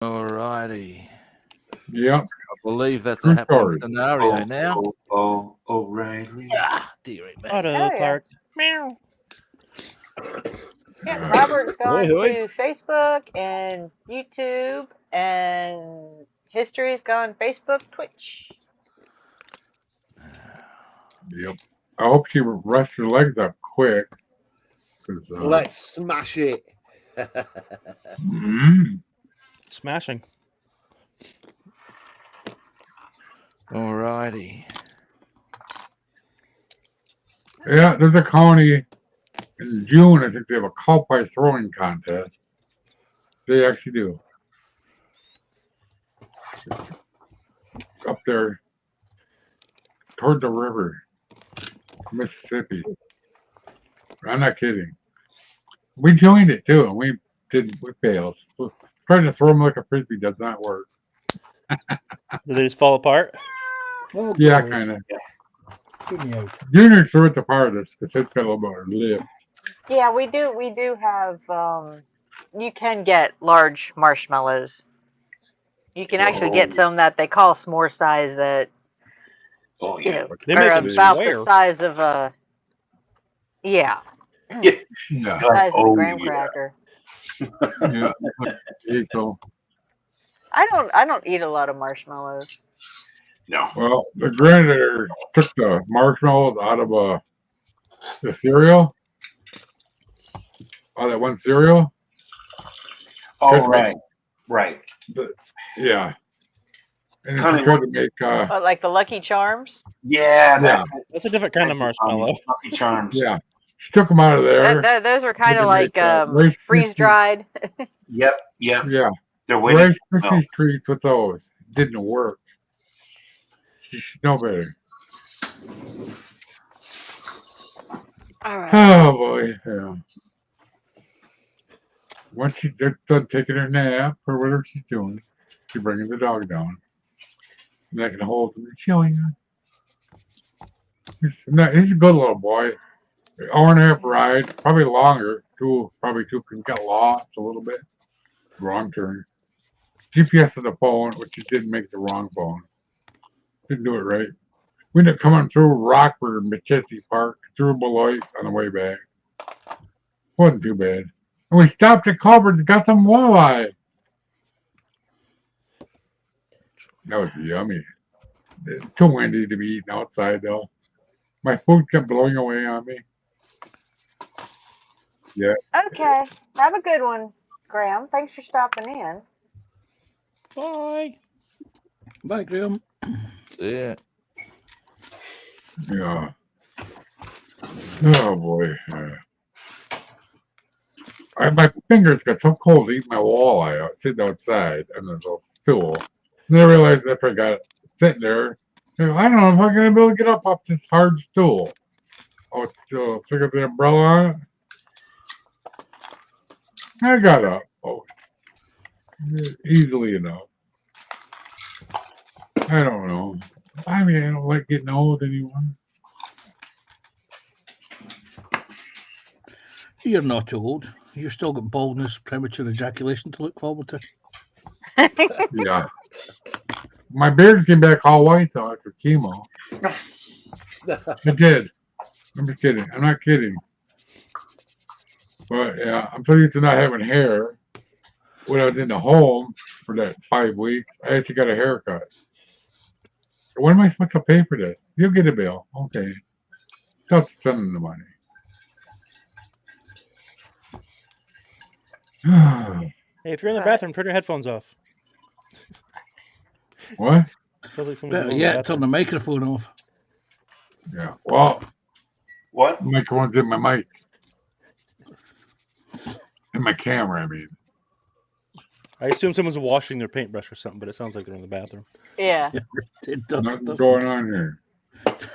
Alrighty. Yep. I believe that's True a happening story. scenario now. O'Reilly. Ah, dearie me. Auto Oh, yeah. parts. Meow. Yeah, Robert's gone Hoi. to Facebook and YouTube, and History's gone Facebook, Twitch. Yep. I hope she rests her legs up quick. Let's smash it. Smashing. Alrighty. Yeah, there's a Connie in June. I think they have a cow pie throwing contest. They actually do. Up there toward the river, Mississippi. I'm not kidding. We joined it too, and we failed. Trying to throw them like a frisbee does not work. Do they just fall apart? Oh, Yeah, God. kind of. Get me out. Junior threw it the farthest because it's got a little bit of lip. Yeah, we do have. You can get large marshmallows. You can actually get some that they call s'more size that Oh you yeah. know They are make them about square. the size of a Yeah, size of a graham yeah. cracker. yeah. Okay, so, I don't eat a lot of marshmallows. No. well, the granddaughter took the marshmallows out of the cereal, out of that one cereal. Oh right. Right. Yeah. And then Connie, she tried to make But like the Lucky Charms. Yeah, that's That's a different kind of marshmallow. Lucky Charms. yeah. She took them out of there. Those are kind They of like make, Rice freeze dried. Yep. Yeah. They're waiting. Rice Krispies treats with those didn't work. She should know better. All right. Oh boy, yeah. Once she gets done taking her nap or whatever she's doing, she's bringing the dog down. And I can hold him and show you. He's a good little boy. An hour and a half ride, probably longer. Probably two can get lost a little bit. Wrong turn. GPS of the phone, which he didn't make the wrong phone. Didn't do it right. We ended up coming through Rockford, McKinsey Park, through Beloit on the way back. Wasn't too bad. And we stopped at Culver's and got some walleye. That was yummy. It's too windy to be eating outside, though. My food kept blowing away on me. Yeah. Okay. Have a good one, Graham. Thanks for stopping in. Bye. Bye, Graham. Yeah. Yeah. Oh, boy. My fingers got so cold eating my walleye sitting outside on the little stool. And I realized after I got it sitting there, I don't know if I'm going to be able to get up off this hard stool. Oh, it's still pick up the umbrella on it. I got up. Oh, easily enough. I don't know. I mean, I don't like getting old anymore. You're not old. You've still got baldness, premature ejaculation to look forward to. Yeah. My beard came back all white though after chemo. It did. I'm just kidding. I'm not kidding. But yeah, I'm so used to not having hair. When I was in the home for that 5 weeks, I actually got a haircut. When am I supposed to pay for this? You'll get a bill. Okay. Tell sending the money. Hey, if you're in the bathroom, turn your headphones off. What? Sounds like someone's in the Yeah, turn bathroom. the microphone off. Yeah. Well, What? the microphone's in my mic. In my camera, I mean. I assume someone's washing their paintbrush or something, but it sounds like they're in the bathroom. Yeah. Nothing going on here.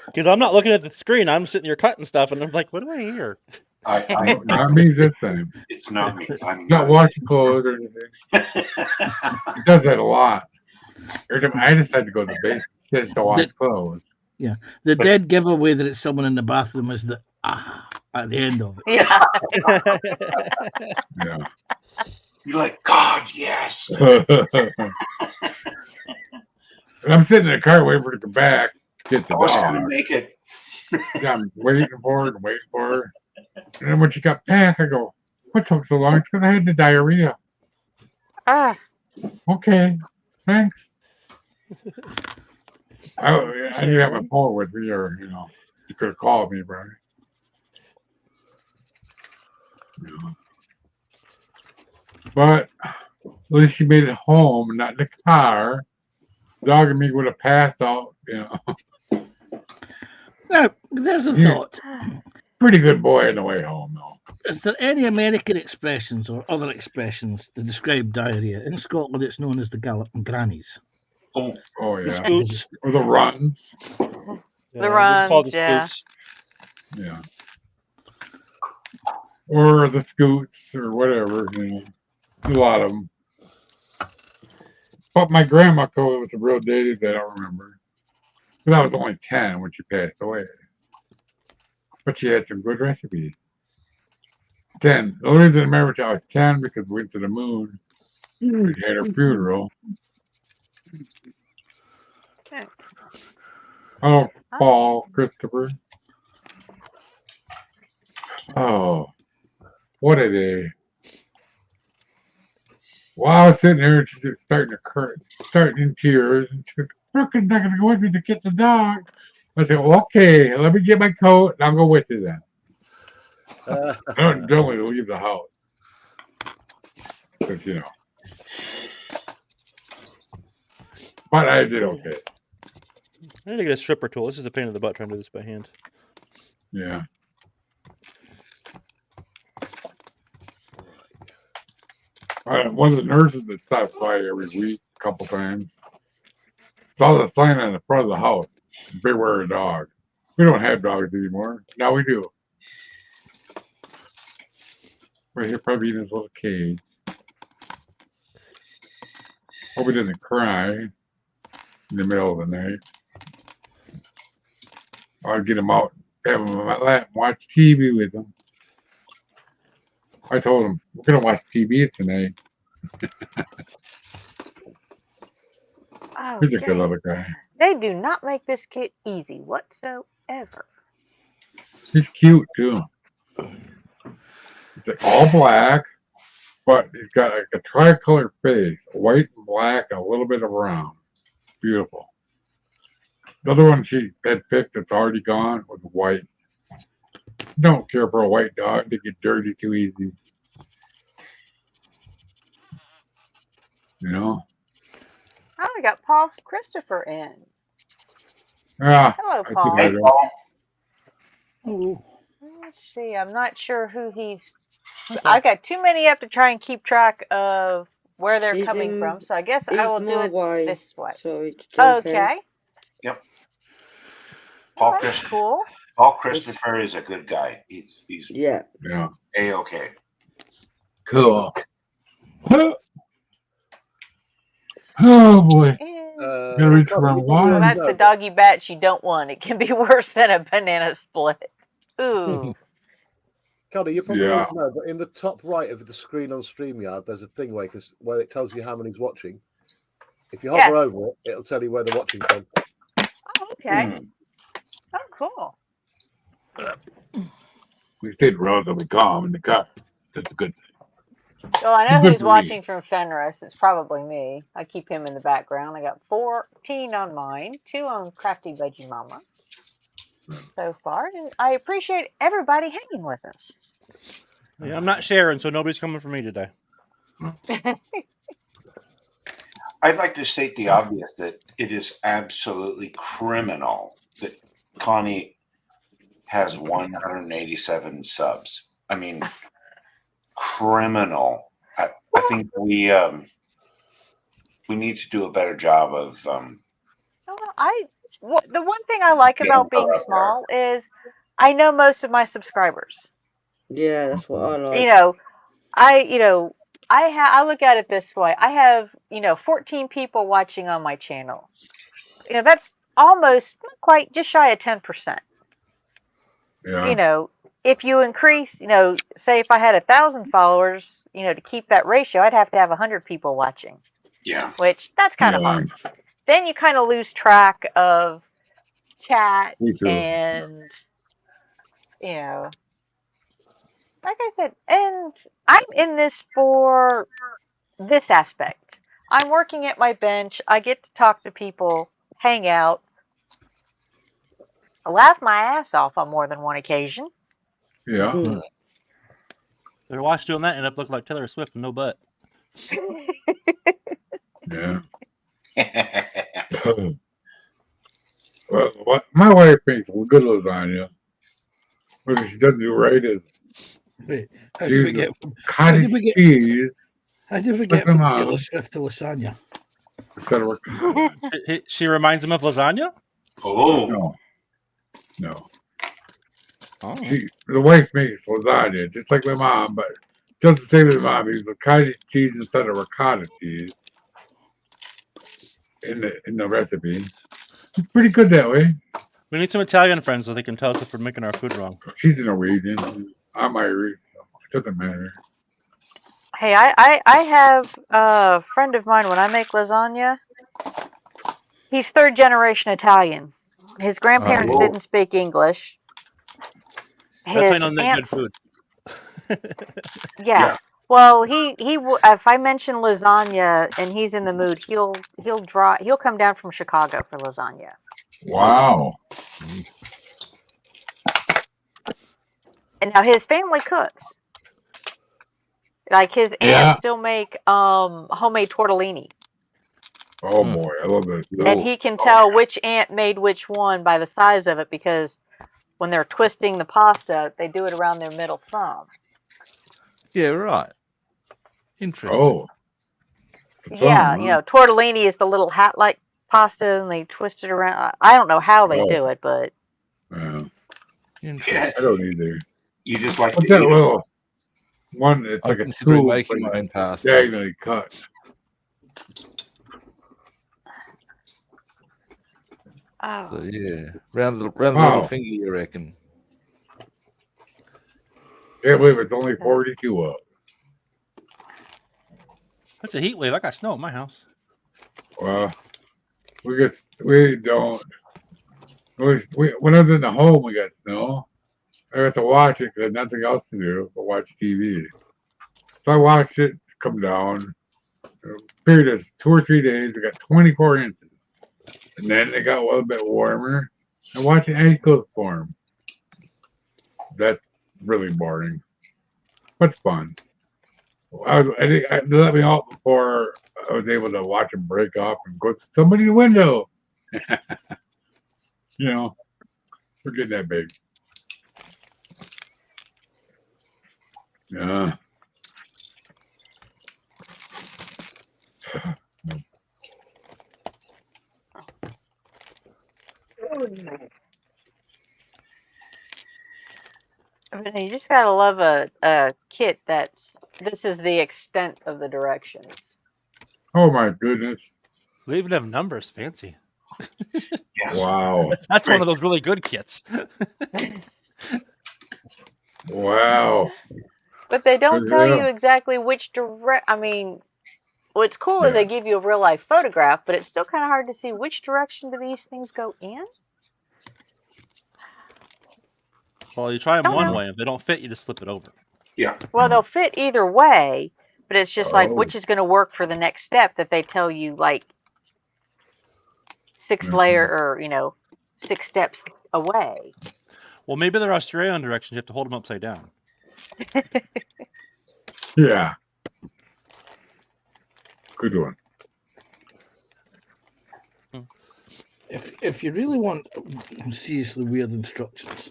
Because I'm not looking at the screen. I'm sitting here cutting stuff, and I'm like, what do I hear? Not me this time. It's not me. I'm Not washing clothes or anything. It does that a lot. Every time I decide to go to the basement just to wash clothes. Yeah. The dead giveaway that it's someone in the bathroom is the at the end of it. Yeah. Yeah. You're like, God, yes. And I'm sitting in the car waiting for her to come back to get the I was going to dog. make it. Yeah, I'm waiting for her and waiting for her. And then when she got back, I go, what took so long? It's because I had the diarrhea. Ah, Okay, thanks. I didn't have my phone with me, or you could have called me, bro. But at least she made it home, not in the car. Dog and me would have passed out. Now, there's a Yeah. thought. Pretty good boy on the way home, though. Is there any American expressions or other expressions to describe diarrhea? In Scotland, it's known as the galloping grannies. Oh, Oh The yeah, scoots. or the runs. The we call runs, the yeah. scoots. Yeah. Or the scoots, or whatever. A lot of them. But my grandma called it was a real dated that I don't remember. But I was only 10 when she passed away. But she had some good recipes. 10. The only reason I remember I was 10 because we went to the moon. We had her funeral. Okay. Oh, Paul, Christopher. Oh, what a day. Well, I was sitting here and she's starting to cry, starting in tears. And she goes, Brooke is not going to go with me to get the dog. I said, okay, let me get my coat and I'll go with you then. Don't leave the house. But, But I did okay. I need to get a stripper tool. This is a pain in the butt trying to do this by hand. Yeah. One of the nurses that stops by every week, a couple times, saw the sign on the front of the house, beware a dog. We don't have dogs anymore. Now we do. Right here, probably in his little cage. Hope he doesn't cry in the middle of the night. I'd get him out, have him on my lap, and watch TV with him. I told him, we're going to watch TV tonight. Oh, He's a good dang. little guy. They do not make this kid easy whatsoever. He's cute, too. He's like all black, but he's got like a tricolor face, white and black, and a little bit of brown. Beautiful. The other one she had picked that's already gone was white. Don't care for a white dog. They get dirty too easy. Oh, we got Paul Christopher in. Yeah. Hello, I Paul. hey, Paul. Oh, Let's see. I'm not sure who he's. I got too many up to try and keep track of where they're He's coming in- from. So I guess I He's will do my it way, this way. so it's jump in. Okay. Yep. Well, Paul, that's cool. Paul Christopher is a good guy. He's Yeah. Yeah. A-okay. Cool. Oh boy. And, Gotta reach for my well, water. that's the doggy batch you don't want. It can be worse than a banana split. Ooh. Connie, you probably Yeah. already know, but in the top right of the screen on StreamYard, there's a thing where it tells you how many's watching. If you hover over it, it'll tell you where they're watching from. Oh, okay. Hmm. Oh, cool. We stayed relatively calm in the car. That's a good thing. Well, I know Good who's for me. watching from Fenris. It's probably me. I keep him in the background. I got 14 on mine, 2 on Crafty Veggie Mama so far. And I appreciate everybody hanging with us. Yeah, I'm not sharing, so nobody's coming for me today. I'd like to state the obvious that it is absolutely criminal that Connie has 187 subs. I mean, criminal. I think we need to do a better job of the one thing I like about being small is I know most of my subscribers. Yeah, that's what I like. I look at it this way. I have 14 people watching on my channel. That's almost not quite just shy of 10%. Yeah. if you increase, say if I had 1,000 followers, to keep that ratio, I'd have to have 100 people watching, Yeah. which that's kind of hard. Then you kind of lose track of chat Me too. and, like I said, and I'm in this for this aspect. I'm working at my bench. I get to talk to people, hang out, laugh my ass off on more than one occasion. Yeah. Hmm. Better watch doing that and up look like Taylor Swift with no butt. Yeah. Well, my wife makes good lasagna. What she doesn't do right is Wait, how did we use get cottage cheese how did we Like get my from mom. Taylor Swift to lasagna? instead of She reminds him of lasagna? Oh, no. Oh. The wife makes lasagna just like my mom, but doesn't say to my mom. Uses cottage cheese instead of ricotta cheese in the recipe. It's pretty good that way. We need some Italian friends so they can tell us if we're making our food wrong. She's a Norwegian. I'm Irish. So it doesn't matter. Hey, I have a friend of mine when I make lasagna. He's third generation Italian. His grandparents Oh. didn't speak English. That's His how I know they good aunts, food. yeah. Well, if I mention lasagna and he's in the mood, he'll come down from Chicago for lasagna. Wow. And now his family cooks. Like his Yeah. aunts still make homemade tortellini. Oh boy, I love this. And he can tell which aunt made which one by the size of it because when they're twisting the pasta, they do it around their middle thumb. Yeah, right. Interesting. Oh. Yeah, tortellini is the little hat-like pasta, and they twist it around. I don't know how they do it, but Yeah. Interesting. I don't either. You just like What's to that eat 'em. little one? It's I'm like a considering tube, making but my own it's pasta. diagonally cut. So yeah, round the little Wow. finger, you reckon? Can't believe it's only 42 up. That's a heat wave. I got snow at my house. Well, we don't. When I was in the home, we got snow. I got to watch it because I had nothing else to do but watch TV. So I watched it come down. Period of 2 or 3 days, we got 24 inches. And then it got a little bit warmer. And watching ice floes form. That's really boring. But fun. They let me out before I was able to watch them break off and go to somebody's window. We're getting that big. Yeah. I mean, you just gotta love a kit this is the extent of the directions. Oh my goodness. They even have numbers. Fancy. Yes. Wow. That's one of those really good kits. Wow. But they don't Good tell you deal. exactly which I mean, what's cool is they give you a real life photograph, but it's still kind of hard to see which direction do these things go in. Well, you try them Don't one know. way. If they don't fit, you just slip it over. Yeah. Well, they'll fit either way, but it's just like Oh. which is going to work for the next step that they tell you, like 6 layer or 6 steps away. Well, maybe they're Australian directions. You have to hold them upside down. Yeah. Good one. If you really want seriously weird instructions,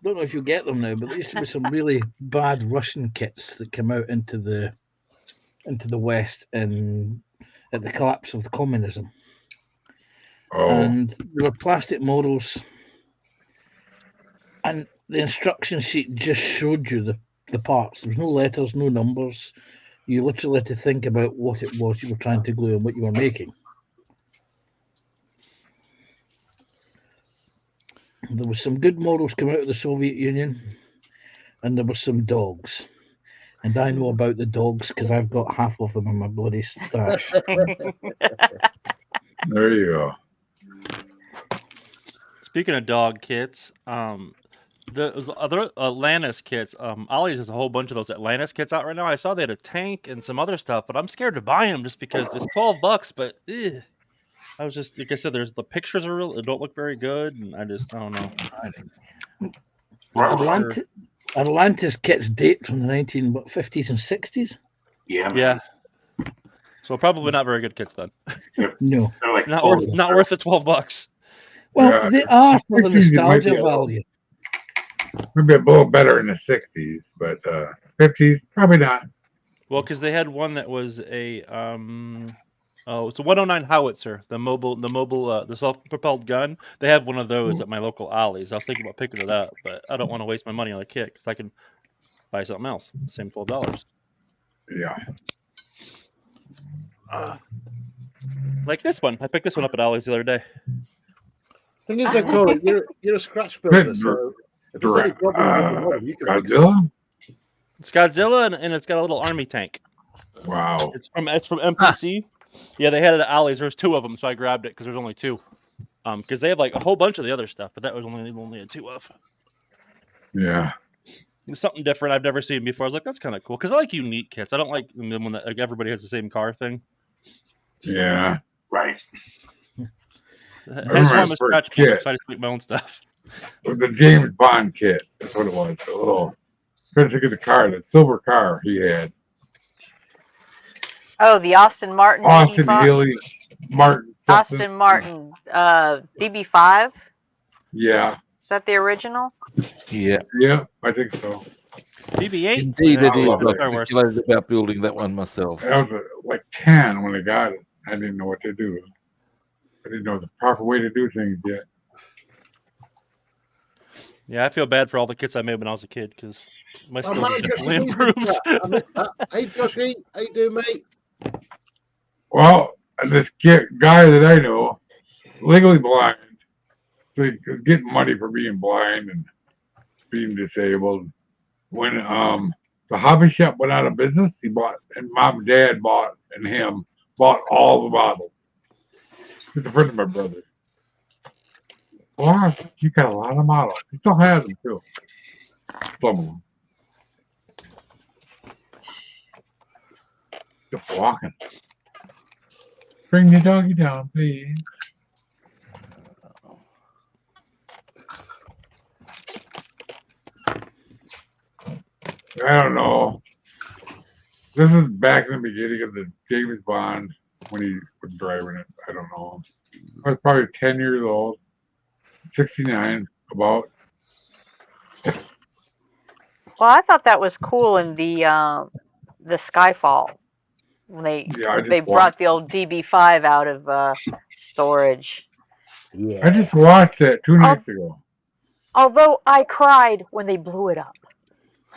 don't know if you'll get them now, but there used to be some really bad Russian kits that came out into the West at the collapse of the communism. Oh. And there were plastic models, and the instruction sheet just showed you the parts. There was no letters, no numbers. You literally had to think about what it was you were trying to glue and what you were making. there was some good models come out of the Soviet Union, and there were some dogs. And I know about the dogs because I've got half of them in my bloody stash. There you go. Speaking of dog kits, those other Atlantis kits, Ollie's has a whole bunch of those Atlantis kits out right now. I saw they had a tank and some other stuff, but I'm scared to buy them just because it's $12. But I was just, like I said, the pictures are real. It don't look very good, and I don't know. Atlantis kits date from the 1950s and 60s. Yeah, man. Yeah. So probably not very good kits then. No, They're like Not worth the $12. well, Yeah, they are for the 50s it might be nostalgia a little- value. Maybe a little better in the 60s, but 50s probably not. Well, because they had one that was a it's a 109 howitzer, the self-propelled gun. They have one of those at my local Ollie's. I was thinking about picking it up, but I don't want to waste my money on a kit because I can buy something else, same $12. Yeah. Like this one, I picked this one up at Ollie's the other day. Thing is, though, Corey, you're a scratch builder, so if there's any problem with the model, you can fix it. Godzilla? It's Godzilla and it's got a little army tank. Wow. It's from MPC. Yeah, they had it at Ollie's. There's two of them, so I grabbed it because there's only two. Because they have like a whole bunch of the other stuff, but that was only had two of. Yeah. It's something different I've never seen before. I was like, that's kind of cool because I like unique kits. I don't like when like everybody has the same car thing. Yeah. Right. Hence why I'm a for a scratch builder, kit. so I just make my own stuff. It was a James Bond kit. That's what it was. A little. Trying to get the car, that silver car he had. Oh, the Austin Martin. Austin BB5? Healy Martin. something. Austin Martin. BB5. Yeah. Is that the original? Yeah, Yeah, I think so. BB-8. indeed Yeah, it I is. love I it. Star Wars. speculated about building that one myself. I was like 10 when I got it. I didn't know what to do. I didn't know the proper way to do things yet. Yeah, I feel bad for all the kits I made when I was a kid because my Oh, skills man, have Joshy, definitely who's improved. that? I missed that. Hey, Joshy, how you doing, mate? Well, this guy that I know, legally blind, so he was getting money for being blind and being disabled. When the hobby shop went out of business, he bought, and mom and dad bought, and him bought all the models. He's a friend of my brother. Well, you got a lot of models. He still has them too. Some of them. Just walking. Bring the doggy down, please. I don't know. This is back in the beginning of the James Bond when he was driving it. I don't know. I was probably 10 years old, 69, about. Well, I thought that was cool in the Skyfall when Yeah, I they just brought the old DB5 out of storage. Yeah. I just watched that 2 nights ago. Although I cried when they blew it up.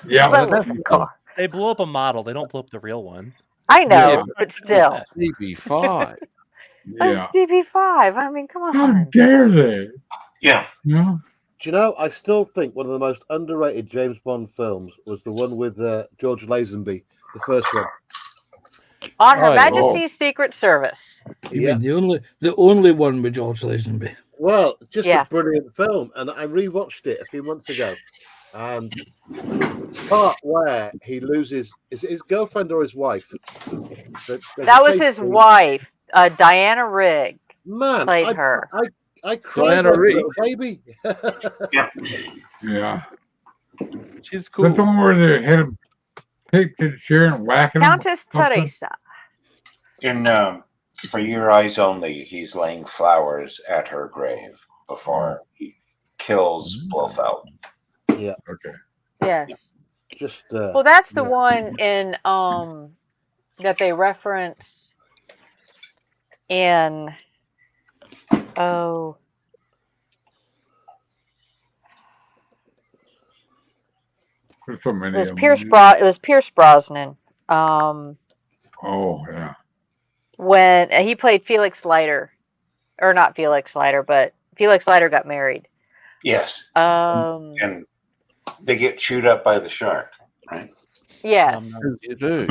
Yeah, I that's love the car. They blow up a model. They don't blow up the real one. I know, Yeah. but still. DB5. yeah. That's DB5. I mean, come How on. dare they? Yeah. You know? Do you know, I still think one of the most underrated James Bond films was the one with George Lazenby, the first one. On Her Oh, yeah. Majesty's Secret Service. You Yeah. mean the only one with George Lazenby. Well, just Yeah. a brilliant film, and I rewatched it a few months ago, and the part where he loses is it his girlfriend or his wife? That was his wife, Diana Rigg, Man, played her. I cried Diana like a Rigg. little baby. Yeah. Yeah. She's cool. That's the one where they hit him, take to the chair and whacking him. Countess Teresa. In For Your Eyes Only, he's laying flowers at her grave before he kills Blofeld. Yeah. Okay. Yes. Just Well, that's the yeah. one in that they reference in There's so many it was of Pierce Brosnan. Oh, yeah. When he played Felix Leiter, or not Felix Leiter, but Felix Leiter got married. Yes, and they get chewed up by the shark, right? Yes. No. You do.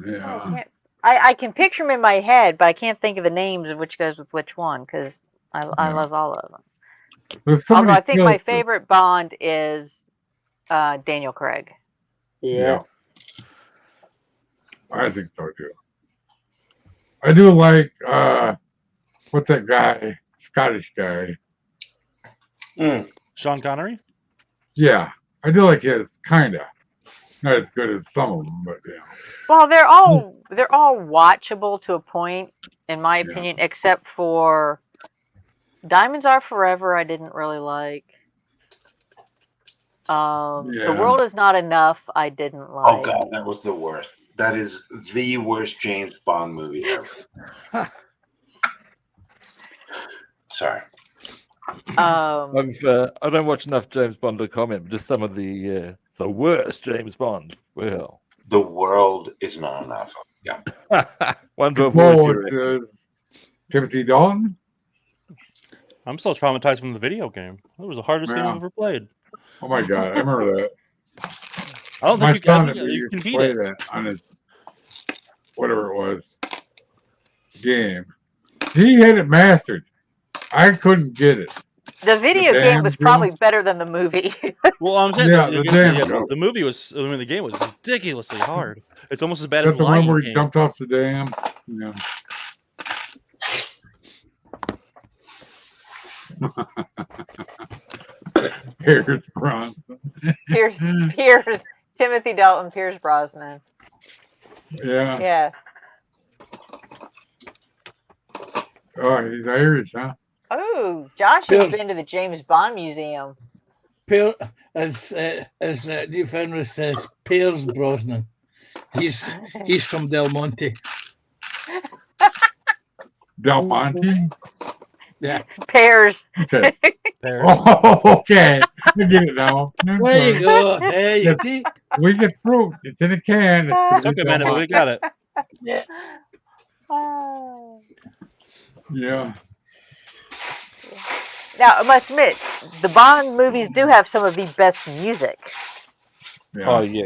Yeah. I can picture them in my head, but I can't think of the names of which goes with which one because I Yeah. love all of them. There's so Although many I think my characters. favorite Bond is Daniel Craig. Yeah. I think so too. I do like what's that guy? Scottish guy. Mm. Sean Connery. Yeah, I do like his kinda. Not as good as some of them, but yeah. Well, they're all watchable to a point, in my Yeah. opinion, except for Diamonds Are Forever. I didn't really like. The Yeah. World Is Not Enough. I didn't Oh like. God, that was the worst. That is the worst James Bond movie ever. Sorry. I don't watch enough James Bond to comment, but just some of the worst James Bond. Well, The World Is Not Enough. Yeah. one to avoid. Oh, You reckon? it's Timothy Dalton. I'm still traumatized from the video game. It was the hardest game Yeah. I've ever played. Oh my God, I remember that. I don't My think you son can, you used can to beat play it. that on his whatever it was game. He had it mastered. I couldn't get it. The video game was damn probably girl. better than the movie. Well, I'm saying Yeah, the damn girl. the movie was. I mean, the game was ridiculously hard. It's almost as bad as That's the the one Lion where he King. jumped off the dam. Yeah. Here's Bronson. Pierce, Timothy Dalton, Pierce Brosnan. Yeah. Yeah. Oh, he's Irish, huh? Oh, Josh has Pierce. been to the James Bond Museum. As Newfoundland says, Piers Brosnan. He's from Del Monte. Del Monte? Yeah. Pears. Okay. Pears. Oh, okay. I get it now. There you go. Hey, you see? We get fruit. It's in a can. It's gonna Took be a Del minute, but we Monte. got it. Yeah. Oh. Yeah. Now, I must admit, the Bond movies do have some of the best music Yeah. Oh yeah,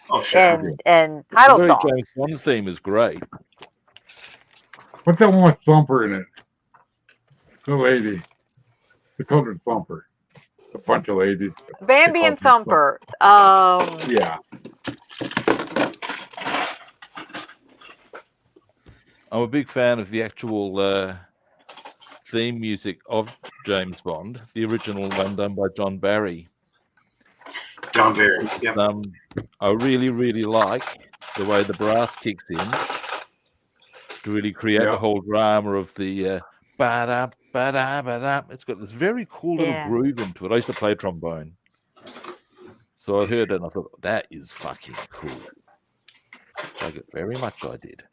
Oh, sure. and the title very songs. James Bond theme is great. What's that one with Thumper in it? The lady. The colored Thumper. A bunch of ladies. Bambi They and call them Thumper. Yeah. I'm a big fan of the actual theme music of James Bond, the original one done by John Barry. John Barry. Yep. I really, really like the way the brass kicks in to really create Yeah. the whole drama of the ba-da, ba-da, ba-da. It's got this very cool little Yeah. groove into it. I used to play trombone. So I heard it and I thought, that is fucking cool. Like it very much I did.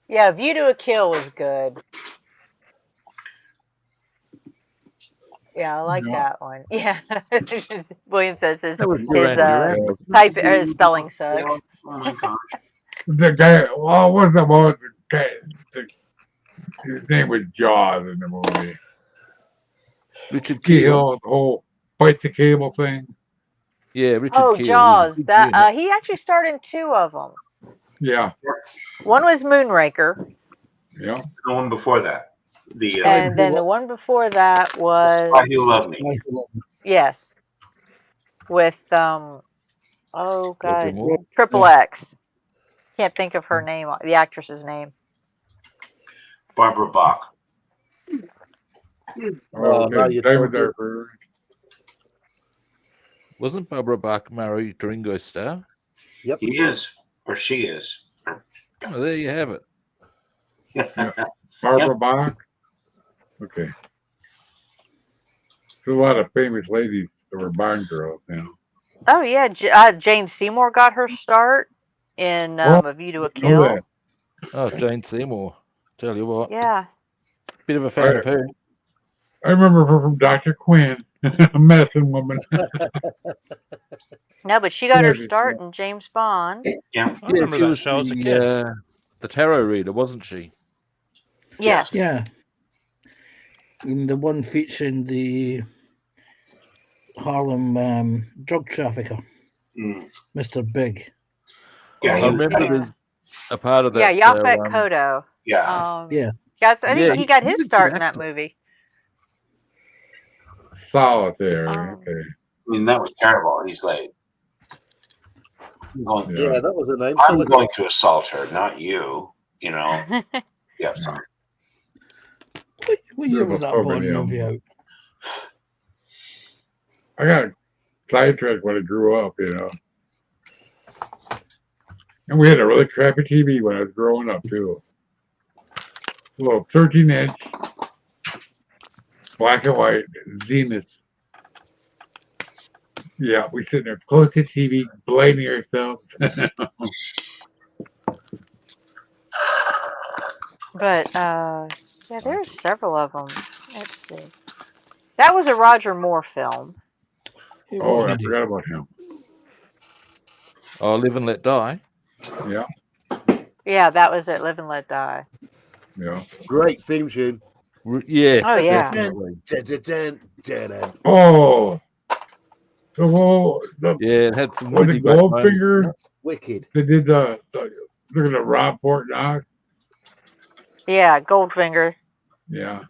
Yeah, View to a Kill was good. Yeah, I like Yeah. that one. Yeah. William says his That was Duran Duran. type spelling sucks. Oh my gosh. The guy, well, what's that about? The guy, his name was Jaws in the movie. Richard Key Keel. Hill, the whole fight the cable thing. Yeah, Richard Oh, Keel. Jaws. He was That good in it. he actually starred in 2 of them. Yeah. One was Moonraker, Yeah. The one before that. The and then the one before that Spy was Who Loved Me. yes, with oh Roger god, Moore. Triple X. Can't think of her name, the actress's name. Barbara Bach. Oh, now you're David talking. there. Wasn't Barbara Bach married to Ringo Starr? Yep. He is, or she is. Oh, there you have it. Barbara Bach. Okay. There's a lot of famous ladies that were Bond girls now. Oh yeah, Jane Seymour got her start in A View to a Know Kill. that. Oh, Jane Seymour. Tell you what. Yeah. Bit of a fan of her. I remember her from Dr. Quinn, a medicine woman. No, but she got her Yeah, start in James Bond. Yeah. I remember she that was show as a kid. the tarot reader, wasn't she? Yes. Yeah. And the one featuring the Harlem drug trafficker, Mm. Mr. Big. Yeah, I he was remember great. there's a part of Yeah, that. Yaphet Kotto. Yeah. Yeah. Yes, I Yeah, think he got he's his a good start in that actor. movie. Solitary. Um, Okay. I mean, that was terrible. He's like, I'm going, Yeah. Yeah, that was her name. I'm going to assault her, not you. You know. Yeah. Sorry. What year There's was so that Bond many of movie them. out? I got sidetracked when I grew up, you know. And we had a really crappy TV when I was growing up too. A little 13-inch, black and white, Zenith. Yeah, we sitting there close to TV, blaming ourselves. but yeah, there's several of them. Let's see. That was a Roger Moore film. It Oh, was I indeed. forgot about him. Oh, Live and Let Die. Yeah, Yeah, that was it. Live and Let Die. yeah. Great theme tune. Yes, Oh yeah. definitely. Oh, the whole Yeah, it had some was really it great moments. Goldfinger? Wicked. They did the look at the Rob Portnoy. Yeah, Goldfinger. Yeah,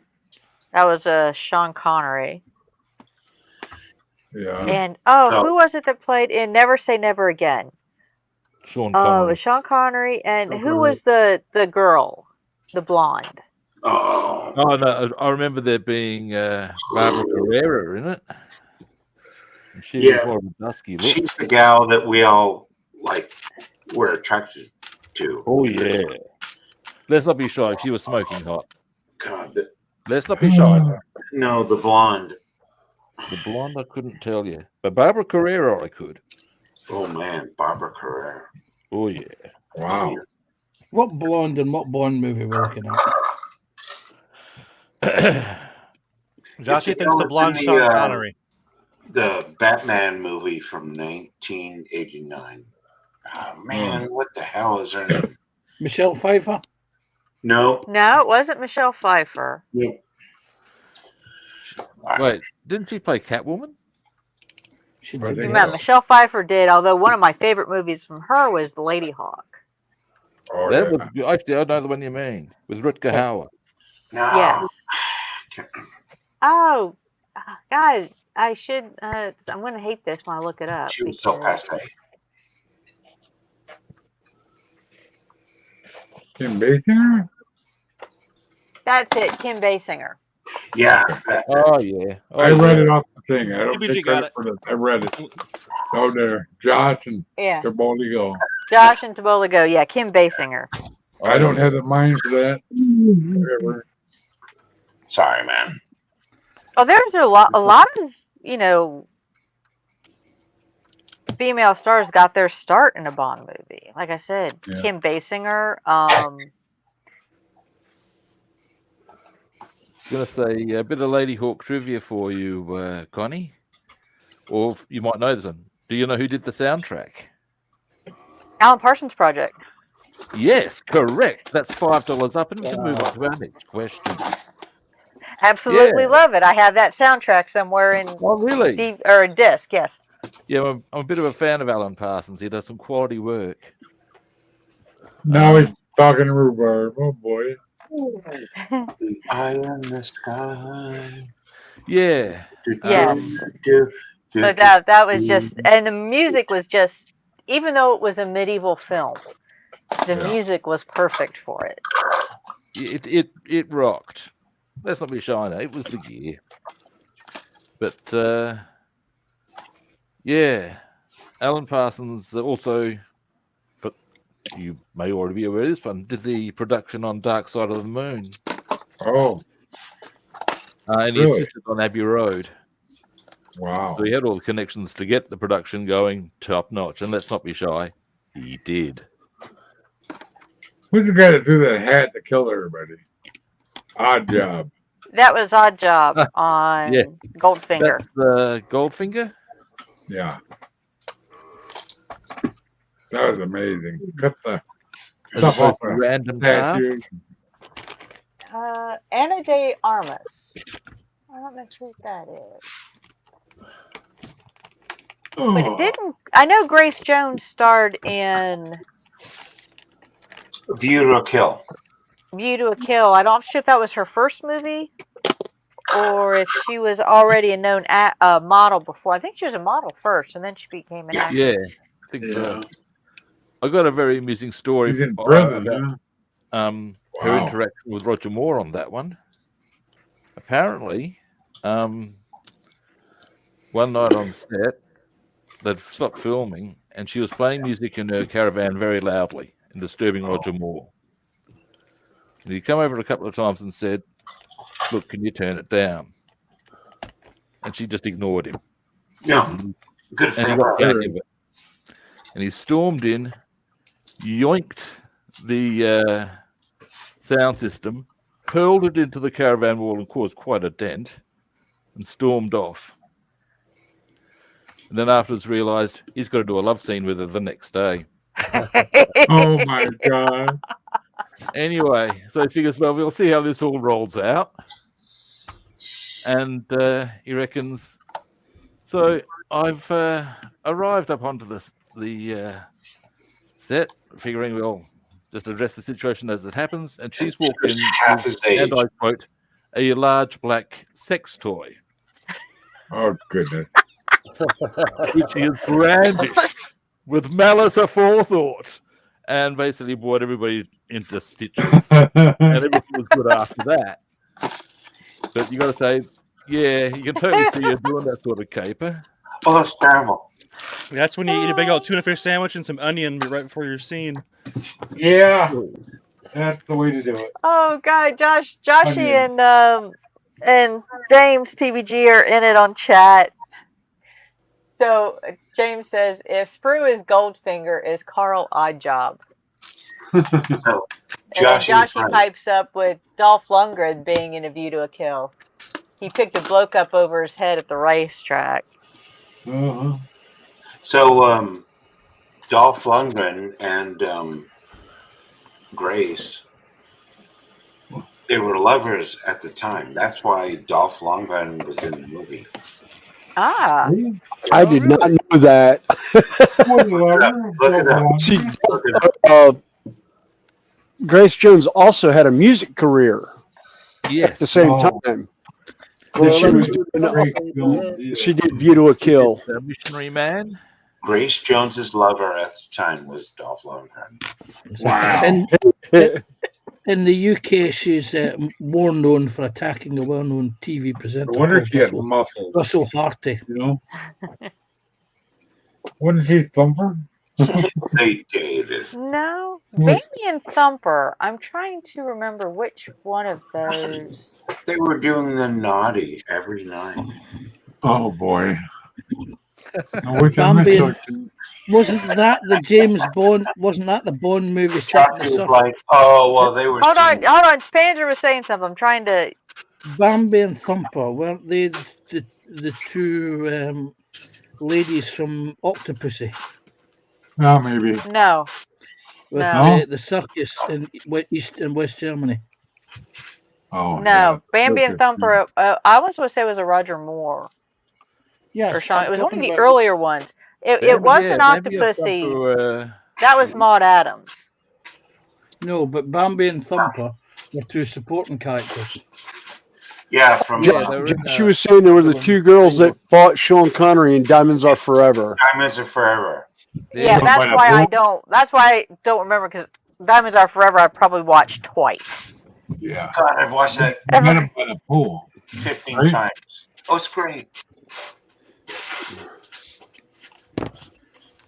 That was Sean Connery. yeah. And No. who was it that played in Never Say Never Again? Sean It Connery. was Sean Connery, and Sean who Connery. was the girl, the blonde? Oh. Oh no, I remember there being Barbara Carrera in it. And she was Yeah. more of a dusky look. She's the gal that we all like were attracted to. Oh yeah. Let's not be shy. She was smoking hot. God, Let's not be shy. no, the blonde. The blonde, I couldn't tell you, but Barbara Carrera, I could. Oh man, Barbara Carrera. Oh yeah. Wow. What blonde and what Bond movie we're looking at? Joshy It's thinks the in blonde Sean Connery. The Batman movie from 1989. Oh man, what the hell is her name? Michelle Pfeiffer? No. No, it wasn't Michelle Pfeiffer. No. Wait, didn't she play Catwoman? She I did. think Yeah, so. Michelle Pfeiffer did. Although one of my favorite movies from her was Lady Hawk. Oh, That yeah. was actually I know the one you mean with Rutger Hauer. No. Yes. Oh, guys, I should. I'm going to hate this when I look it up. She was so because- passe. Kim Basinger? That's it, Kim Basinger. Yeah. That's it. Oh yeah. Oh, I read yeah. it off the thing. I don't TBG take got credit for this. I read it. Oh, there. Josh and Yeah, Go. Josh and Taboligo. Yeah, Kim Basinger. I don't have the mind for that. Whatever. Sorry, man. Oh, there's a lot of female stars got their start in a Bond movie. Like I said, Yeah. Kim Basinger. Going to say a bit of Lady Hawk trivia for you, Connie, or you might know this one. Do you know who did the soundtrack? Alan Parsons Project. Yes, correct. That's $5 up, and we can move on to our next question. Absolutely Yeah. love it. I have that soundtrack somewhere in Oh, really? or a disc. Yes. Yeah, I'm a bit of a fan of Alan Parsons. He does some quality work. Now he's talking rhubarb. Oh, boy. Eye in the sky. Yeah. Yes. So that was just, and the music was just, even though it was a medieval film, the music was perfect for it. It rocked. Let's not be shy now. It was the gear. But yeah, Alan Parsons also, but you may already be aware of this one, did the production on Dark Side of the Moon. Oh, And he Really? assisted on Abbey Road. wow. So he had all the connections to get the production going top notch. And let's not be shy, he did. Who's the guy that threw that hat that killed everybody? Odd Job. That was Odd Job on Yeah. Goldfinger. That's Goldfinger. Yeah. That was amazing. Cut the As stuff off opposed to the random car. statue. Ana de Armas. I don't know who that is. But it didn't. I know Grace Jones starred in View to a Kill. View to a Kill. I'm not sure if that was her first movie or if she was already a known model before. I think she was a model first, and then she became an actress. Yeah, I think so. I got a very amusing story He's in prison, about her Wow. interaction with Roger Moore on that one. Apparently, one night on set, they'd stopped filming, and she was playing music in her caravan very loudly and disturbing Roger Moore. And he come over a couple of times and said, "Look, can you turn it down?" And she just ignored him. No, good for And he got her. back of it. And he stormed in, yoinked the sound system, hurled it into the caravan wall and caused quite a dent, and stormed off. And then afterwards realised he's got to do a love scene with her the next day. Oh my God. Anyway, so he figures, well, we'll see how this all rolls out. And he reckons, so I've arrived up onto the set, figuring we'll just address the situation as it happens. And she's walked in, half his age. and I quote, a large black sex toy, Oh goodness. which he has brandished with malice aforethought, and basically brought everybody into stitches. And everything was good after that. But you got to say, yeah, you can totally see her doing that sort of caper. Oh, that's terrible. That's when you eat a big old tuna fish sandwich and some onion right before your scene. Yeah, that's the way to do it. Oh God, Joshy and James TBG are in it on chat. So James says, if Sprue is Goldfinger, is Carl Oddjob? So, And then Josh, Joshy pipes up with Dolph Lundgren being in A View to a Kill. He picked a bloke up over his head at the racetrack. Uh-huh. so Dolph Lundgren and Grace, they were lovers at the time. That's why Dolph Lundgren was in the movie. Ah. I did not know that. Look it up. She, Look it up. Grace Jones also had a music career at Yes. the same Oh. time. Well, She was she did View to a Kill. The Missionary Man. Grace Jones's lover at the time was Dolph Lundgren. Wow. And in the UK, she's more known for attacking a well-known TV presenter. I wonder if called she had muscles, Russell Harty. you know? Wasn't she Thumper? They dated. No, Bambi and Thumper. I'm trying to remember which one of those. They were doing the naughty every night. Oh boy. I wish I Bambi missed and- Wasn't that the James Bond? Wasn't that the Bond movie set in Chucky the was circus? like, oh, well, they were. Hold on. Panzer was saying something. I'm trying to. Bambi and Thumper, weren't they the two ladies from Octopussy Oh, maybe. No. with No. the circus in East and West Germany? Oh, No. yeah. Bambi and Okay. Thumper. I was supposed to say it was a Roger Moore. Yes, Or Sean. I'm It was one of talking the about- earlier ones. It Maybe, wasn't yeah, maybe it's Octopussy. up to, That was Maud Adams. No, but Bambi and Thumper were two supporting characters. Yeah, from Yeah, they were in, She was saying there were the two girls that fought Sean Connery in Diamonds Are Forever. Diamonds Are Forever. Yeah, By that's the why I pool? don't. That's why I don't remember, because Diamonds Are Forever. I probably watched twice. Yeah. God, I've watched that I met him by the pool. 15 Right? times. Oh, it's great.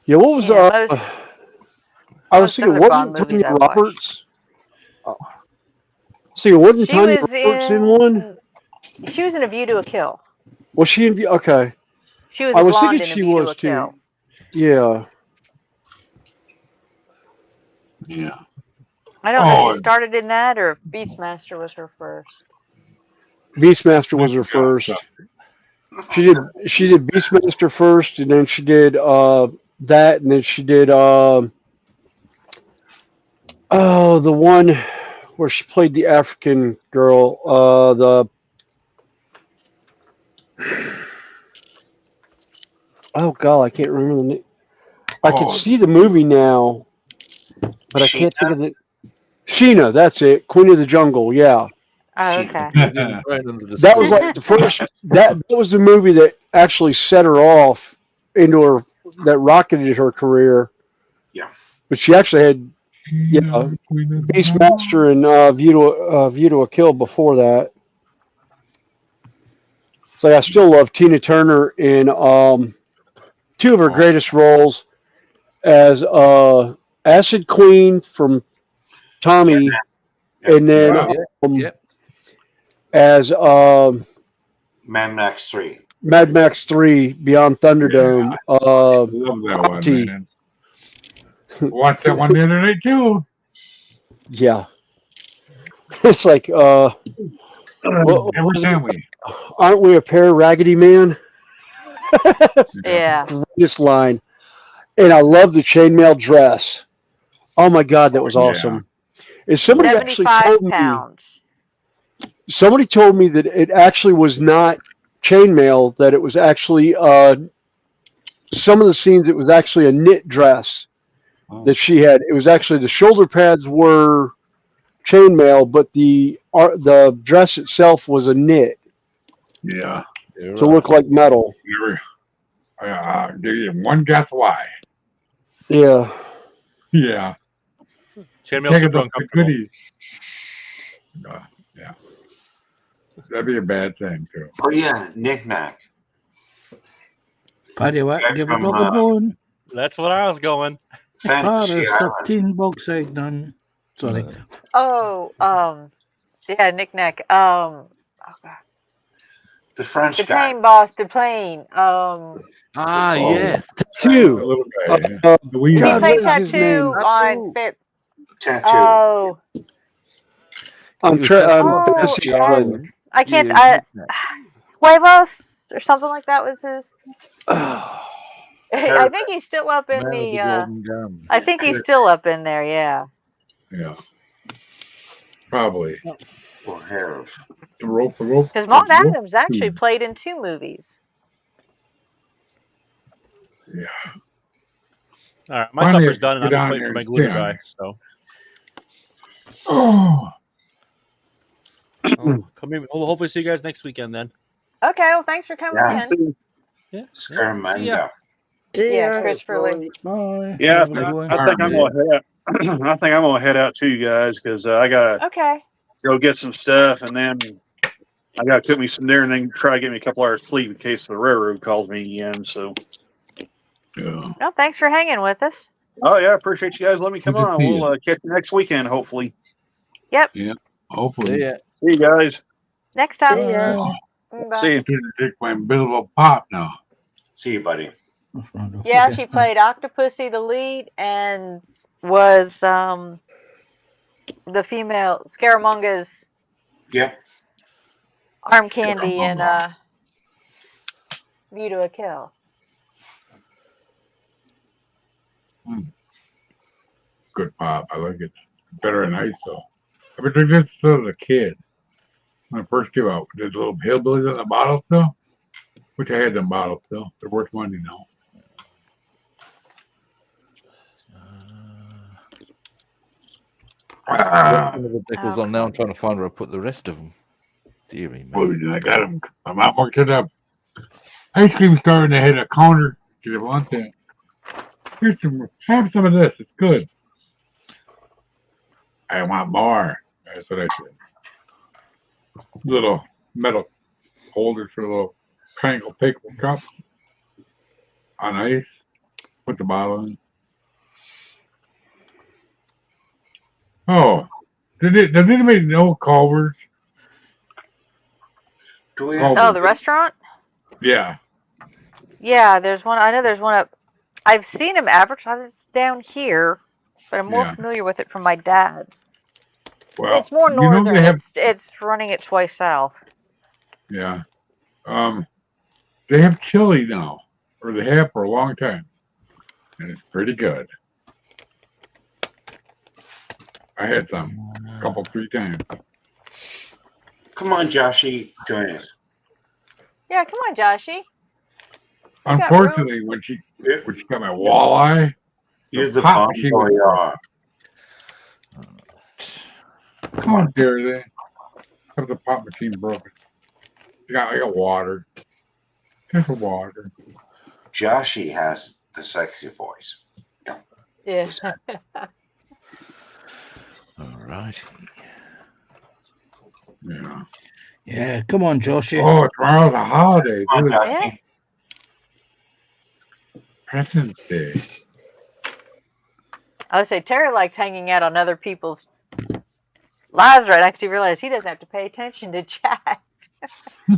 Yeah, what was Yeah, most- I was most thinking, other wasn't Bond Tanya movies I watched. Roberts? See, wasn't She Tanya was Roberts in one? She was in A View to a Kill. Was she in? Okay, She was I was blonde thinking in A she View was to a too. Kill. Yeah. Yeah. I don't know Oh, if she started in that or if Beastmaster was her first. Beastmaster was her first. She did Beastmaster first, and then she did that, and then she did the one where she played the African girl. Oh god, I can't remember the name. I can see the movie now, but I can't think of the. Sheena, that's it. Queen of the Jungle. Yeah. Oh, okay. That was like the first. That was the movie that actually set her off into her. That rocketed her career. Yeah. But she actually had, Beastmaster and View to a Kill before that. So I still love Tina Turner in two of her greatest roles as Acid Queen from Tommy, and then as Mad Max 3. Mad Max 3 Beyond Thunderdome. Love that one, man. Watched that one the other night too. Yeah. It's like every time aren't we a pair, Raggedy Man? Yeah. This line. And I love the chainmail dress. Oh my god, that was awesome. And somebody actually told pounds. Somebody told me that it actually was not chainmail, that it was actually some of the scenes it was actually a knit dress that she had. It was actually the shoulder pads were chainmail, but the dress itself was a knit. Yeah. To look like metal. Give you one guess why. Yeah. Yeah. Chainmail's super uncomfortable. Yeah. That'd be a bad thing too. Oh yeah, knick-knack. Paddy Whack, give a dog a bone. That's what I was going. Fantasy Island. 13 box egg done. Sorry. Oh, yeah, knick-knack. The French the guy. plane boss, the plane. Yes. Tattoo. He played Tattoo on Tattoo. Oh. I'm I can't. Huevos or something like that was his. I think he's still up in the. I think he's still up in there. Yeah. Yeah. Probably. Or hair of. Because Maude Adams actually played in 2 movies. Yeah. All right, my supper's done, and I'm waiting for my glue to dry. So. Oh. Come in. Hopefully, see you guys next weekend then. Okay. Well, thanks for coming in. Yeah. Scaramanga. Yeah, Christopher Lee. Bye. Yeah, I think I'm gonna head out. I think I'm gonna head out too, you guys, because I gotta go get some stuff, and then I gotta cook me some dinner, and then try to get me a couple hours sleep in case the railroad calls me again. So. Yeah. No, thanks for hanging with us. Oh yeah, appreciate you guys. Let me come on. We'll catch you next weekend, hopefully. Yep. Yeah. Hopefully. See you guys. Next time. See ya. Bye. See you. Take my invisible pop now. See you, buddy. Yeah, she played Octopussy, the lead, and was the female Scaramanga's arm candy in View to a Kill. Good pop. I like it. Better than ice though. I've been drinking this since I was a kid. When it first came out, there's little hillbillies in the bottle still. Which I had them bottles still. They're worth money now. The decals on now. I'm trying to find where I put the rest of them. Deary me. I got them. I'm out marking up. Ice cream starting to hit a counter. If you want that. Here's some. Have some of this. It's good. I want more. That's what I said. Little metal holders for little triangle pickle cups on ice. Put the bottle in. Oh, does anybody know Culver's? The restaurant? Yeah. Yeah, there's one. I know there's one up. I've seen him advertised down here, but I'm more familiar with it from my dad's. Well, it's more northern. They have, it's running its way south. Yeah. They have chili now, or they have for a long time, and it's pretty good. I had some. couple, 3 times. Come on, Joshy, join us. Yeah, come on, Joshy. Unfortunately, when she got my walleye, You're the pop bomb machine boy was you broken. are. How dare they? Have the pop machine broken? You got like a water. Just a water. Joshy has the sexy voice. Yeah. All right. Yeah. Yeah, come on, Joshy. Oh, tomorrow's a holiday. Come on, Dude. Joshy. Yeah. President's Day. I would say Terry likes hanging out on other people's lives right now because he realized he doesn't have to pay attention to chat.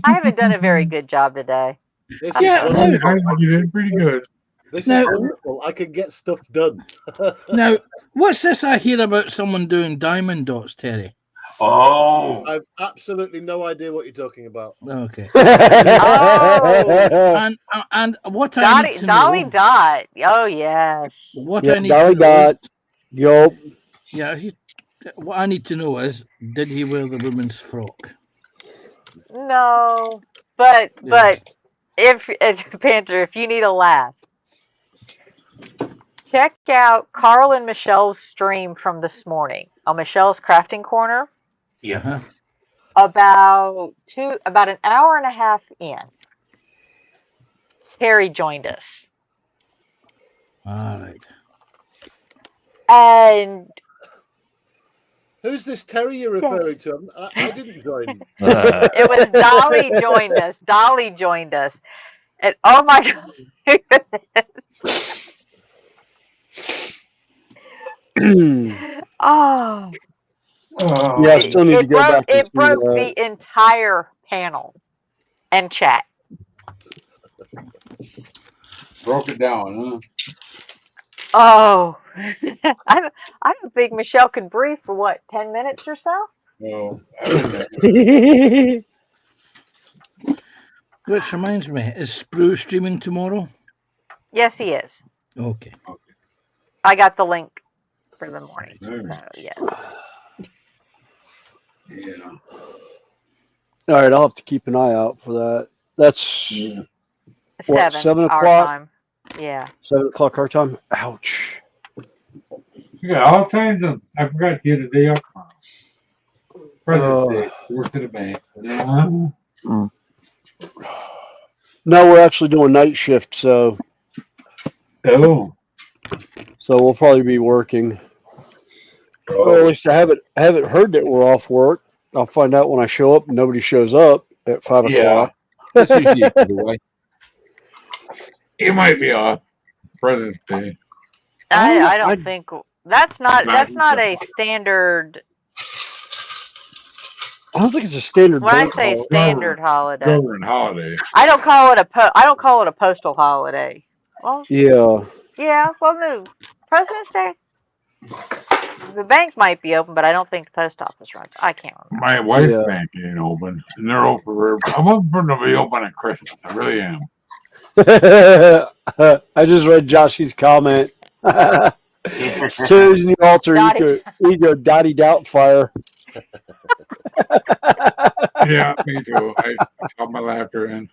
I haven't done a very good job today. This Yeah, is no. I wonderful. think you did pretty good. This Now- is wonderful. I can get stuff done. Now, what's this I hear about someone doing diamond dots, Terry? Oh, I've absolutely no idea what you're talking about. Okay. Oh. And what I need to Dolly know, Dot. Oh, yes. what Yeah, I need Dolly to know, Dot. Yup. yeah, what I need to know is, did he wear the woman's frock? No. But if Panther, if you need a laugh, check out Carl and Michelle's stream from this morning on Michelle's Crafting Corner. yeah. Uh-huh. About an hour and a half in, Terry joined us. All right. And Who's this Terry you're referring to? I didn't join. it was Dolly joined us. Dolly joined us. And oh my goodness. Oh. Yeah, I still need to go back and It see broke that. the entire panel and chat. Broke it down, huh? Oh. I don't think Michelle could breathe for what, 10 minutes or so? No. Which reminds me, is Sprue streaming tomorrow? Yes, he is. Okay. I got the link for the morning. So, yes. Yeah. All right, I'll have to keep an eye out for that. That's what, 7 our o'clock? time. Yeah. 7 o'clock our time. Ouch. Yeah, all kinds of. I forgot to get a day off. President's Day. Work to the bank. No, we're actually doing night shift, so Oh. we'll probably be working. Or at least I haven't heard that we're off work. I'll find out when I show up and nobody shows up at 5 o'clock. That's usually a giveaway. You might be off. President's Day. I don't think that's not a standard. I don't think it's a standard. When I bank say holiday. standard holiday, Government holiday. I don't call it a postal holiday. Well, Yeah. yeah. Well, no, President's Day. The bank might be open, but I don't think the post office runs. I can't remember. My wife's Yeah. bank ain't open, and they're open for. I'm hoping for them to be open at Christmas. I really am. I just read Joshy's comment. Terry's new alter ego Dottie Doubtfire. Yeah, me too. I got my laughter in.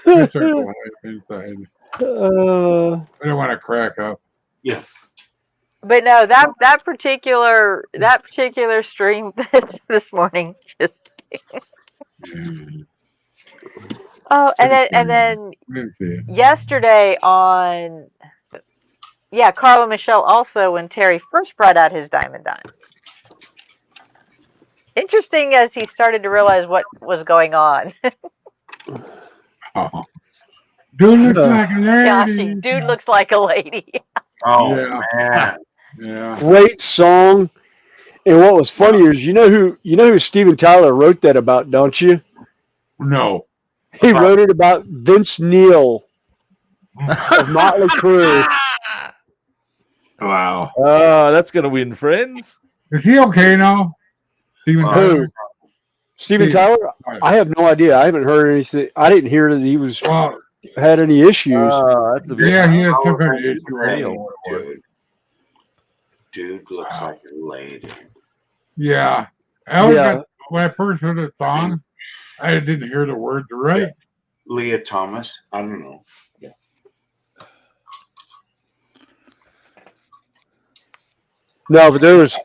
I start to laugh inside. I don't want to crack up. Yeah. But no, that particular stream this morning just. Oh, and then yesterday on, yeah, Carl and Michelle also when Terry first brought out his diamond dime. Interesting as he started to realize what was going on. Oh. Dude looks like a lady. Joshy, dude looks like a lady. Oh Yeah. man. Yeah. Great song. And what was funny is you know who Steven Tyler wrote that about, don't you? No. He wrote it about Vince Neil of Motley Crue. Wow. Oh, that's gonna win, friends. Is he okay now? Steven Who? Tyler? Steven Tyler? I have no idea. I haven't heard anything. I didn't hear that he was had any issues. That's a bit. Yeah, he had some kind of issue. Dude looks like a lady. Yeah. When I first heard the song, I didn't hear the words right. Leah Thomas. I don't know. Yeah. No, but there was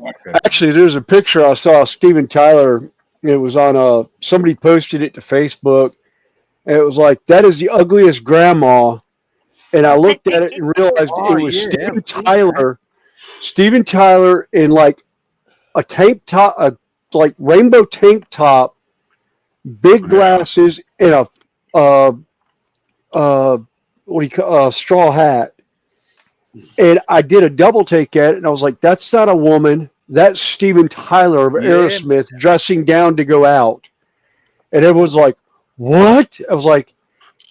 a picture I saw of Steven Tyler. It was on somebody posted it to Facebook, and it was like, that is the ugliest grandma. And I looked at it and realized it was Steven Tyler. Steven Tyler in like a tank top, like rainbow tank top, big glasses, and a straw hat. And I did a double take at it, and I was like, that's not a woman. That's Steven Tyler of Aerosmith dressing down to go out. And everyone's like, what? I was like,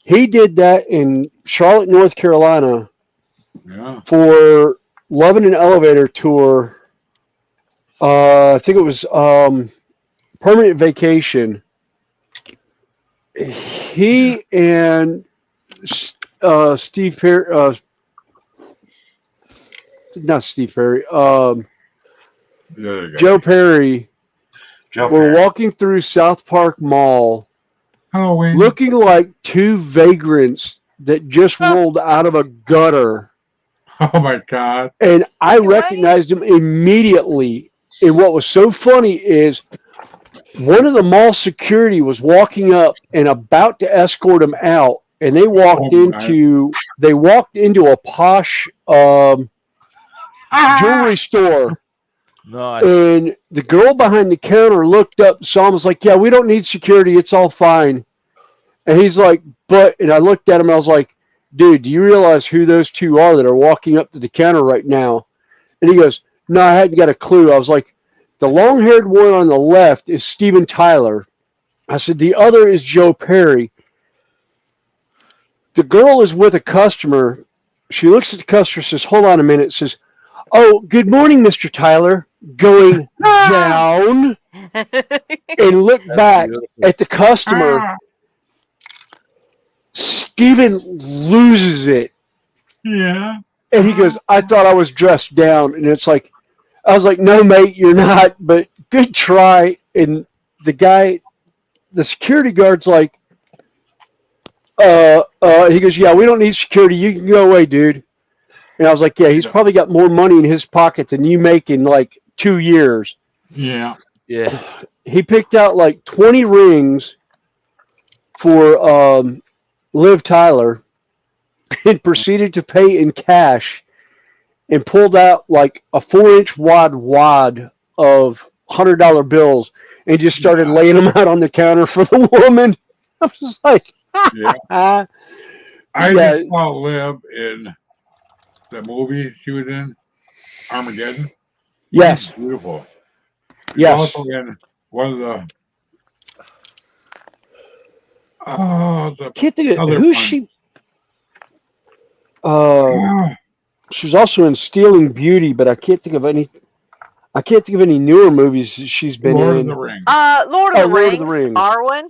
he did that in Charlotte, North Carolina for Love in an Elevator tour. I think it was Permanent Vacation. He and Steve Perry, not Steve Perry, Joe Perry were walking through South Park Mall looking like two vagrants that just rolled out of a gutter. Oh my God. And I recognized him immediately. And what was so funny is one of the mall security was walking up and about to escort him out, and they walked into a posh jewelry store. Nice. And the girl behind the counter looked up and saw him, was like, yeah, we don't need security, it's all fine. And he's like, and I looked at him and I was like, dude, do you realize who those two are that are walking up to the counter right now? And he goes, no, I hadn't got a clue. I was like, the long-haired one on the left is Steven Tyler. I said, the other is Joe Perry. The girl is with a customer. She looks at the customer, says, hold on a minute, says, oh, good morning, Mr. Tyler. Going down and look back at the customer. Steven loses it. Yeah. And he goes, I thought I was dressed down. And it's like, I was like, no, mate, you're not, but good try. And the security guard's like, he goes, yeah, we don't need security. You can go away, dude. And I was like, yeah, he's probably got more money in his pocket than you make in like 2 years. Yeah. Yeah. He picked out like 20 rings for Liv Tyler and proceeded to pay in cash and pulled out like a 4-inch wad of $100 bills and just started laying them out on the counter for the woman. I was just like, I just saw Liv in the movie she was in, Armageddon. Yes. She's beautiful. Yes. Also in one of the can't think of who's she. She was also in Stealing Beauty, but I can't think of any. I can't think of any newer movies she's been Lord in. of the Rings. Lord of the Rings. Arwen.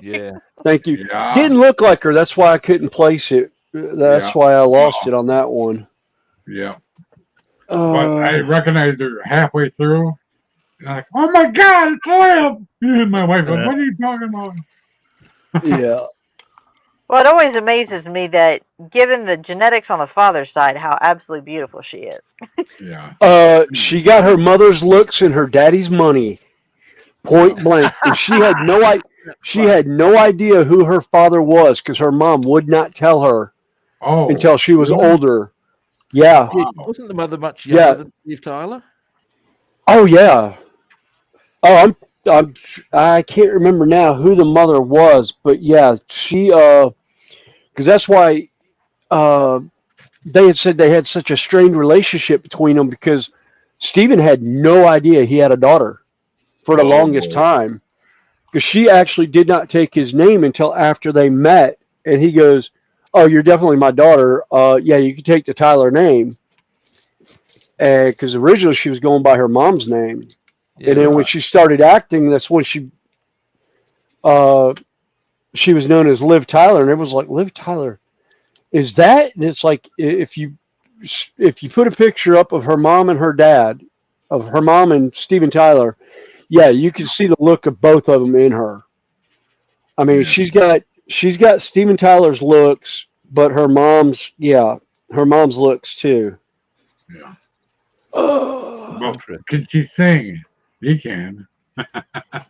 Yeah. Thank you. Yeah. Didn't look like her. That's why I couldn't place it. That's why I lost it on that one. Yeah. But I recognized her halfway through. And I'm like, oh my God, it's Liv! And my wife goes, what are you talking about? Yeah. Well, it always amazes me that, given the genetics on the father's side, how absolutely beautiful she is. Yeah. She got her mother's looks and her daddy's money, point blank. And she had no idea who her father was because her mom would not tell her until she was older. Yeah. Wasn't the mother much younger than Steve Tyler? Oh yeah. Oh, I can't remember now who the mother was, but yeah, she because that's why they had said they had such a strained relationship between them because Stephen had no idea he had a daughter for the longest time because she actually did not take his name until after they met, and he goes, "Oh, you're definitely my daughter. Yeah, you can take the Tyler name." Because originally she was going by her mom's name. Yeah, and then when she started acting, that's when she was known as Liv Tyler, and everyone's like, Liv Tyler, is that? And it's like if you put a picture up of her mom and her dad, of her mom and Steven Tyler, yeah, you can see the look of both of them in her. I mean, Yeah. she's got Steven Tyler's looks, but her mom's looks too. Yeah. Oh. Well, can she sing? He can.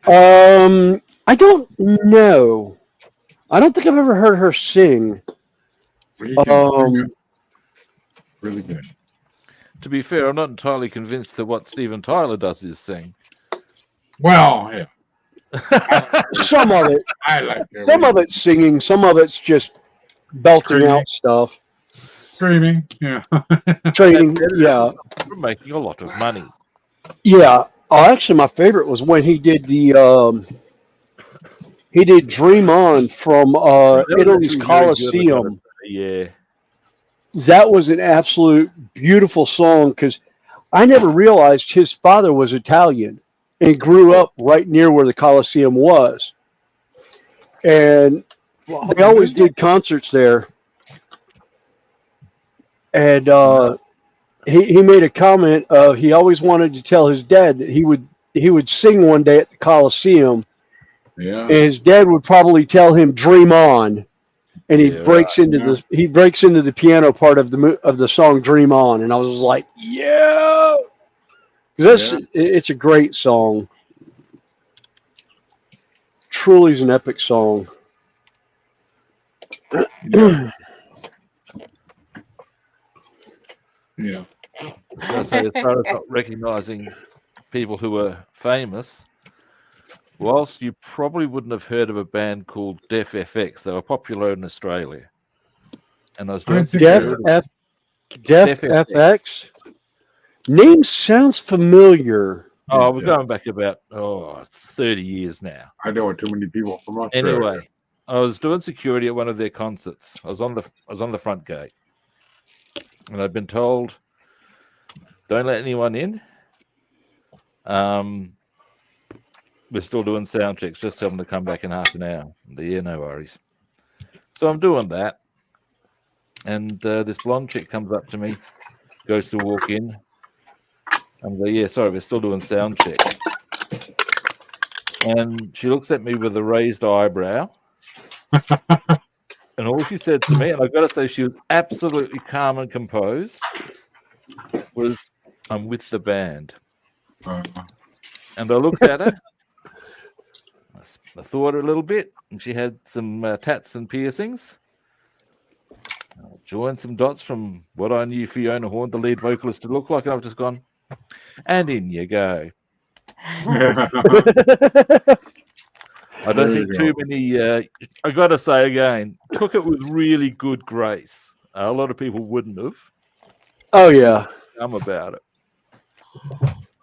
I don't know. I don't think I've ever heard her sing. He can sing it really good. To be fair, I'm not entirely convinced that what Steven Tyler does is sing. Well, yeah. Some of it. I like it. Some of it's singing. Some of it's just belting Screaming. out stuff. Screaming, yeah. Trading, yeah. We're making a lot of money. Yeah. Oh, actually, my favorite was when he did he did "Dream On" from Italy's Colosseum. Yeah. That was an absolute beautiful song because I never realized his father was Italian and grew up right near where the Colosseum was. And they always did concerts there. And he made a comment of he always wanted to tell his dad that he would sing one day at the Colosseum. Yeah. And his dad would probably tell him "Dream On," and he breaks into the piano part of the song "Dream On," and I was like, yeah, because it's a great song. Truly is an epic song. Yeah. Yeah. I say, as far as not recognizing people who were famous, whilst you probably wouldn't have heard of a band called Def FX, they were popular in Australia. And I was doing Def FX. Name sounds familiar. Oh, we're going back about 30 years now. I know too many people from Australia. Anyway, I was doing security at one of their concerts. I was on the front gate, and I'd been told, "Don't let anyone in. We're still doing sound checks. Just tell them to come back in half an hour." Yeah, no worries. So I'm doing that, and this blonde chick comes up to me, goes to walk in. I'm like, "Yeah, sorry, we're still doing sound checks." And she looks at me with a raised eyebrow. And all she said to me, and I've got to say she was absolutely calm and composed, was, "I'm with the band." And I looked at her. I thought a little bit, and she had some tats and piercings. I joined some dots from what I knew Fiona Horn, the lead vocalist, to look like, and I've just gone, and in you go. I don't think too many, I got to say again, took it with really good grace. A lot of people wouldn't have. Oh, yeah. About it.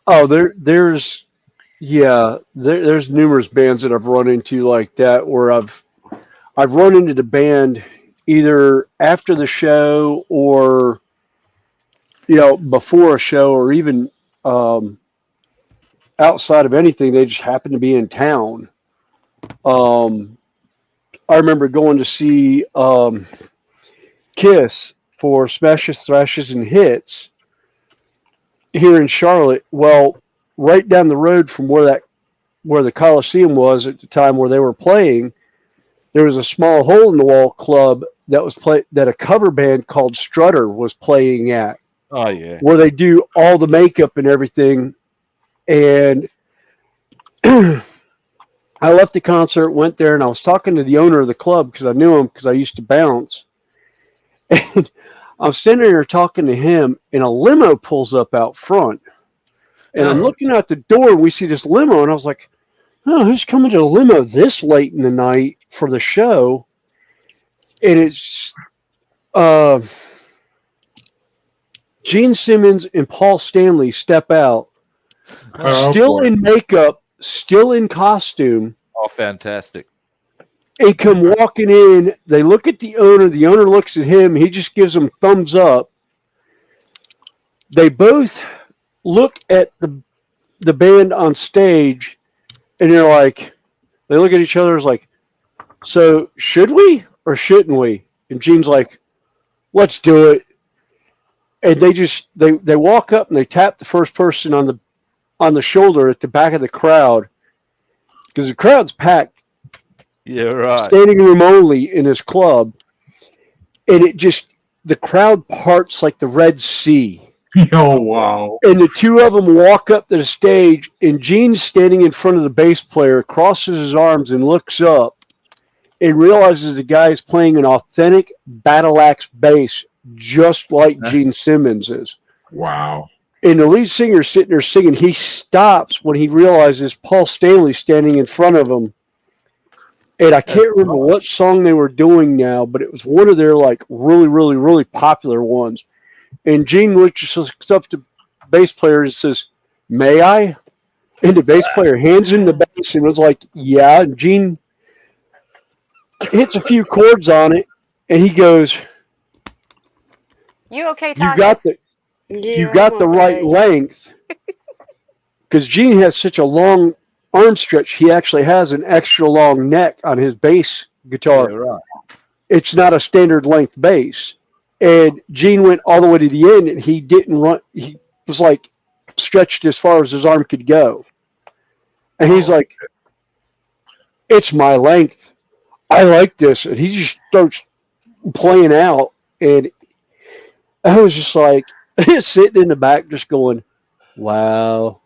Oh, there's numerous bands that I've run into like that where I've run into the band either after the show or before a show or even outside of anything. They just happen to be in town. I remember going to see Kiss for Smashes, Thrashes, and Hits here in Charlotte. Well, right down the road from where the Coliseum was at the time where they were playing, there was a small hole in the wall club that a cover band called Strutter was playing at. Oh yeah, where they do all the makeup and everything. And I left the concert, went there, and I was talking to the owner of the club because I knew him because I used to bounce. And I'm standing there talking to him, and a limo pulls up out front. And I'm looking out the door, and we see this limo, and I was like, "Oh, who's coming to the limo this late in the night for the show?" And it's Gene Simmons and Paul Stanley step out, still in makeup, still in costume. Oh, fantastic. They come walking in. They look at the owner. The owner looks at him. He just gives them thumbs up. They both look at the band on stage, and they look at each other as like, "So should we or shouldn't we?" And Gene's like, "Let's do it." And they walk up and they tap the first person on on the shoulder at the back of the crowd because the crowd's packed. Yeah, right. Standing room only in his club, and the crowd parts like the Red Sea. Oh, wow. And the two of them walk up to the stage, and Gene's standing in front of the bass player, crosses his arms, and looks up, and realizes the guy is playing an authentic battle axe bass, just like Gene Simmons is. Wow. And the lead singer's sitting there singing. He stops when he realizes Paul Stanley's standing in front of him. And I can't remember what song they were doing now, but it was one of their like really, really, really popular ones. And Gene looks up to bass player and says, "May I?" And the bass player hands him the bass and was like, "Yeah." And Gene hits a few chords on it, and he goes, "You okay, Tanya?" You got the right length." Because Gene has such a long arm stretch, he actually has an extra long neck on his bass guitar. Yeah, right. It's not a standard length bass. And Gene went all the way to the end, and he didn't run. He was like stretched as far as his arm could go. And he's like, "It's my length. I like this." And he just starts playing out. And I was just like, sitting in the back just going, "Wow,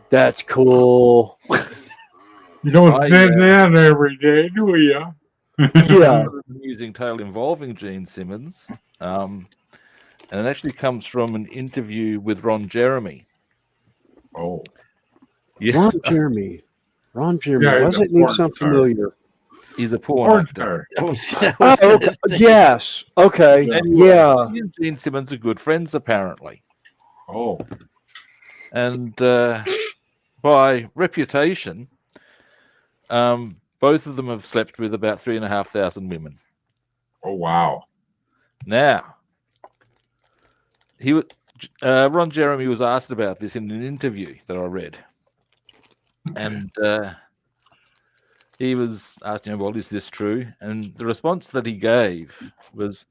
that's cool." You don't sit down every day, do you? Yeah. An amusing tale involving Gene Simmons. And it actually comes from an interview with Ron Jeremy. Oh. Yeah. Ron Jeremy. Yeah, Why does it need sound familiar? He's a porn actor. Okay. Yes. Okay. Yeah. He and Gene Simmons are good friends, apparently. Oh. And by reputation, both of them have slept with about 3,500 women. Oh, wow. Now, Ron Jeremy was asked about this in an interview that I read. And he was asked, "Well, is this true?" And the response that he gave was,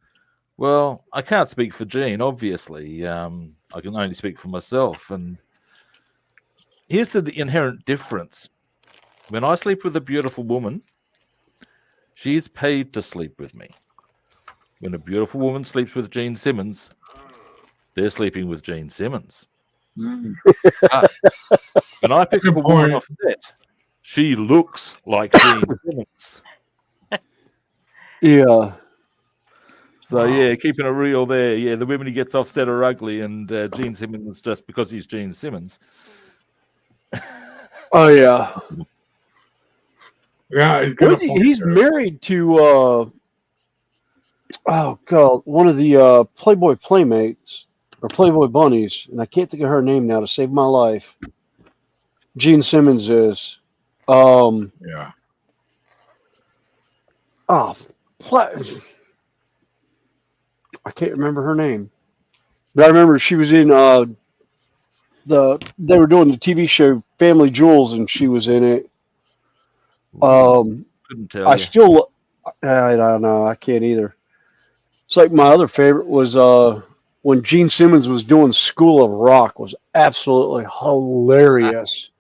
"Well, I can't speak for Gene, obviously. I can only speak for myself. And here's the inherent difference. When I sleep with a beautiful woman, she's paid to sleep with me. When a beautiful woman sleeps with Gene Simmons, they're sleeping with Gene Simmons. When I pick up a woman off set, she looks like Gene Simmons." Yeah. So, yeah, keeping it real there. Yeah, the women he gets off set are ugly, and Gene Simmons, just because he's Gene Simmons. Oh, yeah. Yeah, he's married to, oh, God, one of the Playboy Playmates, or Playboy Bunnies, and I can't think of her name now to save my life. Gene Simmons is. Yeah. Oh, I can't remember her name. But I remember she was in they were doing the TV show Family Jewels, and she was in it. Couldn't tell I don't know. I can't either. It's like my other favorite was when Gene Simmons was doing School of Rock was absolutely hilarious.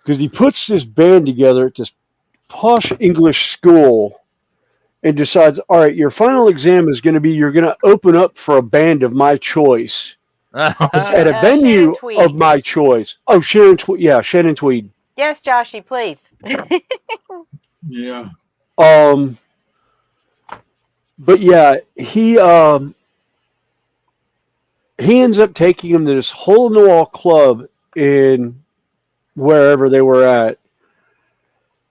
Because he puts this band together at this posh English school and decides, all right, your final exam is going to be, you're going to open up for a band of my choice at a venue of my choice. Oh, Shannon Tweed. Yes, Joshy, please. Yeah. But yeah, he ends up taking him to this hole in the wall club in wherever they were at,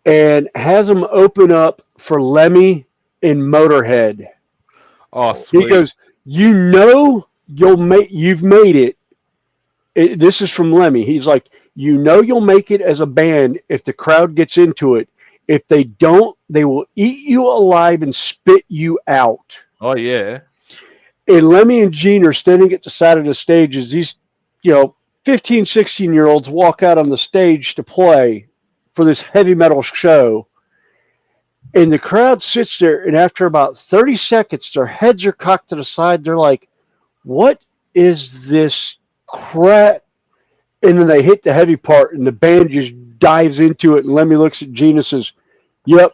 and has him open up for Lemmy in Motorhead. Oh, sweet. He goes, you've made it. This is from Lemmy. He's like, you'll make it as a band if the crowd gets into it. If they don't, they will eat you alive and spit you out. Oh, yeah. And Lemmy and Gene are standing at the side of the stage as these, 15, 16-year-olds walk out on the stage to play for this heavy metal show. And the crowd sits there, and after about 30 seconds, their heads are cocked to the side. They're like, what is this crap? and then they hit the heavy part, and the band just dives into it. And Lemmy looks at Gene and says, "Yep,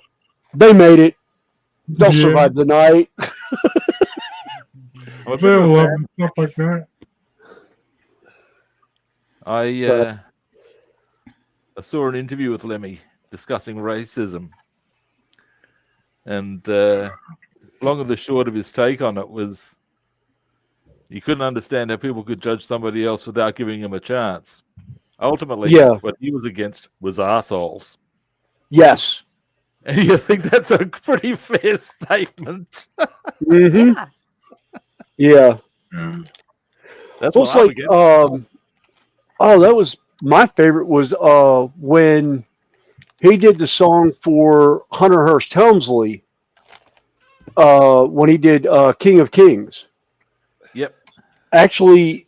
they made it. They'll survive the night." I love stuff like that. I saw an interview with Lemmy discussing racism, and long and the short of his take on it was he couldn't understand how people could judge somebody else without giving him a chance. Ultimately, what he was against was arseholes. Yes. And you think that's a pretty fair statement? Mm-hmm. Yeah. That's what I'm against. That was my favorite was when he did the song for Hunter Hearst Helmsley when he did King of Kings. Yep. Actually,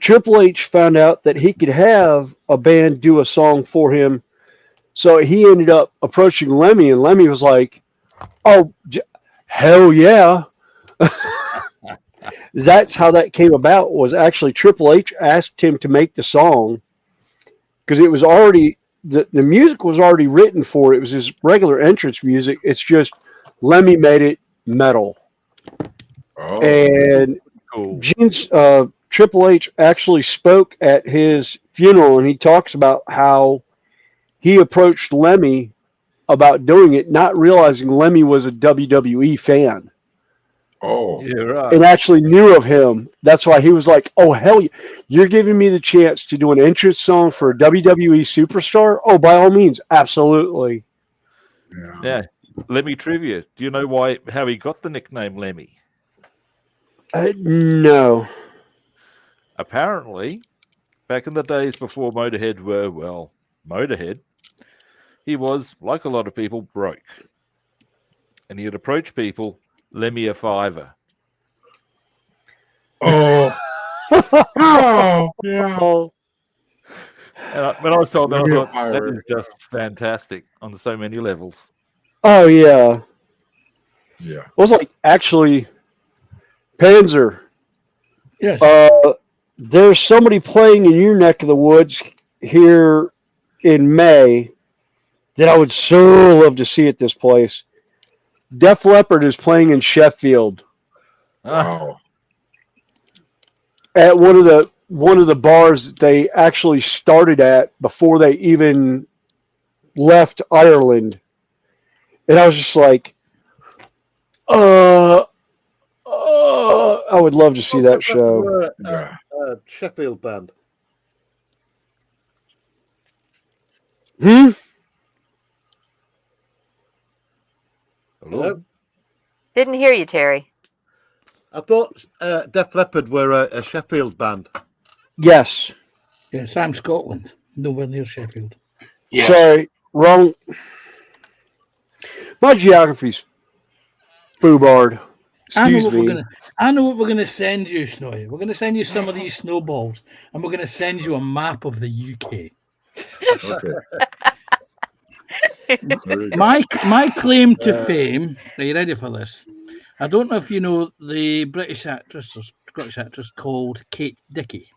Triple H found out that he could have a band do a song for him. So he ended up approaching Lemmy, and Lemmy was like, "Oh, hell yeah." That's how that came about. Was actually Triple H asked him to make the song because it was already the music was already written for it. It was his regular entrance music. It's just Lemmy made it metal. Oh, And cool. Gene's Triple H actually spoke at his funeral, and he talks about how he approached Lemmy about doing it, not realizing Lemmy was a WWE fan. Oh, yeah, right. And actually knew of him. That's why he was like, "Oh hell, you're giving me the chance to do an entrance song for a WWE superstar? Oh, by all means, absolutely." Yeah. Lemmy trivia. Do you know how he got the nickname Lemmy? No. Apparently, back in the days before Motorhead were, well, Motorhead, he was, like a lot of people, broke. And he'd approach people, Lemmy a fiver. Oh. Oh, yeah. And when I was told that, I thought, that is just fantastic on so many levels. Oh, yeah. Yeah. It was like, actually, Panzer. Yes. There's somebody playing in your neck of the woods here in May that I would so love to see at this place. Def Leppard is playing in Sheffield. Wow. At one of the bars that they actually started at before they even left Ireland. And I was just like, I would love to see that show. Sheffield band. Hmm? Hello? Didn't hear you, Terry. I thought Def Leppard were a Sheffield band. Yes. Yes, I'm Scotland. Nowhere near Sheffield. Yes. Sorry, wrong. My geography's foobarred. Excuse me. I know what we're going to send you, Snowy. We're going to send you some of these snowballs, and we're going to send you a map of the UK. Okay. My claim to fame. Are you ready for this? I don't know if you know the British actress or Scottish actress called Kate Dickie.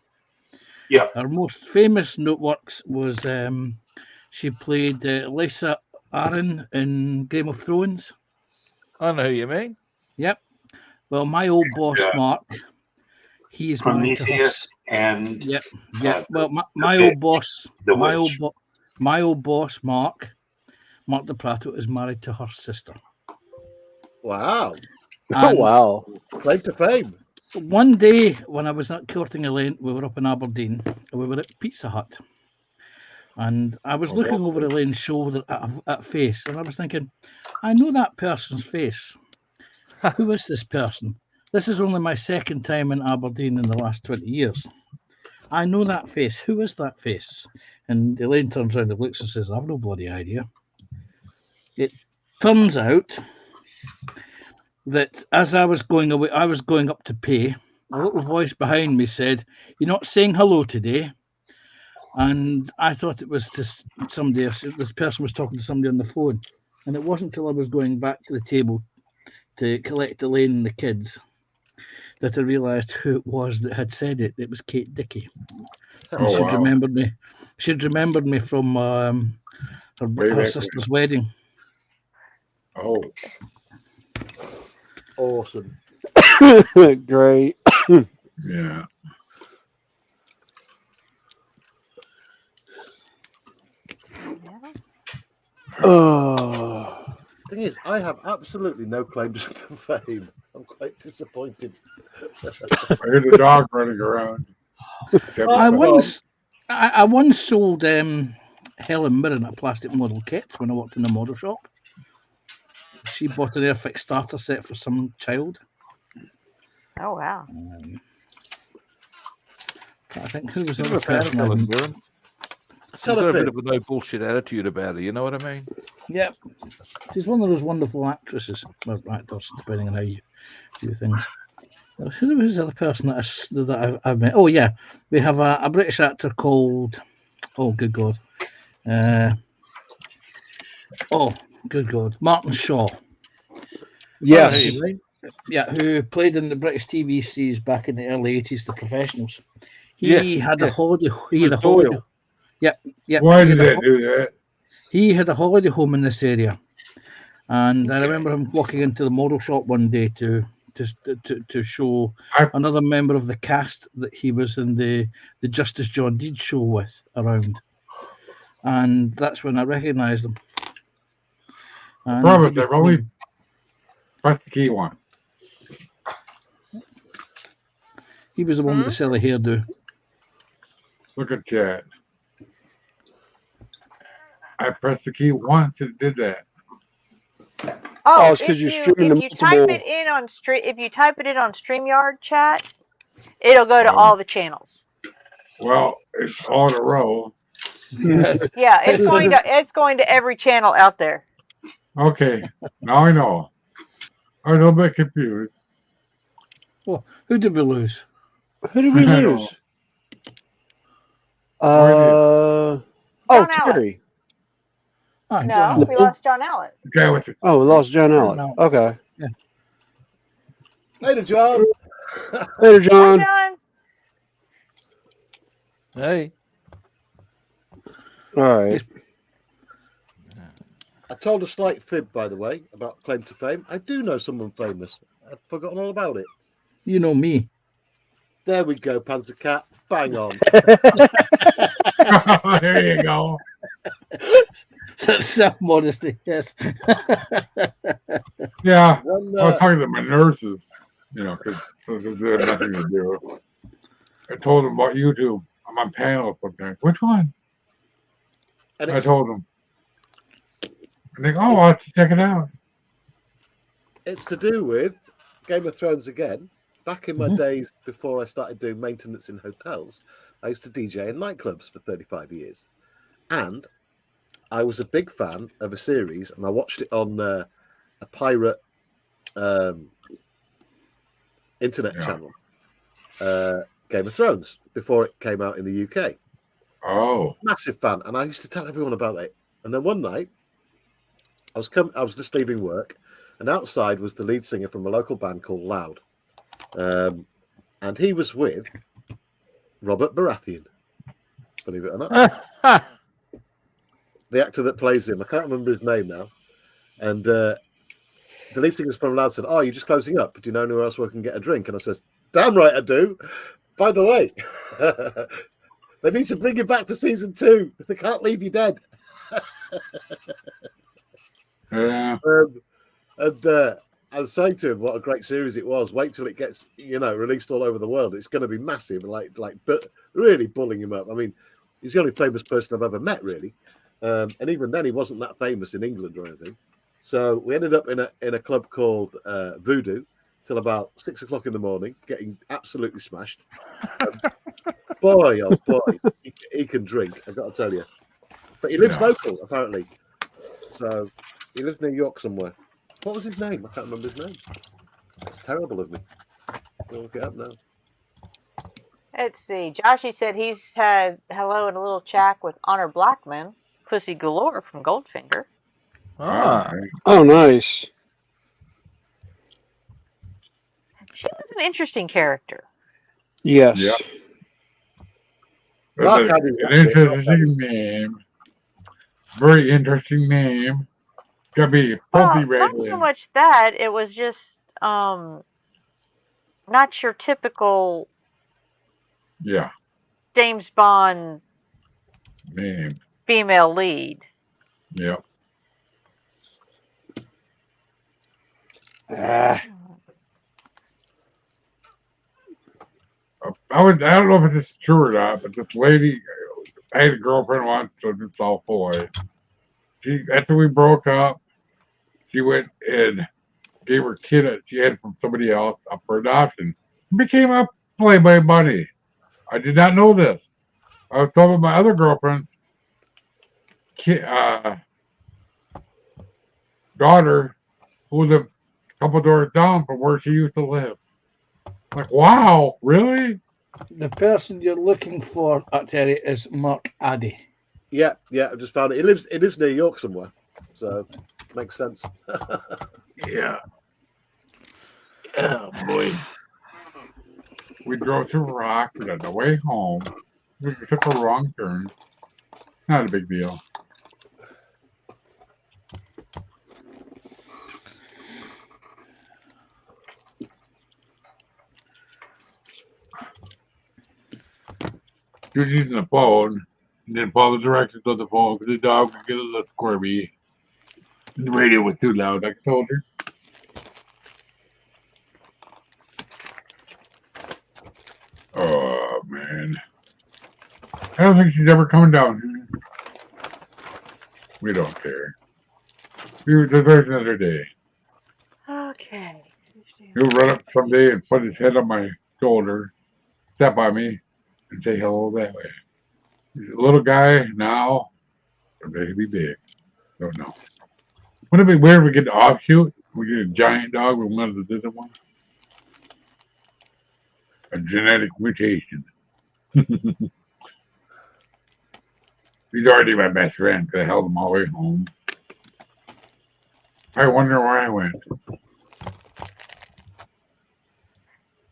Yeah. Her most famous noteworks was she played Lysa Arryn in Game of Thrones. I know who you mean. Yep. Well, my old boss Mark, he is Prometheus and Well, my old boss Mark the Prato is married to her sister. Wow. Oh, wow. Claim to fame. One day when I was at Courting Lane, we were up in Aberdeen, and we were at Pizza Hut. And I was looking over Elaine's shoulder at face, and I was thinking, I know that person's face. Who is this person? This is only my second time in Aberdeen in the last 20 years. I know that face. Who is that face? And Elaine turns around and looks and says, I've no bloody idea. It turns out that as I was going away, I was going up to pay. A little voice behind me said, "You're not saying hello today." And I thought it was to somebody else. This person was talking to somebody on the phone. And it wasn't until I was going back to the table to collect Elaine and the kids that I realised who it was that had said it. It was Kate Dickey. And Oh, she'd wow. remembered me. She'd remembered me from her sister's wedding. Oh, Awesome. Great. yeah. Oh. Thing is, I have absolutely no claims to fame. I'm quite disappointed. I hear the dog running around. I once sold Helen Mirren a plastic model kit when I worked in a model shop. She bought an Airfix starter set for some child. Oh, wow. I think who was the Bit other of a fan of person? Helen Mirren. She's Tell got her a bit thing. of a no bullshit attitude about her. You know what I mean? Yep. She's one of those wonderful actresses, or actors, depending on how you do things. Who was the other person that I've met? Oh, yeah. We have a British actor called, oh, good God. Good God. Martin Shaw. Yes. Yeah, who played in the British TV series back in the early 80s, The Professionals. He had a holiday. He had a holiday. Yep. Why did they do that? He had a holiday home in this area, and I remember him walking into the model shop one day to show another member of the cast that he was in the Justice John Deed show with around, and that's when I recognised him. And Promise, I've only pressed the key one. He was the one with the silly hairdo. Look at chat. I pressed the key once and it did that. Oh, it's because if you're you streaming type it in on StreamYard chat, it'll go to all the channels. Well, it's all in a row. Yeah, it's going to every channel out there. Okay, now I know. I was a little bit confused. Well, who did we lose? Who did we lose? John Terry. No, we lost John Allen. Oh, we lost John Allen. Okay. Yeah. Later, John. Later, John. Hi, John. Hey. All right. I told a slight fib, by the way, about claim to fame. I do know someone famous. I'd forgotten all about it. You know me. There we go, Panzer Cat. Bang on. There you go. Self-modesty, yes. Yeah, I was talking to my nurses, because they had nothing to do. I told them about YouTube. I'm on panels sometimes. Which one? And I told them. And they go, I'll have to check it out. It's to do with Game of Thrones again. Back in my days before I started doing maintenance in hotels, I used to DJ in nightclubs for 35 years. And I was a big fan of a series, and I watched it on a pirate internet channel, Game of Thrones, before it came out in the UK. Oh. Massive fan. And I used to tell everyone about it. And then one night, I was just leaving work, and outside was the lead singer from a local band called Loud. And he was with Robert Baratheon, believe it or not. The actor that plays him. I can't remember his name now. And the lead singer's from Loud said, "Oh, you're just closing up. Do you know anywhere else where I can get a drink?" And I says, "Damn right I do. By the way, they need to bring you back for season 2. They can't leave you dead." Yeah. I was saying to him what a great series it was. Wait till it gets, released all over the world. It's going to be massive. But really bullying him up. I mean, he's the only famous person I've ever met, really. And even then, he wasn't that famous in England or anything. So we ended up in a club called Voodoo till about 6 o'clock in the morning, getting absolutely smashed. Boy, oh boy, he can drink. I've got to tell you. But he lives local, apparently. So he lives near York somewhere. What was his name? I can't remember his name. That's terrible of me. I'll look it up now. Let's see. Joshy said he's had hello in a little chat with Honor Blackman, Pussy Galore from Goldfinger. Oh, nice. She was an interesting character. Yes. Yeah. Mark That's Addy, an interesting name. Very interesting name. Gotta be filthy Not so much that, it was just not your typical James Bond name. Female lead. Yep. Ah. I don't know if it's true or not, but this lady, I had a girlfriend once, so it's all full of it. After we broke up, she went and gave her kid she had from somebody else up for adoption. Became a Playboy bunny. I did not know this. I was told my other girlfriend's daughter, who lived a couple doors down from where she used to live. Like, wow, really? The person you're looking for, Terry, is Mark Addy. Yeah, I just found it. He lives near York somewhere, so makes sense. Yeah. Oh boy. We drove through Rockford on the way home. We took a wrong turn. Not a big deal. She was using the phone and didn't follow the directions on the phone because the dog would get a little squirmy. And the radio was too loud, like I told her. Oh, man. I don't think she's ever coming down here. We don't care. There's another day. Okay. He'll run up someday and put his head on my shoulder, step on me, and say hello that way. He's a little guy now, someday he'll be big. Don't know. Wouldn't it be weird if we get the offshoot? We get a giant dog with one of the different ones? A genetic mutation. He's already my best friend because I held him all the way home. I wonder where I went.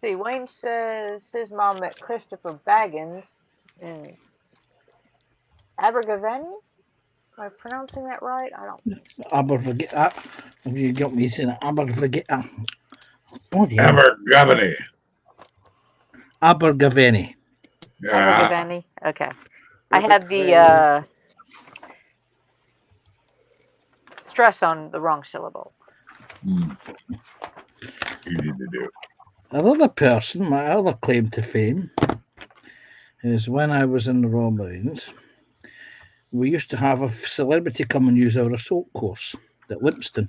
See, Wayne says his mom met Christopher Baggins in Abergavenny. Am I pronouncing that right? I don't think so. Abergavenny. You got me saying Abergavenny. Abergavenny. Abergavenny. Yeah. Abergavenny. Okay. I had the stress on the wrong syllable. Easy to do. Another person, my other claim to fame, is when I was in the Royal Marines, we used to have a celebrity come and use our assault course at Limpston.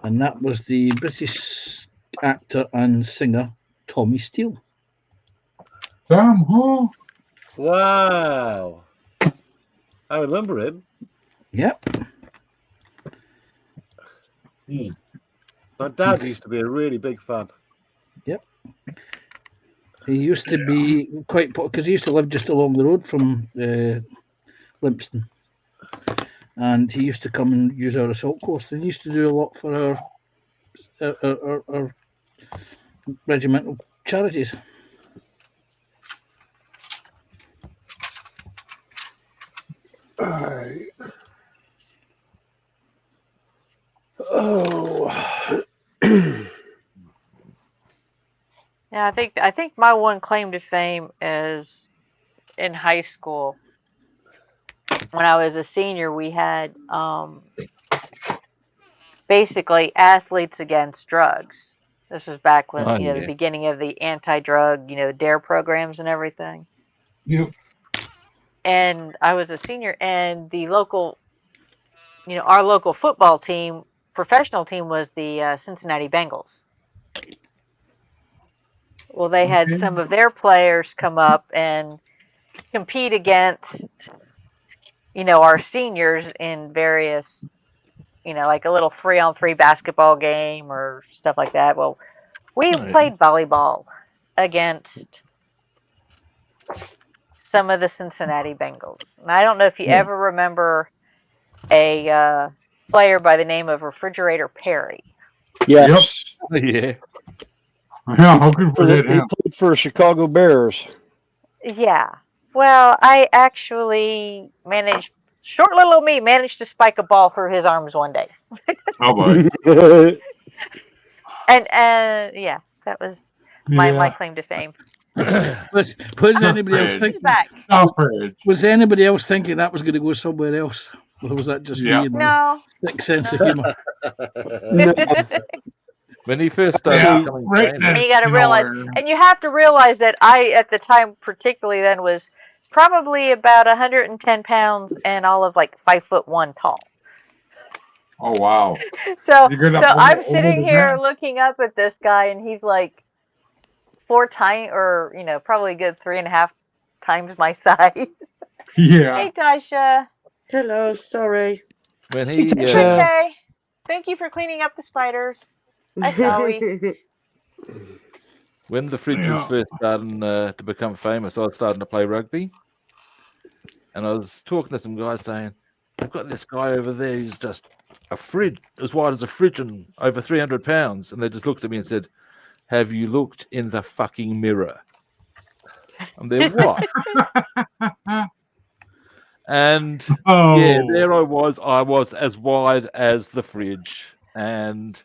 And that was the British actor and singer Tommy Steele. Tom Hall? Wow. I remember him. Yep. My dad used to be a really big fan. Yep. He used to be quite, because he used to live just along the road from Limpston. And he used to come and use our assault course. And he used to do a lot for our regimental charities. All right. Oh. Yeah, I think my one claim to fame is in high school. When I was a senior, we had basically athletes against drugs. This was back when the beginning of the anti-drug, DARE programs and everything. Yep. And I was a senior, and the local, our local football team, professional team, was the Cincinnati Bengals. Well, they had some of their players come up and compete against, our seniors in various, like a little 3-on-3 basketball game or stuff like that. Well, we played volleyball against some of the Cincinnati Bengals. And I don't know if you ever remember a player by the name of Refrigerator Perry. Yes. Yeah. Yeah, how good for He that him? played for Chicago Bears. Yeah. Well, I actually managed. Short little me managed to spike a ball through his arms one day, Oh boy. and yes, that was my Yeah. claim to fame. Was anybody else Fred. thinking? Back. Oh, Fred. Was anybody else thinking that was going to go somewhere else, or was that just Yeah. me and my No. thick sense of No. humour? No. When he first started Yeah, becoming right famous, And then, you got to you know, realize, and you have to realize that I, at the time, particularly then, was probably about 110 pounds and all of like 5'1" tall. oh wow. So You get up I'm over sitting the here net? looking up at this guy, and he's like 4 times, or probably a good 3.5 times my size. Yeah. Hey, Tasha. Hello, sorry. when he It's okay. Thank you for cleaning up the spiders. Hi, Sally. when the fridge was Yeah. first starting to become famous, I was starting to play rugby, and I was talking to some guys saying, "I've got this guy over there who's just a fridge as wide as a fridge and over 300 pounds," and they just looked at me and said, "Have you looked in the fucking mirror?" And they're what? And Oh. yeah, there I was as wide as the fridge, and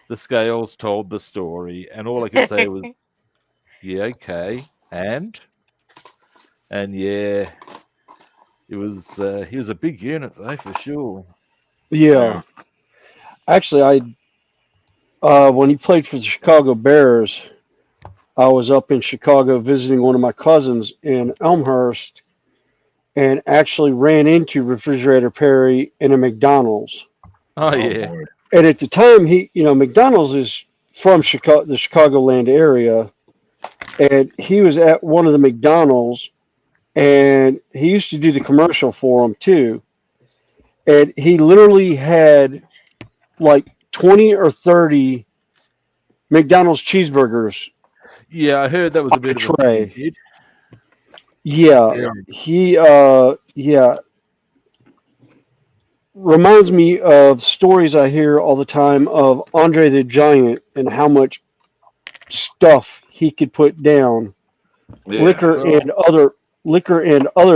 the scales told the story, and all I could say was, "Yeah, okay," and yeah, it was. He was a big unit though, for sure. Yeah. Actually, when he played for the Chicago Bears, I was up in Chicago visiting one of my cousins in Elmhurst, and actually ran into Refrigerator Perry in a McDonald's. Oh yeah. boy. And at the time, McDonald's is from Chicago, the Chicagoland area, and he was at one of the McDonald's, and he used to do the commercial for them too. And he literally had like 20 or 30 McDonald's cheeseburgers Yeah, I heard that was a bit of a tray. thing, kid. Yeah, he reminds me of stories I hear all the time of Andre the Giant and how much stuff he could put down, liquor and other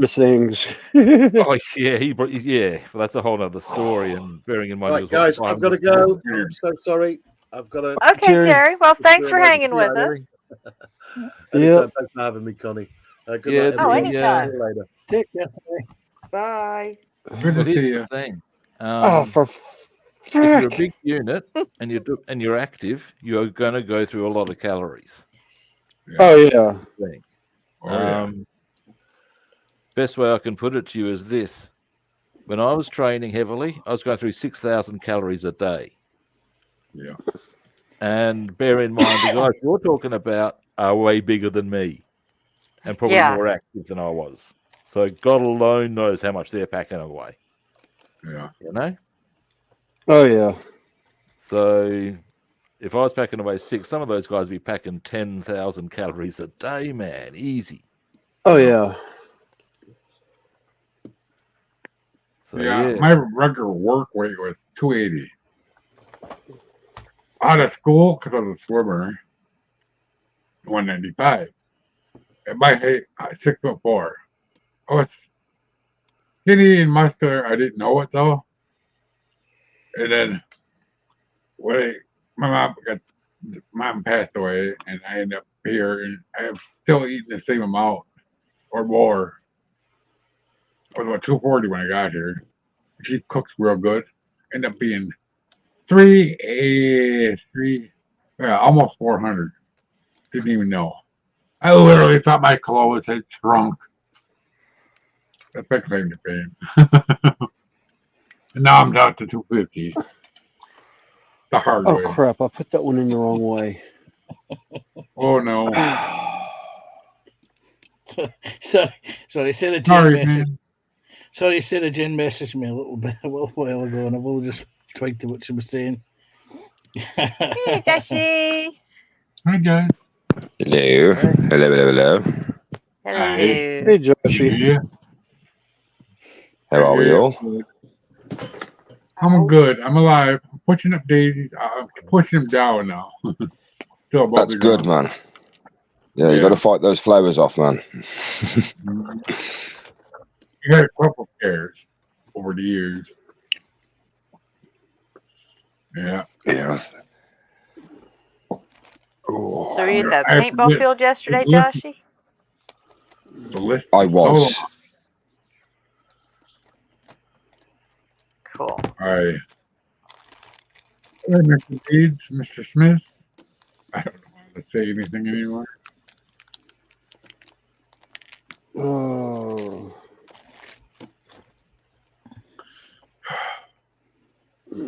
things. Oh yeah, well, that's a whole other story. And bearing in mind, he Right, was guys, I've got to go. I'm so sorry. I've got to. Okay, Jerry. Well, thanks for hanging with us. Anytime. Thanks for having me, Connie. Good Yeah, night, everyone. anytime. See you later. Take care. Bye. Good But to here's see the you. thing: For if you're a frick. big unit and you're active, you are going to go through a lot of calories. Oh yeah. Oh, yeah. Best way I can put it to you is this: when I was training heavily, I was going through 6,000 calories a day. Yeah. And bear in mind, the guys you're talking about are way bigger than me, and probably Yeah. more active than I was. So God alone knows how much they're packing away. Yeah. You know. Oh yeah. So if I was packing away 6, some of those guys would be packing 10,000 calories a day, man. Easy. Oh yeah. So Yeah, my regular work weight was 280. Out of school, because I was a swimmer, 195. At my height, 6'4". I was skinny and muscular. I didn't know it though. And then when my mom passed away, and I ended up here, and I'm still eating the same amount or more. I was about 240 when I got here. She cooks real good. Ended up being almost 400. Didn't even know. I literally thought my clothes had shrunk. That's my claim to fame. And now I'm down to 250. The hard way. Oh crap! I put that one in the wrong way. Oh no. Sorry, Sarah Jane Sorry, messaged. man. Sorry, Sarah Jane messaged me a little while ago, and I've all just twigged to what she was saying. Hey, Jesse. Hi, guys. Hello. Hello. Hello. Hey, Joshie. Yeah. How are you? I'm good. I'm alive. I'm pushing up daisies. I'm pushing them down now. still above That's the good, ground. man. Yeah, you got to fight those flowers off, man. You got a couple scares over the years. Yeah. Yeah. So were you at the paintball field yesterday, Joshy? The list I is so long. was. Cool. Hi, Mr. Deeds, Mr. Smith. I don't know how to say anything anymore. Oh.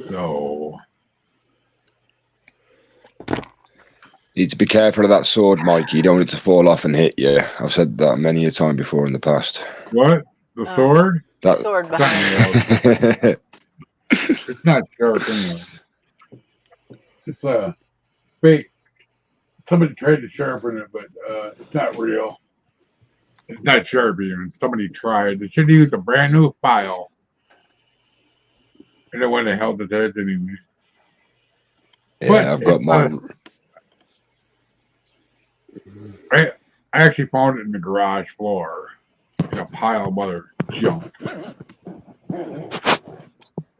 So Need to be careful of that sword, Mikey. You don't want it to fall off and hit you. I've said that many a time before in the past. what? The sword? The sword behind you. It's not sharp anyway. It's fake. Somebody tried to sharpen it, but it's not real. It's not sharp even. Somebody tried. They should have used a brand new file. And then when they held it there, didn't even. Yeah, But I've got mine. I actually found it in the garage floor in a pile of other junk.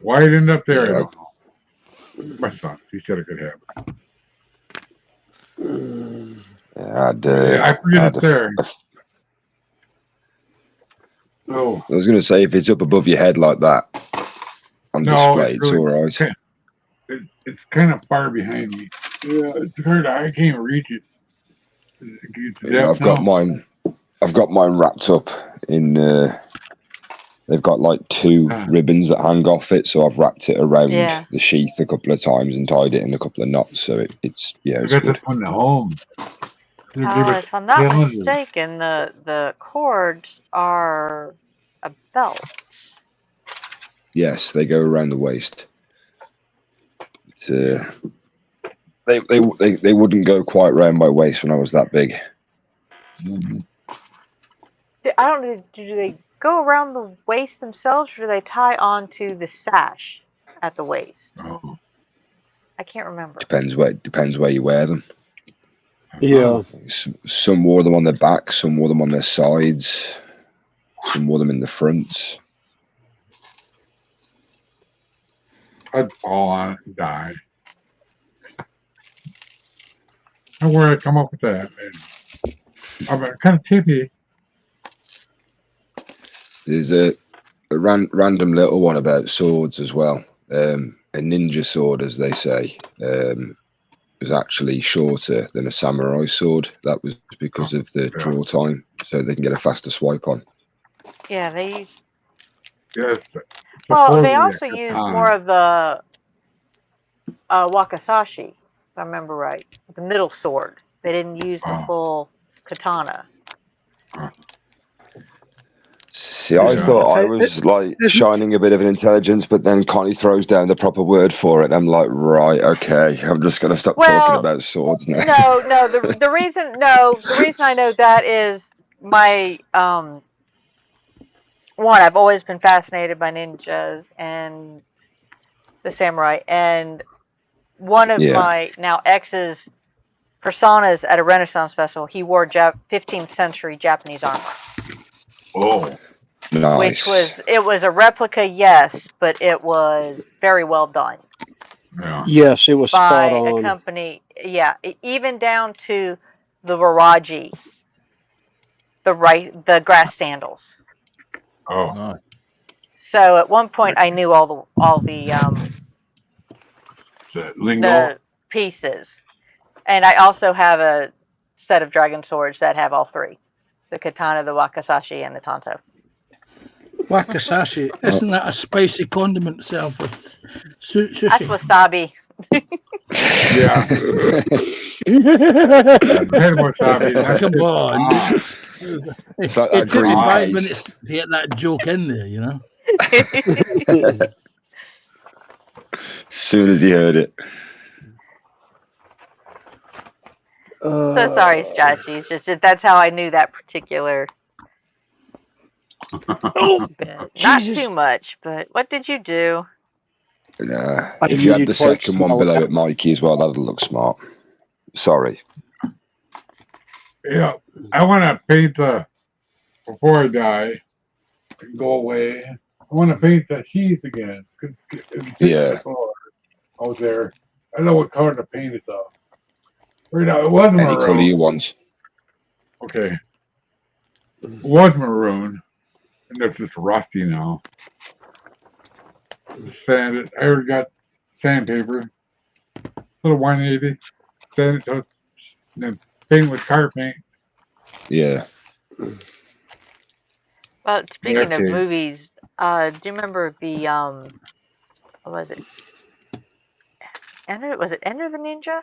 Why it ended up there, I don't know. My son, he said it could happen. Yeah, I forget it's there. Oh. I was going to say, if it's up above your head like that on display, it's really, all right. It's kind of far behind me. Yeah, it's hard. I can't reach it. Yeah, I've got mine wrapped up in. They've got like two ribbons that hang off it, so I've wrapped it around the sheath a couple of times and tied it in a couple of knots. So it's I got this one at home. If I'm not mistaken, the cords are a belt. Yes, they go around the waist. They wouldn't go quite round my waist when I was that big. Mm-hmm. I don't know. Do they go around the waist themselves, or do they tie onto the sash at the waist? Oh. I can't remember. Depends where you wear them. Yeah. Some wore them on their back, some wore them on their sides, some wore them in the front. I'd fall on it and die. How where I come up with that, man? I'm kind of tippy. There's a random little one about swords as well. A ninja sword, as they say, was actually shorter than a samurai sword. That was because of the draw time, so they can get a faster swipe on. Yeah, they use. Yes. Well, they also use more of the wakizashi, if I remember right. The middle sword. They didn't use the full katana. See, I thought I was like shining a bit of an intelligence, but then Connie throws down the proper word for it. I'm like, right, okay, I'm just going to stop talking about swords now. No. The reason I know that is my one. I've always been fascinated by ninjas and the samurai, and one of my now ex's personas at a Renaissance festival, he wore 15th century Japanese armor. Oh. Nice. Which was a replica, yes, but it was very well done. Yeah. Yes, it was by spot on. a company. Yeah, even down to the waraji, the grass sandals. Oh. Nice. So at one point, I knew all the pieces, and I also have a set of dragon swords that have all three: the katana, the wakizashi, and the tanto. Wakizashi, isn't that a spicy condiment itself with sushi? That's wasabi. Yeah. Wasabi. Come on. It's like it took me 5 paste. minutes to get that joke in there, you know. As soon as he heard it. So sorry, Joshy. It's just that's how I knew that particular. Not too much, but what did you do? If you had the second one below it, Mikey, as well, that'd look smart. Sorry. Yeah, I want to paint before I die and go away. I want to paint the heath again. Yeah. I was there. I don't know what color to paint it though. Right now, it was Any color maroon. you want. Okay. It was maroon, and it's just rusty now. Sand it. I already got sandpaper. Little 180. Sand it to it, and then paint with car paint. Yeah. Well, speaking of Okay. movies, do you remember the what was it? Was it Enter the Ninja?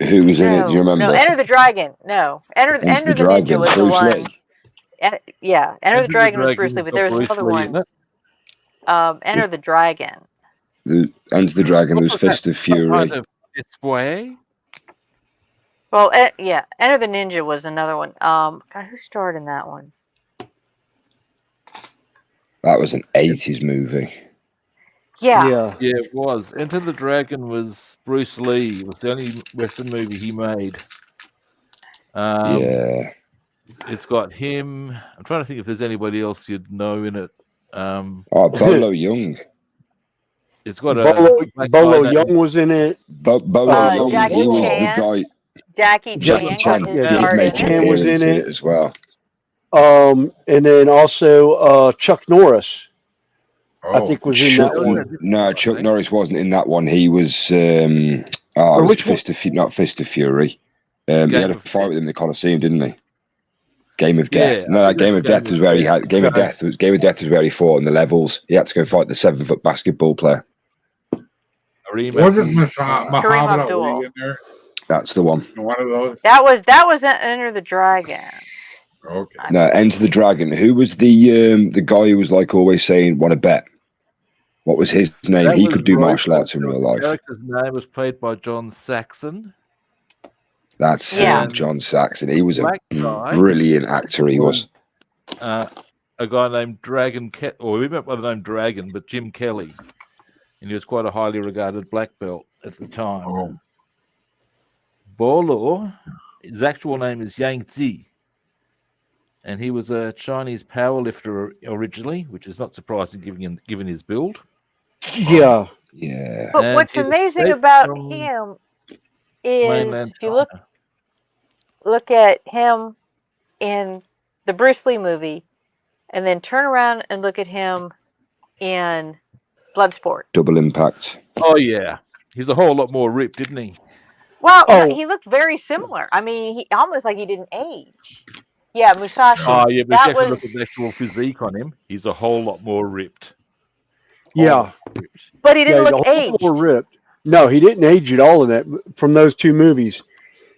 Who was in it? Do you remember? No, Enter the Dragon. No, Enter the Ninja was the Bruce one. Lee. Yeah, Enter the Dragon was Bruce Lee, but there was Bruce another Lee in one. it. Enter the Dragon. Enter the Dragon. There was Fist of Fury. Display. Well, yeah, Enter the Ninja was another one. God, who starred in that one? That was an 80s movie. Yeah. Yeah, it was. Enter the Dragon was Bruce Lee. It was the only Western movie he made. Yeah. It's got him. I'm trying to think if there's anybody else you'd know in it. Bolo Young. It's got Bolo Young was in it. Bolo Young. Jackie He was Chan. the guy. Jackie Chan. Jackie Chan was in it as well. And then also Chuck Norris. I think was in that one. No, Chuck Norris wasn't in that one. He was. Which not Fist of Fury. He had a fight with him in the Coliseum, didn't he? Game of Death. Yeah, No, Game of Death was where he had. Game of Death was where he fought in the levels. He had to go fight the 7-foot basketball player. Wasn't Muhammad Ali in there? That's the one. One of those. That was Enter the Dragon. Okay. No, Enter the Dragon. Who was the guy who was like always saying, "Want to bet?" What was his name? That he was could do Roy martial arts in real The life. character's name was played by John Saxon. That's John Saxon. He was a Black guy. brilliant actor. He was. A guy named we met by the name Dragon, but Jim Kelly, and he was quite a highly regarded black belt at the time. Bolo, his actual name is Yang Zi, and he was a Chinese powerlifter originally, which is not surprising given his build. Yeah. Yeah. But And what's he amazing escaped about from him is mainland if you look at him in the Bruce Lee movie, and then turn around and look at him in Bloodsport. Double Impact. Oh yeah, he's a whole lot more ripped, isn't he? Well, he looked very similar. I mean, he almost like he didn't age. Yeah, Musashi. Oh yeah, but that if you was... look at the actual physique on him, he's a whole lot more ripped. Yeah. But he didn't look aged. More ripped. No, he didn't age at all in that from those two movies.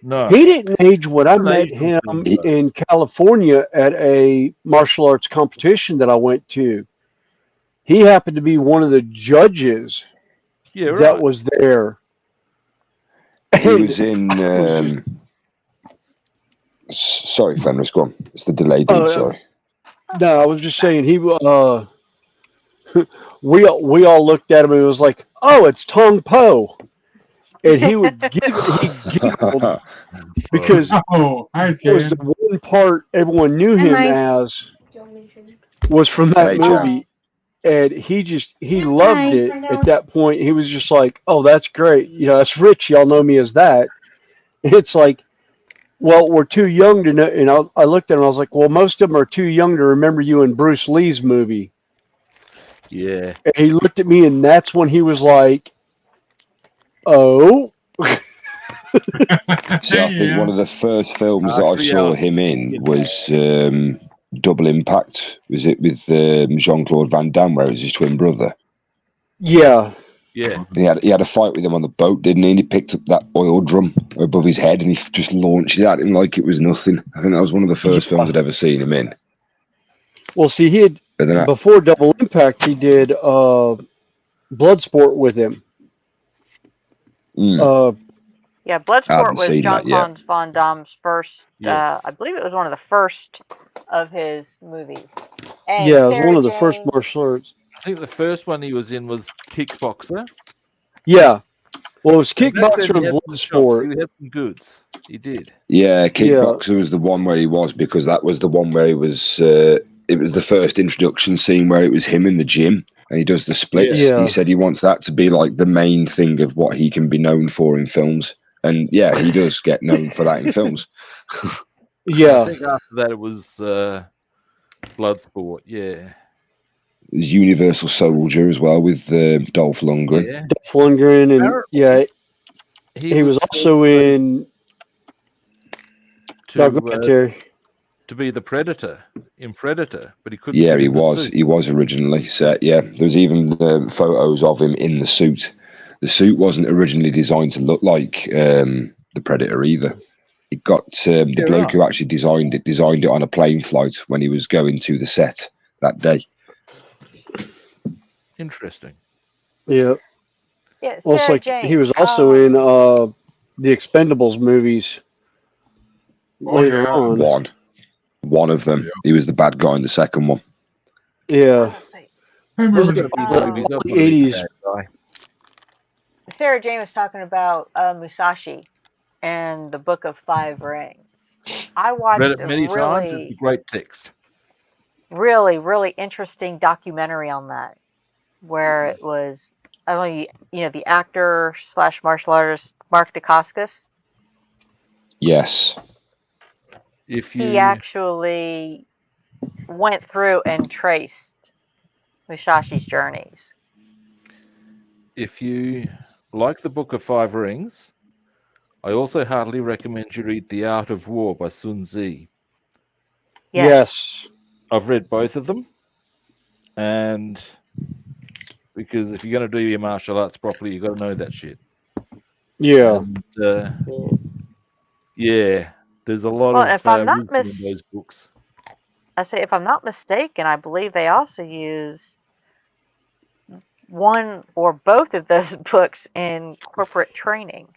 No, he didn't age when I met him in California at a martial arts competition that I went to. He happened to be one of the judges that was there. He was in. Sorry, Fenris, go on. It's the delay, dude. Sorry. No, I was just saying he. We all looked at him and it was like, oh, it's Tong Po. And he would giggled because it was the one part everyone knew him as was from that movie. And he loved it at that point. He was just like, oh, that's great. You know, that's Rich. Y'all know me as that. It's like, well, we're too young to know. You know, I looked at him and I was like, well, most of them are too young to remember you in Bruce Lee's movie. Yeah. And he looked at me and that's when he was like, oh. So I think one of the first films that I saw him in was Double Impact. Was it with Jean-Claude Van Damme, where it was his twin brother? Yeah. Yeah. He had a fight with him on the boat, didn't he? And he picked up that oil drum above his head and he just launched it at him like it was nothing. I think that was one of the first films I'd ever seen him in. Well, see, he had before Double Impact, he did Bloodsport with him. Yeah, Bloodsport was Jean-Claude Van Damme's first. I believe it was one of the first of his movies. And yeah, it was one of the first martial arts. I think the first one he was in was Kickboxer. Yeah. Well, it was Back then Kickboxer he and had some chops. Bloodsport. He had some goods. He did. Yeah, Kickboxer was the one where he was, because that was the one where he was. It was the first introduction scene where it was him in the gym and he does the splits. Yeah. He said he wants that to be like the main thing of what he can be known for in films. And yeah, he does get known for that in films. Yeah. I think after that it was Bloodsport. Yeah. There's Universal Soldier as well with Dolph Lundgren. Yeah. Dolph Lundgren, and Apparently, he was also in. No, go ahead, Terry. To be the Predator in Predator, but he couldn't. Yeah, fit he in the was. suit. He was originally set. Yeah, there's even photos of him in the suit. The suit wasn't originally designed to look like the Predator either. It got the bloke who actually designed it on a plane flight when he was going to the set that day. Interesting. Yeah. Yeah, Well, it's Sarah like Jane. he was also in the Expendables movies later on. One of them. He was the bad guy in the second one. Yeah. I remember This is the the 80s. Sarah Jane was talking about Musashi and the Book of Five Rings. I watched Read it a many times. It's a really, great text. really interesting documentary on that, where it was only the actor / martial artist Mark Dacascos. Yes. He actually went through and traced Musashi's journeys. If you like the Book of Five Rings, I also heartily recommend you read The Art of War by Sun Tzu. Yes. I've read both of them, and because if you're going to do your martial arts properly, you've got to know that shit. Yeah. And, yeah, there's a lot Well, of if I'm not wisdom in those books. I say, if I'm not mistaken, I believe they also use one or both of those books in corporate training.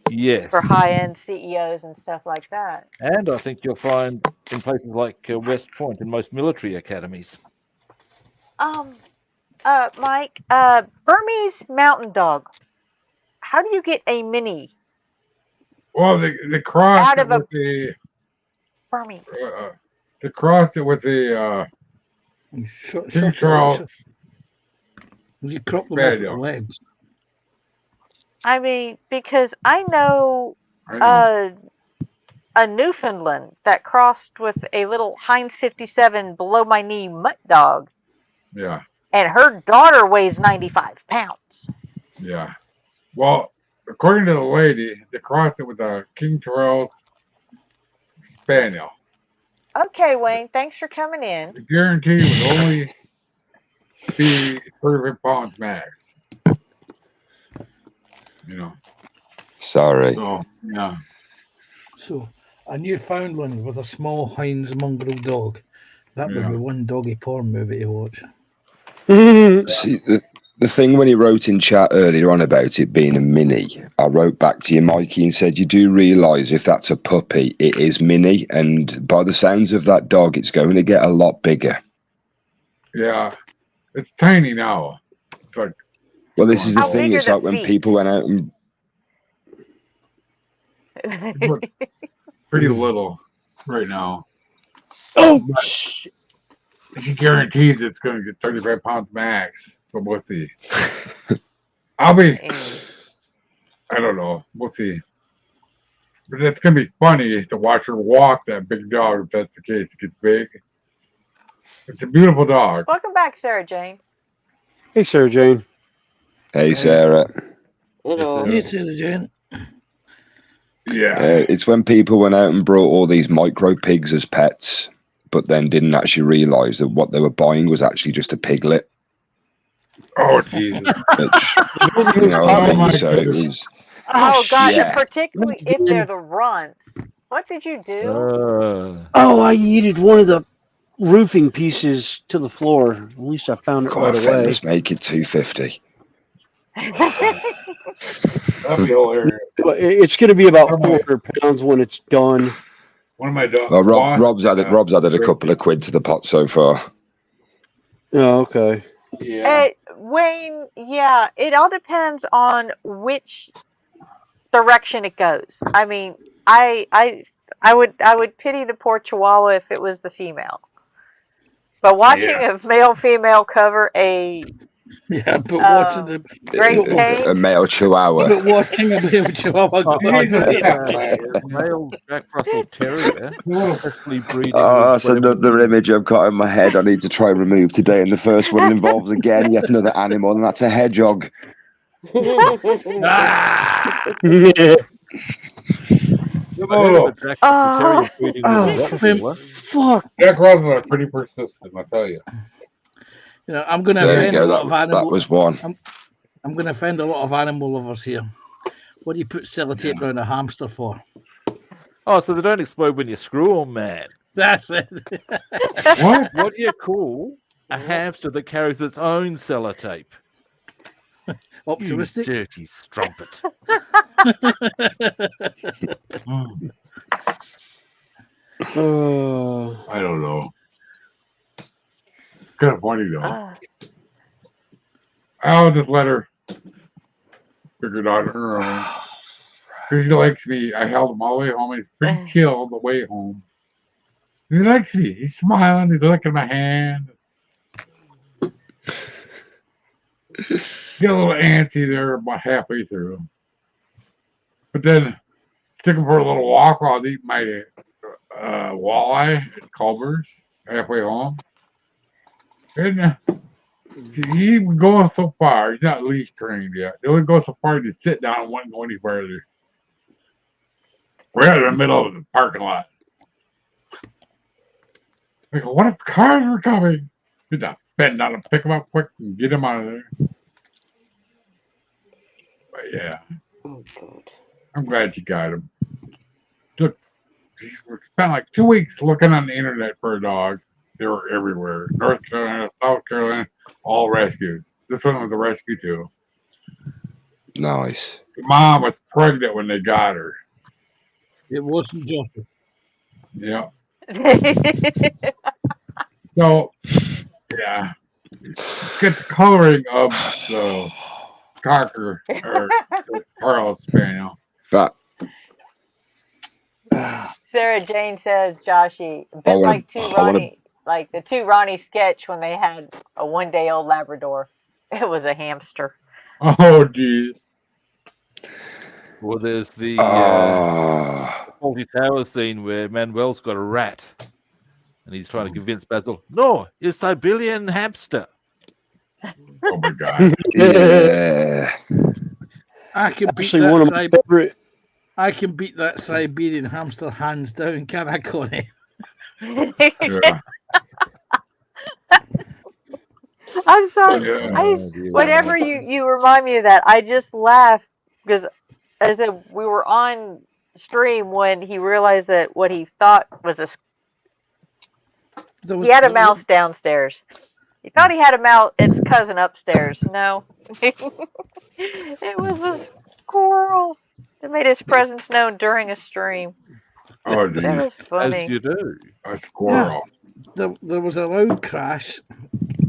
Yes. For high-end CEOs and stuff like that. And I think you'll find in places like West Point and most military academies. Mike, Burmese mountain dog. How do you get a mini? Well, the cross out of with the Burmese. The cross it with the King Charles. You crop them off the legs. I mean, because I know. A Newfoundland that crossed with a little Heinz 57 below my knee mutt dog. Yeah. And her daughter weighs 95 pounds. Yeah. Well, according to the lady, they crossed it with a King Charles Spaniel. Okay, Wayne, thanks for coming in. The guarantee would only be 35 pounds max. Sorry. So, yeah. So, a Newfoundland with a small Heinz mongrel dog. That would be one doggy porn movie to watch. See, the thing when he wrote in chat earlier on about it being a mini, I wrote back to you, Mikey, and said, you do realise if that's a puppy, it is mini, and by the sounds of that dog, it's going to get a lot bigger. Yeah. It's tiny now. It's like, well, this is the thing. It's like when people went out and pretty little right now. Oh, he guarantees it's going to get 35 pounds max. So we'll see. I don't know. We'll see. But it's going to be funny to watch her walk that big dog if that's the case. It gets big. It's a beautiful dog. Welcome back, Sarah Jane. Hey, Sarah Jane. Hey, Sarah. Hello. Hey, Sarah Jane. Yeah. It's when people went out and brought all these micro pigs as pets, but then didn't actually realise that what they were buying was actually just a piglet. Oh, Jesus. Oh, gosh, particularly if they're the runts. What did you do? I yeeted one of the roofing pieces to the floor. At least I found it right away. Let's make it 250. That'd be hilarious. It's going to be about 400 pounds when it's done. One of my dogs. Well, Rob's added a couple of quid to the pot so far. Oh, okay. Yeah. Wayne, yeah, it all depends on which direction it goes. I mean, I I I would pity the poor Chihuahua if it was the female. But watching Yeah. a male female cover a Yeah, but watching the Great but, Dane, A male chihuahua. but watching a male chihuahua go I He's did a have tough lad. a male Jack Russell Terrier Little successfully breeding Oh, with that's whatever another breed. image I've got in my head I need to try and remove today. And the first one involves again yet another animal, and that's a hedgehog. Ah! Good I heard of a little. Jack Russell oh, Terrier breeding with a Oh, for Rottweiler. fuck! Jack Russell are pretty persistent, I tell you. You know, I'm going to There you offend a go. lot of That animal. was one. I'm going to offend a lot of animal lovers here. What do you put sellotape around a hamster for? Oh, so they don't explode when you screw them, man. That's it. What? What do you call a hamster that carries its own sellotape? You Optimistic. dirty strumpet. Oh. I don't know. It's kind of funny though. I'll just let her figure it out on her own. Because she likes me. I held him all the way home. He's pretty chill the way home. He likes me. He's smiling. He's licking my hand. Get a little antsy there about halfway through. But then took him for a little walk while I was eating my walleye at Culver's halfway home. And he would go so far. He's not leash trained yet. He would go so far to sit down and wouldn't go any further. We're out in the middle of the parking lot. I go, what if cars were coming? He's not bend down and pick him up quick and get him out of there. But yeah. Oh, God. I'm glad you got him. We spent like 2 weeks looking on the internet for a dog. They were everywhere. North Carolina, South Carolina, all rescues. This one was a rescue too. Nice. The mom was pregnant when they got her. It wasn't just. Yeah. So, yeah. Let's get the coloring of the Cocker or the Carl Spaniel. That Sarah Jane says, Joshy, a bit like the two Ronnie sketch when they had a 1-day-old Labrador. It was a hamster. Oh, geez. Well, there's the Ah. Faulty Tower scene where Manuel's got a rat, and he's trying to convince Basil, no, it's Siberian hamster. Oh my God. Yeah. I can beat Actually, one of my favorite. I can beat that Siberian hamster hands down, can I, Connie? Yeah. I'm sorry. Yeah. Whenever you remind me of that, I just laugh because as I said, we were on stream when he realized that what he thought was he had a mouse downstairs. He thought he had its cousin upstairs. No, it was a squirrel that made his presence known during a stream. Oh, That geez. was funny. As you do. A squirrel. There was a loud crash.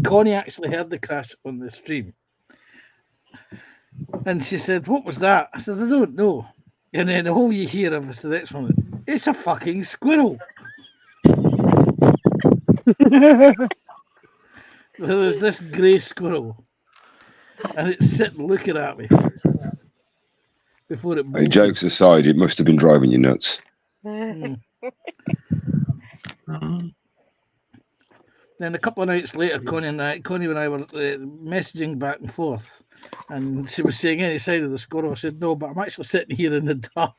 Connie actually heard the crash on the stream. And she said, what was that? I said, I don't know. And then all you hear of is the next one, it's a fucking squirrel. There was this grey squirrel. And it's sitting looking at me. Before it Hey, jokes aside, it must have been driving you nuts. Mm. Then a couple of nights later, Connie and I were messaging back and forth, and she was saying any side of the squirrel. I said no, but I'm actually sitting here in the dark,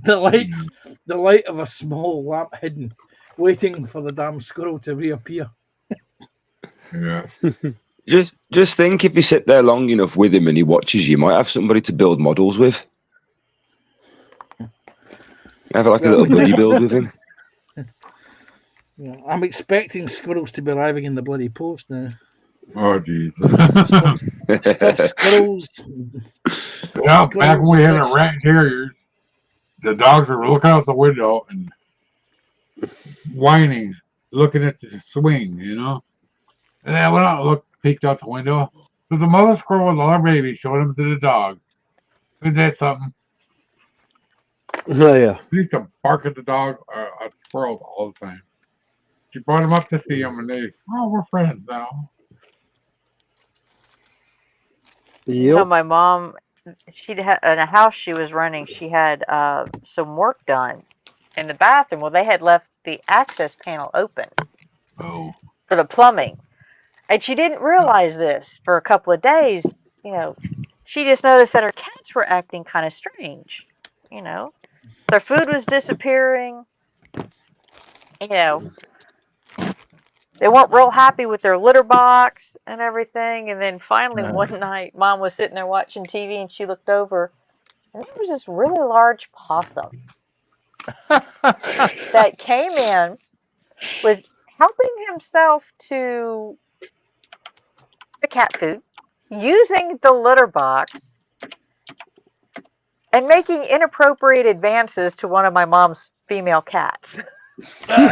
the light of a small lamp hidden, waiting for the damn squirrel to reappear. Yeah. Just think, if you sit there long enough with him and he watches you might have somebody to build models with. Have like a little buddy build with him. Yeah, I'm expecting squirrels to be arriving in the bloody post now. Oh, geez. Stuffed squirrels. Yeah, back when we had a rat terriers, the dogs were looking out the window and whining, looking at the swing, you know. And I went out and peeked out the window. There's a mother squirrel with all her babies showing them to the dog. Isn't that something? Oh yeah. She used to bark at the dog, at squirrels all the time. She brought them up to see them, and we're friends now. Yep. My mom, she'd had in a house she was running. She had some work done in the bathroom. Well, they had left the access panel open for the plumbing, and she didn't realize this for a couple of days. She just noticed that her cats were acting kind of strange. Their food was disappearing. They weren't real happy with their litter box and everything. And then finally one night, Mom was sitting there watching TV, and she looked over, and there was this really large possum that came in, was helping himself to the cat food, using the litter box, and making inappropriate advances to one of my mom's female cats. Even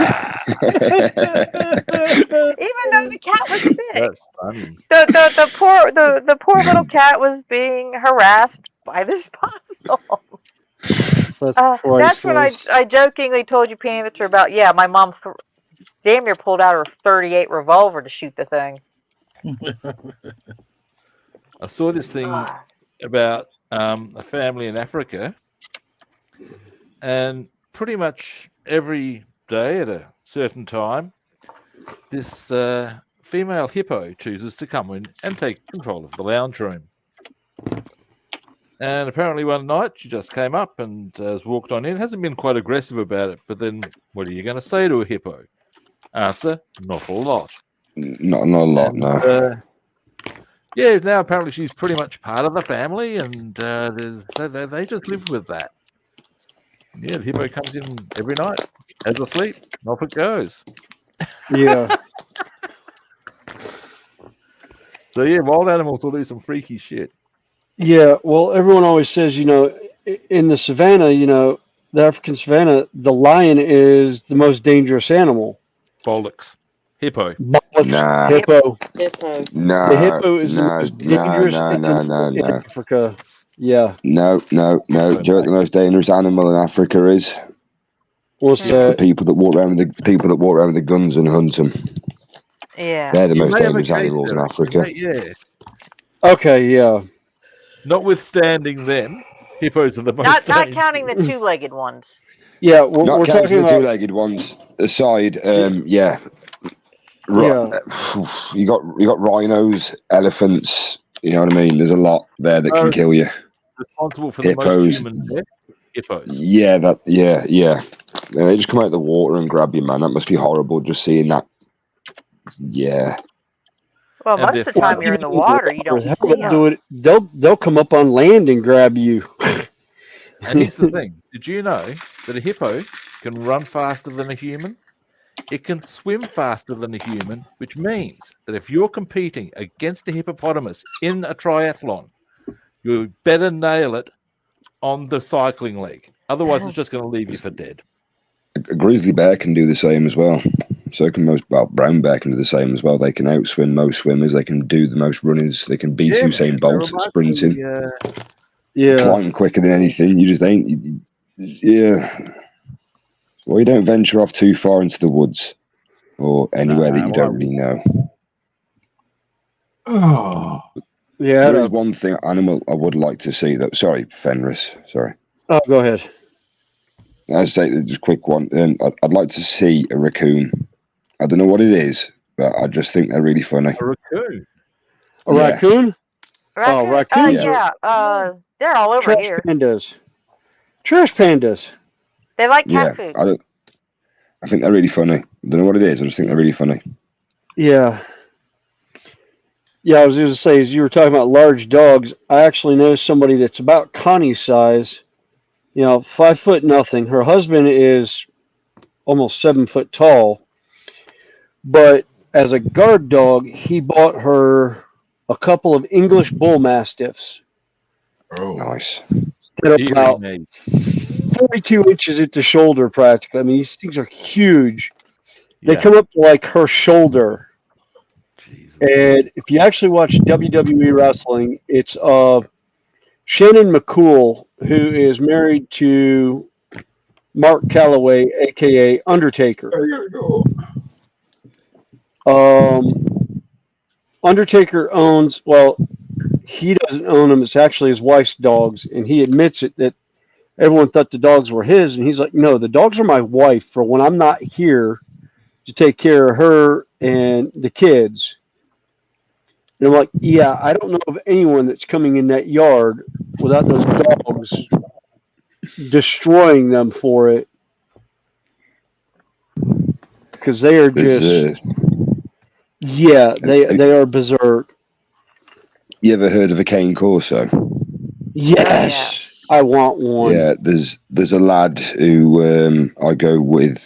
though the cat was fixed. That's funny. The poor little cat was being harassed by this possum. That's when I jokingly told you, Panther, about my mom damn near pulled out her .38 revolver to shoot the thing. I saw this thing about a family in Africa, and pretty much every day at a certain time, this female hippo chooses to come in and take control of the lounge room. And apparently one night she just came up and has walked on in. Hasn't been quite aggressive about it, but then what are you going to say to a hippo? Answer, not a lot. Not a lot, no. Yeah, now apparently she's pretty much part of the family, and they just live with that. Yeah, the hippo comes in every night, has a sleep, and off it goes. Yeah. So yeah, wild animals will do some freaky shit. Yeah, well, everyone always says, in the savannah, the African savannah, the lion is the most dangerous animal. Bollocks. Hippo. Bollocks. Nah. Hippo. Nah. The hippo is the most dangerous animal in Africa. Yeah. No. Do you know what the most dangerous animal in Africa is? What's that? The people that walk around with the guns and hunt them. Yeah. They're the most dangerous animals in Africa. Yeah. Okay, yeah. Notwithstanding them, hippos are the most Not dangerous. counting the two-legged ones. Yeah, we're Not talking counting the about two-legged ones aside. Yeah. You got rhinos, elephants. You know what I mean? There's a lot there that can kill you. Responsible for the most human death. Hippos. Yeah, yeah. They just come out of the water and grab you, man. That must be horrible. Just seeing that. Yeah. Well, most of the time you're in the water, you don't see them. They'll come up on land and grab you. And here's the thing: did you know that a hippo can run faster than a human? It can swim faster than a human, which means that if you're competing against a hippopotamus in a triathlon, you better nail it on the cycling leg. Otherwise, it's just going to leave you for dead. A grizzly bear can do the same as well. So can brown bear can do the same as well. They can outswim most swimmers. They can do the most runners. They can beat Usain Bolt at sprinting. Flying quicker than anything. You just ain't. Yeah. Well, you don't venture off too far into the woods or anywhere that you don't really know. Oh. Yeah. There is one thing animal I would like to see. That sorry, Fenris. Sorry. Oh, go ahead. I'll say just a quick one. I'd like to see a raccoon. I don't know what it is, but I just think they're really funny. A raccoon? A raccoon? Oh, raccoons they're all over trash here. pandas. Trash pandas. They like cat food. I think they're really funny. I don't know what it is. I just think they're really funny. Yeah. Yeah, I was going to say, as you were talking about large dogs, I actually know somebody that's about Connie's size. 5 foot nothing. Her husband is almost 7 foot tall. But as a guard dog, he bought her a couple of English bull mastiffs. Oh, nice. That are about 42 inches at the shoulder, practically. I mean, these things are huge. They come up to like her shoulder. Jesus. And if you actually watch WWE wrestling, it's Shannon McCool, who is married to Mark Calloway, aka Undertaker. Undertaker owns, well, he doesn't own them. It's actually his wife's dogs, and he admits it that everyone thought the dogs were his, and he's like, no, the dogs are my wife for when I'm not here to take care of her and the kids. And I'm like, yeah, I don't know of anyone that's coming in that yard without those dogs destroying them for it, because they are just, yeah, they are berserk. You ever heard of a cane corso? Yes, I want one. Yeah, there's a lad who I go with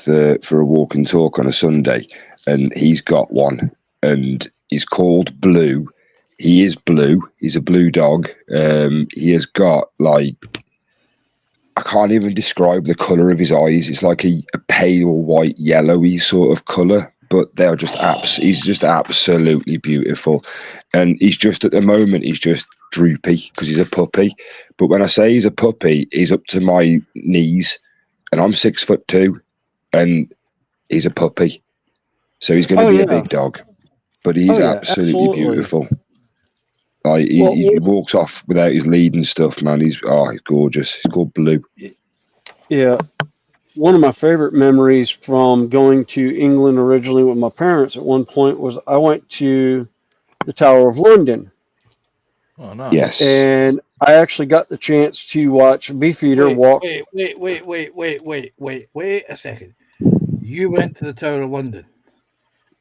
for a walk and talk on a Sunday, and he's got one, and he's called Blue. He is blue. He's a blue dog. He has got, like, I can't even describe the colour of his eyes. It's like a pale white yellowy sort of colour, but they're just he's just absolutely beautiful. And he's just, at the moment, he's just droopy because he's a puppy. But when I say he's a puppy, he's up to my knees, and I'm 6'2", and he's a puppy. So he's going to be a big dog, but he's absolutely beautiful. Like, he walks off without his lead and stuff, man. He's gorgeous. He's called Blue. Yeah. One of my favorite memories from going to England originally with my parents at one point was I went to the Tower of London. Oh, no. Yes. And I actually got the chance to watch Beefeater walk. Wait a second. You went to the Tower of London.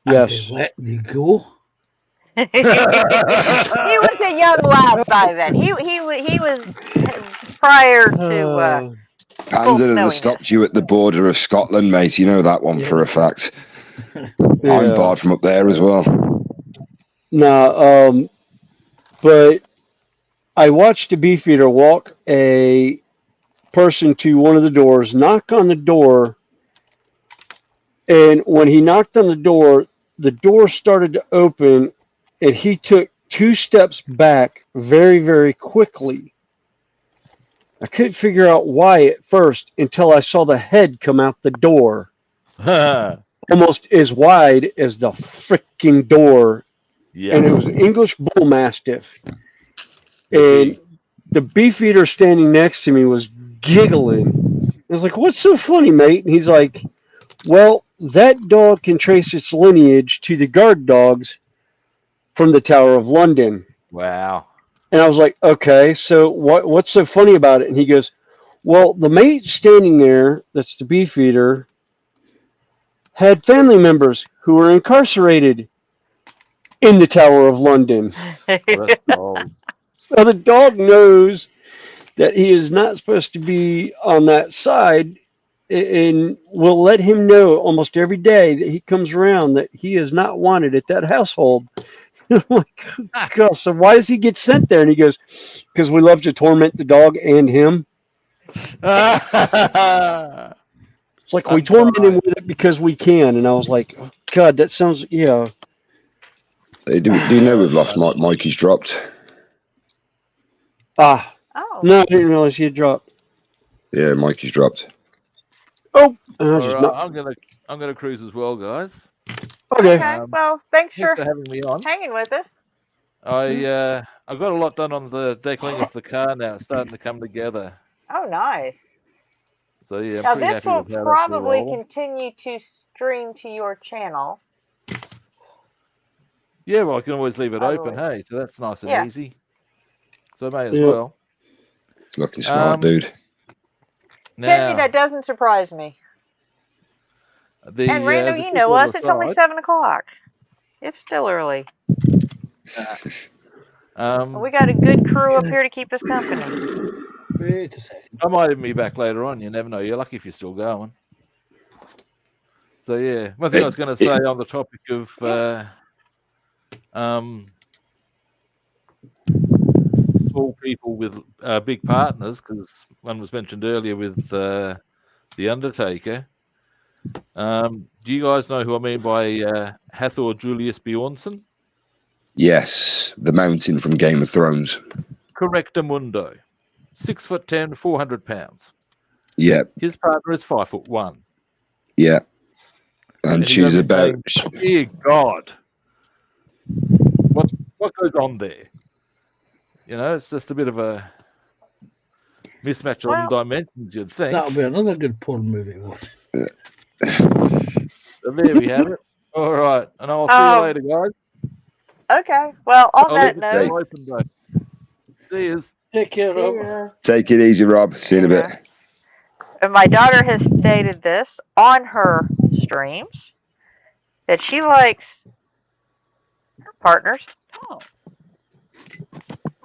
Yes. And they let you go? He was a young lad by then. He was prior to Panzer would have stopped you at the border of Scotland, mate. You know that one for a fact. I'm barred from up there as well. No, but I watched a Beefeater walk a person to one of the doors, knock on the door, and when he knocked on the door started to open, and he took 2 steps back very, very quickly. I couldn't figure out why at first until I saw the head come out the door. Almost as wide as the freaking door. Yeah. And it was an English Bull Mastiff. And the Beefeater standing next to me was giggling. I was like, what's so funny, mate? And he's like, well, that dog can trace its lineage to the guard dogs from the Tower of London. Wow. And I was like, okay, so what's so funny about it? And he goes, well, the mate standing there, that's the Beefeater, had family members who were incarcerated in the Tower of London. So the dog knows that he is not supposed to be on that side, and will let him know almost every day that he comes around that he is not wanted at that household. I'm like, gosh, so why does he get sent there? And he goes, because we love to torment the dog and him. It's like we torment him with it because we can. And I was like, oh, God, that sounds, yeah. Do you know we've lost Mikey's dropped? Oh. No, I didn't realize he had dropped. Yeah, Mikey's dropped. Oh, I'm gonna cruise as well, guys. Okay. Well, thanks for having me on. hanging with us. I got a lot done on the deckling of the car now. It's starting to come together. Oh, nice. So yeah, now this will probably continue to stream to your channel. Yeah, well, I can always leave it open. Hey, so that's nice and easy. So I may as well. Looking smart, dude. Kenny, that doesn't surprise me. And Randall, you know us. It's only 7 o'clock. It's still early. We got a good crew up here to keep us company. Wait a second. I might even be back later on. You never know. You're lucky if you're still going. So yeah, one thing I was going to say on the topic of small people with big partners, because one was mentioned earlier with the Undertaker. Do you guys know who I mean by Hathor Julius Bjornsson? Yes, the mountain from Game of Thrones. Correctamundo. 6'10", 400 pounds. Yeah, His partner is 5'1". yeah. And And you're she's gonna be about. saying, dear God, what goes on there? You know, it's just a bit of a mismatch on dimensions, you'd think. That'll be another good porn movie. So there we have it. All right, and I'll see you later, guys. Okay. Well, on I'll that leave it till note, open day. Cheers. Take care, Rob. Yeah. Take it easy, Rob. See you in a bit. and my daughter has stated this on her streams that she likes her partners tall.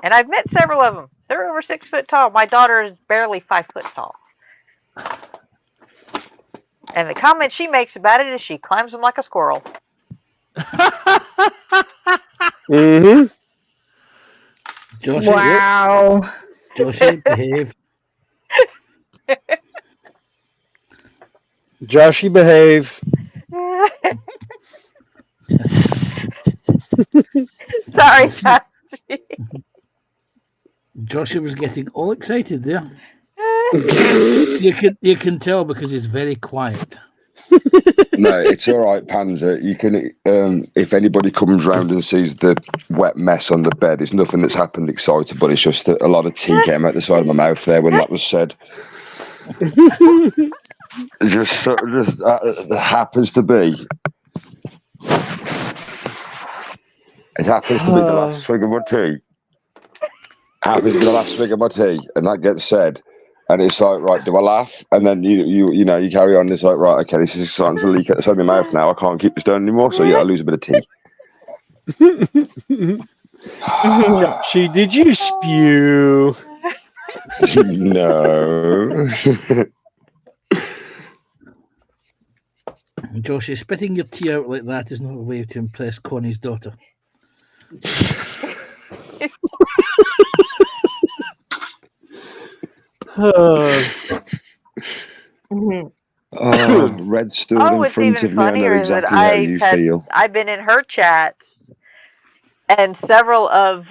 And I've met several of them. They're over 6 foot tall. My daughter is barely 5 foot tall. And the comment she makes about it is she climbs them like a squirrel. Mm-hmm. Josh, Wow. Joshy, behave. Joshy, behave. Sorry, Josh. Joshua was getting all excited there. You can tell because he's very quiet. No, it's all right, Panzer. You can, if anybody comes round and sees the wet mess on the bed, it's nothing that's happened excitable. It's just a lot of tea came out the side of my mouth there when that was said. just happens to be. It happens to be the last swig of my tea. Happens to be the last swig of my tea, and that gets said. And it's like, right, do I laugh? And then you carry on. And it's like, right, okay, this is starting to leak out the side of my mouth now. I can't keep this down anymore. So yeah, I lose a bit of tea. Joshy, did you spew? No. Joshua, spitting your tea out like that is not a way to impress Connie's daughter. Red stool in front of me. I know exactly how you feel. I've been in her chats, and several of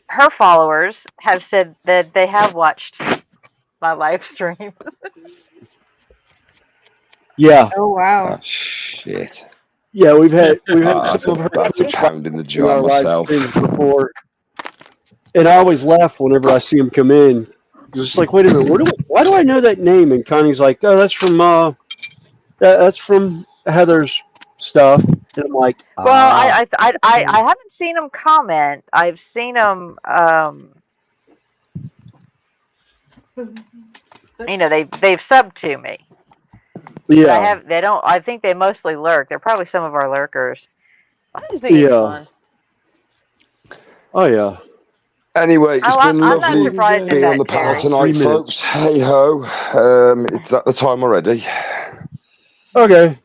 her followers have said that they have watched my live stream. Yeah. Oh wow. Oh, shit. Yeah, we've had That's some of her that's a pound in the in jar our live myself. streams before, and I always laugh whenever I see him come in. It's like, wait a minute, why do I know that name? And Connie's like, oh, that's from Heather's stuff. And I'm like, Well, I haven't seen them comment. I've seen them. They've subbed to me. yeah. But they don't. I think they mostly lurk. They're probably some of our lurkers. I just think it's fun. Oh yeah. Anyway, it's been I'm not lovely surprised being at on the that, panel Terry. tonight, 3 minutes. folks. Hey ho, it's at the time already. Okay.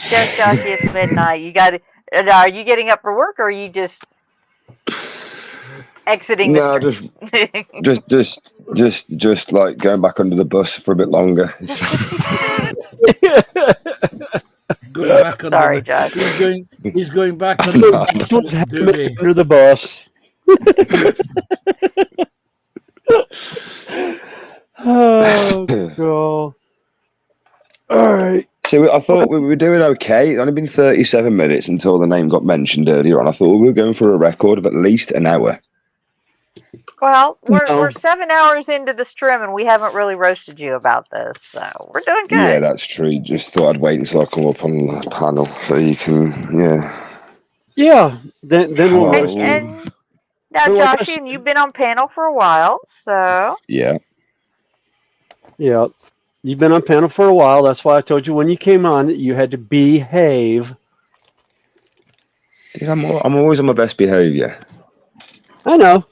Yes, Joshy, it's midnight. You got to. Are you getting up for work, or are you just exiting No, the stream? just like going back under the bus for a bit longer. Going back under Sorry, the, Josh. He's going back under the duvet. Under the bus. Oh, God. All right. So I thought we were doing okay. It's only been 37 minutes until the name got mentioned earlier on. I thought we were going for a record of at least an hour. Well, we're 7 hours into the stream, and we haven't really roasted you about this, so we're doing good. Yeah, that's true. Just thought I'd wait until I come up on the panel so you can, Yeah. Then we'll roast you. And now, But like I Joshy, and you've been on panel for a while, so Yeah. Yeah. You've been on panel for a while. That's why I told you when you came on that you had to behave. Yeah, I'm always on my best behaviour. I know.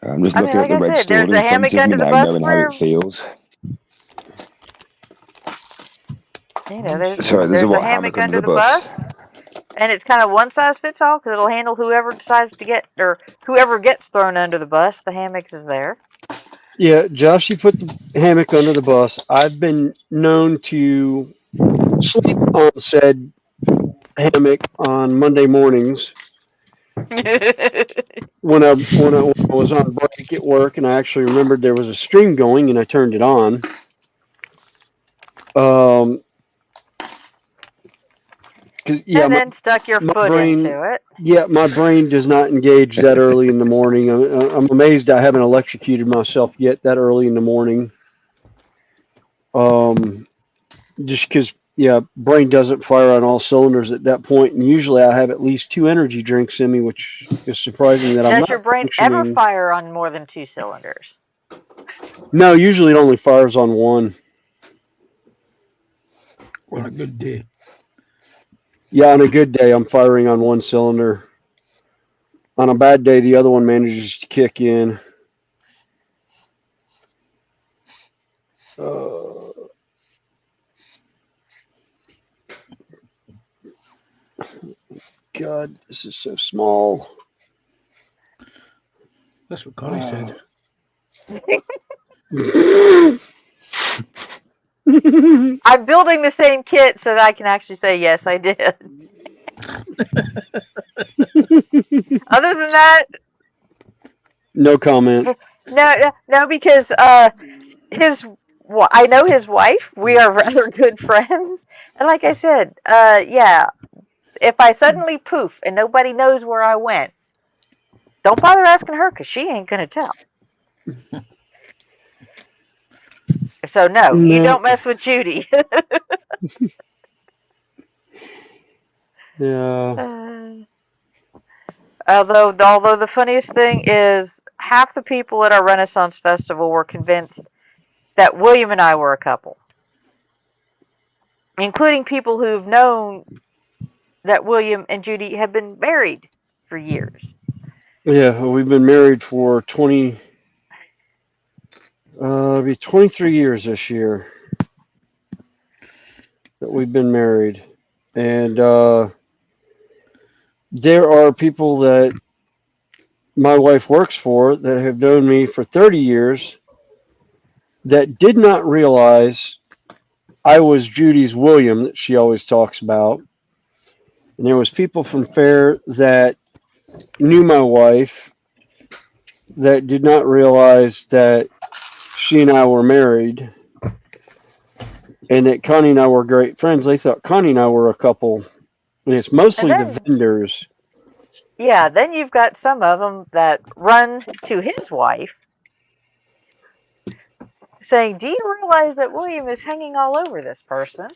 I'm just looking at the red stool in there's a front hammock of me under the now, bus knowing how it feels. There's Sorry, a what, hammock under the bus, and it's kind of one size fits all because it'll handle whoever decides to get, or whoever gets thrown under the bus. The hammock is there. Yeah, Josh, you put the hammock under the bus. I've been known to sleep on said hammock on Monday mornings when I was on break at work, and I actually remembered there was a stream going, and I turned it on. Yeah, and then stuck your my foot brain, into it. yeah, my brain does not engage that early in the morning. I'm amazed I haven't electrocuted myself yet that early in the morning. Just because, yeah, brain doesn't fire on all cylinders at that point, and usually I have at least 2 energy drinks in me, which is surprising that I'm Does your not brain ever functioning. fire on more than 2 cylinders? No, usually it only fires on one. On a good day. Yeah, on a good day, I'm firing on one cylinder. On a bad day, the other one manages to kick in. God, this is so small. That's what Connie said. I'm building the same kit so that I can actually say yes, I did. Other than that, no comment. No, because I know his wife. We are rather good friends, and like I said, yeah, if I suddenly poof and nobody knows where I went, don't bother asking her because she ain't gonna tell. So no, you don't mess with Judy. Yeah. Although the funniest thing is half the people at our Renaissance Festival were convinced that William and I were a couple, including people who've known that William and Judy have been married for years. Yeah, we've been married for be 23 years this year that we've been married. And there are people that my wife works for that have known me for 30 years that did not realize I was Judy's William that she always talks about. And there was people from Fair that knew my wife that did not realize that she and I were married and that Connie and I were great friends. They thought Connie and I were a couple. And it's mostly the vendors. Yeah, then you've got some of them that run to his wife saying, "Do you realize that William is hanging all over this person?"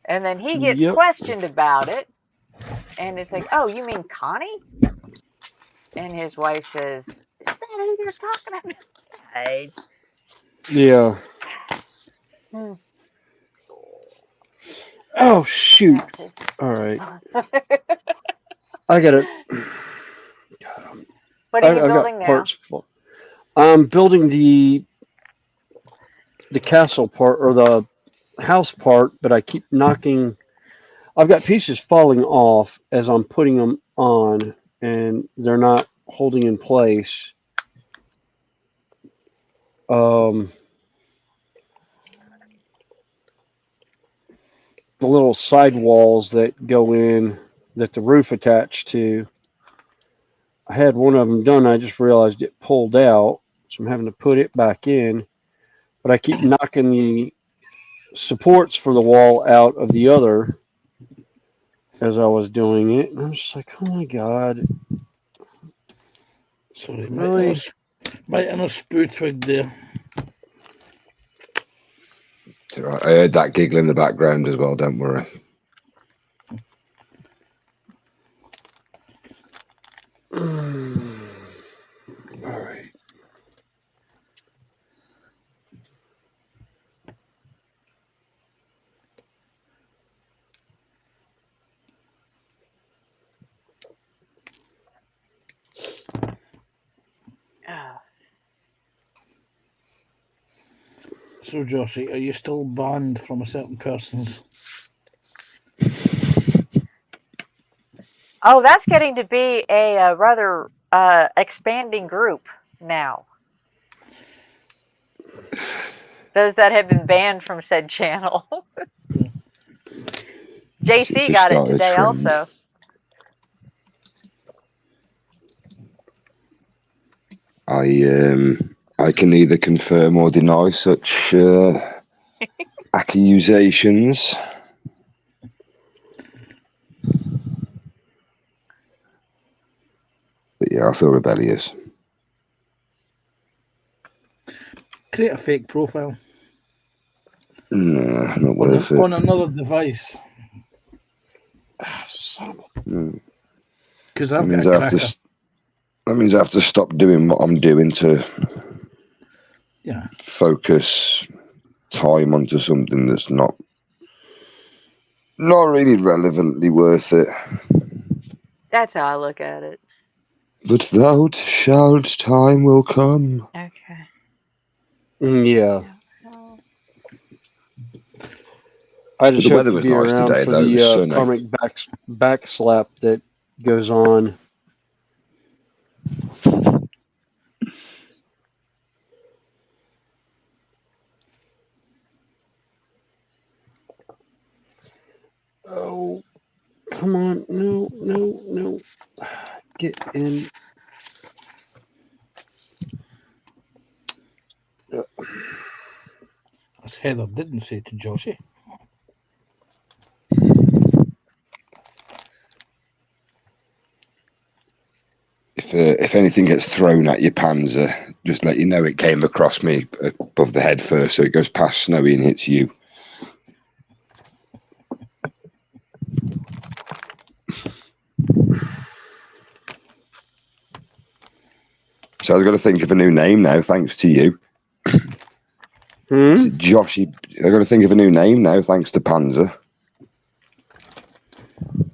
And then he gets questioned about it. And it's like, "Oh, you mean Connie?" And his wife says, "Is that who you're talking about?" Right. Yeah. Oh, shoot. All right. I got it. What are you building now? Parts full. I'm building the castle part or the house part, but I keep knocking. I've got pieces falling off as I'm putting them on, and they're not holding in place. The little side walls that go in that the roof attached to. I had one of them done. I just realized it pulled out, so I'm having to put it back in. But I keep knocking the supports for the wall out of the other as I was doing it. And I'm just like, oh my God. Sorry, really? Might have a spoo twig there. I heard that giggle in the background as well, don't worry. All right. So, Joshy, are you still banned from a certain person's? Oh, that's getting to be a rather expanding group now. Those that have been banned from said channel. JC It got it started today from- also. I can neither confirm or deny such accusations. But yeah, I feel rebellious. Create a fake profile Nah, not worth it. on another device. Because I've got a cracker. That means I have to stop doing what I'm doing to focus time onto something that's not really relevantly worth it. That's how I look at it. But thou shalt, time will come. Okay. Yeah. I just The hope weather to was be nice around today, for though. It was the sunny. karmic back slap that goes on. Oh, come on. No. Get in. As Heather didn't say to Joshy. If anything gets thrown at your Panzer, just let you know it came across me above the head first, so it goes past Snowy and hits you. So I've got to think of a new name now, thanks to you. Joshy. I've got to think of a new name now, thanks to Panzer.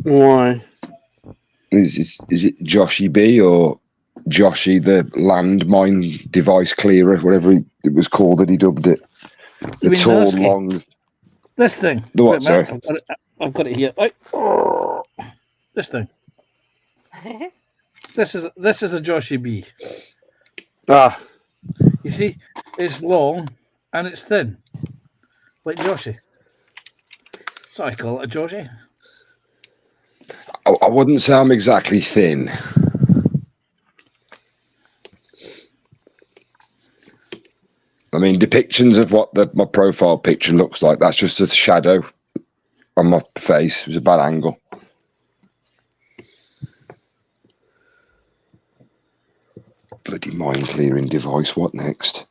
Why? Is it Joshy B or Joshy the landmine device clearer, whatever it was called that he dubbed it? The tall, long. This thing. The what? Sorry. I've got it here. This thing. This is a Joshy B. Ah. You see, it's long and it's thin, like Joshy. So I call it a Joshy. I wouldn't say I'm exactly thin. I mean, depictions of what my profile picture looks like, that's just a shadow on my face. It was a bad angle. Bloody mind clearing device, what next?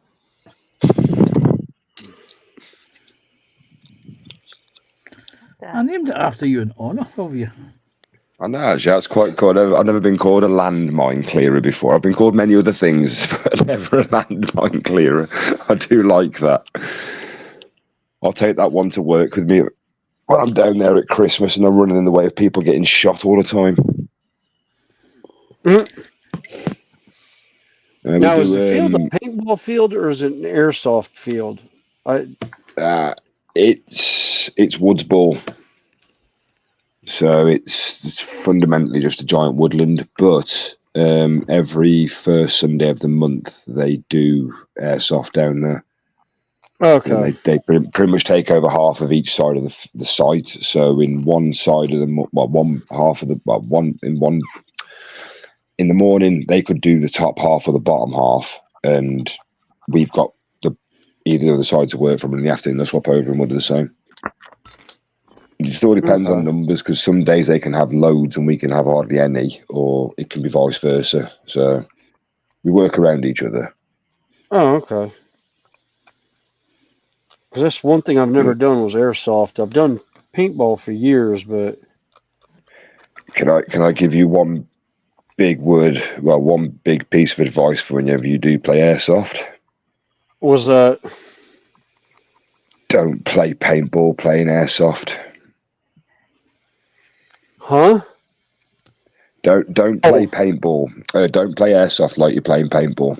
I named it after you in honour of you. I know, actually, that's quite cool. I've never been called a landmine clearer before. I've been called many other things, but never a landmine clearer. I do like that. I'll take that one to work with me when I'm down there at Christmas and I'm running in the way of people getting shot all the time. Now, is the field a paintball field or is it an airsoft field? It's woods ball. So it's fundamentally just a giant woodland, but every first Sunday of the month they do airsoft down there. Okay. And they pretty much take over half of each side of the site. So in one side of in the morning they could do the top half or the bottom half, and we've got either other side to work from. In the afternoon they'll swap over and we'll do the same. It just all depends on numbers, because some days they can have loads and we can have hardly any, or it can be vice versa. So we work around each other. Oh, okay. Because that's one thing I've never done was airsoft. I've done paintball for years, but can I give you one big piece of advice for whenever you do play airsoft? Was that? Don't play paintball playing airsoft. Huh? Don't play paintball. Don't play airsoft like you're playing paintball.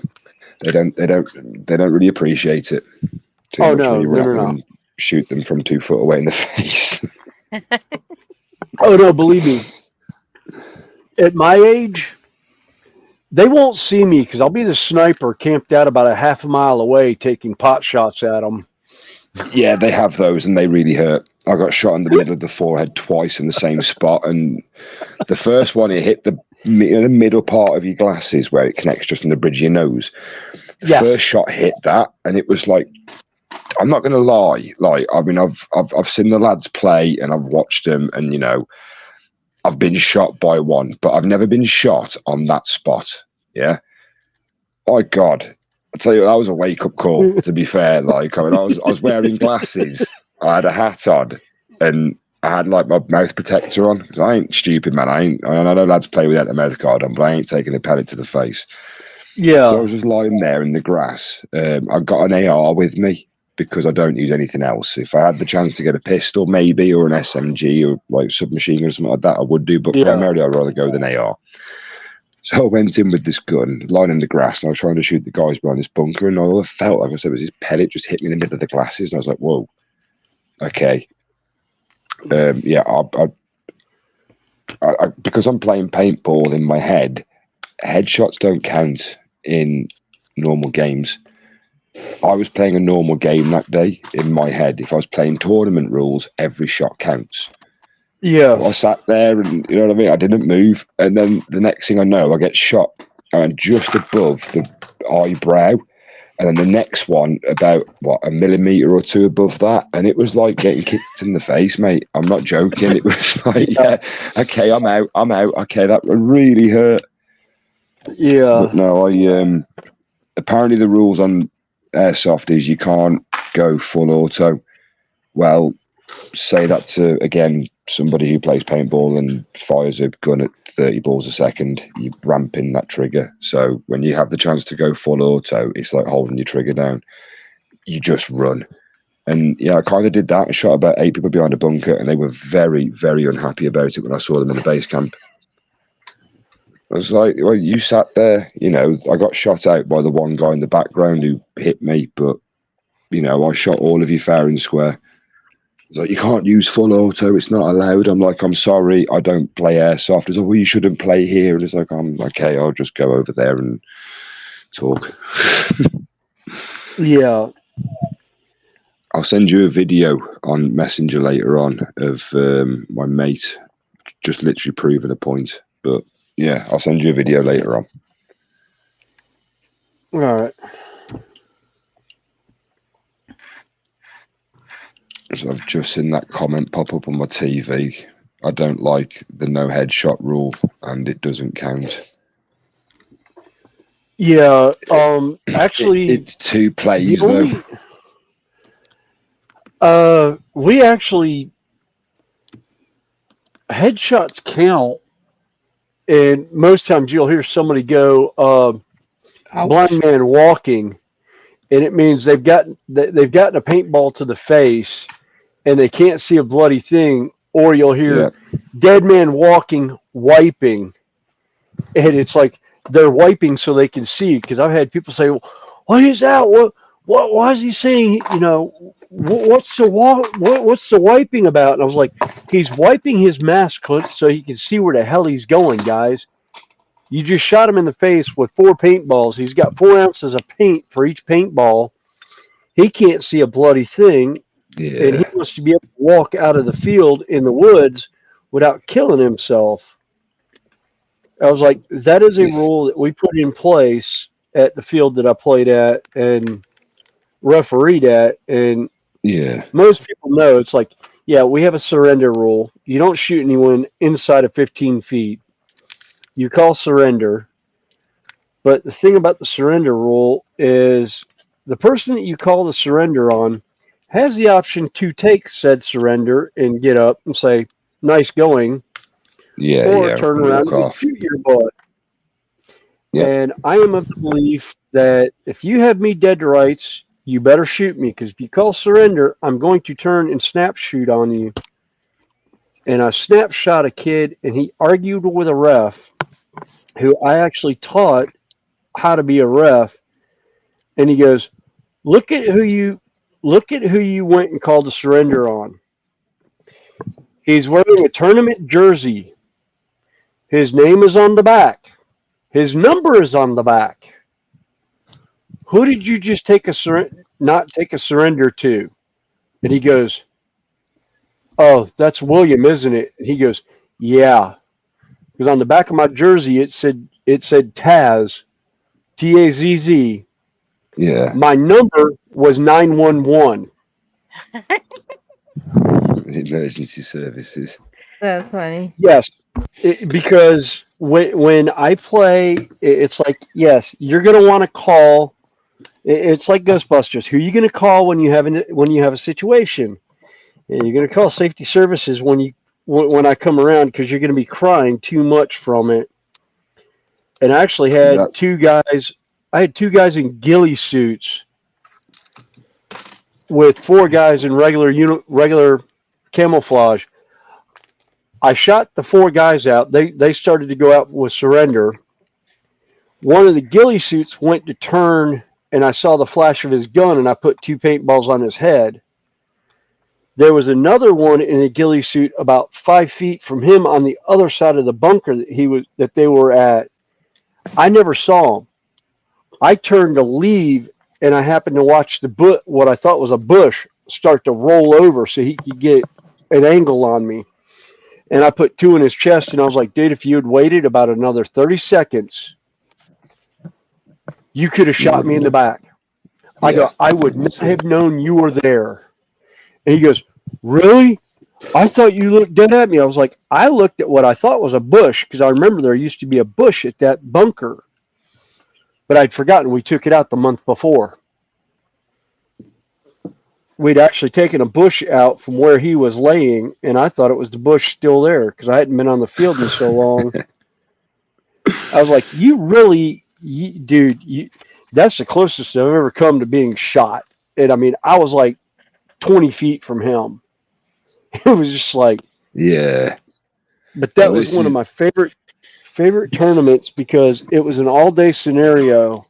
They don't really appreciate it too much when you run at them and shoot them from 2 foot away in the face. Oh no, believe me. At my age, they won't see me because I'll be the sniper camped out about a half a mile away taking pot shots at them. Yeah, they have those, and they really hurt. I got shot in the middle of the forehead twice in the same spot, and the first one, it hit the middle part of your glasses where it connects just in the bridge of your nose. The Yes. first shot hit that, and it was like, I'm not going to lie. Like, I mean, I've seen the lads play, and I've watched them, and you know, I've been shot by one, but I've never been shot on that spot. Yeah. My God. I tell you, that was a wake-up call, to be fair. Like, I mean, I was wearing glasses, I had a hat on, and I had, like, my mouth protector on. Because I ain't stupid, man. I know lads play without the mouth guard on, but I ain't taking a pellet to the face. Yeah. So I was just lying there in the grass. I got an AR with me because I don't use anything else. If I had the chance to get a pistol, maybe, or an SMG, or, like, submachine gun or something like that, I would do. But primarily, I'd rather go with an AR. So I went in with this gun, lying in the grass, and I was trying to shoot the guys behind this bunker, and all I felt, like I said, was this pellet just hit me in the middle of the glasses, and I was like, whoa, okay. Yeah, I because I'm playing paintball in my head, headshots don't count in normal games. I was playing a normal game that day in my head. If I was playing tournament rules, every shot counts. Yeah. So I sat there, and you know what I mean? I didn't move. And then the next thing I know, I get shot just above the eyebrow. And then the next one about, what, a millimetre or two above that. And it was like getting kicked in the face, mate. I'm not joking. It was like, yeah, okay, I'm out. Okay, that really hurt. Yeah. But no, apparently the rules on airsoft is you can't go full auto. Well, say that to, again, somebody who plays paintball and fires a gun at 30 balls a second, you're ramping that trigger. So when you have the chance to go full auto, it's like holding your trigger down. You just run. And yeah, I kind of did that and shot about 8 people behind a bunker, and they were very, very unhappy about it when I saw them in the base camp. I was like, well, you sat there, you know, I got shot out by the one guy in the background who hit me, but, you know, I shot all of you fair and square. It's like, you can't use full auto, it's not allowed. I'm like, I'm sorry, I don't play airsoft. It's like, well, you shouldn't play here. And it's like, I'm okay, I'll just go over there and talk. Yeah. I'll send you a video on Messenger later on of my mate just literally proving a point. But yeah, I'll send you a video later on. All right. So I've just seen that comment pop up on my TV. I don't like the no headshot rule, and it doesn't count. Yeah. Actually, it's 2 plays though. We actually headshots count, and most times you'll hear somebody go blind man walking, and it means they've gotten a paintball to the face and they can't see a bloody thing, or you'll hear dead man walking, wiping, and it's like they're wiping so they can see. Because I've had people say, well, why is that? What why is he saying, you know, what's the wiping about? And I was like, he's wiping his mask so he can see where the hell he's going, guys. You just shot him in the face with 4 paintballs. He's got 4 ounces of paint for each paintball. He can't see a bloody thing. Yeah. And he wants to be able to walk out of the field in the woods without killing himself. I was like, that is a rule that we put in place at the field that I played at and refereed at. And most people know it's like, yeah, we have a surrender rule. You don't shoot anyone inside of 15 feet. You call surrender. But the thing about the surrender rule is the person that you call the surrender on has the option to take said surrender and get up and say, nice going. Or turn around and shoot your butt. And I am of the belief that if you have me dead to rights, you better shoot me, because if you call surrender, I'm going to turn and snap shoot on you. And I snap shot a kid, and he argued with a ref who I actually taught how to be a ref. And he goes, look at who you went and called a surrender on. He's wearing a tournament jersey. His name is on the back. His number is on the back. Who did you just not take a surrender to? And he goes, oh, that's William, isn't it? And he goes, yeah. Because on the back of my jersey it said Taz, Tazz. Yeah. My number was 911. Emergency services. That's funny. Yes, because when I play, it's like, yes, you're going to want to call. It's like Ghostbusters. Who are you going to call when you have a situation? And you're going to call safety services when I come around, because you're going to be crying too much from it. And I actually had two guys. I had two guys in ghillie suits with four guys in regular camouflage. I shot the four guys out. They started to go out with surrender. One of the ghillie suits went to turn, and I saw the flash of his gun, and I put two paintballs on his head. There was another one in a ghillie suit about 5 feet from him on the other side of the bunker that they were at. I never saw him. I turned to leave, and I happened to watch what I thought was a bush start to roll over so he could get an angle on me. And I put two in his chest, and I was like, dude, if you had waited about another 30 seconds, you could have shot me in the back. I go, I would not have known you were there. And he goes, really? I thought you looked dead at me. I was like, I looked at what I thought was a bush, because I remember there used to be a bush at that bunker. But I'd forgotten we took it out the month before. We'd actually taken a bush out from where he was laying, and I thought it was the bush still there, because I hadn't been on the field in so long. I was like, dude, that's the closest I've ever come to being shot. And I mean, I was like 20 feet from him. It was just like, yeah. But that was one of my favorite tournaments, because it was an all-day scenario.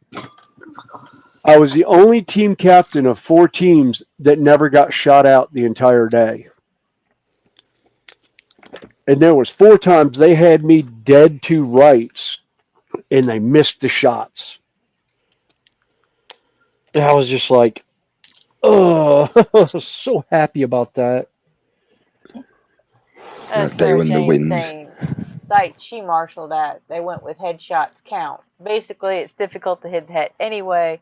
I was the only team captain of 4 teams that never got shot out the entire day. And there was 4 times they had me dead to rights, and they missed the shots. And I was just like, oh, I was so happy about that. As Sarah Jane's saying, site she marshaled at, they went with headshots count. Basically, it's difficult to hit the head anyway,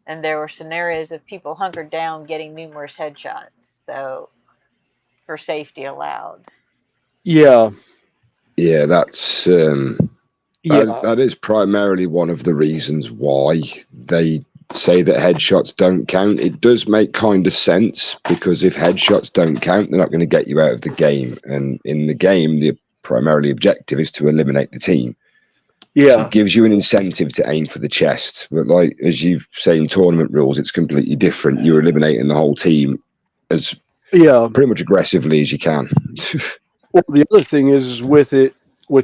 and there were scenarios of people hunkered down getting numerous headshots, so for safety allowed. Yeah. Yeah, that's that is primarily one of the reasons why they say that headshots don't count. It does make kind of sense, because if headshots don't count, they're not going to get you out of the game. And in the game, the primarily objective is to eliminate the team. Yeah. It gives you an incentive to aim for the chest. But like, as you say in tournament rules, it's completely different. You're eliminating the whole team as pretty much aggressively as you can. Well, the other thing is with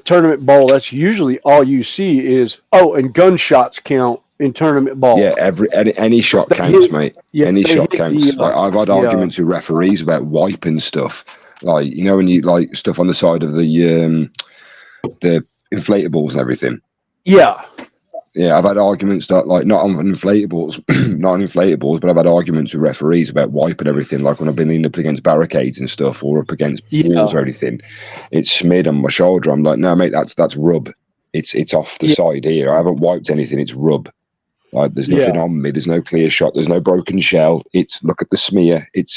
tournament ball, that's usually all you see is, and gunshots count in tournament ball. Yeah, any shot counts, mate. Yeah, any shot counts. I've had arguments with referees about wiping stuff. Like, you know, when you like stuff on the side of the inflatables and everything. Yeah. Yeah, I've had arguments that, like, not on inflatables, but I've had arguments with referees about wiping everything. Like when I've been leaning up against barricades and stuff, or up against walls or anything, it's smeared on my shoulder. I'm like, no, mate, that's rub. It's off the side here. I haven't wiped anything. It's rub. Like, there's nothing on me. There's no clear shot. There's no broken shell. It's, look at the smear. And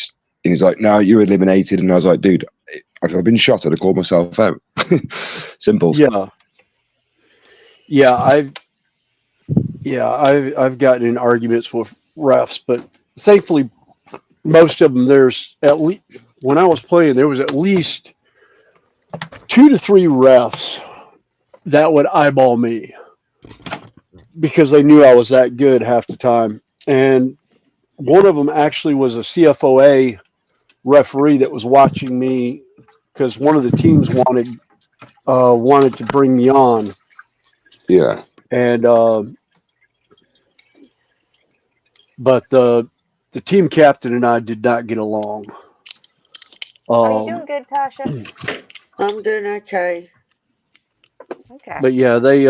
he's like, no, you're eliminated. And I was like, dude, if I've been shot, I'd have called myself out. Simple. Yeah. Yeah, I've gotten in arguments with refs, but thankfully, most of them, there's at least, when I was playing, there was at least 2 to 3 refs that would eyeball me, because they knew I was that good half the time. And one of them actually was a CFOA referee that was watching me, because one of the teams wanted to bring me on. Yeah. And but the team captain and I did not get along. Are you doing good, Tasha? I'm doing okay. Okay. But yeah, they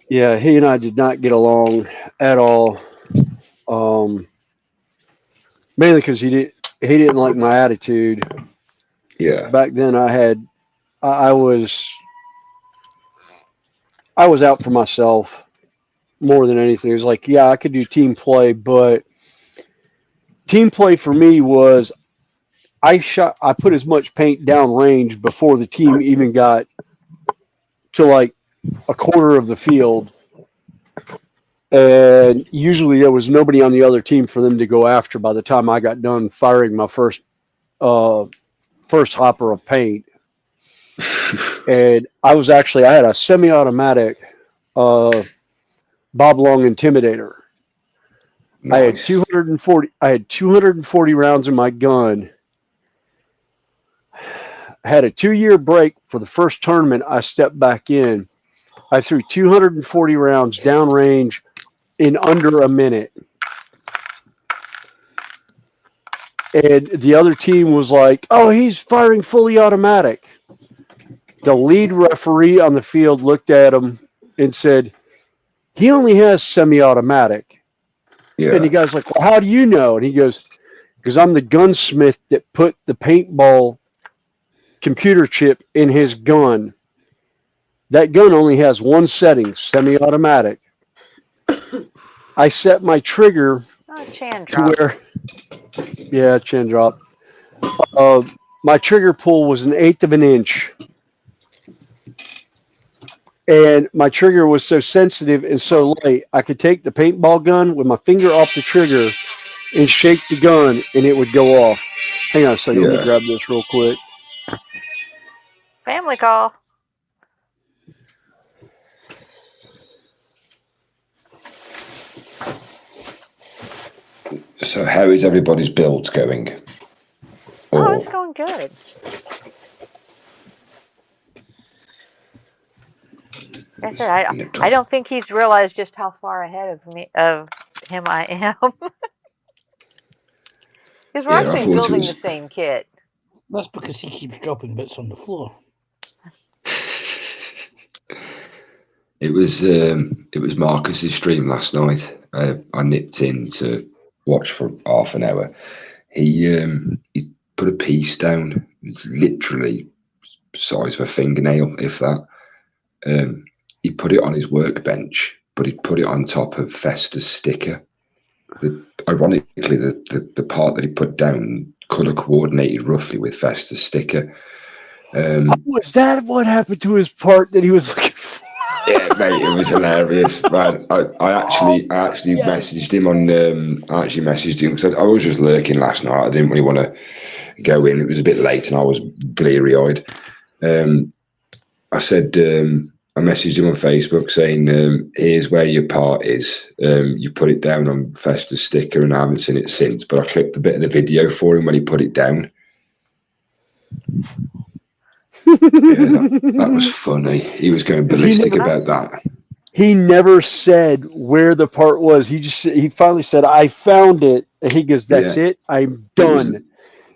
Yeah, he and I did not get along at all. Mainly because he didn't like my attitude. Yeah. Back then, I was out for myself more than anything. It was like, yeah, I could do team play, but team play for me was I put as much paint down range before the team even got to like a quarter of the field. And usually there was nobody on the other team for them to go after by the time I got done firing my first hopper of paint. And I had a semi-automatic Bob Long Intimidator. Nice. I had 240 rounds in my gun. I had a 2-year break for the first tournament. I stepped back in. I threw 240 rounds downrange in under a minute. And the other team was like, oh, he's firing fully automatic. The lead referee on the field looked at him and said, he only has semi-automatic. Yeah. And the guy's like, well, how do you know? And he goes, because I'm the gunsmith that put the paintball computer chip in his gun. That gun only has one setting, semi-automatic. I set my trigger Chan to drop. where, yeah, chin drop. My trigger pull was 1/8 of an inch. And my trigger was so sensitive and so light, I could take the paintball gun with my finger off the trigger and shake the gun, and it would go off. Hang on a second, let me grab this real quick. Family call. So how is everybody's build going? Oh, it's going good. Like I said, I don't think he's realized just how far ahead of him I am. Because we're actually building the same kit. That's because he keeps dropping bits on the floor. It was Marcus's stream last night. I nipped in to watch for half an hour. He put a piece down. It's literally size of a fingernail, if that. He put it on his workbench, but he put it on top of Festus sticker. Ironically, the part that he put down colour coordinated roughly with Festus sticker. Was that what happened to his part that he was looking for? Yeah, mate, it was hilarious. Man, I actually messaged him on. I actually messaged him because I was just lurking last night. I didn't really want to go in. It was a bit late, and I was bleary-eyed. I said, I messaged him on Facebook saying, "Here's where your part is. You put it down on Festus sticker, and I haven't seen it since. But I clipped a bit of the video for him when he put it down." That was funny. He was going ballistic about that. He never said where the part was. He finally said, "I found it," and he goes, "That's it. I'm done."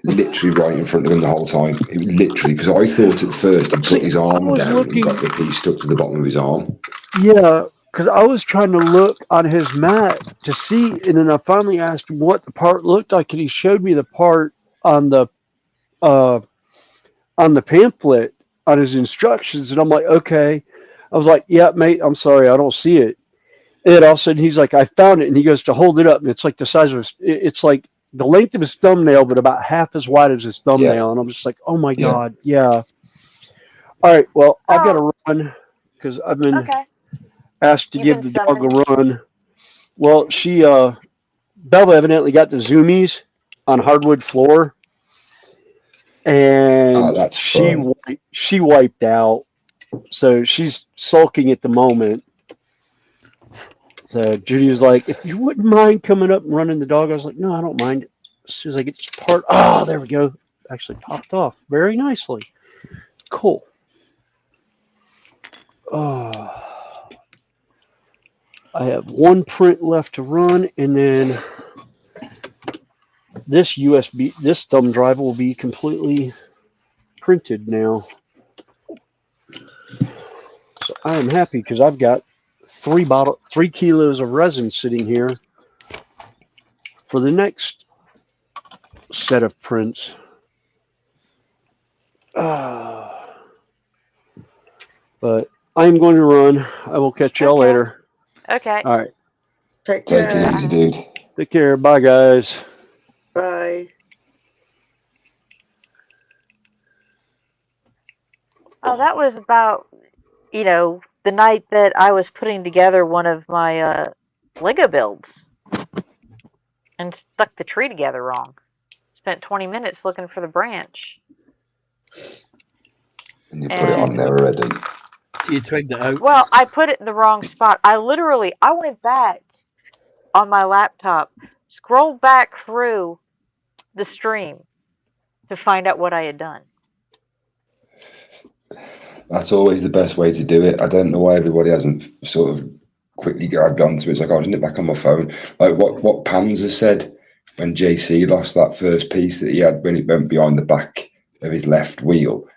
Literally right in front of him the whole time. It was literally because I thought at first he put his arm down and got the piece stuck to the bottom of his arm. Yeah, because I was trying to look on his mat to see, and then I finally asked him what the part looked like, and he showed me the part on the pamphlet on his instructions, and I'm like, okay. I was like, yeah, mate, I'm sorry, I don't see it. And then all of a sudden he's like, I found it, and he goes to hold it up, and it's like the size of it's like the length of his thumbnail, but about half as wide as his thumbnail. And I'm just like, oh my God, yeah. All right, well, I've got to run because I've been asked to give the dog a run. Well, Belva evidently got the zoomies on hardwood floor. And she wiped out, so she's sulking at the moment. So Judy was like, "If you wouldn't mind coming up and running the dog," I was like, "No, I don't mind." As soon as I get this part, there we go. Actually popped off very nicely. Cool. I have one print left to run, and then this thumb drive will be completely printed now. So I am happy because I've got 3 kilos of resin sitting here for the next set of prints. But I am going to run. I will catch y'all later. Okay. All right. Take Take care. it easy, dude. Take care. Bye, guys. Bye. Oh, that was about, the night that I was putting together one of my Lego builds and stuck the tree together wrong. Spent 20 minutes looking for the branch. And you put it on And there already. You twigged it out. well, I put it in the wrong spot. I went back on my laptop, scrolled back through the stream to find out what I had done. That's always the best way to do it. I don't know why everybody hasn't sort of quickly grabbed onto it. It's like, oh, isn't it back on my phone? Like what Panzer said when JC lost that first piece that he had when it went behind the back of his left wheel.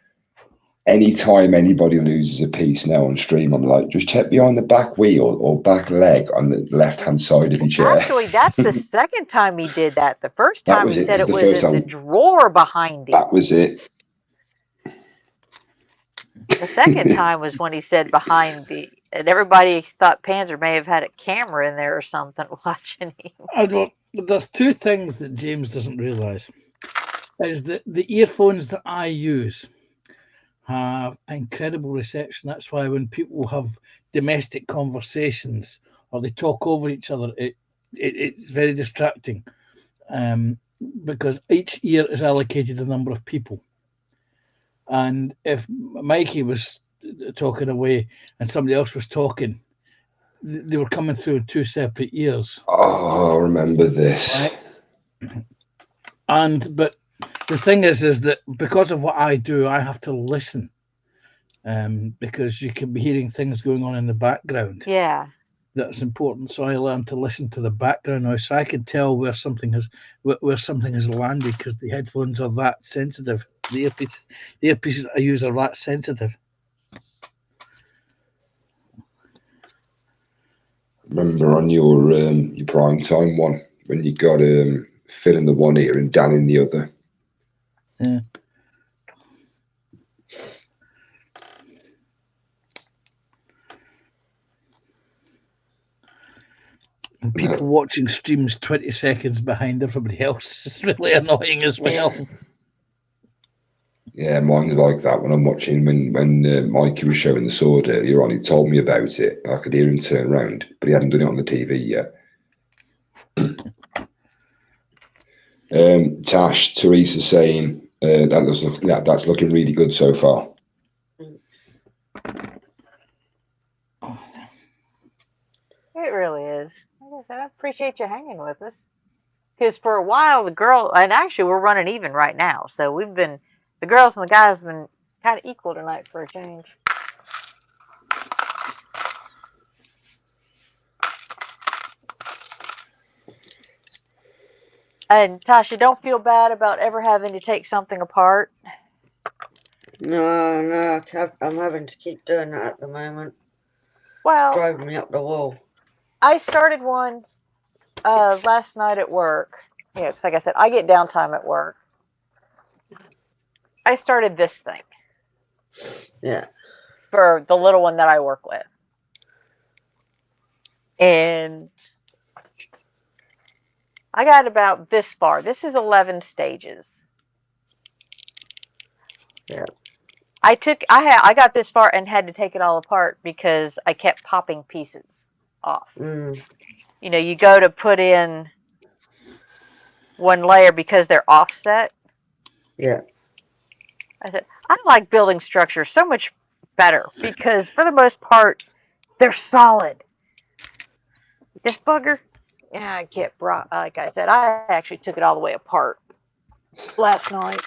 Anytime anybody loses a piece now on stream, I'm like, just check behind the back wheel or back leg on the left-hand side of your chair. Actually, that's the second time he did that. The first That time was he it. said It's it the was first in the time. drawer behind him. That was it. The second time was when he said behind and everybody thought Panzer may have had a camera in there or something watching him. There's 2 things that James doesn't realise. Is that the earphones that I use have incredible reception. That's why when people have domestic conversations or they talk over each other, it's very distracting, because each ear is allocated a number of people. And if Mikey was talking away and somebody else was talking, they were coming through in 2 separate ears. Oh, I remember this. Right? But the thing is that because of what I do, I have to listen, because you can be hearing things going on in the background. Yeah. That's important. So I learned to listen to the background noise, so I can tell where something has landed, because the headphones are that sensitive. The earpieces I use are that sensitive. Remember on your prime time one when you got Phil in the one ear and Dan in the other. Yeah. And people watching streams 20 seconds behind everybody else is really annoying as well. Yeah, mine's like that when I'm watching. When Mikey was showing the sword earlier on, he told me about it. I could hear him turn around, but he hadn't done it on the TV yet. Tash, Teresa saying that's looking really good so far. It really is. Like I said, I appreciate you hanging with us. Because for a while, and actually we're running even right now. So the girls and the guys have been kind of equal tonight for a change. And Tasha, don't feel bad about ever having to take something apart. No, I'm having to keep doing that at the moment. Well, it's driving me up the wall. I started one last night at work. Yeah, because like I said, I get downtime at work. I started this thing. Yeah. For the little one that I work with. And I got about this far. This is 11 stages. Yeah. I got this far and had to take it all apart because I kept popping pieces off. You go to put in one layer because they're offset. Yeah. I said, I like building structures so much better because for the most part, they're solid. This bugger, I kept, like I said, I actually took it all the way apart last night.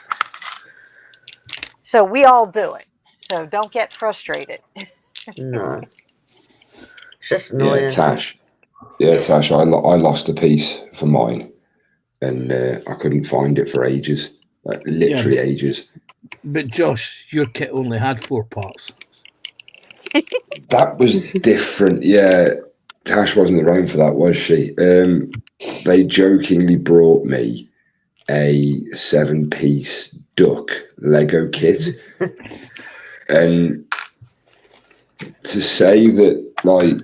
So we all do it. So don't get frustrated. No. It's just annoying. Yeah, Tash, I lost a piece for mine and I couldn't find it for ages. Like literally ages. But Josh, your kit only had 4 parts. That was different. Yeah, Tash wasn't around for that, was she? They jokingly brought me a 7-piece duck Lego kit, and to say that like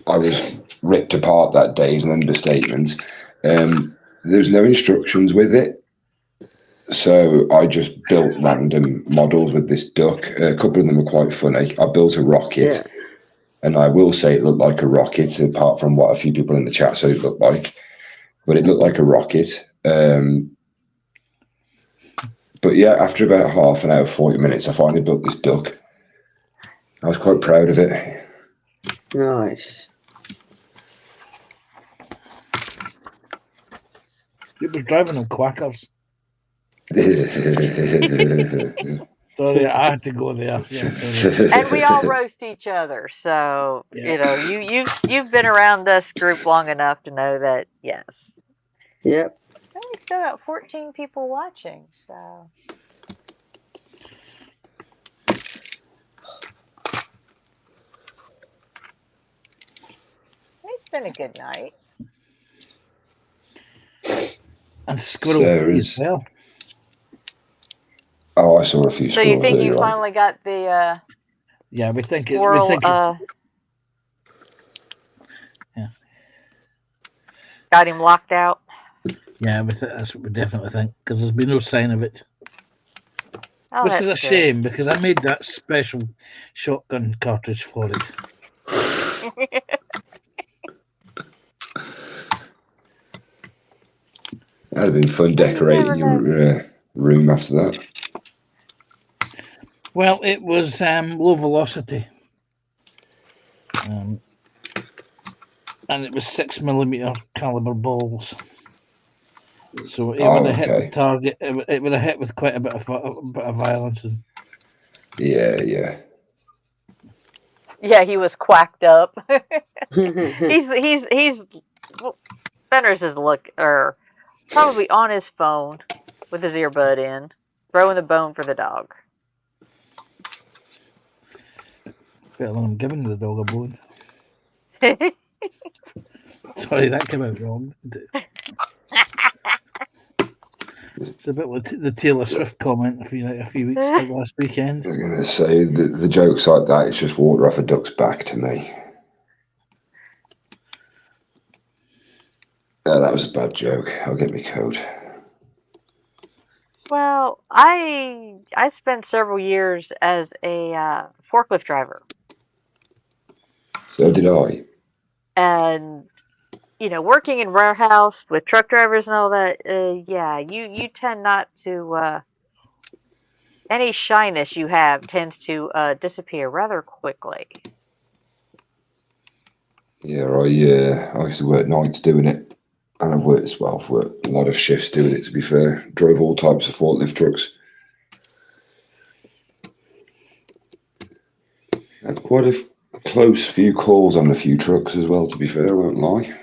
I was ripped apart that day is an understatement. There's no instructions with it, so I just built random models with this duck. A couple of them were quite funny. I built a rocket. Yeah. And I will say it looked like a rocket, apart from what a few people in the chat said it looked like. But it looked like a rocket. But yeah, after about half an hour, 40 minutes, I finally built this duck. I was quite proud of it. Nice. It was driving them quackers. Sorry, I had to go there. Yeah, sorry. And we all roast each other, so Yeah. you've been around this group long enough to know that yes. Yep. And we still got 14 people watching, so it's been a good night. And squirrel free as well. Oh, I saw a few So squirrels. you think you finally got the yeah, we think squirrel, it's yeah. Got him locked out? Yeah, that's what we definitely think, because there's been no sign of it. Oh, Which that's is a good. shame, because I made that special shotgun cartridge for it. That'd have been fun decorating your room after that. Well, it was low velocity. And it was 6mm caliber balls. So it would have hit the target. It would have hit with quite a bit of violence. Yeah. Yeah, he was quacked up. he's Fenris is probably on his phone with his earbud in, throwing the bone for the dog. Better than I'm giving the dog a bone. Sorry, that came out wrong. It's a bit like the Taylor Swift comment a few weeks last weekend. I was going to say the jokes like that, it's just water off a duck's back to me. Oh, that was a bad joke. I'll get me code. Well, I spent several years as a forklift driver. So did I. And working in warehouse with truck drivers and all that, yeah, you tend not to any shyness you have tends to disappear rather quickly. Yeah, I used to work nights doing it, and I've worked as well. I've worked a lot of shifts doing it. To be fair, drove all types of forklift trucks. Had quite a close few calls on a few trucks as well. To be fair, I won't lie.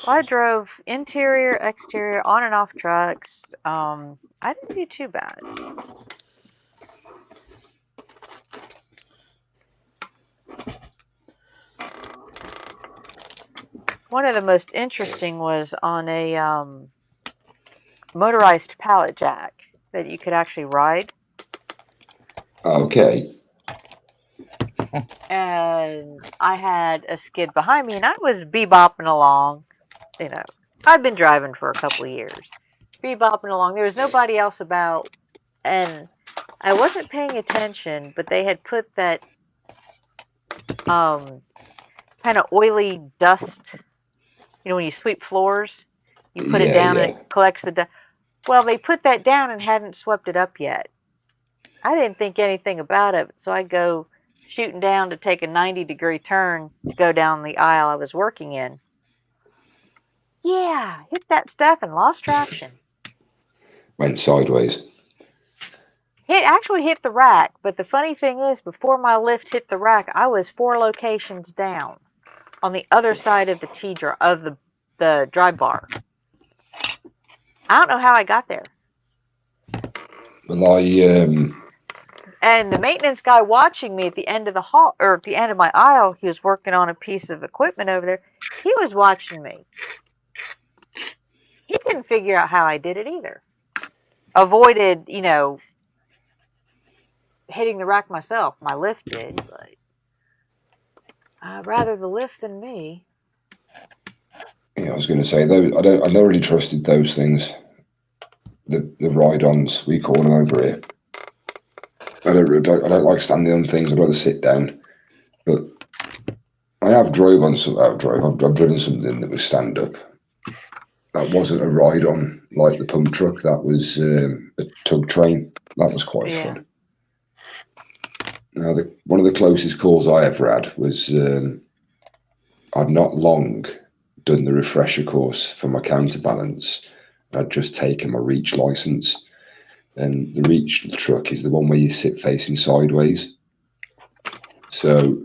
I drove interior, exterior, on and off trucks. I didn't do too bad. One of the most interesting was on a motorized pallet jack that you could actually ride. Okay. And I had a skid behind me, and I was bebopping along. I've been driving for a couple of years. Bebopping along. There was nobody else about, and I wasn't paying attention, but they had put that kind of oily dust. When you sweep floors, you put it down and it collects the dust. Well, they put that down and hadn't swept it up yet. I didn't think anything about it, so I go shooting down to take a 90-degree turn to go down the aisle I was working in. Yeah, hit that stuff and lost traction. Went sideways. It actually hit the rack, but the funny thing is, before my lift hit the rack, I was 4 locations down on the other side of the drive bar. I don't know how I got there. Well, And the maintenance guy watching me at the end of the hall, or at the end of my aisle, he was working on a piece of equipment over there. He was watching me. He couldn't figure out how I did it either. Avoided, hitting the rack myself. My lift did, but rather the lift than me. Yeah, I was going to say those. I never really trusted those things. The ride-ons, we call them over here. I don't like standing on things. I'd rather sit down. But I have drove on some. I've driven something that was stand up. That wasn't a ride-on like the pump truck. That was a tug train. That was quite fun. Now, one of the closest calls I ever had was I'd not long done the refresher course for my counterbalance. I'd just taken my reach license, and the reach truck is the one where you sit facing sideways. So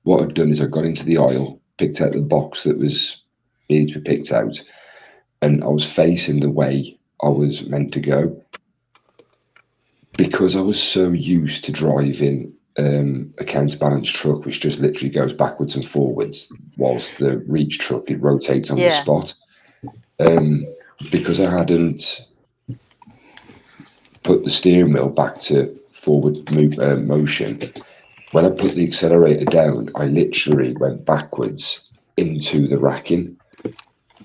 what I'd done is I got into the aisle, picked out the box that was needed to be picked out, and I was facing the way I was meant to go. Because I was so used to driving a counterbalance truck, which just literally goes backwards and forwards, whilst the reach truck, it rotates on the spot. Because I hadn't put the steering wheel back to forward motion, when I put the accelerator down, I literally went backwards into the racking.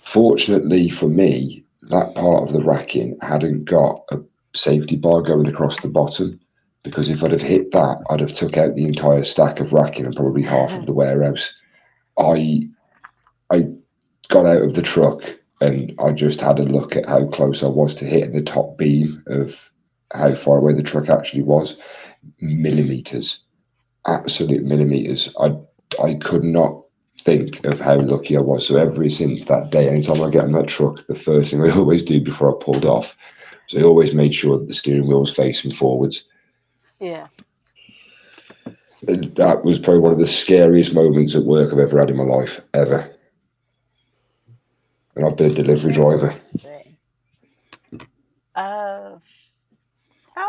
Fortunately for me, that part of the racking hadn't got a safety bar going across the bottom, because if I'd have hit that, I'd have took out the entire stack of racking and probably half of the warehouse. I got out of the truck and I just had a look at how close I was to hitting the top beam of how far away the truck actually was. Millimeters, absolute millimeters. I could not think of how lucky I was. So ever since that day, anytime I get in that truck, the first thing I always do before I pulled off, so I always made sure that the steering wheel was facing forwards. Yeah. And that was probably one of the scariest moments at work I've ever had in my life, ever. And I've been a delivery driver. I'm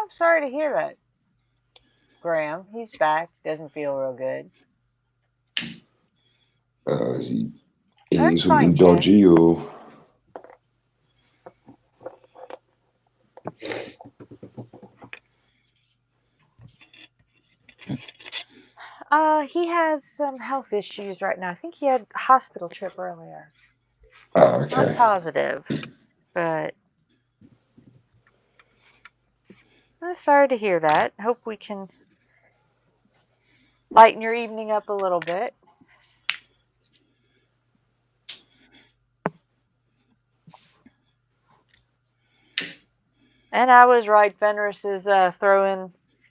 sorry to hear that, Graham. He's back. Doesn't feel real good. Is he eating something dodgy or? He has some health issues right now. I think he had a hospital trip earlier. Oh, okay. Not positive, but I'm sorry to hear that. Hope we can lighten your evening up a little bit. And I was right. Fenris is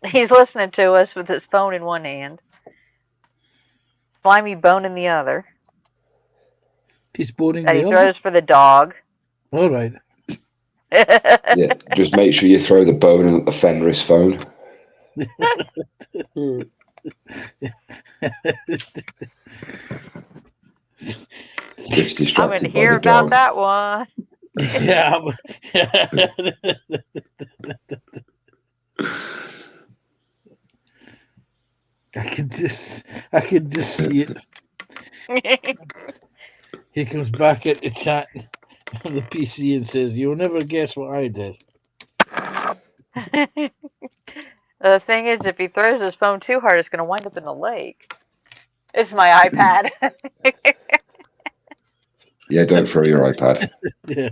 he's listening to us with his phone in one hand, slimy bone in the other. He's boning that the he other? throws for the dog. All right. Yeah, just make sure you throw the bone at the Fenris phone. Gets distracted. I'm going to hear about that one. Yeah. I could just see it. He comes back at the chat on the PC and says, "You'll never guess what I did." The thing is, if he throws his phone too hard, it's going to wind up in the lake. It's my iPad. Yeah, don't throw your iPad. Yeah.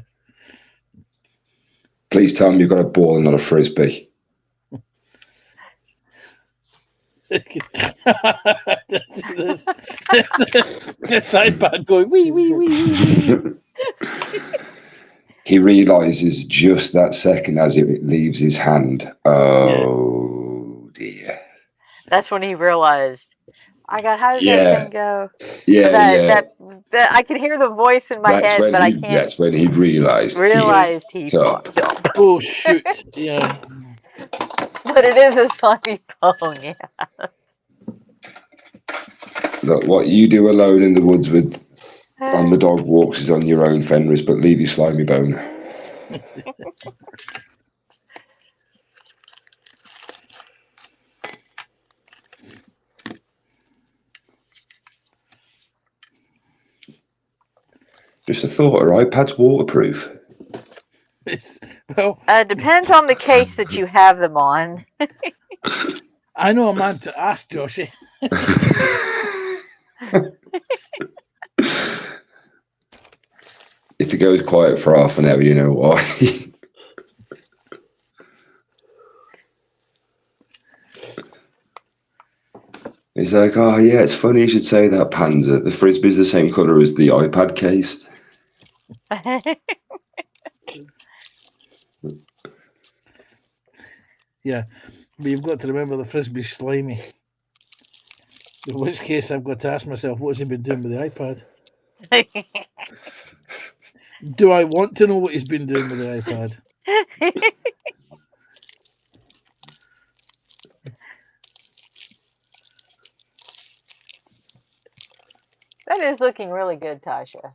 Please tell me you've got a ball and not a frisbee. This iPad going wee wee wee wee. He realizes just that second as it leaves his hand. Oh dear. That's when he realized I got, how does that Yeah, thing go? yeah, yeah. That I can hear the voice in my head, but I can't That's when he realised realize he up. fucked up. Oh shoot! Yeah. But it is a slimy bone, yeah. Look, what you do alone in the woods with on the dog walks is on your own, Fenris, but leave your slimy bone. Just a thought, are iPads waterproof? Well, Depends on the case that you have them on. I know a man to ask, Joshy. If it goes quiet for half an hour, you know why. He's like, oh yeah, it's funny you should say that, Panzer. The Frisbee's the same colour as the iPad case. Yeah, but you've got to remember the Frisbee's slimy. In which case, I've got to ask myself, what's he been doing with the iPad? Do I want to know what he's been doing with the iPad? That is looking really good, Tasha.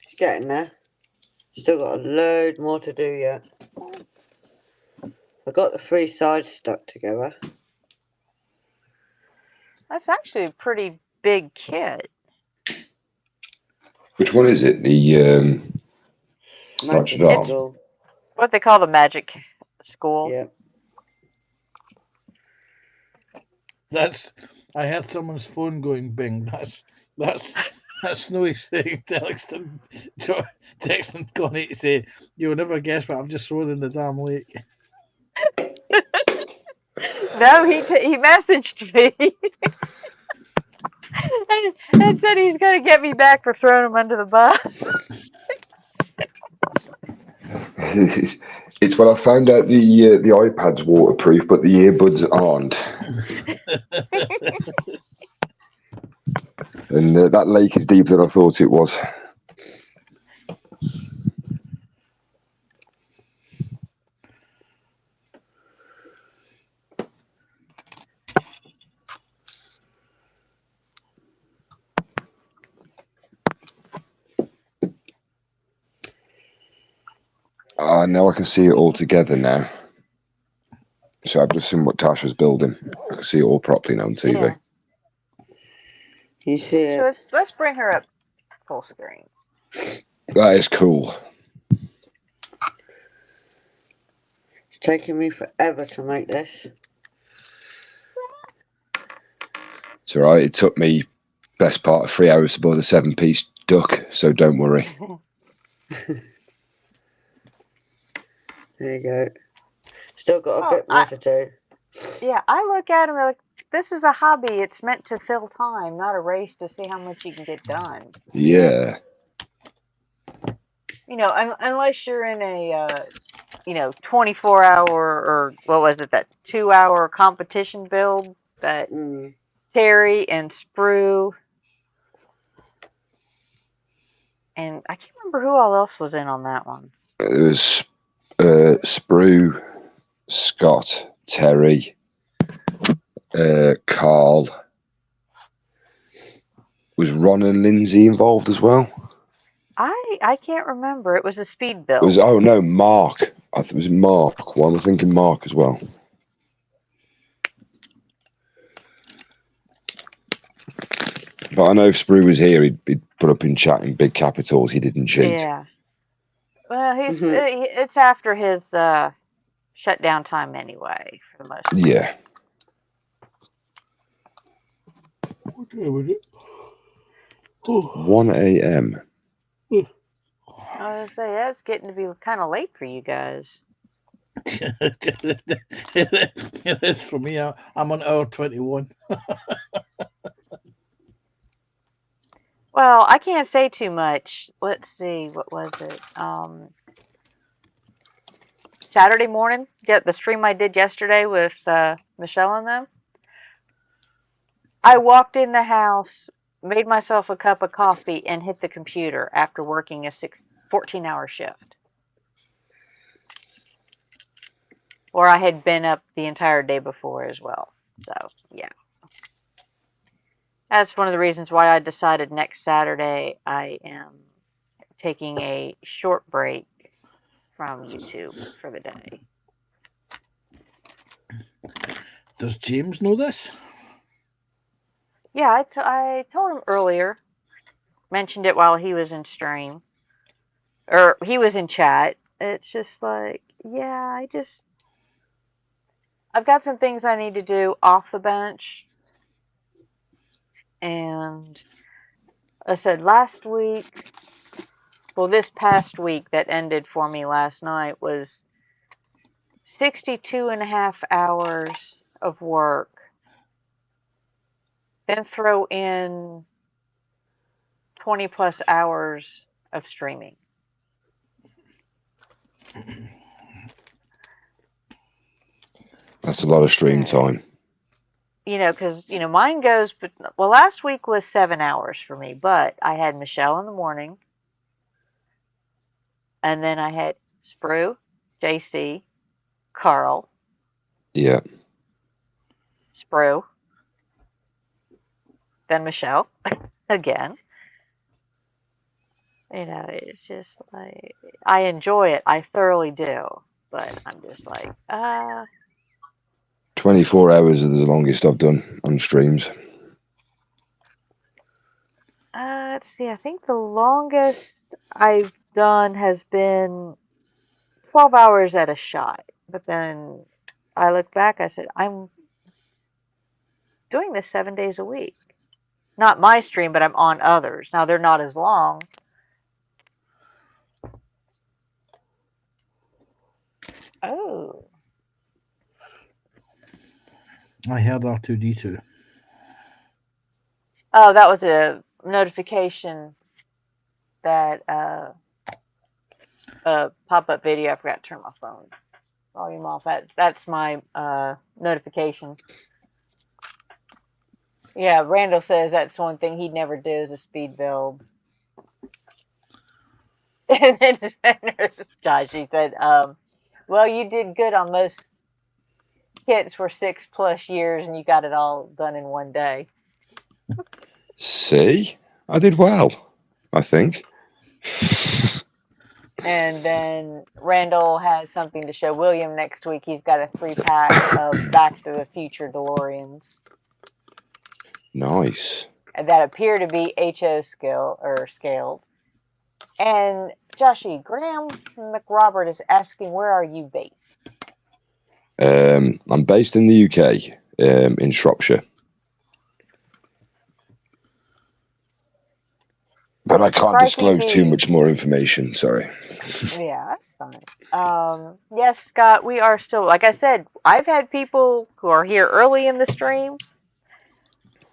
She's getting there. Still got a load more to do yet. I got the 3 sides stuck together. That's actually a pretty big kit. Which one is it? The Magic Arm. School. What they call the magic school. Yeah. That's. I heard someone's phone going bing. That's Snowy saying, texting Connie to say, "You'll never guess what I've just thrown in the damn lake." No, he messaged me and said he's going to get me back for throwing him under the bus. It's when I found out the iPad's waterproof, but the earbuds aren't. And that lake is deeper than I thought it was. Now I can see it all together now. So I've just seen what Tasha's building. I can see it all properly now on TV. Yeah. You see it? So let's bring her up full screen. That is cool. It's taken me forever to make this. It's all right. It took me best part of 3 hours to build a 7-piece duck, so don't worry. There you go. Still got a bit more to do. Yeah, I look at him like, this is a hobby. It's meant to fill time, not a race to see how much you can get done. Yeah. You know, unless you're in a, 24-hour or what was it, that 2-hour competition build that Terry and Sprue and I can't remember who all else was in on that one. It was Sprue, Scott, Terry, Carl. Was Ron and Lindsay involved as well? I can't remember. It was a speed build. Mark. I think it was Mark. Well, I'm thinking Mark as well. But I know if Sprue was here, he'd put up in chat in big capitals. He didn't cheat. Yeah. Well, it's after his shutdown time anyway, for the most part. Yeah. What time was it? 1 a.m. I was going to say, that's getting to be kind of late for you guys. It is for me. I'm on hour 21. Well, I can't say too much. Let's see, what was it? Saturday morning, get the stream I did yesterday with Michelle and them. I walked in the house, made myself a cup of coffee, and hit the computer after working a 14-hour shift. Or I had been up the entire day before as well. So, yeah. That's one of the reasons why I decided next Saturday I am taking a short break from YouTube for the day. Does James know this? Yeah, I told him earlier. Mentioned it while he was in stream. Or he was in chat. It's just like, yeah, I've got some things I need to do off the bench. And I said last week, well, this past week that ended for me last night was 62.5 hours of work. Then throw in 20 plus hours of streaming. That's a lot of stream time. Because, mine goes, well, last week was 7 hours for me, but I had Michelle in the morning. And then I had Sprue, JC, Carl. Yeah. Sprue. Then Michelle again. It's just like, I enjoy it. I thoroughly do. But I'm just like, 24 hours is the longest I've done on streams. let's see. I think the longest I've done has been 12 hours at a shot. But then I look back, I said, I'm doing this 7 days a week. Not my stream, but I'm on others. Now, they're not as long. Oh. I heard R2D2. Oh, that was a notification that pop-up video. I forgot to turn my phone volume off. That's my notification. Yeah, Randall says that's one thing he'd never do is a speed build. And then Josh, he said, well, you did good on most kits for 6+ years and you got it all done in one day. See? I did well, I think. And then Randall has something to show William next week. He's got a 3-pack of Back to the Future DeLoreans. Nice. That appear to be HO scaled. And Joshy, Graham McRobert is asking, where are you based? I'm based in the UK, in Shropshire. But I can't disclose too much more information, sorry. Yeah, that's fine. Yes, Scott, we are still, like I said, I've had people who are here early in the stream,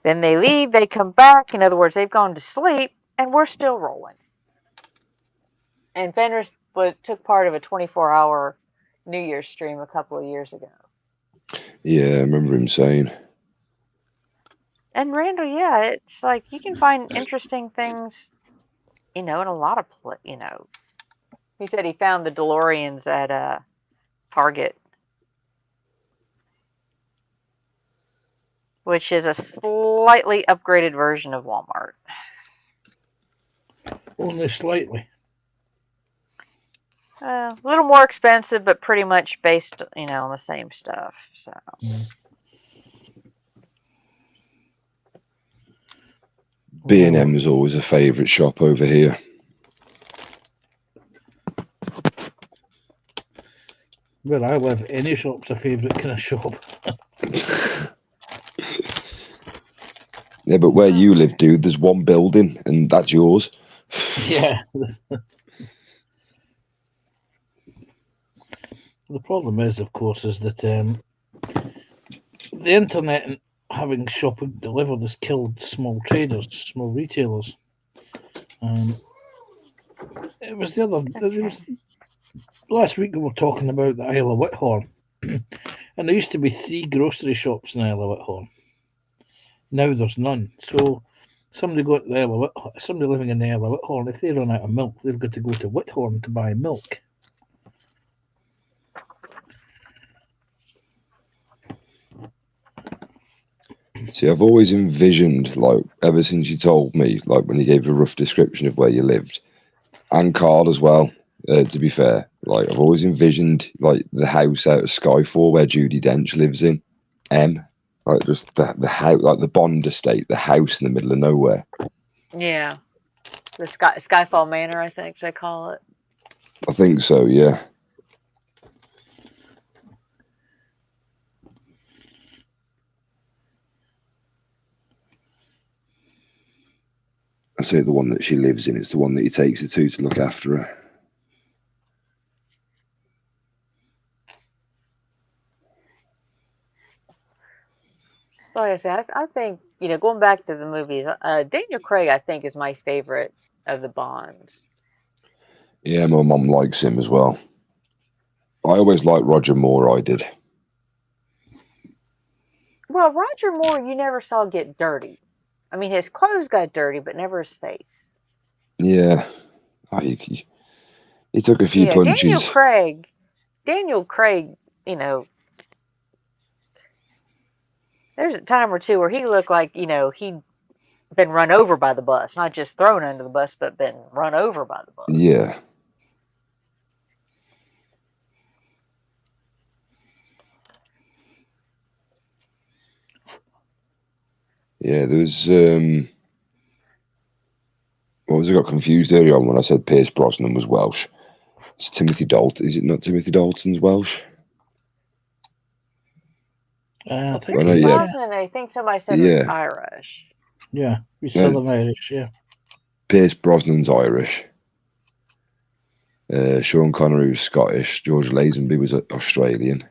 then they leave, they come back, in other words, they've gone to sleep, and we're still rolling. And Fenris took part of a 24-hour New Year's stream a couple of years ago. Yeah, I remember him saying. And Randall, yeah, it's like you can find interesting things, in a lot of, He said he found the DeLoreans at Target, which is a slightly upgraded version of Walmart. Only slightly. A little more expensive, but pretty much based, on the same stuff. So. B&M is always a favourite shop over here. Where I live, any shop's a favourite kind of shop. Yeah, but where you live, dude, there's one building, and that's yours. Yeah. The problem is, of course, is that the internet and having shopping delivered has killed small traders, small retailers. It was last week we were talking about the Isle of Whithorn, and there used to be 3 grocery shops in the Isle of Whithorn. Now there's none. So somebody somebody living in the Isle of Whithorn, if they run out of milk, they've got to go to Whithorn to buy milk. See, I've always envisioned, like, ever since you told me, like, when you gave a rough description of where you lived, and Carl as well, to be fair, like, I've always envisioned, like, the house out of Skyfall where Judi Dench lives in, like, just the house, like, the Bond estate, the house in the middle of nowhere. Yeah. The Skyfall Manor, I think they call it. I think so, yeah. I say the one that she lives in. It's the one that he takes her to look after her. Like I said, I think, going back to the movies, Daniel Craig, I think, is my favorite of the Bonds. Yeah, my mum likes him as well. I always liked Roger Moore, I did. Well, Roger Moore, you never saw get dirty. I mean, his clothes got dirty, but never his face. Yeah. He took a few punches. Daniel Craig, there's a time or two where he looked like, he'd been run over by the bus. Not just thrown under the bus, but been run over by the bus. Yeah. Yeah, there was what was I got confused earlier on when I said Pierce Brosnan was Welsh. It's Timothy Dalton. Is it not Timothy Dalton's Welsh? I think Brosnan, I think somebody said was Irish. Yeah, he's Southern Irish, yeah. Pierce Brosnan's Irish. Sean Connery was Scottish. George Lazenby was Australian.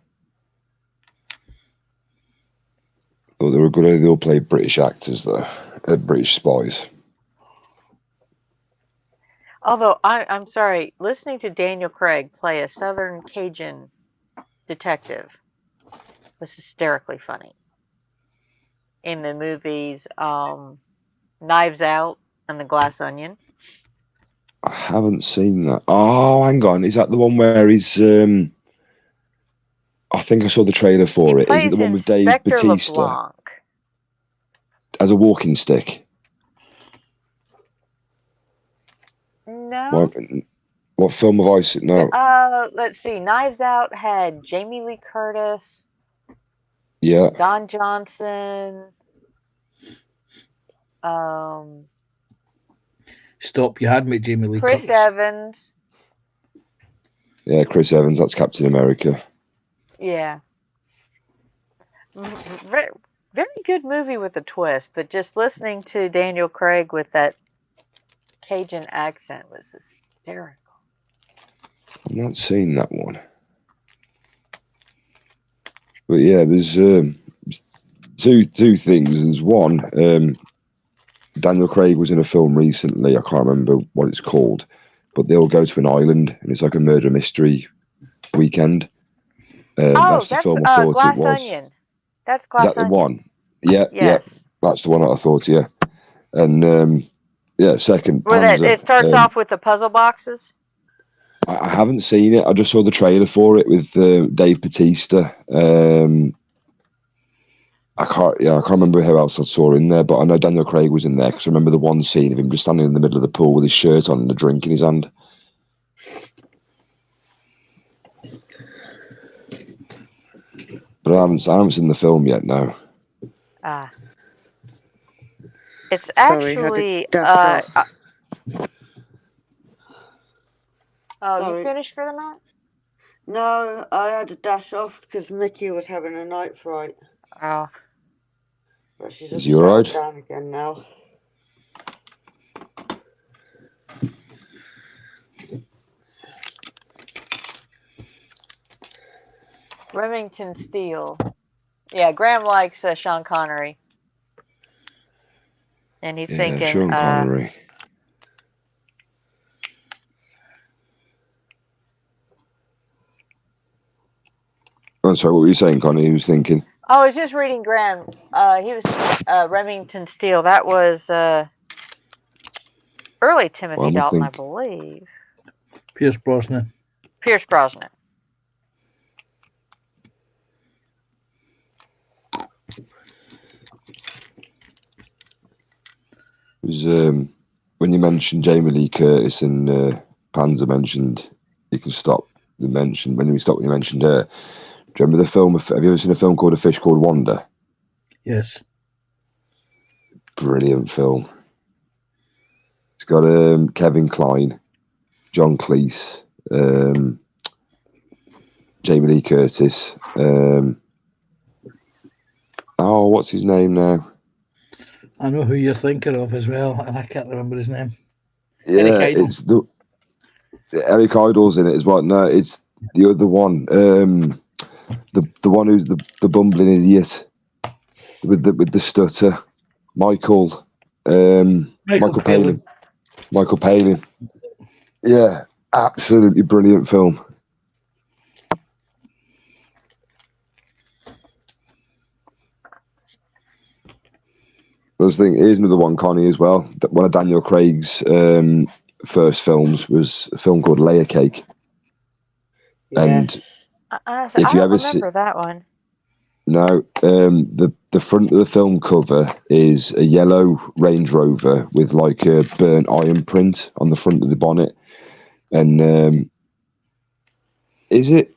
Thought they were good. They all played British actors, though. British spies. Although, I'm sorry, listening to Daniel Craig play a Southern Cajun detective was hysterically funny. In the movies Knives Out and The Glass Onion. I haven't seen that. Oh, hang on. Is that the one where he's... I think I saw the trailer for it. Is it the one with Dave Bautista? LeBlanc. As a walking stick? No. What film have I seen? No. Let's see. Knives Out had Jamie Lee Curtis. Yeah. Don Johnson. Stop! You had me, Jamie Lee Chris Curtis. Evans. Yeah, Chris Evans. That's Captain America. Yeah. Very, very good movie with a twist, but just listening to Daniel Craig with that Cajun accent was hysterical. I've not seen that one. But yeah, there's two things. There's one, Daniel Craig was in a film recently. I can't remember what it's called, but they'll go to an island and it's like a murder mystery weekend. That's the film I thought Glass it was. Onion. That's Glass Is that the Onion. one? Yeah, yes. Yeah. That's the one that I thought. Yeah, and yeah, second. Where it starts off with the puzzle boxes. I haven't seen it. I just saw the trailer for it with Dave Bautista. I can't remember who else I saw in there, but I know Daniel Craig was in there because I remember the one scene of him just standing in the middle of the pool with his shirt on and a drink in his hand. But I haven't seen the film yet. No. It's actually. You finished for the night? No, I had to dash off because Mickey was having a night fright. Oh. But she's Is you alright? Down again now. Remington Steele. Yeah, Graham likes Sean Connery. And he's thinking... Sean Connery. Oh, sorry, what were you saying, Connie? He was thinking... Oh, I was just reading Graham. He was Remington Steele. That was early Timothy Well, I Dalton, I think believe. Pierce Brosnan. Pierce Brosnan. it was when you mentioned Jamie Lee Curtis and Panzer mentioned you can stop the mention when you stop when you mentioned her. Do you remember the film? Have you ever seen a film called A Fish Called Wanda? Yes. Brilliant film. It's got Kevin Kline, John Cleese, Jamie Lee Curtis. What's his name now? I know who you're thinking of as well, and I can't remember his name. Yeah, Eric Idle. it's Eric Idle's in it as well. No, it's the other one. The one who's the bumbling idiot with the stutter. Michael Palin. Michael Palin. Yeah, absolutely brilliant film. I was thinking, here's another one, Connie, as well. One of Daniel Craig's first films was a film called Layer Cake. Yeah. And I if you don't ever see, remember that one. no, the front of the film cover is a yellow Range Rover with like a burnt iron print on the front of the bonnet. And is it?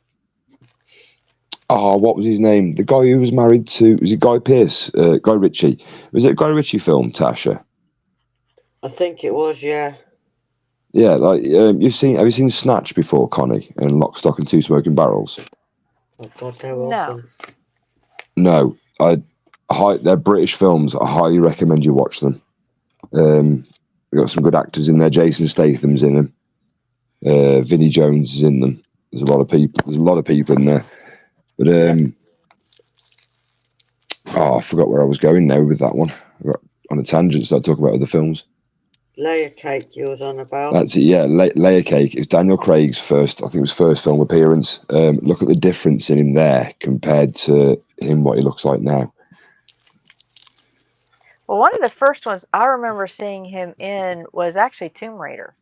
Oh, what was his name? The guy who was married to, was it Guy Pearce? Guy Ritchie. Was it a Guy Ritchie film, Tasha? I think it was, yeah. Yeah, like have you seen Snatch before, Connie, and Lock, Stock and Two Smoking Barrels? Oh God, they're No. awesome. No, they're British films. I highly recommend you watch them. We've got some good actors in there. Jason Statham's in them. Vinnie Jones is in them. There's a lot of people in there. But I forgot where I was going now with that one. I got on a tangent, started talking about other films. Layer Cake you was on about. That's it, yeah. Layer Cake. It was Daniel Craig's first film appearance. Look at the difference in him there compared to him, what he looks like now. Well, one of the first ones I remember seeing him in was actually Tomb Raider.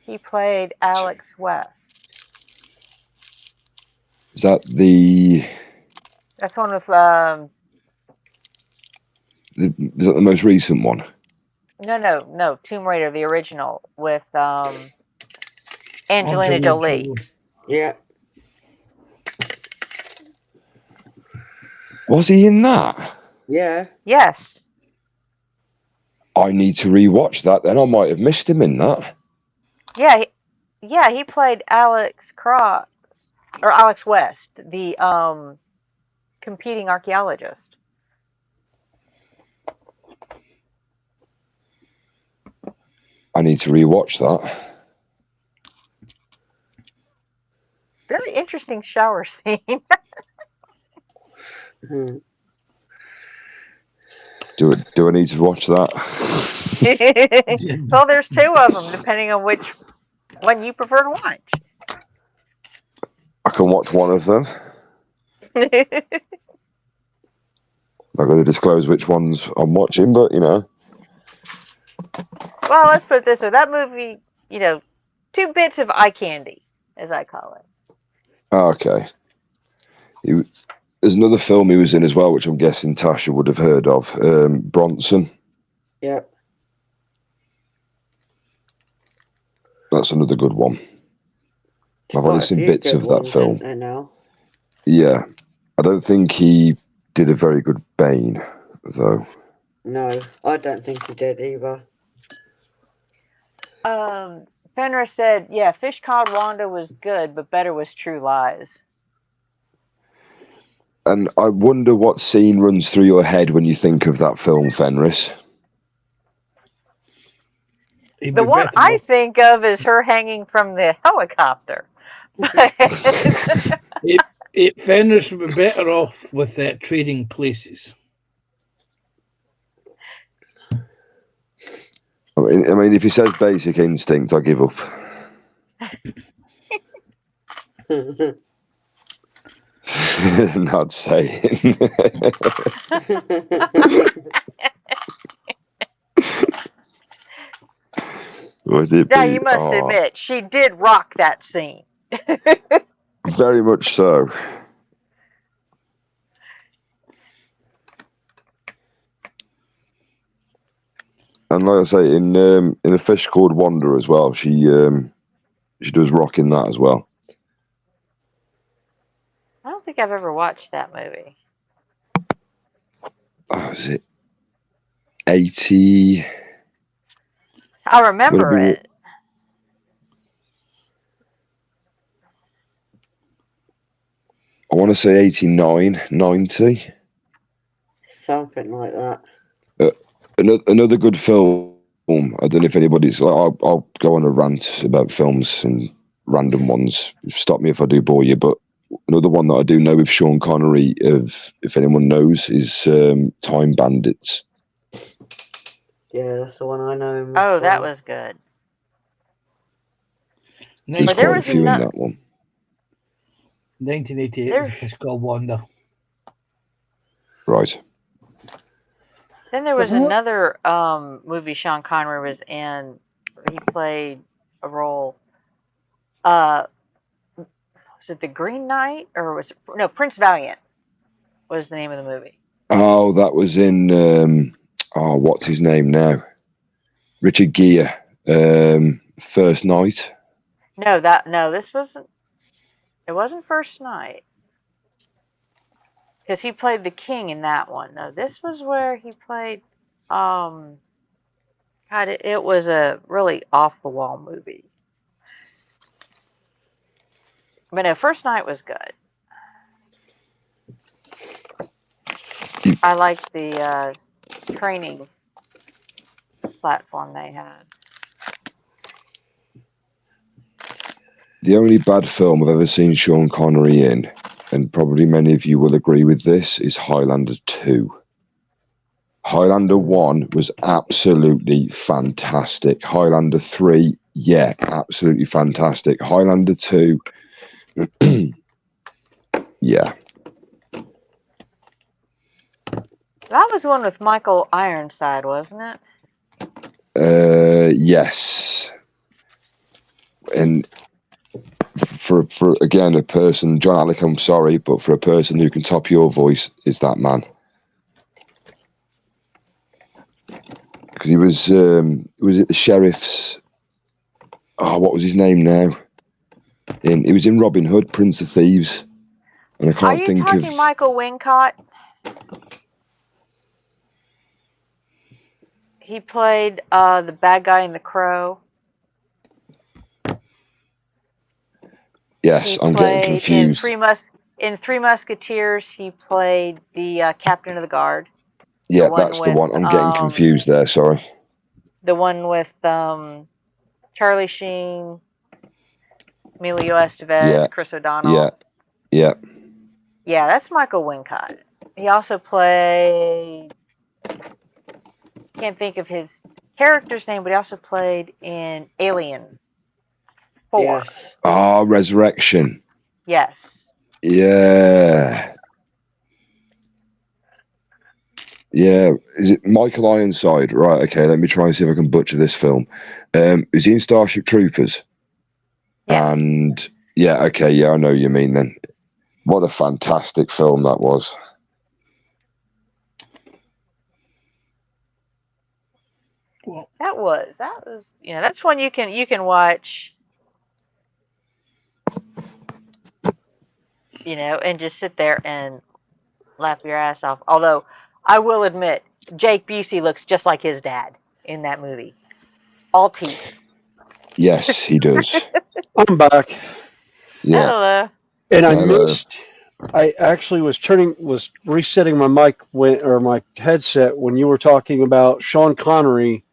He played Alex West. Is that the? That's one with Is that the most recent one? no, Tomb Raider, the original with Angelina Jolie. Yeah. Was he in that? Yeah. Yes. I need to rewatch that. Then I might have missed him in that. Yeah, he played Alex West, the competing archaeologist. I need to rewatch that. Very interesting shower scene. Do I need to watch that? Well, there's two of them, depending on which one you prefer to watch. I can watch one of them. I'm not going to disclose which ones I'm watching, but you know. Well, let's put it this way: that movie, two bits of eye candy, as I call it. Okay. There's another film he was in as well, which I'm guessing Tasha would have heard of. Bronson. Yep. That's another good one. I've only seen bits of that film. Now. Yeah. I don't think he did a very good Bane, though. No, I don't think he did either. Fenris said, yeah, Fish Called Wanda was good, but better was True Lies. And I wonder what scene runs through your head when you think of that film, Fenris. The one I think of is her hanging from the helicopter. Fenris would be better off with Trading Places. I mean, if he says Basic Instinct, I give up. Not saying. Would it Now be? you must admit, she did rock that scene. Very much so. And like I say, in A Fish Called Wanda as well, she does rock in that as well. I don't think I've ever watched that movie. Oh, is it 80? I remember it. I want to say 89, 90. Something like that. Another good film. I don't know if anybody's like. I'll go on a rant about films and random ones. Stop me if I do bore you. But another one that I do know with Sean Connery, if anyone knows, is Time Bandits. Yeah, that's the one I know. Oh, that was good. There's quite a few in that one. 1988 was A Fish Called Wanda. Right. Then there was another movie Sean Connery was in. He played a role. Was it The Green Knight or was it no Prince Valiant? Was the name of the movie? Oh, that was in what's his name now? Richard Gere. First Night. No, this wasn't. It wasn't First Night. Because he played the king in that one. No, this was where he played. God, it was a really off the wall movie. But no, First Night was good. I liked the training platform they had. The only bad film I've ever seen Sean Connery in, and probably many of you will agree with this, is Highlander 2. Highlander 1 was absolutely fantastic. Highlander 3, yeah, absolutely fantastic. Highlander 2, yeah. That was the one with Michael Ironside, wasn't it? Yes. And for again, a person, John Alec, I'm sorry, but for a person who can top your voice, is that man. Because he was it the sheriff's? Oh, what was his name now? He was in Robin Hood, Prince of Thieves, and I can't think of. Are you talking Michael Wincott? He played the bad guy in The Crow. Yes, I'm getting confused. In Three Musketeers, he played the captain of the guard. Yeah, that's the one. I'm getting confused there. Sorry. The one with Charlie Sheen, Emilio Estevez, Chris O'Donnell. Yeah. Yeah, that's Michael Wincott. He also played. Can't think of his character's name, but he also played in Alien 4. Yes. Ah, Resurrection. Yes. Yeah. Yeah. Is it Michael Ironside? Right. Okay. Let me try and see if I can butcher this film. Is he in Starship Troopers? Yes. And yeah. Okay. Yeah, I know what you mean then. What a fantastic film that was. That was that's one you can watch, and just sit there and laugh your ass off. Although I will admit, Jake Busey looks just like his dad in that movie. All teeth. Yes, he does. I'm back. Yeah. Hello. And I missed. I actually was resetting my mic my headset when you were talking about Sean Connery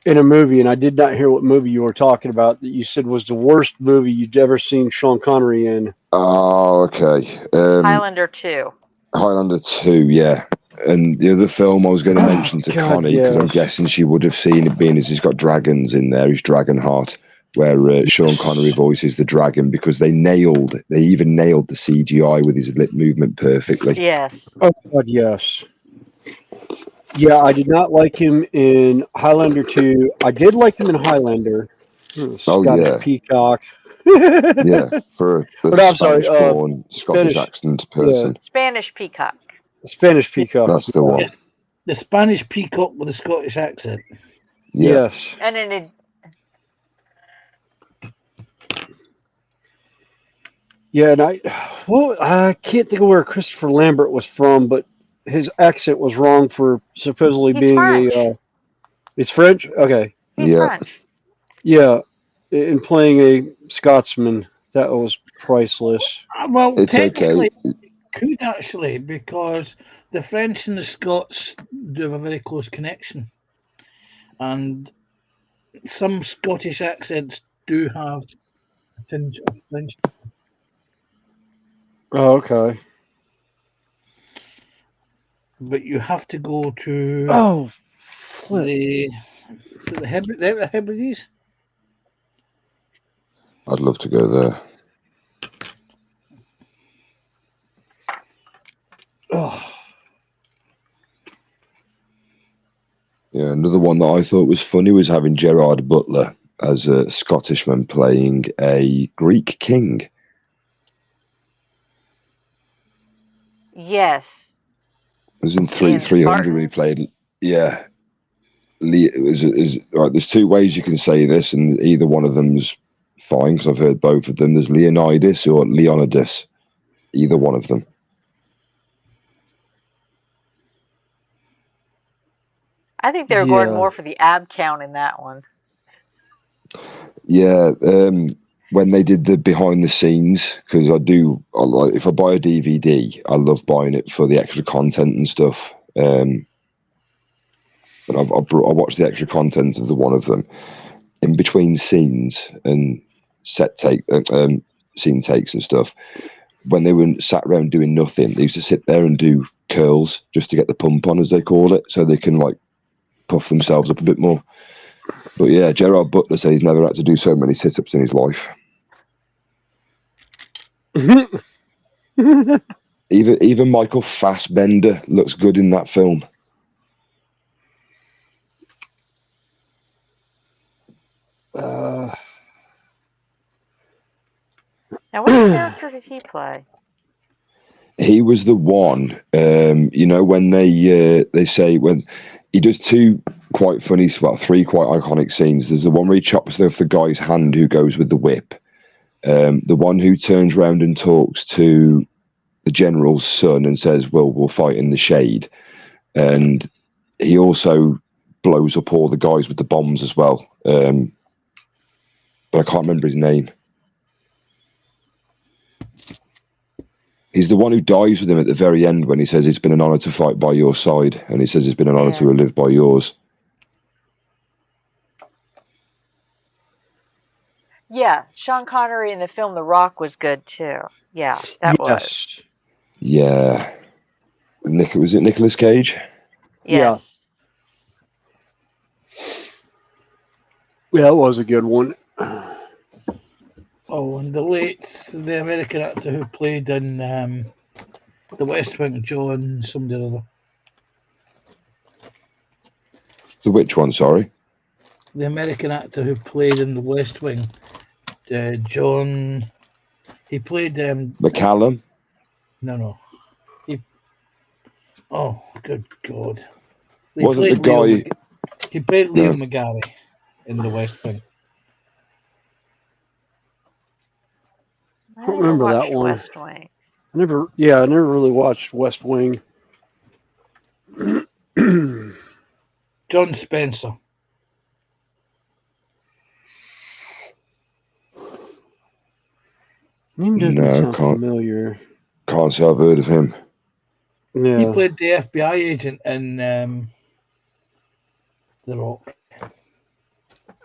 in a movie, and I did not hear what movie you were talking about that you said was the worst movie you'd ever seen Sean Connery in. Oh, okay. Highlander 2. Highlander 2, yeah. And the other film I was going to mention to Connie, because I'm guessing she would have seen it being as he's got dragons in there, he's Dragonheart. where Sean Connery voices the dragon, because they even nailed the CGI with his lip movement perfectly. Yes. Oh God, yes. Yeah, I did not like him in Highlander 2. I did like him in Highlander. Scottish yeah. Peacock. Yeah, for a Or no, I'm sorry, Spanish-born Scottish Spanish. accent Yeah, person. Spanish Peacock. Spanish Peacock. That's the one. The Spanish peacock with a Scottish accent. Yeah. Yes. And then it, Yeah, and I can't think of where Christopher Lambert was from, but his accent was wrong for supposedly he's being French. It's French? Okay. He's French. Yeah, in playing a Scotsman, that was priceless. Well, It's technically, okay. it could actually, because the French and the Scots do have a very close connection. And some Scottish accents do have a tinge of French. Oh, okay. But you have to go to Oh, flip. the Hebrides. I'd love to go there. Oh. Yeah, another one that I thought was funny was having Gerard Butler as a Scottishman playing a Greek king. Yes. It was in Ian 300 when he played. Yeah. Right, there's two ways you can say this, and either one of them's fine because I've heard both of them. There's Leonidas or Leonidas. Either one of them. I think they were going more for the ab count in that one. Yeah, when they did the behind the scenes, because if I buy a DVD, I love buying it for the extra content and stuff. But I watched the extra content of the one of them in between scenes and scene takes and stuff. When they were sat around doing nothing, they used to sit there and do curls just to get the pump on, as they call it, so they can like puff themselves up a bit more. But yeah, Gerard Butler said he's never had to do so many sit-ups in his life. Even Michael Fassbender looks good in that film. Now, what character did he play? He was the one, when they say when he does three quite iconic scenes. There's the one where he chops off the guy's hand who goes with the whip. The one who turns around and talks to the general's son and says, "Well, we'll fight in the shade." And he also blows up all the guys with the bombs as well. But I can't remember his name. He's the one who dies with him at the very end when he says it's been an honor to fight by your side, and he says it's been an honor to live by yours. Yeah, Sean Connery in the film The Rock was good too. Yeah, that was. Yeah. Was it Nicolas Cage? Yes. Yeah, that was a good one. Oh, and the American actor who played in The West Wing, John somebody or other. The which one, sorry? The American actor who played in The West Wing, John. He played McCallum? No. Oh, good God. Wasn't the guy... He played Leo McGarry in The West Wing. I don't remember that one. West Wing. I never really watched West Wing. John Spencer. Name doesn't sound familiar. Can't say I've heard of him. Yeah. He played the FBI agent in The Rock.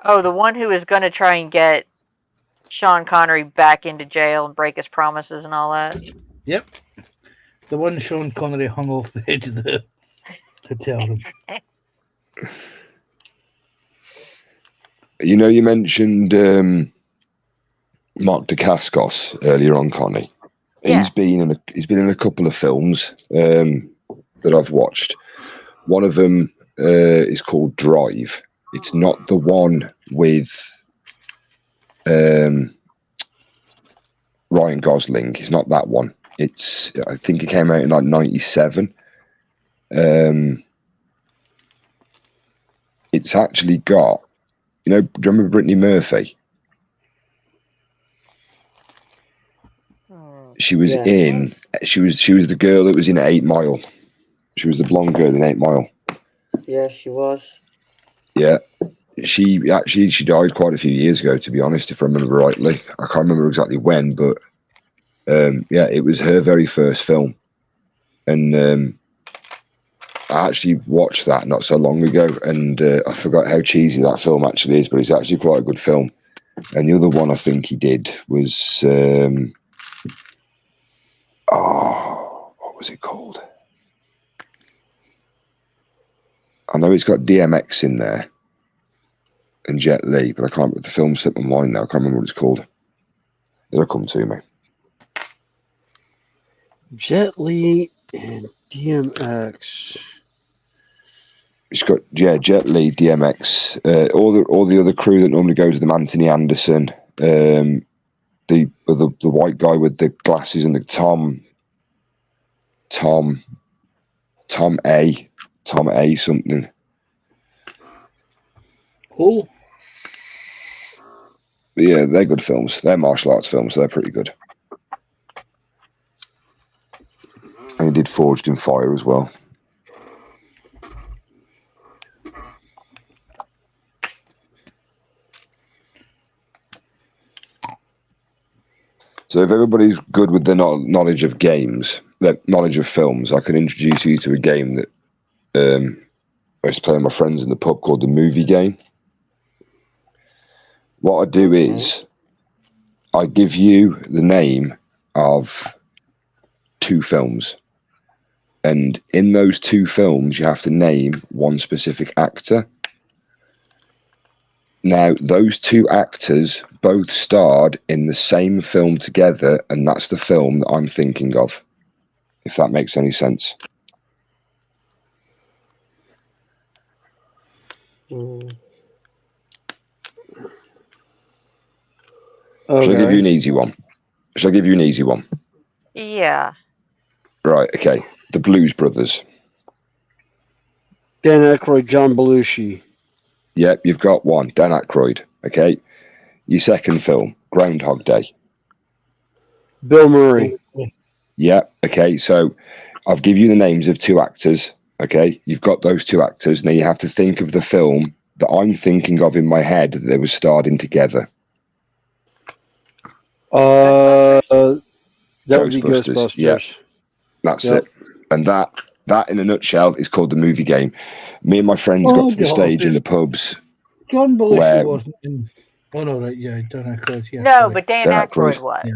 Oh, the one who was going to try and get Sean Connery back into jail and break his promises and all that? Yep. The one Sean Connery hung off the edge of the hotel room. You know, you mentioned Mark Dacascos earlier on, Connie. Yeah. He's been in a couple of films that I've watched. One of them is called Drive. It's not the one with Ryan Gosling. It's not that one. I think it came out in like 97. It's actually got, do you remember Brittany Murphy? She was she was the girl that was in 8 Mile. She was the blonde girl in 8 Mile. Yeah, she was. Yeah. She died quite a few years ago, to be honest, if I remember rightly. I can't remember exactly when, but it was her very first film. And I actually watched that not so long ago, and I forgot how cheesy that film actually is, but it's actually quite a good film. And the other one I think he did was, what was it called? I know it's got DMX in there and Jet Li, but I can't. The film slipped my mind now. I can't remember what it's called. It'll come to me. Jet Li and DMX. It's got Jet Li, DMX, all the other crew that normally goes with them. Anthony Anderson, the white guy with the glasses and the Tom A something. Oh. But yeah, they're good films. They're martial arts films. So they're pretty good. And he did Forged in Fire as well. So if everybody's good with their knowledge of games, their knowledge of films, I can introduce you to a game that I used to play with my friends in the pub called the Movie Game. What I do is I give you the name of 2 films. And in those 2 films, you have to name one specific actor. Now, those 2 actors both starred in the same film together, and that's the film that I'm thinking of, if that makes any sense. Okay. Shall I give you an easy one? Yeah. Right, okay. The Blues Brothers. Dan Aykroyd, John Belushi. Yep, you've got one. Dan Aykroyd. Okay. Your second film, Groundhog Day. Bill Murray. Yep. Okay. So I've given you the names of 2 actors. Okay. You've got those 2 actors. Now you have to think of the film that I'm thinking of in my head that they were starred in together. That would be Ghostbusters. Yeah. That's it. And that in a nutshell is called the Movie Game. Me and my friends got to the stage in the pubs. John Belushi wasn't in. Oh no, right? Yeah, Dan Aykroyd. Yeah, no, sorry. but Dan Aykroyd was.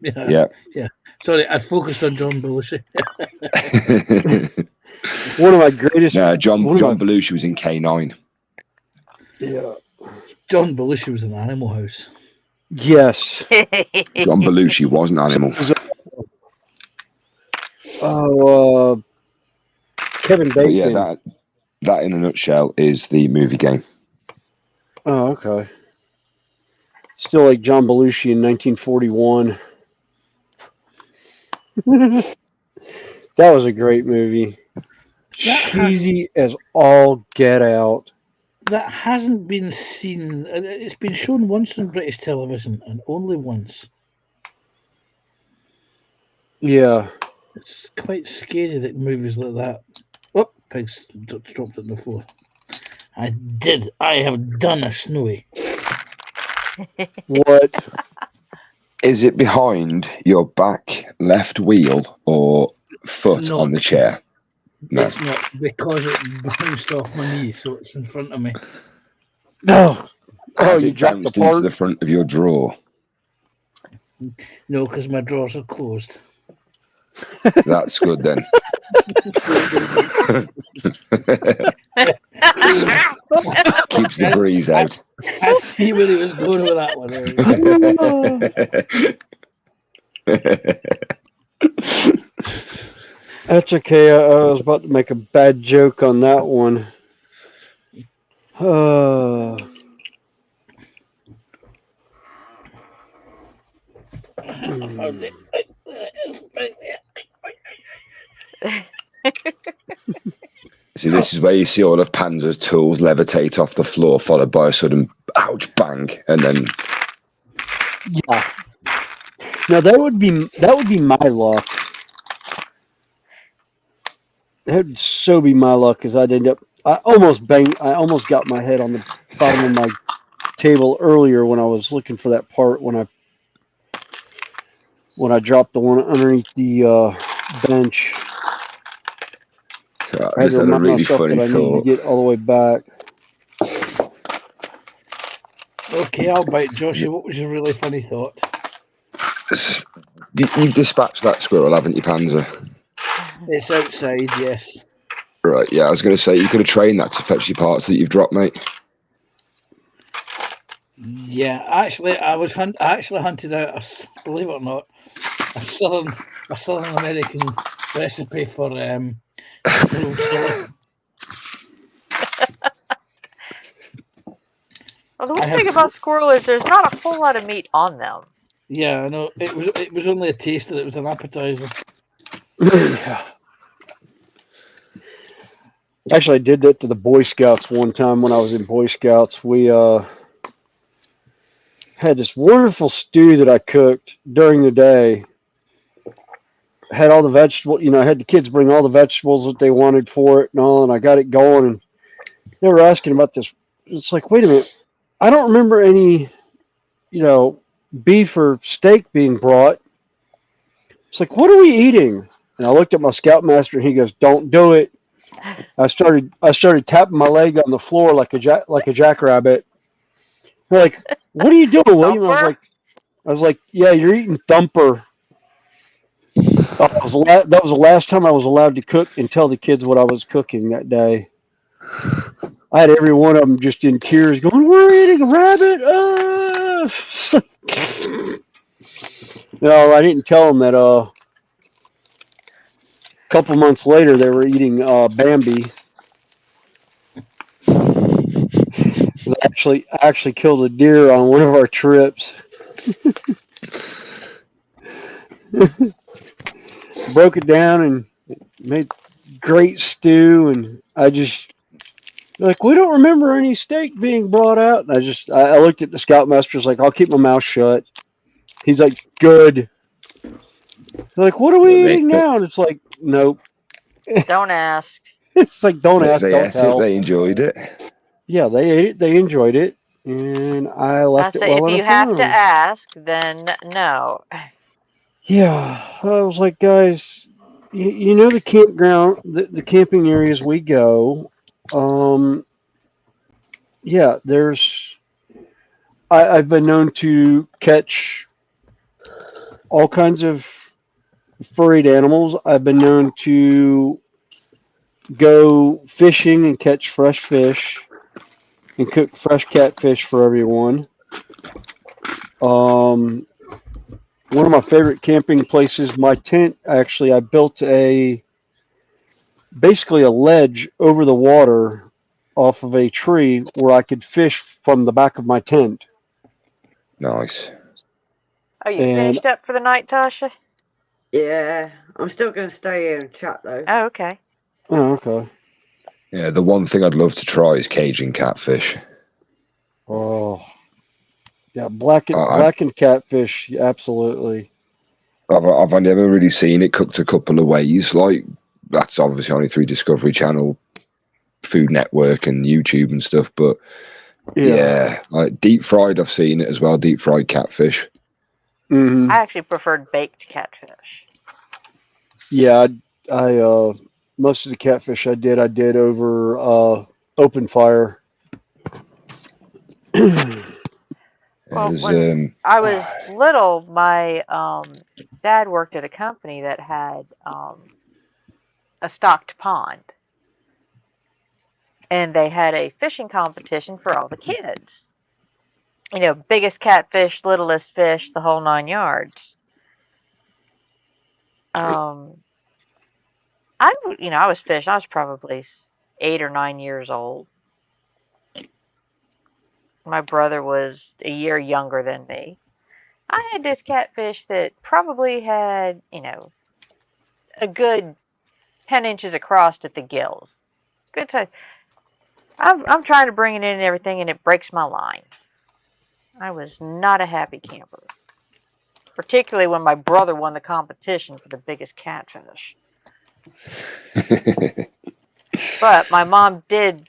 Yeah. Sorry, I'd focused on John Belushi. One of my greatest. John Belushi was in K9. Yeah. John Belushi was in Animal House. Yes. John Belushi was an animal. Kevin Bacon. But yeah, that in a nutshell is the Movie Game. Oh, okay. Still like John Belushi in 1941. That was a great movie. Cheesy as all get out. That hasn't been seen. It's been shown once on British television, and only once. Yeah. It's quite scary that movies like that. Oh, pigs dropped it on the floor. I have done a Snowy. What? Is it behind your back left wheel or foot on the chair? No. It's not, because it bounced off my knee, so it's in front of me. No. Has you it dropped the bounced into part? the front of your drawer? No, because my drawers are closed. That's good then. Keeps the breeze out. I see where he was going with that one. That's okay. I was about to make a bad joke on that one. See, this is where you see all of Panzer's tools levitate off the floor, followed by a sudden ouch bang, and then yeah. Now that would be my luck. That would so be my luck, because I'd end up. I almost got my head on the bottom of my table earlier when I was looking for that part when I dropped the one underneath the bench. So I had to remind myself that I needed to get all the way back. Okay, I'll bite Joshua. What was your really funny thought? You've dispatched that squirrel, haven't you, Panzer? It's outside, yes. Right, yeah, I was going to say, you could have trained that to fetch your parts that you've dropped, mate. Yeah, actually, I actually hunted out, believe it or not, a Southern American recipe for squirrel chili. Well, the one thing about squirrel is there's not a whole lot of meat on them. Yeah, I know. It was only a taster. It was an appetizer. Yeah. Actually, I did that to the Boy Scouts one time when I was in Boy Scouts. We had this wonderful stew that I cooked during the day. Had all the vegetables, I had the kids bring all the vegetables that they wanted for it and all, and I got it going. And they were asking about this. It's like, wait a minute, I don't remember any, beef or steak being brought. It's like, what are we eating? And I looked at my scoutmaster, and he goes, "Don't do it." I started tapping my leg on the floor like a jackrabbit. They're like, "What are you doing, William?" I was like, "Yeah, you're eating thumper." That was the last time I was allowed to cook and tell the kids what I was cooking that day. I had every one of them just in tears, going, "We're eating a rabbit!" No, I didn't tell them that. A couple months later, they were eating Bambi. I actually killed a deer on one of our trips. Broke it down and made great stew, and like, we don't remember any steak being brought out. And I looked at the scoutmaster, like, I'll keep my mouth shut. He's like, good. They're like, what are we eating now? And it's like, nope. Don't ask. It's like, don't ask, don't tell. They enjoyed it. Yeah, they ate it. They enjoyed it, and I left it well if you have to ask, then no. Yeah, I was like, guys, you know the campground, the camping areas we go. Yeah, I've been known to catch all kinds of furried animals. I've been known to go fishing and catch fresh fish and cook fresh catfish for everyone. One of my favorite camping places, my tent, actually, I built basically a ledge over the water off of a tree where I could fish from the back of my tent. Nice. Are you finished up for the night, Tasha? Yeah, I'm still going to stay here and chat though. Oh, okay. Oh, okay. Yeah, the one thing I'd love to try is caging catfish. Oh, yeah, blackened catfish, absolutely. I've only ever really seen it cooked a couple of ways. Like, that's obviously only through Discovery Channel, Food Network, and YouTube and stuff. But yeah, like deep fried, I've seen it as well. Deep fried catfish. Mm-hmm. I actually preferred baked catfish. Yeah, I most of the catfish I did over open fire. Well, when I was little, my dad worked at a company that had a stocked pond. and they had a fishing competition for all the kids. You know, biggest catfish, littlest fish, the whole 9 yards. I was fishing. I was probably 8 or 9 years old. My brother was a year younger than me. I had this catfish that probably had, a good 10 inches across at the gills. Good size. I'm trying to bring it in and everything, and it breaks my line. I was not a happy camper, particularly when my brother won the competition for the biggest catfish. But my mom did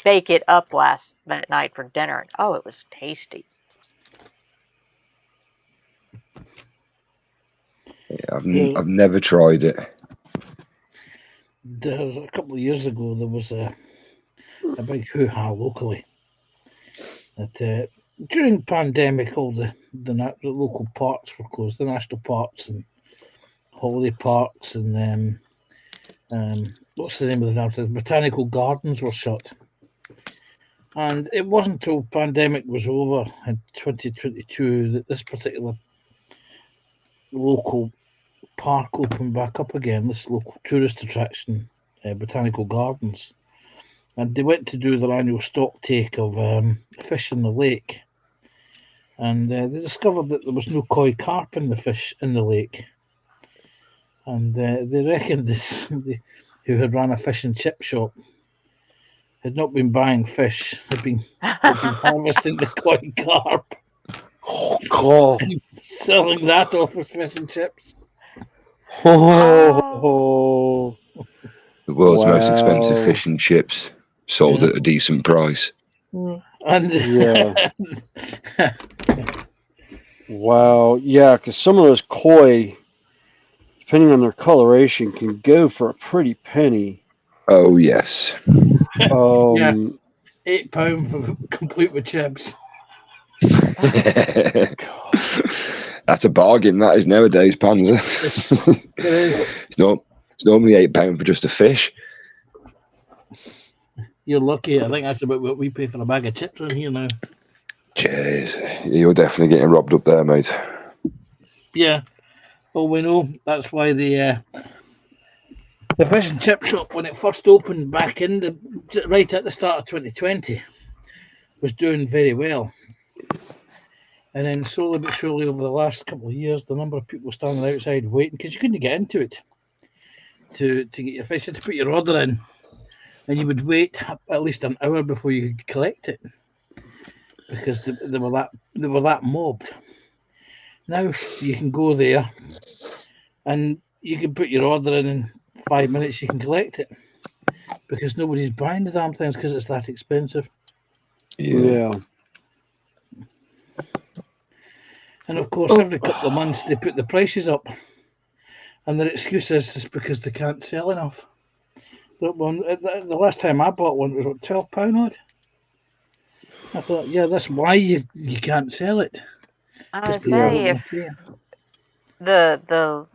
bake it up that night for dinner, and oh, it was tasty. Yeah, I've never tried it. There was, a couple of years ago, there was a big hoo-ha locally that during the pandemic, all the local parks were closed, the national parks and holiday parks, and what's the name of the botanical gardens were shut. And it wasn't until pandemic was over in 2022 that this particular local park opened back up again, this local tourist attraction, Botanical Gardens. And they went to do their annual stock take of fish in the lake. And they discovered that there was no koi carp in the fish in the lake. And they reckoned somebody who had run a fish and chip shop had not been buying fish, had been harvesting the koi carp. And selling that off as fish and chips. Oh. The world's most expensive fish and chips, sold at a decent price. And yeah. Wow. Yeah, because some of those koi, depending on their coloration, can go for a pretty penny. Oh, yes. Yeah. £8 complete with chips. That's a bargain, that is nowadays, Panzer. It is. It's normally £8 for just a fish. You're lucky. I think that's about what we pay for a bag of chips in here now. Jeez, you're definitely getting robbed up there, mate. Yeah. Well, we know that's why the fish and chip shop, when it first opened back right at the start of 2020, was doing very well. And then slowly but surely over the last couple of years, the number of people standing outside waiting, because you couldn't get into it to get your fish, you had to put your order in, and you would wait at least an hour before you could collect it, because they were that mobbed. Now you can go there, and you can put your order in 5 minutes. You can collect it because nobody's buying the damn things because it's that expensive. Yeah. And of course, every couple of months they put the prices up, and their excuse is because they can't sell enough. The last time I bought one was £12 odd. I thought, yeah, that's why you can't sell it. I would say if the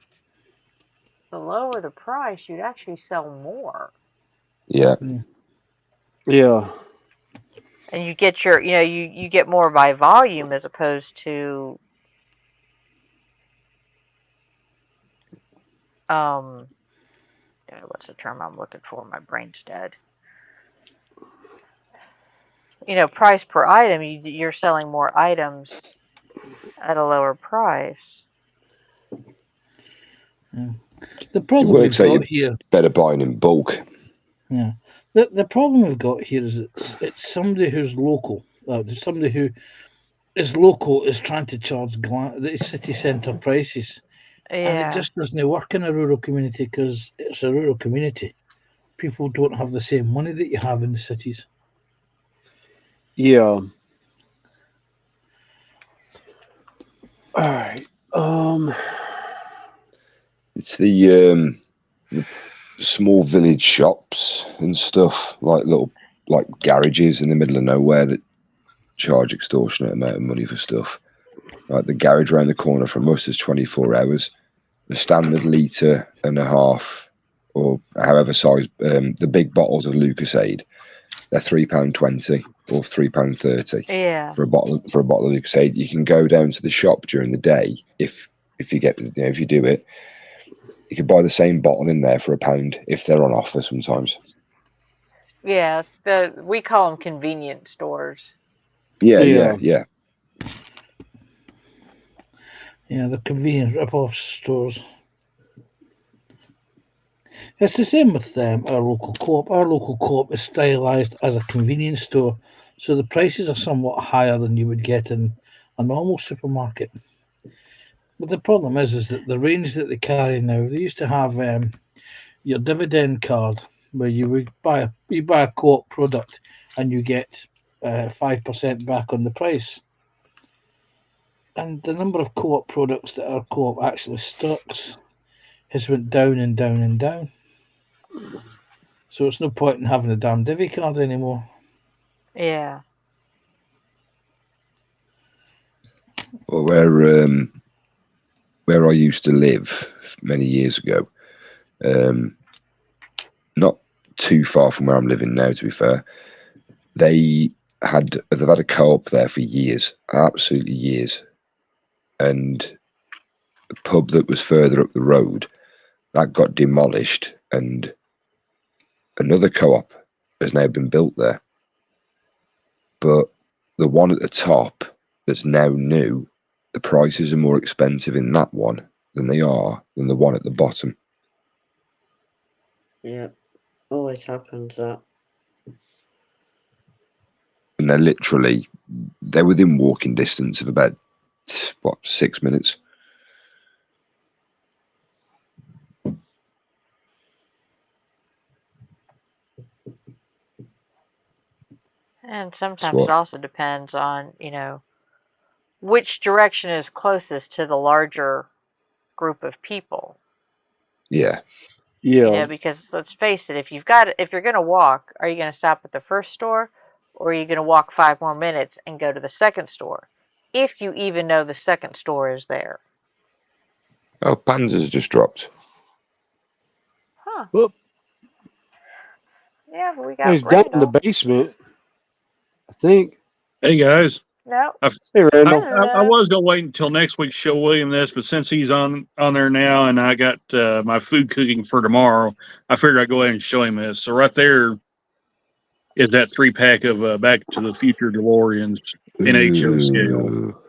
lower the price, you'd actually sell more. Yeah. Yeah. And you get you get more by volume as opposed to what's the term I'm looking for? My brain's dead. Price per item, you're selling more items at a lower price. Yeah. The problem we've got here, better buying in bulk. Yeah. The problem we've got here is it's somebody who's local. Somebody who is local is trying to charge the city centre prices. Yeah. And it just doesn't work in a rural community because it's a rural community. People don't have the same money that you have in the cities. Yeah. All right. It's the small village shops and stuff, like little garages in the middle of nowhere that charge extortionate amount of money for stuff. Like the garage around the corner from us is 24 hours. The standard litre and a half or however size, the big bottles of Lucasade, they're £3.20 or £3.30 Yeah. for a bottle of Lucasade. You can go down to the shop during the day if you get, if you do it. You can buy the same bottle in there for £1 if they're on offer sometimes. Yeah, we call them convenience stores. Yeah. Yeah, the convenient rip-off stores. It's the same with our local co-op. Our local co-op is stylized as a convenience store, so the prices are somewhat higher than you would get in a normal supermarket. But the problem is that the range that they carry now, they used to have your dividend card, where you would buy a co-op product and you get 5% back on the price. And the number of co-op products that our co-op actually stocks has went down and down and down. So it's no point in having a damn divvy card anymore. Yeah. Well, where I used to live many years ago, not too far from where I'm living now, to be fair, they've had a co-op there for years, absolutely years, and the pub that was further up the road, that got demolished, and another co-op has now been built there. But the one at the top that's now new, the prices are more expensive in that one than the one at the bottom. Yeah, always happens that. And they're within walking distance of about 6 minutes. And sometimes it also depends on, which direction is closest to the larger group of people. Yeah. Because let's face it, if you're going to walk, are you going to stop at the first store, or are you going to walk 5 more minutes and go to the second store, if you even know the second store is there? Oh, Panzer's just dropped. Huh. Whoop. Yeah, but we got He's down in the Randall. basement, I think. Hey guys. No. Hey Randall. I was gonna wait until next week to show William this, but since he's on there now, and I got my food cooking for tomorrow, I figured I'd go ahead and show him this. So right there is that 3-pack of Back to the Future DeLoreans in HO scale.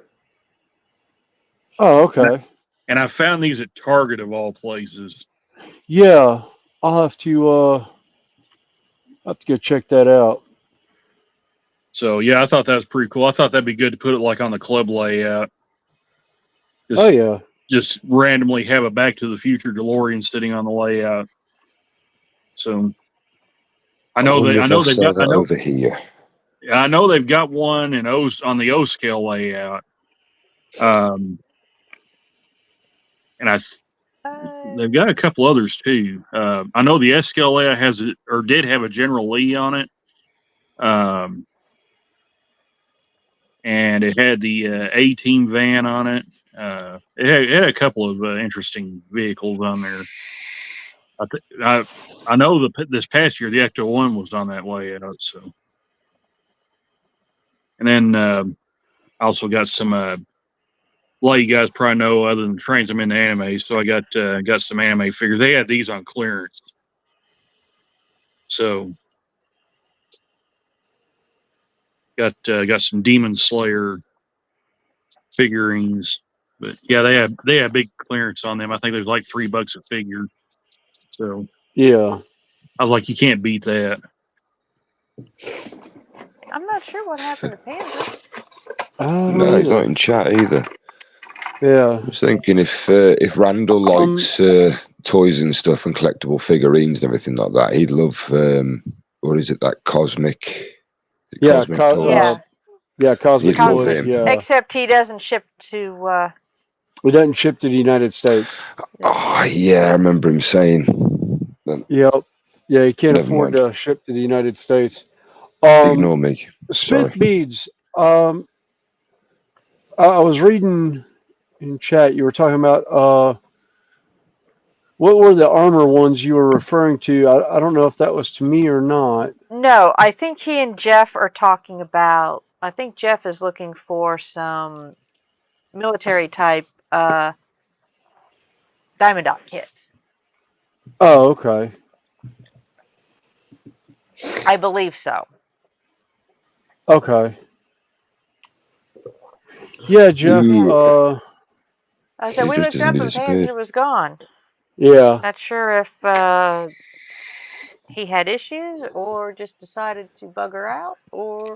Oh, okay. And I found these at Target of all places. Yeah, I'll have to go check that out. So yeah, I thought that was pretty cool. I thought that'd be good to put it like on the club layout. Just randomly have a Back to the Future DeLorean sitting on the layout. So I know they've got over here. I know they've got one on the O scale layout. And they've got a couple others too. I know the S scale layout did have a General Lee on it. And it had the A-Team van on it. It had a couple of interesting vehicles on there. I know this past year the Ecto 1 was on that layout. So, and then I also got some. A lot of you guys probably know, other than trains, I'm into anime, so I got some anime figures. They had these on clearance. So got some Demon Slayer figurines, but yeah, they have big clearance on them. I think there's like $3 a figure. So yeah, I was like, you can't beat that. I'm not sure what happened to Panzer. No, he's not in chat either. Yeah, I was thinking if Randall likes toys and stuff and collectible figurines and everything like that, he'd love what is it, that Cosmic? Cosmic Toys. Cosmic Toys. Yeah. Except he doesn't ship to. We doesn't ship to the United States. Oh yeah, I remember him saying. Yep. Yeah, he can't afford to ship to the United States. Ignore me. Smith Beads. I was reading in chat. You were talking about What were the armor ones you were referring to? I don't know if that was to me or not. No, I think he and Jeff are talking about. I think Jeff is looking for some military type diamond dot kits. Oh, okay. I believe so. Okay. Yeah, Jeff. Ooh. I said He we just looked up suddenly and Pansy disappeared. was gone. Yeah. Not sure if he had issues or just decided to bugger out or.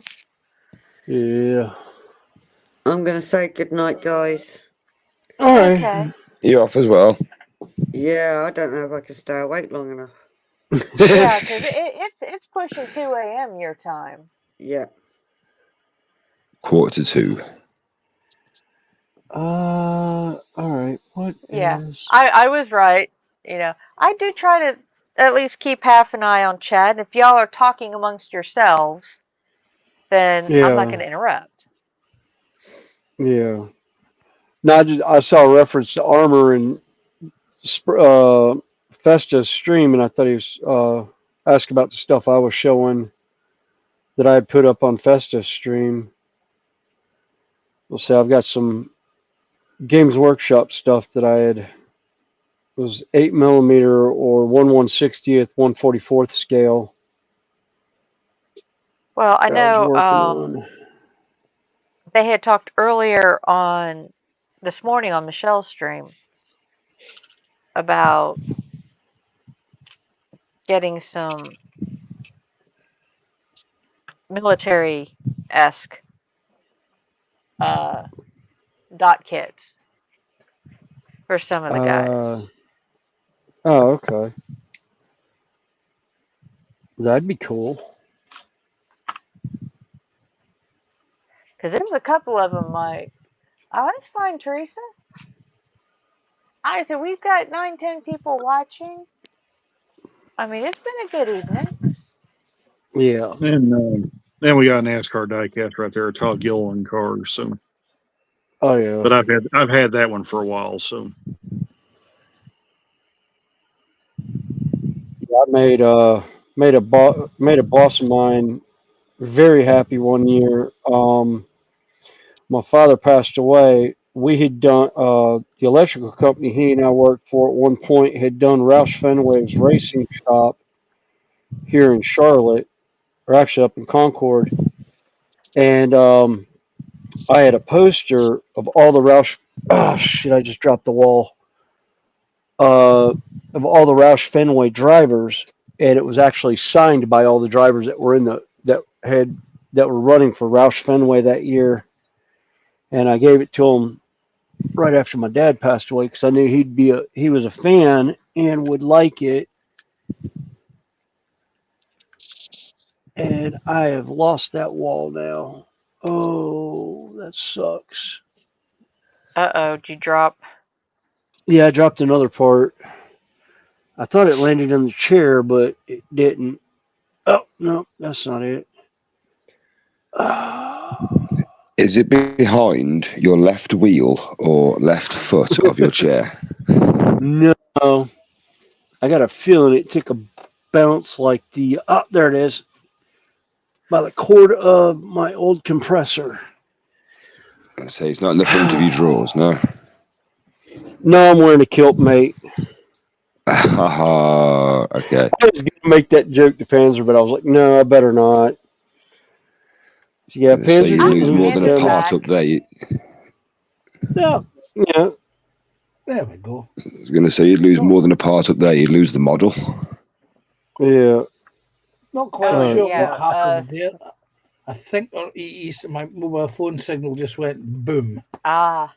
Yeah. I'm going to say goodnight, guys. All right. Okay. You off as well? Yeah, I don't know if I can stay awake long enough. Yeah, because it's pushing 2 a.m. your time. Yeah. 1:45. All right. What Yeah, is? I was right. I do try to at least keep half an eye on chat. If y'all are talking amongst yourselves, then I'm not going Yeah. to interrupt. Yeah. No, I saw a reference to armor in Festa's stream, and I thought he was asking about the stuff I was showing that I had put up on Festa's stream. We'll see. I've got some Games Workshop stuff that I had. It was 8mm or 1/160th, 1/44th scale. Well, I that I was know working on. they had talked earlier on this morning on Michelle's stream about getting some military-esque dot kits for some of the guys. Oh, okay. That'd be cool. Because there's a couple of them like, oh, that's fine, Teresa. I said, we've got 9-10 people watching. I mean, it's been a good evening. Yeah. And then we got an NASCAR diecast right there, a Todd Gilliland car. So. Oh yeah. But I've had that one for a while. So. Yeah, I made a boss of mine very happy one year. My father passed away. We had done the electrical company he and I worked for at one point had done Roush Fenway's racing shop here in Charlotte, or actually up in Concord, and I had a poster of all the Roush. Oh shit! I just dropped the wall. Of all the Roush Fenway drivers, and it was actually signed by all the drivers that were that were running for Roush Fenway that year. And I gave it to him right after my dad passed away because I knew he was a fan and would like it. And I have lost that wall now. Oh, that sucks. Uh-oh, did you drop? Yeah, I dropped another part. I thought it landed in the chair, but it didn't. Oh, no, that's not it. Is it behind your left wheel or left foot of your chair? No. I got a feeling it took a bounce like the... Oh, there it is. By the cord of my old compressor. I say it's not in the front of your drawers, no? No, I'm wearing a kilt, mate. Okay. I was going to make that joke to Panzer, but I was like, no, I better not. So, yeah, Panzer. So you lose more than a part up there. Yeah. Yeah. There we go. I was going to say you'd lose more than a part up there. You'd lose the model. Yeah. Not quite sure yeah, what happened there. I think my mobile phone signal just went boom. Ah.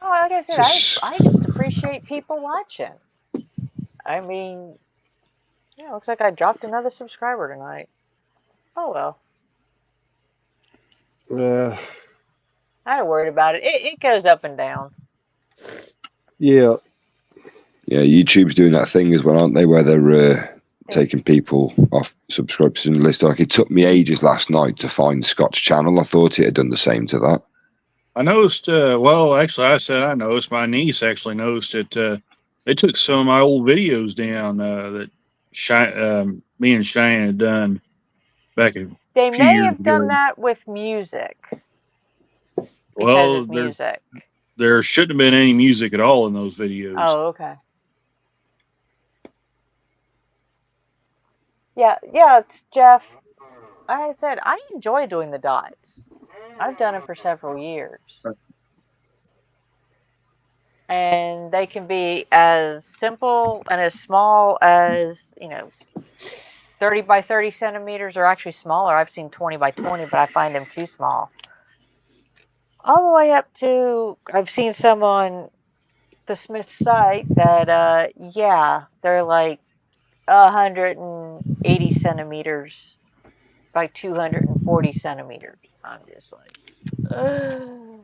Oh, like I said, I just appreciate people watching. I mean, yeah, looks like I dropped another subscriber tonight. Oh well. Yeah. I ain't worried about it. It goes up and down. Yeah. Yeah, YouTube's doing that thing as well, aren't they? Where they're taking people off subscription list. Like it took me ages last night to find Scott's channel. I thought it had done the same to that. I noticed. Well, actually, I said I noticed. My niece actually noticed that they took some of my old videos down that me and Cheyenne had done back a They few may years have done ago. that with music because Well, of music. there shouldn't have been any music at all in those videos. Oh, okay. Yeah, it's Jeff. I said I enjoy doing the dots. I've done it for several years. And they can be as simple and as small as, 30 by 30 centimeters, or actually smaller. I've seen 20 by 20, but I find them too small. All the way up to, I've seen some on the Smith site that, yeah, they're like 180 centimeters by 240 centimeters. I'm just like, ugh.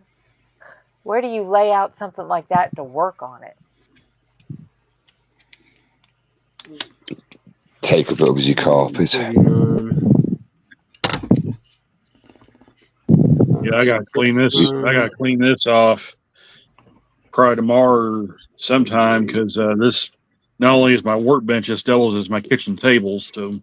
Where do you lay out something like that to work on it? Take up over your carpet. Yeah, I gotta clean this. I gotta clean this off probably tomorrow sometime because this not only is my workbench, this doubles as my kitchen table. So,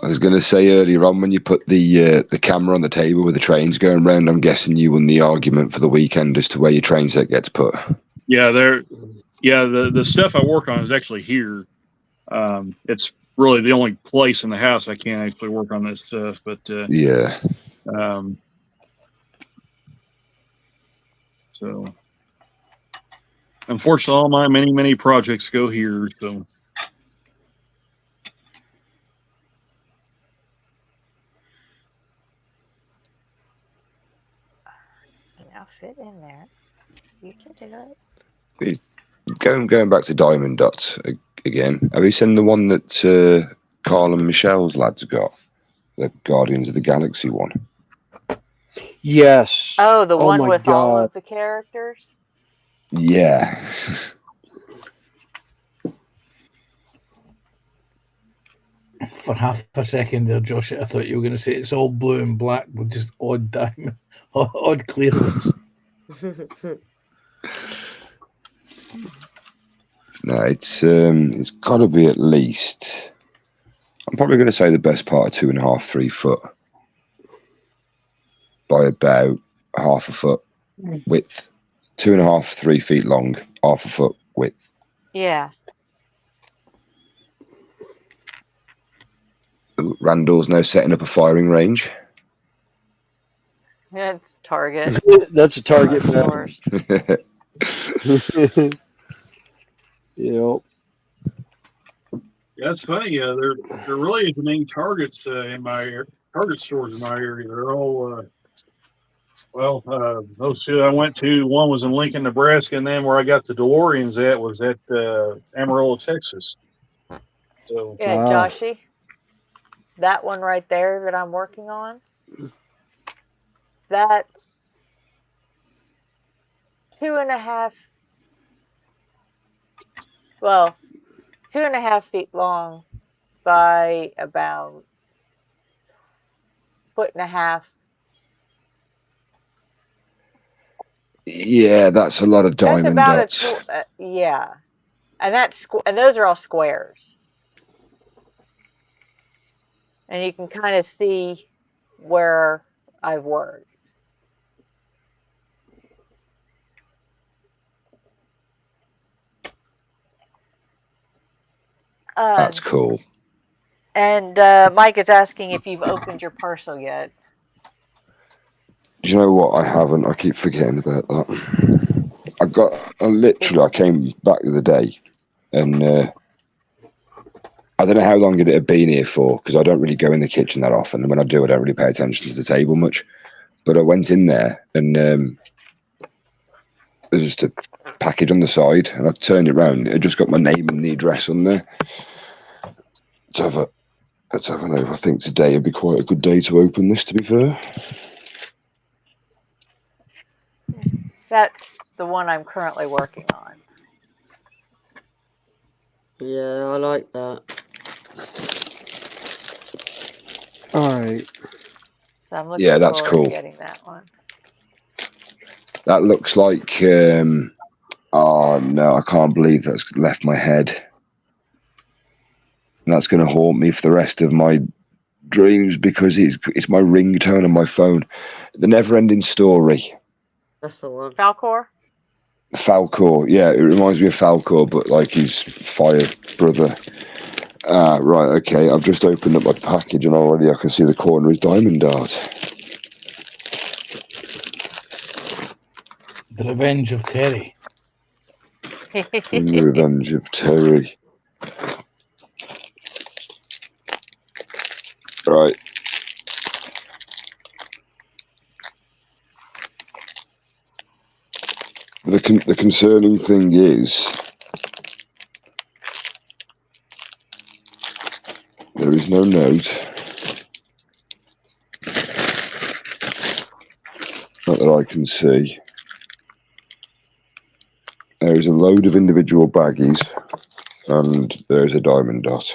I was going to say earlier on when you put the camera on the table with the trains going round, I'm guessing you won the argument for the weekend as to where your train set gets put. yeah, the stuff I work on is actually here. It's really the only place in the house I can't actually work on this stuff. But yeah. So unfortunately, all my many projects go here. So. Now fit in there. You can do it. Going back to Diamond Dots again. Have you seen the one that Carl and Michelle's lads got? The Guardians of the Galaxy one. Yes. Oh, the one my with God. all of the characters? Yeah. For half a second there, Josh, I thought you were going to say it's all blue and black with just odd diamond, odd clearance. No, it's got to be at least. I'm probably going to say the best part of 2.5, 3 foot by about half a foot width. 2.5, 3 feet long, half a foot width. Yeah. Randall's now setting up a firing range. That's Target. That's a target. Yep. Yeah, it's funny. There really isn't any Targets in my Target stores in my area. They're all those two I went to. One was in Lincoln, Nebraska, and then where I got the DeLoreans at was at Amarillo, Texas. So yeah, Joshy, that one right there that I'm working on, that's 2.5. Well, 2.5 feet long by about 1.5 feet. Yeah, that's a lot of diamond dots. Yeah, and and those are all squares, and you can kind of see where I've worked. That's cool. And Mike is asking if you've opened your parcel yet. Do you know what? I haven't. I keep forgetting about that. I came back the other day, and I don't know how long it had been here for, because I don't really go in the kitchen that often, and when I do, I don't really pay attention to the table much. But I went in there, and there's just a package on the side, and I turned it round. It just got my name and the address on there. Let's have a look. I think today would be quite a good day to open this, to be fair. That's the one I'm currently working on. Yeah, I like that. All right. Right. So I'm looking Yeah, that's forward cool. to getting that one. That looks like. Oh no, I can't believe that's left my head. And that's going to haunt me for the rest of my dreams because it's my ringtone on my phone. The Never-Ending Story. That's the one. Falcor? Falcor, yeah, it reminds me of Falcor, but like his fire brother. Ah, right, okay. I've just opened up my package and already I can see the corner is Diamond Dart. The Revenge of Terry. The Revenge of Terry. Right. The concerning thing is there is no note. Not that I can see. There is a load of individual baggies and there is a diamond dot.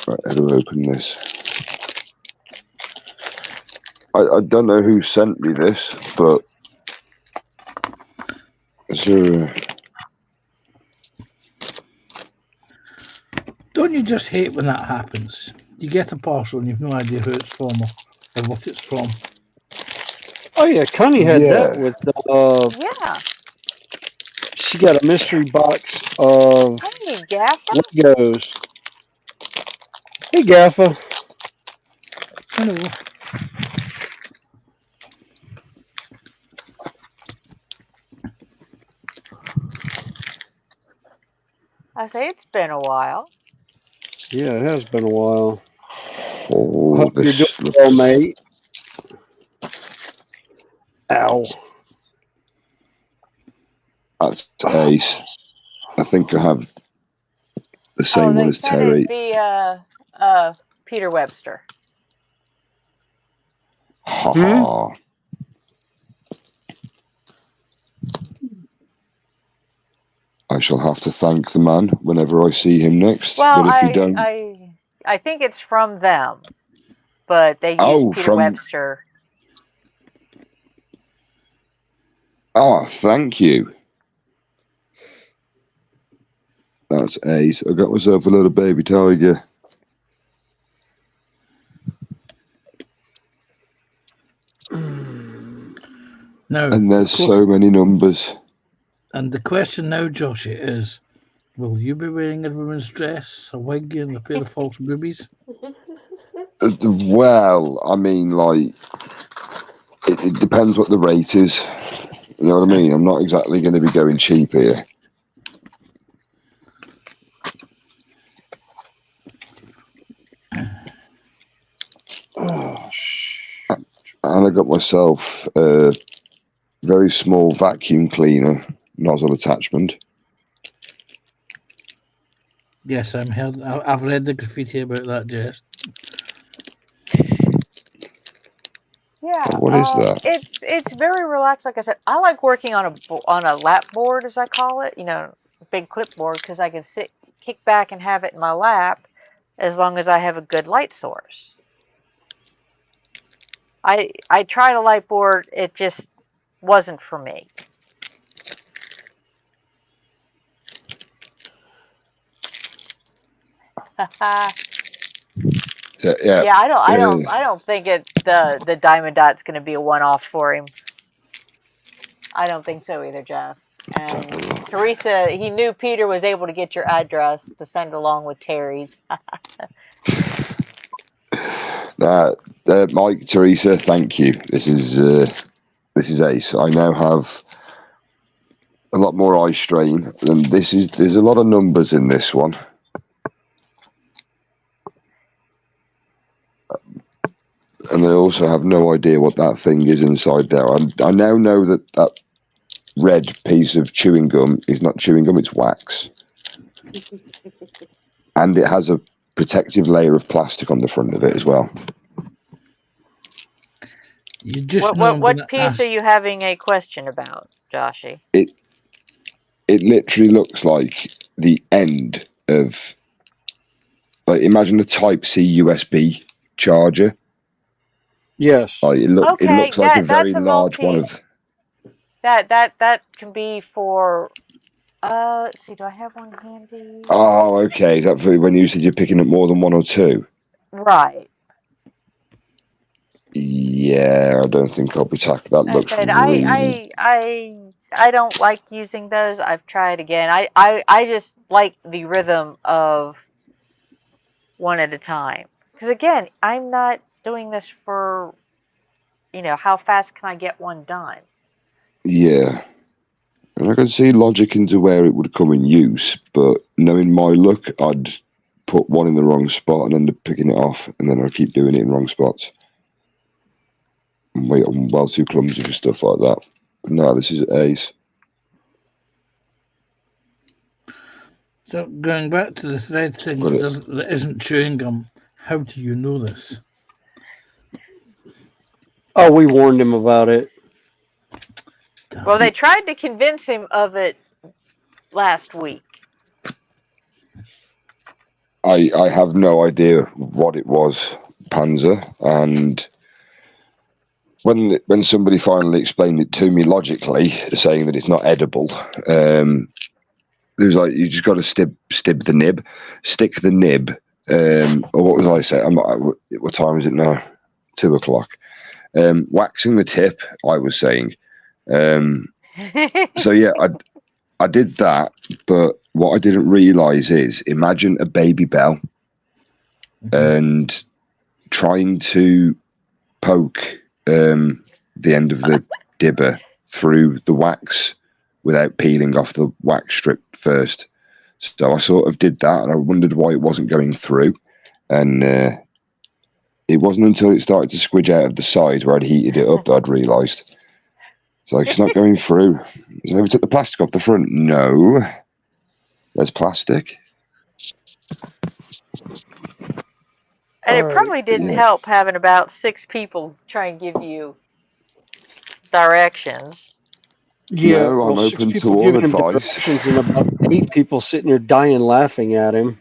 Right, how do I open this? I don't know who sent me this, but is there Don't you just hate when that happens? You get a parcel and you've no idea who it's from or what it's from. Oh yeah, Connie had that Yeah. with. Yeah. She got a mystery box of Hey, Gaffer. Legos. Hey, Gaffa. Hello. I say it's been a while. Yeah, it has been a while. Oh, Hope you're this doing well, mate. Ow. That's Ace. I think I have the same They one as sent Terry. it via Peter Webster. Ha ha. I shall have to thank the man whenever I see him next. Well, But if you don't, I think it's from them, but they use Peter Webster. Oh, thank you. That's Ace. I got myself a little baby tiger. Now, And there's so many numbers. And the question now, Joshy, is will you be wearing a woman's dress, a wig, and a pair of false boobies? Well, I mean, like, it depends what the rate is. You know what I mean? I'm not exactly going to be going cheap here. And I got myself a very small vacuum cleaner nozzle attachment. Yes, I've read the graffiti about that, Jess. Yeah. What is that? It's very relaxed. Like I said, I like working on a lap board, as I call it. You know, a big clipboard, because I can kick back and have it in my lap, as long as I have a good light source. I tried a light board. It just wasn't for me. Yeah. I don't think the diamond dot's going to be a one-off for him. I don't think so either, Jeff. And Teresa, he knew Peter was able to get your address to send along with Terry's. Mike, Teresa, thank you. This is Ace. I now have a lot more eye strain, and there's a lot of numbers in this one. And I also have no idea what that thing is inside there. I now know that red piece of chewing gum is not chewing gum, it's wax. And it has a protective layer of plastic on the front of it as well. You just what piece are you having a question about, Joshy? it literally looks like the end of, like, imagine a Type C USB charger. Yes. Like, it looks like a very large one of. That can be for. Let's see. Do I have one handy? Oh, okay. Is that for when you said you're picking up more than one or two? Right. Yeah, I don't think I'll be tackling that. I Looks said really. I don't like using those. I've tried again. I just like the rhythm of one at a time. Because again, I'm not doing this for, how fast can I get one done? Yeah. And I can see logic into where it would come in use, but knowing my luck, I'd put one in the wrong spot and end up picking it off, and then I'd keep doing it in wrong spots. Wait, I'm well too clumsy for stuff like that. But no, this is ace. So going back to the thread thing that isn't chewing gum, how do you know this? Oh, we warned him about it. Well, they tried to convince him of it last week. I have no idea what it was, Panzer, and when somebody finally explained it to me logically, saying that it's not edible, it was like, you just got to stick the nib, or what was I saying? What time is it now? 2:00. Waxing the tip, I was saying. So yeah, I did that, but what I didn't realise is, imagine a baby bell and trying to poke the end of the dibber through the wax without peeling off the wax strip first. So I sort of did that, and I wondered why it wasn't going through. And it wasn't until it started to squidge out of the side where I'd heated it up that I'd realised. It's like, it's not going through. So we took the plastic off the front. No, there's plastic. And it probably didn't help having about 6 people try and give you directions. Yeah, no, I'm well, 6 open to people all giving him advice. directions and about 8 people sitting there dying laughing at him,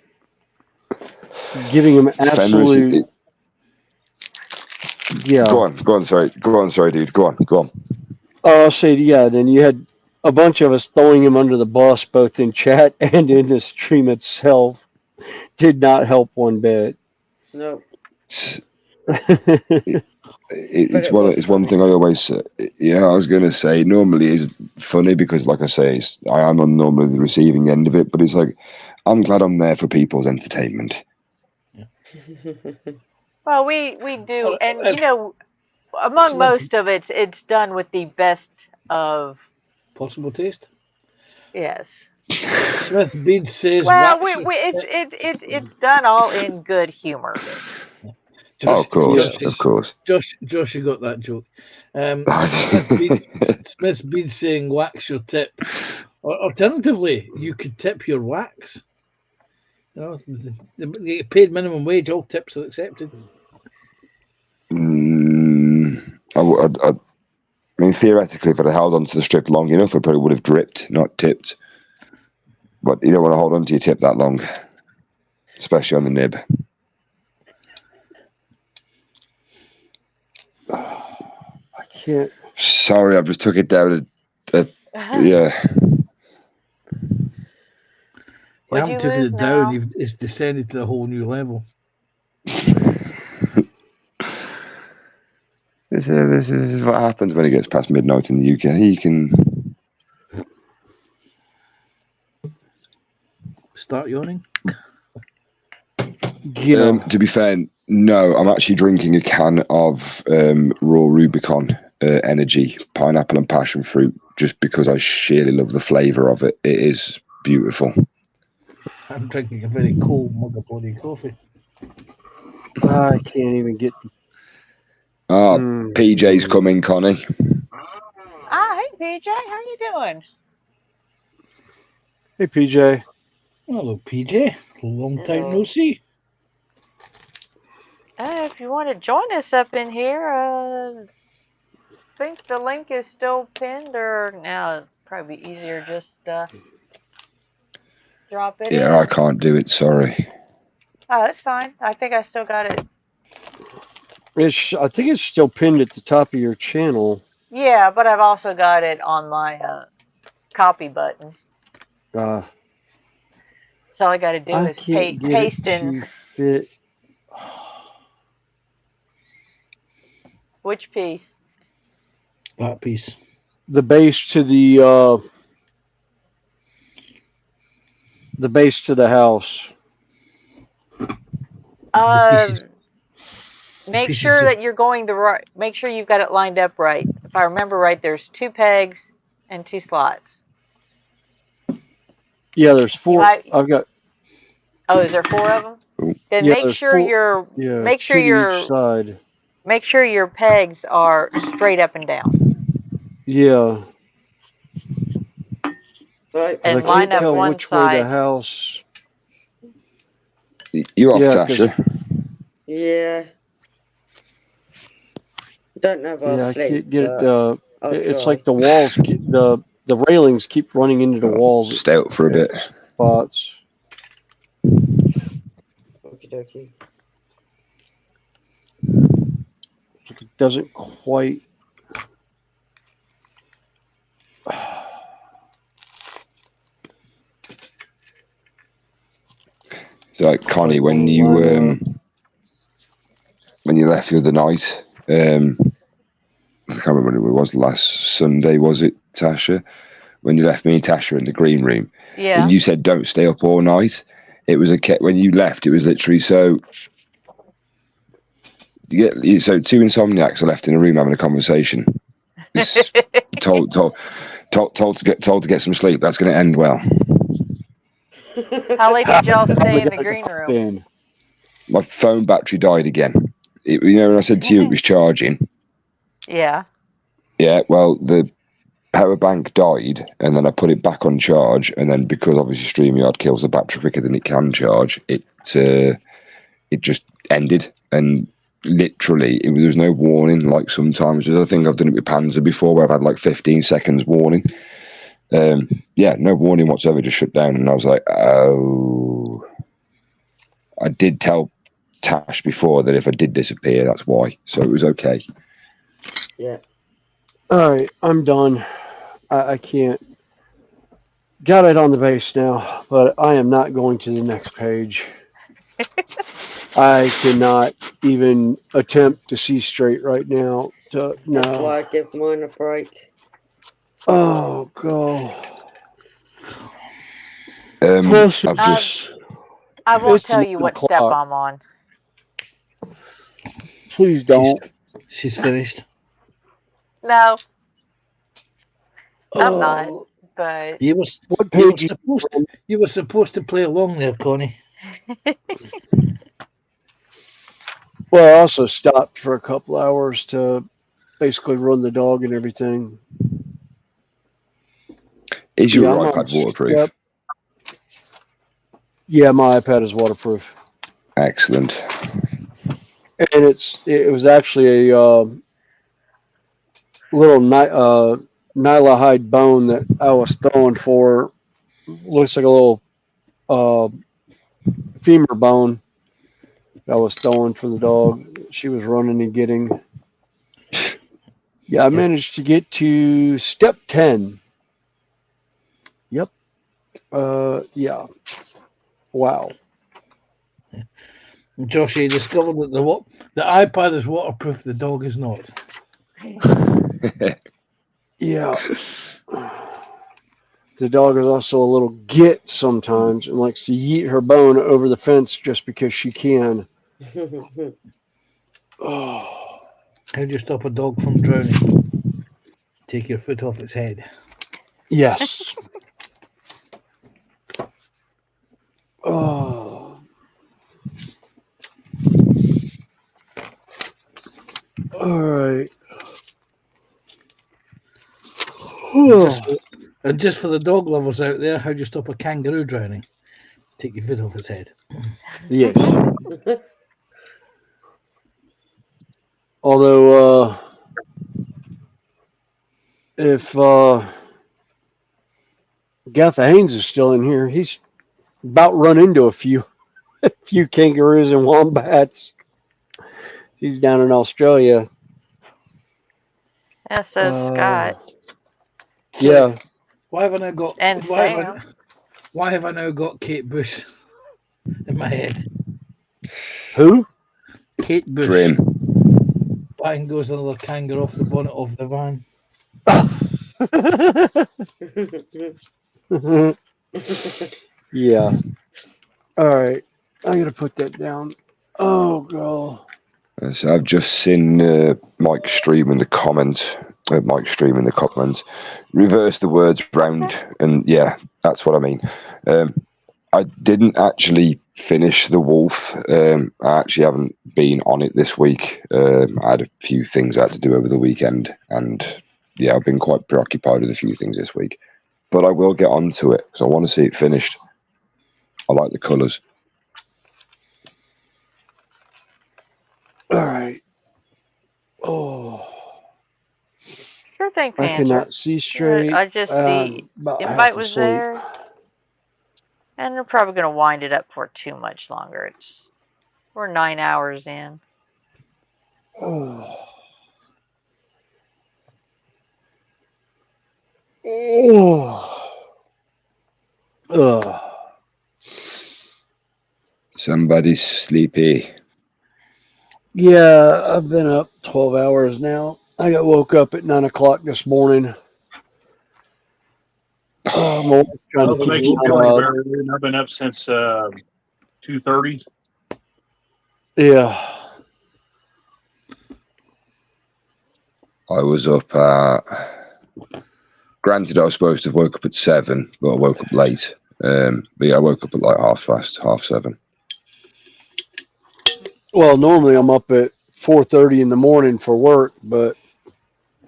giving him absolute. Yeah. Go on, sorry, dude. Go on. I'll say, yeah. Then you had a bunch of us throwing him under the bus, both in chat and in the stream itself. Did not help one bit. No. It's one thing I always say. Yeah, I was going to say, normally it's funny because, like I say, I am on normally the receiving end of it, but it's like, I'm glad I'm there for people's entertainment. Well, we do, and among most of it, it's done with the best of possible taste. Yes. Smith Bead says, well, it's done all in good humor. Josh, of course. Josh, you got that joke. Smith Bead saying, wax your tip. Or alternatively, you could tip your wax. You get paid minimum wage, all tips are accepted. I mean, theoretically, if I'd held onto the strip long enough, I probably would have dripped, not tipped. But you don't want to hold onto your tip that long, especially on the nib. I can't. Sorry, I just took it down. Yeah. You haven't taken it down, it's descended to a whole new level. This is what happens when it gets past midnight in the UK. You can start yawning. To be fair, no, I'm actually drinking a can of raw Rubicon Energy pineapple and passion fruit just because I sheerly love the flavour of it. It is beautiful. I'm drinking a very cold mug of bloody coffee. I can't even get. PJ's coming, Connie. Hey PJ, how you doing? Hey PJ. Hello PJ. Long time no see. If you want to join us up in here, I think the link is still pinned, or now it'd probably be easier just drop it Yeah, I in. can't do it. Sorry. Oh, that's fine. I think I still got it. I think it's still pinned at the top of your channel. Yeah, but I've also got it on my copy button. Uh, So all I got to do I is can't get it paste in. to fit. Which piece? That piece. The base to the base to the house. Make pieces sure just- that you're going the right. Make sure you've got it lined up right. If I remember right, there's 2 pegs and 2 slots. Yeah, there's 4. I've got. Oh, is there 4 of them? Then Yeah, make there's sure 4. your Yeah, make sure 2 to your each side. make sure your pegs are straight up and down. Yeah. Right. And I line can't up tell one which way the side. house. You off, Yeah, 'cause- Tasha? Yeah. Don't know about Yeah, I flesh, can't get it. but I'll It's try. like the walls, the railings keep running into the walls. Stay out for a bit. Spots. Okie dokie. It doesn't quite. So, like, Connie, when you left the other night, I can't remember when it was. Last Sunday, was it, Tasha? When you left me and Tasha in the green room, Yeah. and you said don't stay up all night. It was when you left. It was literally so. So 2 insomniacs are left in a room having a conversation. It's told to get some sleep. That's going to end well. How late did y'all stay in the green room? My phone battery died again. When I said to you it was charging. Yeah. Yeah, well, the power bank died, and then I put it back on charge, and then because obviously StreamYard kills the battery quicker than it can charge, it just ended, and literally there was no warning. Like sometimes, I think I've done it with Panzer before, where I've had like 15 seconds warning. Yeah, no warning whatsoever, just shut down, and I was like, oh. I did tell Tash before that if I did disappear, that's why. So it was okay. Yeah. All right, I'm done. I can't. Got it on the base now, but I am not going to the next page. I cannot even attempt to see straight right now. That's No. why I give mine a break. Oh god. Plus, I've just. I won't tell you what step I'm on. Please don't. She's finished. No. I'm not. But you were supposed to play along there, Connie. Well, I also stopped for a couple hours to basically run the dog and everything. Is your iPad waterproof? Yeah, my iPad is waterproof. Excellent. And it was actually a little nyla hide bone that I was throwing for. Looks like a little femur bone I was throwing for the dog. She was running and getting. Yeah, I managed to get to step 10. Yep. Yeah. Wow. Josh, you discovered that the iPad is waterproof, the dog is not. Yeah. The dog is also a little git sometimes and likes to yeet her bone over the fence just because she can. Oh. How do you stop a dog from drowning? Take your foot off its head. Yes. Oh. All right. And just for the dog lovers out there, how do you stop a kangaroo drowning? Take your foot off its head. Yes. Although, if Gatha Haynes is still in here, he's about run into a few kangaroos and wombats. He's down in Australia. Yeah, so Scott. Yeah. Why have I now got? And Sam. Why have I now got Kate Bush in my head? Who? Kate Bush. Dream. Bang goes another kangaroo off the bonnet of the van. Yeah. All right. I gotta put that down. Oh god. So I've just seen Mike stream in the comments. Reverse the words round, and yeah, that's what I mean. I didn't actually finish The Wolf. I actually haven't been on it this week. I had a few things I had to do over the weekend, and yeah, I've been quite preoccupied with a few things this week. But I will get onto it because I want to see it finished. I like the colours. All right. Oh. Sure thing, Panzer. I cannot see straight. I just the invite was there, and they're probably going to wind it up for too much longer. We're 9 hours in. Oh. Oh. Somebody's sleepy. Yeah, I've been up 12 hours now. I got woke up at 9 o'clock this morning. I'm always trying to keep I've been up since 2:30. Yeah. I was up granted I was supposed to have woke up at 7, but I woke up late. But yeah, I woke up at like 7:30. Well, normally I'm up at 4:30 in the morning for work, but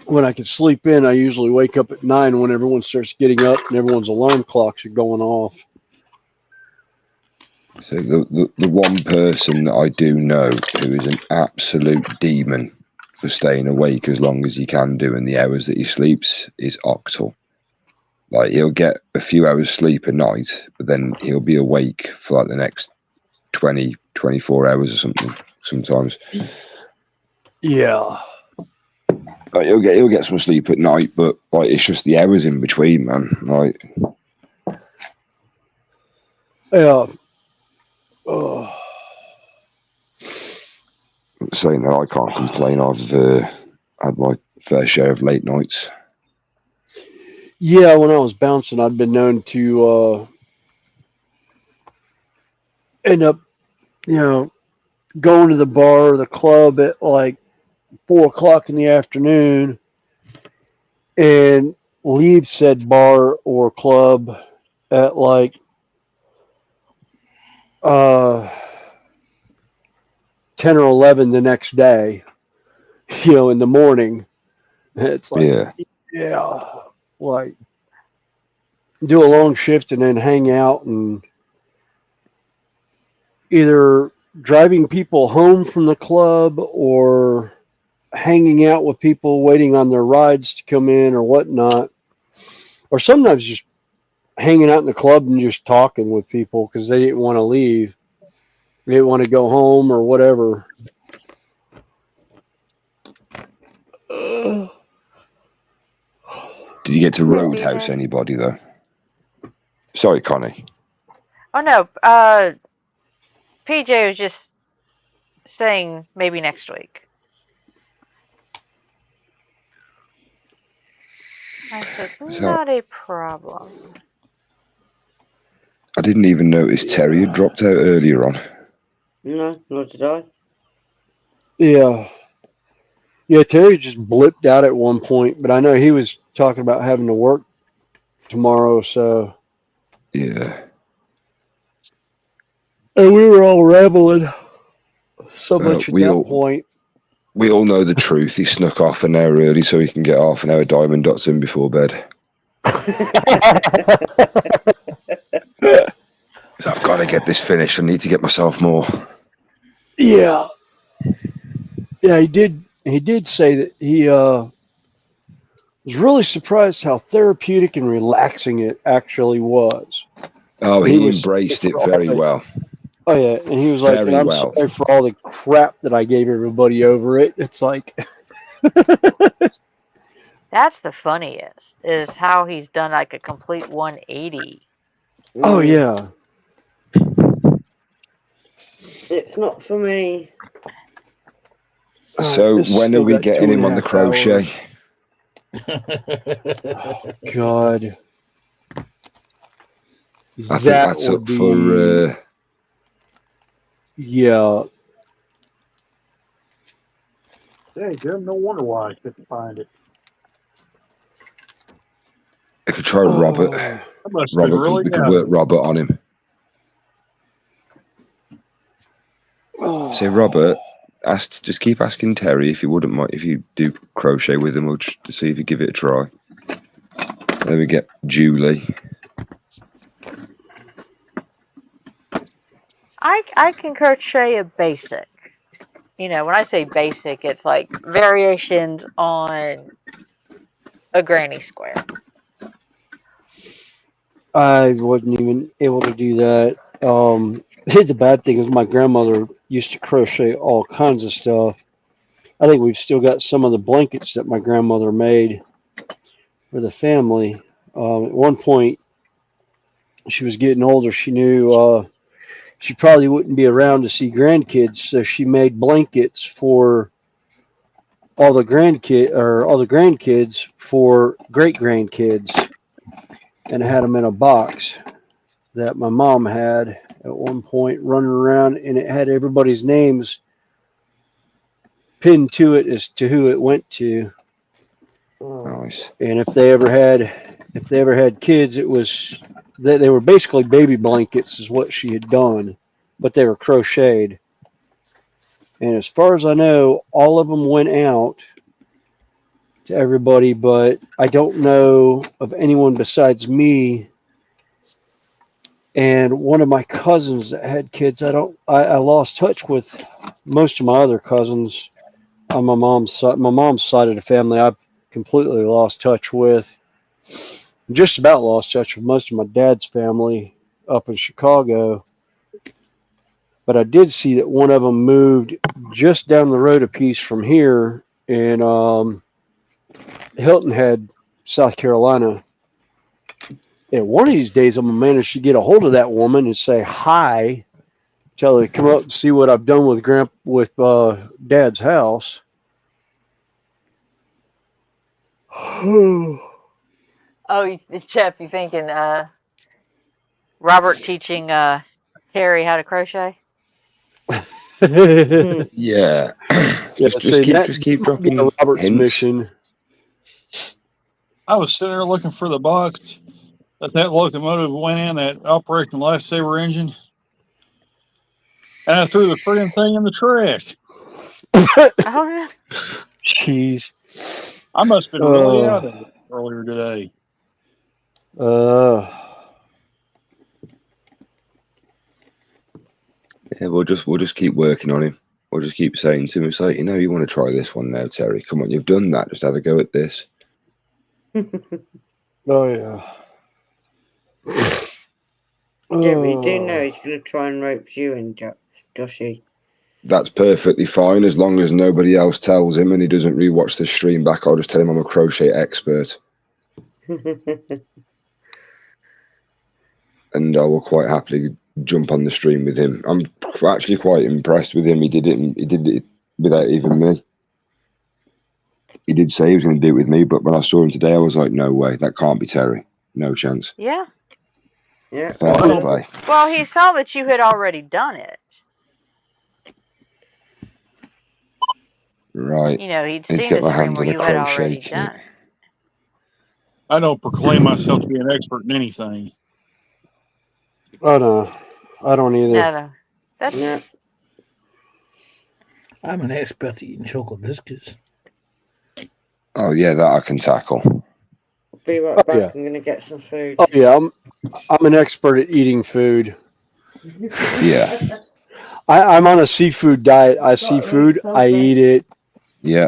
when I can sleep in, I usually wake up at 9 when everyone starts getting up and everyone's alarm clocks are going off. So the one person that I do know who is an absolute demon for staying awake as long as he can do in the hours that he sleeps is Octal. Like, he'll get a few hours sleep a night, but then he'll be awake for like the next 20, 24 hours or something sometimes. Yeah. Like, he'll get some sleep at night, but like it's just the hours in between, man. Like, yeah. Saying that, I can't complain. I've had my fair share of late nights. Yeah, when I was bouncing, I'd been known to end up, going to the bar or the club at like 4 o'clock in the afternoon and leave said bar or club at like 10 or 11 the next day, in the morning. It's like, yeah, like do a long shift and then hang out and either driving people home from the club or hanging out with people waiting on their rides to come in or whatnot, or sometimes just hanging out in the club and just talking with people because they didn't want to leave. They didn't want to go home or whatever. Did you get to roadhouse anybody though? Sorry, Connie. Oh no, PJ was just saying maybe next week. I said, not a problem. I didn't even notice Terry had dropped out earlier on. No, not did I. Yeah. Yeah, Terry just blipped out at one point, but I know he was talking about having to work tomorrow, so. Yeah. And we were all rambling so much at that point. We all know the truth. He snuck off an hour early so he can get half an hour diamond dots in before bed. So I've got to get this finished. I need to get myself more. Yeah. Yeah, he did say that he was really surprised how therapeutic and relaxing it actually was. Oh, And he was embraced sorry it for all very the- well. Oh yeah, and he was like, and Very I'm well. sorry for all the crap that I gave everybody over it. It's like, That's the funniest, is how he's done like a complete 180. oh Mm, yeah, it's not for me. So this when are still we got getting him on the 2.5 hours. crochet? Oh God, I think that that's would up be for. yeah. Yeah, good. No wonder why I couldn't find it. I could try Robert. Oh, That must have been Robert, really we could out work of it. Robert on him. Say, oh. Robert, just keep asking Terry if you wouldn't mind if you do crochet with him, or just to see if you give it a try. Then we get Julie. I can crochet a basic. You know, when I say basic, it's like variations on a granny square. I wasn't even able to do that. The bad thing is my grandmother used to crochet all kinds of stuff. I think we've still got some of the blankets that my grandmother made for the family. At one point, she was getting older. She knew she probably wouldn't be around to see grandkids, so she made blankets for all the grandkids for great grandkids, and had them in a box that my mom had at one point running around, and it had everybody's names pinned to it as to who it went to. Nice. And if they ever had kids, it was they were basically baby blankets is what she had done, but they were crocheted. And as far as I know, all of them went out to everybody, but I don't know of anyone besides me and one of my cousins that had kids. I lost touch with most of my other cousins on my mom's side. My mom's side of the family, I've completely lost touch with. Just about lost touch with most of my dad's family up in Chicago. But I did see that one of them moved just down the road a piece from here in Hilton Head, South Carolina. And one of these days, I'm gonna manage to get a hold of that woman and say hi. Tell her to come up and see what I've done with Dad's house. Oh, Jeff, you thinking Robert teaching Terry how to crochet? Yeah. just keep dropping Robert's hints. mission. I was sitting there looking for the box that locomotive went in, that Operation Lifesaver engine, and I threw the friggin' thing in the trash. Oh, Jeez. I must have been really out of it earlier today. Yeah, we'll just keep working on him. We'll just keep saying to him, it's like, you want to try this one now, Terry. Come on, you've done that. Just have a go at this. Oh yeah. Yeah, but you do know he's going to try and rope you in, Joshy. That's perfectly fine as long as nobody else tells him and he doesn't rewatch the stream back. I'll just tell him I'm a crochet expert. And I will quite happily jump on the stream with him. I'm actually quite impressed with him. He did it without even me. He did say he was going to do it with me, but when I saw him today, I was like, no way, that can't be Terry. No chance. yeah. Yeah. Fair play. Well, he saw that you had already done it. Right. He'd Let's seen get a my stream hands where on a you had crochet already kit. done it. I don't proclaim myself to be an expert in anything. Oh no, I don't either. No. That's No. I'm an expert at eating chocolate biscuits. Oh yeah, that I can tackle. Be right back. Yeah. I'm going to get some food. Oh yeah, I'm an expert at eating food. Yeah. I'm on a seafood diet. I see food, I eat it. Yeah.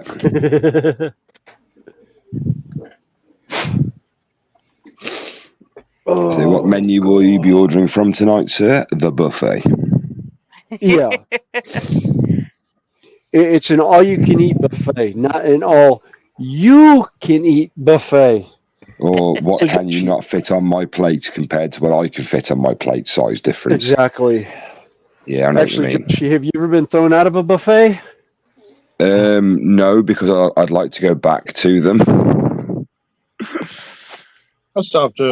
Oh, So what menu will you be ordering from tonight, sir? The buffet. Yeah. It's an all-you-can-eat buffet, not an all-you-can-eat buffet. Or what So can you not fit on my plate compared to what I can fit on my plate? Size difference. Exactly. Yeah, I know Actually, what you mean. have you ever been thrown out of a buffet? No, because I'd like to go back to them. I stopped at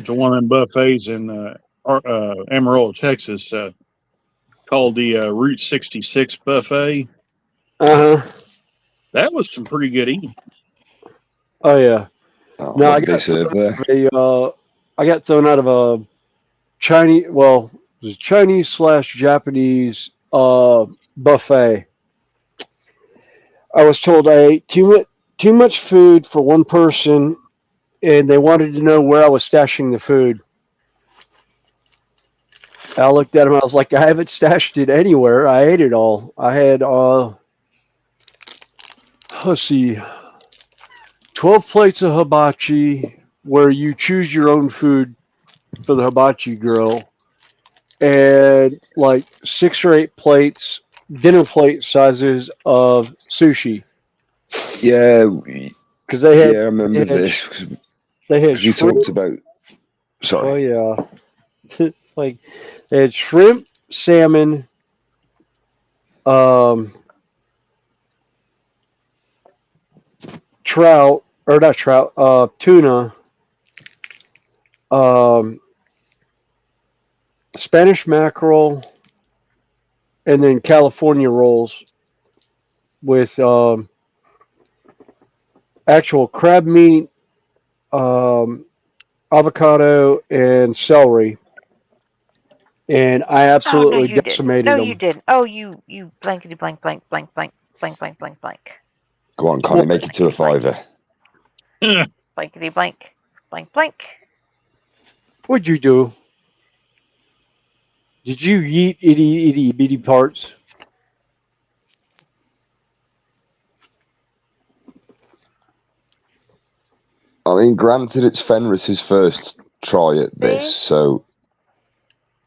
one of them buffets in Amarillo, Texas, called the Route 66 buffet. That was some pretty good eating. Oh yeah. No, what did they serve there? I got thrown out of a Chinese. Well, it was Chinese/Japanese buffet. I was told I ate too much food for one person, and they wanted to know where I was stashing the food. I looked at him. I was like, I haven't stashed it anywhere. I ate it all. I had let's see, 12 plates of hibachi, where you choose your own food for the hibachi grill, and like 6 or 8 plates, dinner plate sizes of sushi. Yeah, because they had. I remember this. They had you shrimp. talked about. Sorry. Oh yeah, it's like they had shrimp, salmon, trout, or not trout, tuna, Spanish mackerel, and then California rolls with actual crab meat, avocado, and celery. And I absolutely decimated them. No, you didn't. Oh, you blankety blank blank blank blank blank blank blank blank. Go on, Connie, make it to a fiver. Blankety blank blank blank. What'd you do? Did you eat itty bitty parts? I mean, granted, it's Fenris's first try at this, so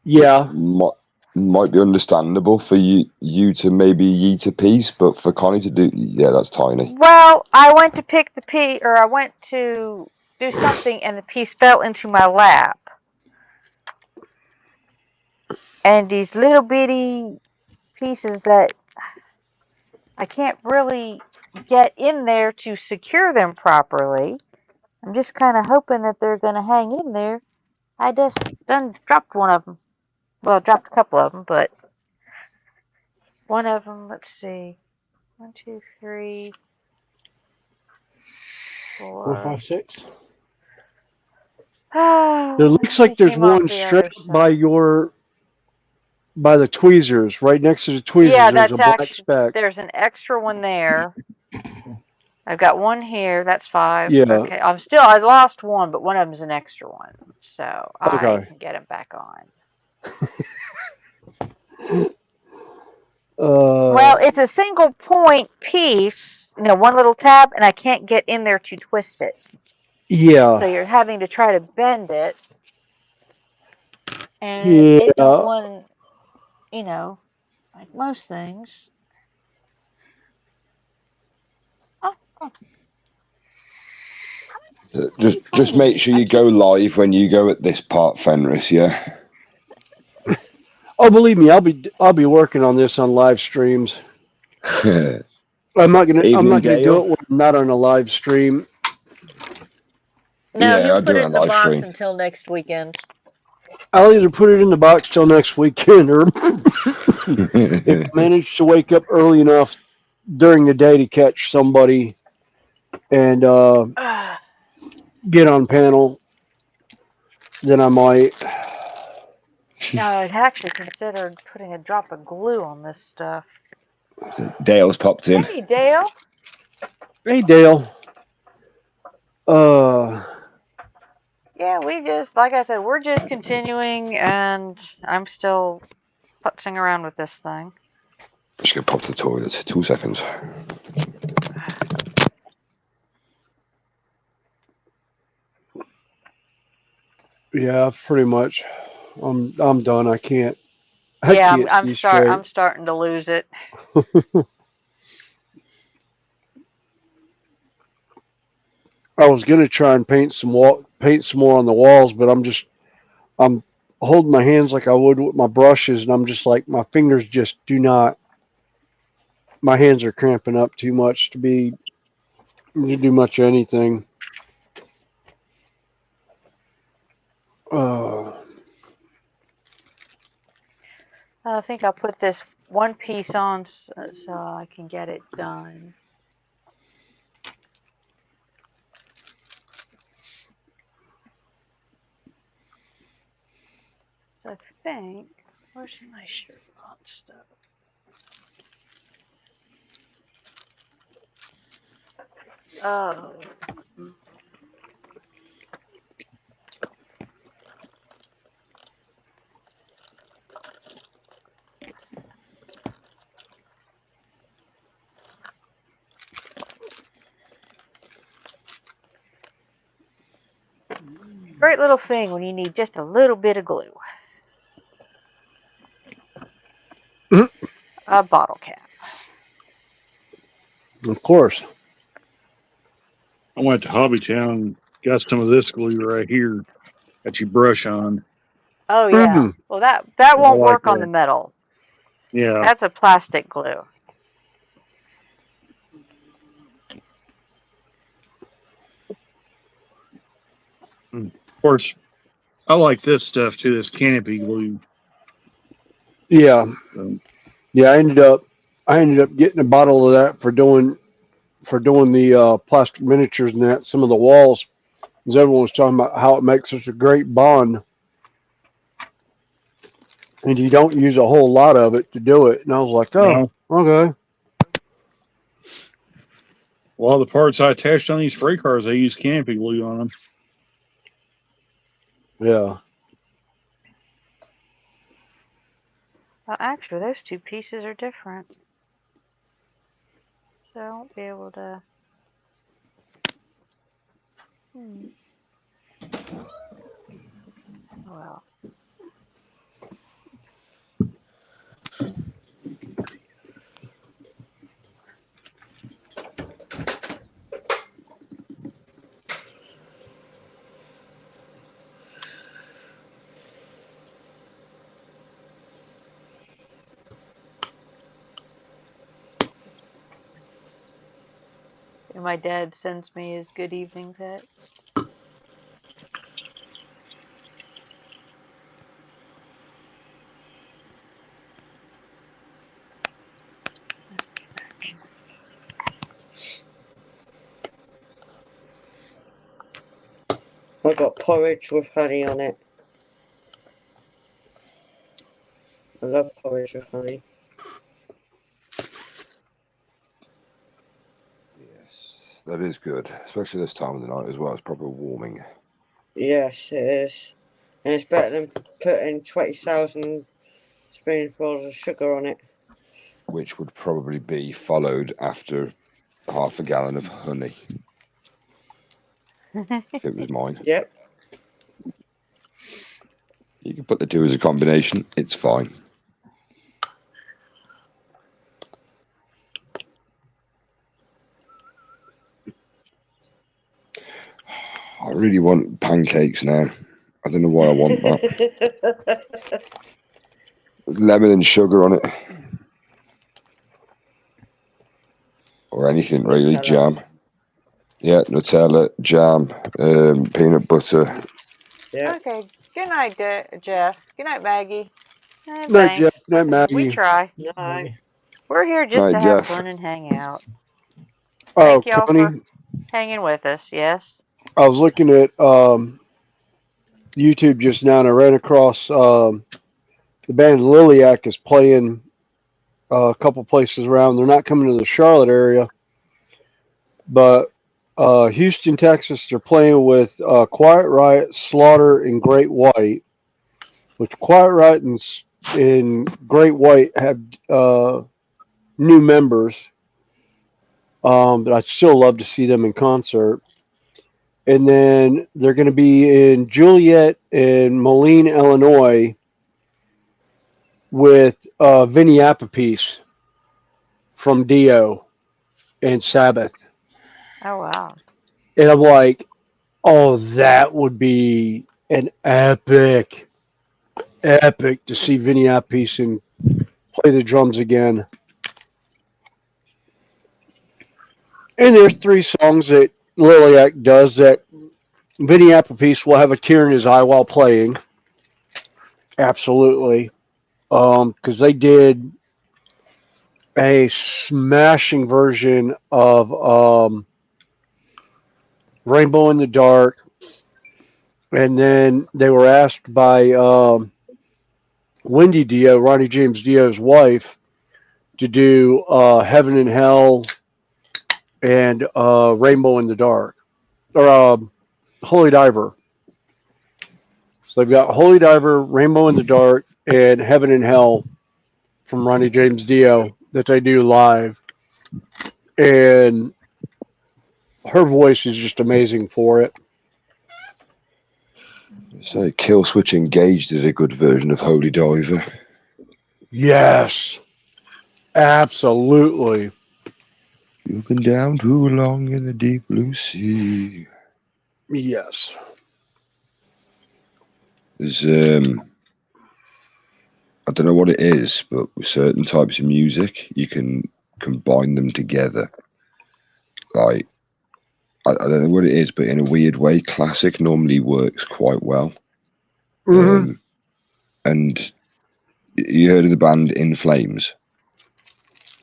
yeah, might be understandable for you to maybe eat a piece, but for Connie to do, yeah, that's tiny. Well, I went to pick the piece, or I went to do something, and the piece fell into my lap, and these little bitty pieces that I can't really get in there to secure them properly. I'm just kind of hoping that they're going to hang in there. I just done dropped one of them. Well, I dropped a couple of them, but one of them, let's see. 1, 2, 3, 4, 5, 6. There looks like there's one straight by the tweezers, right next to the tweezers. Yeah, there's that's a black actually speck. there's an extra one there. I've got one here. That's 5. Yeah. Okay. I lost one, but one of them's an extra one, so I can get him back on. Well, it's a single point piece, one little tab, and I can't get in there to twist it. Yeah. So you're having to try to bend it, and it don't want, like most things. Oh, Just make sure you go live when you go at this part, Fenris. Yeah. Oh, believe me, I'll be working on this on live streams. I'm not gonna do it when I'm not on a live stream. No, he'll put it in the box until next weekend. I'll either put it in the box till next weekend, or if I manage to wake up early enough during the day to catch somebody and get on panel, then I might. Now, I'd actually considered putting a drop of glue on this stuff. Dale's popped in. Hey, Dale. Hey, Dale. Yeah, like I said, we're just continuing, and I'm still putzing around with this thing. Just gonna pop to the toilet. 2 seconds. Yeah, pretty much. I'm done. I can't Yeah, see straight. I'm starting to lose it. I was gonna try and paint some more on the walls, but I'm holding my hands like I would with my brushes, and I'm just like my fingers just do not. My hands are cramping up too much to do much of anything. I think I'll put this one piece on so I can get it done. So I think, where's my shirt on stuff? Oh. Great little thing when you need just a little bit of glue. A bottle cap. Of course. I went to Hobby Town and got some of this glue right here that you brush on. Oh yeah. Well, that I won't like work on the that. metal. Yeah. That's a plastic glue. Of course, I like this stuff too. This canopy glue. Yeah. Yeah. I ended up getting a bottle of that for doing the plastic miniatures and that some of the walls. Because everyone was talking about how it makes such a great bond, and you don't use a whole lot of it to do it. And I was like, oh, okay. Well, the parts I attached on these freight cars, I use canopy glue on them. Yeah. Well, actually, those two pieces are different. So I won't be able to. Well. And my dad sends me his good evening text. I got porridge with honey on it. I love porridge with honey. Yes, that is good, especially this time of the night as well. It's proper warming. Yes, it is. And it's better than putting 20,000 spoonfuls of sugar on it. Which would probably be followed after half a gallon of honey. If it was mine. Yep. You can put the two as a combination. It's fine. I really want pancakes now. I don't know why I want that. Lemon and sugar on it. Or anything really. Nutella. Jam. Yeah, Nutella, jam, peanut butter. Yeah. Okay. Good night, Jeff. Good night, Maggie. Night, Thanks. Jeff. Night, Maggie. We try. No. We're here just Night, to have Jeff. fun and hang out. Oh, Thank y'all Connie, for hanging with us. Yes. I was looking at YouTube just now, and I ran across the band Liliac is playing a couple places around. They're not coming to the Charlotte area, but Houston, Texas, they're playing with Quiet Riot, Slaughter, and Great White. Which Quiet Riot and Great White have new members, but I'd still love to see them in concert. and then they're going to be in Juliet and Moline, Illinois, with Vinny Appice from Dio and Sabbath. Oh wow. And I'm like, oh, that would be an epic to see Vinny Appice and play the drums again. And there's 3 songs that Liliac does that Vinny Appice will have a tear in his eye while playing. Absolutely. Because they did a smashing version of Rainbow in the Dark. And then they were asked by Wendy Dio, Ronnie James Dio's wife, to do Heaven and Hell and Rainbow in the Dark. Or Holy Diver. So they've got Holy Diver, Rainbow in the Dark, and Heaven and Hell from Ronnie James Dio that they do live. And her voice is just amazing for it. So Killswitch Engaged did a good version of Holy Diver. Yes. Absolutely. You've been down too long in the deep blue sea. Yes. There's I don't know what it is, but with certain types of music, you can combine them together. Like, I don't know what it is, but in a weird way, classic normally works quite well. Mm-hmm. And you heard of the band In Flames?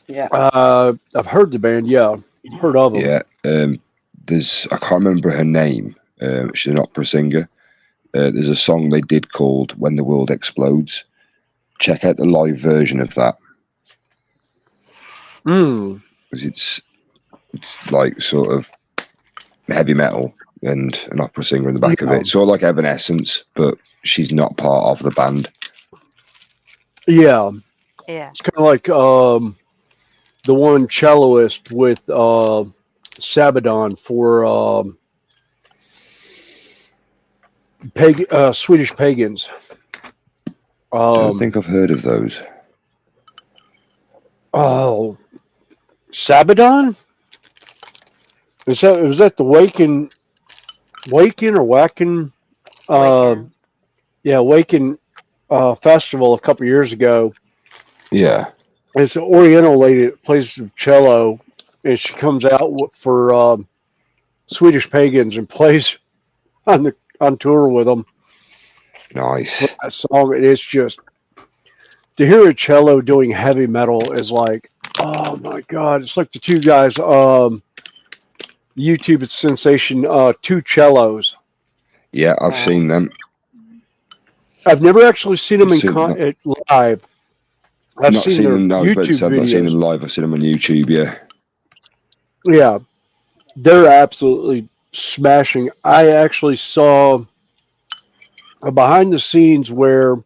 Yeah. I've heard the band, yeah. Heard of them. Yeah. I can't remember her name. She's an opera singer. There's a song they did called When the World Explodes. Check out the live version of that. Because it's like sort of heavy metal and an opera singer in the back of it. Sort of like Evanescence, but she's not part of the band. Yeah. Yeah. It's kind of like the one celloist with Sabadon for Swedish Pagans. I don't think I've heard of those. Oh, Sabadon? Was that the Waken or Wacken? Yeah, Waken festival a couple years ago. Yeah. It's an Oriental lady that plays the cello, and she comes out for Swedish Pagans and plays on tour with them. Nice. That song, it's just to hear a cello doing heavy metal is like, oh my god! It's like the 2 guys. YouTube sensation, 2 cellos. Yeah, I've seen them. I've never actually seen them live. I've seen their YouTube videos. I've not seen them live. I've seen them on YouTube. Yeah. Yeah, they're absolutely smashing. I actually saw a behind the scenes where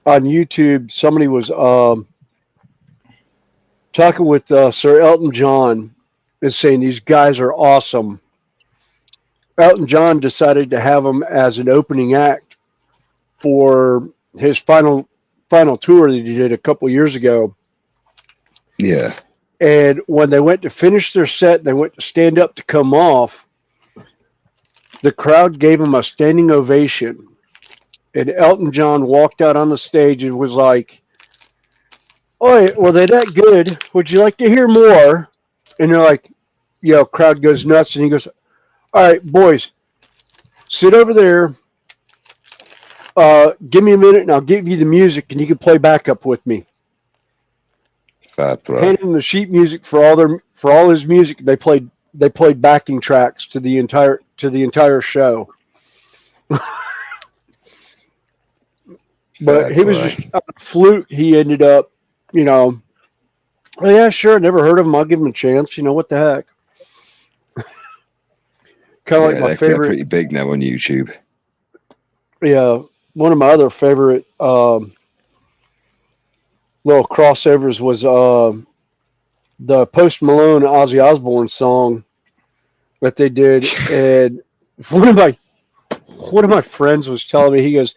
on YouTube somebody was talking with Sir Elton John and saying these guys are awesome. Elton John decided to have them as an opening act for his final tour that he did a couple years ago. Yeah. And when they went to finish their set, they went to stand up to come off. The crowd gave him a standing ovation. And Elton John walked out on the stage and was like, "Oh, were they that good? Would you like to hear more?" And they're like, crowd goes nuts. And he goes, "All right, boys, sit over there. Give me a minute and I'll give you the music and you can play backup with me." Hand him the sheet music for all his music. They played backing tracks to the entire show. But he was just on a fluke. He ended up, oh yeah, sure, never heard of him. I'll give him a chance. What the heck? Kind of like my favorite. They're pretty big now on YouTube. Yeah, one of my other favorite little crossovers was the Post Malone Ozzy Osbourne song that they did, and one of my friends was telling me, he goes,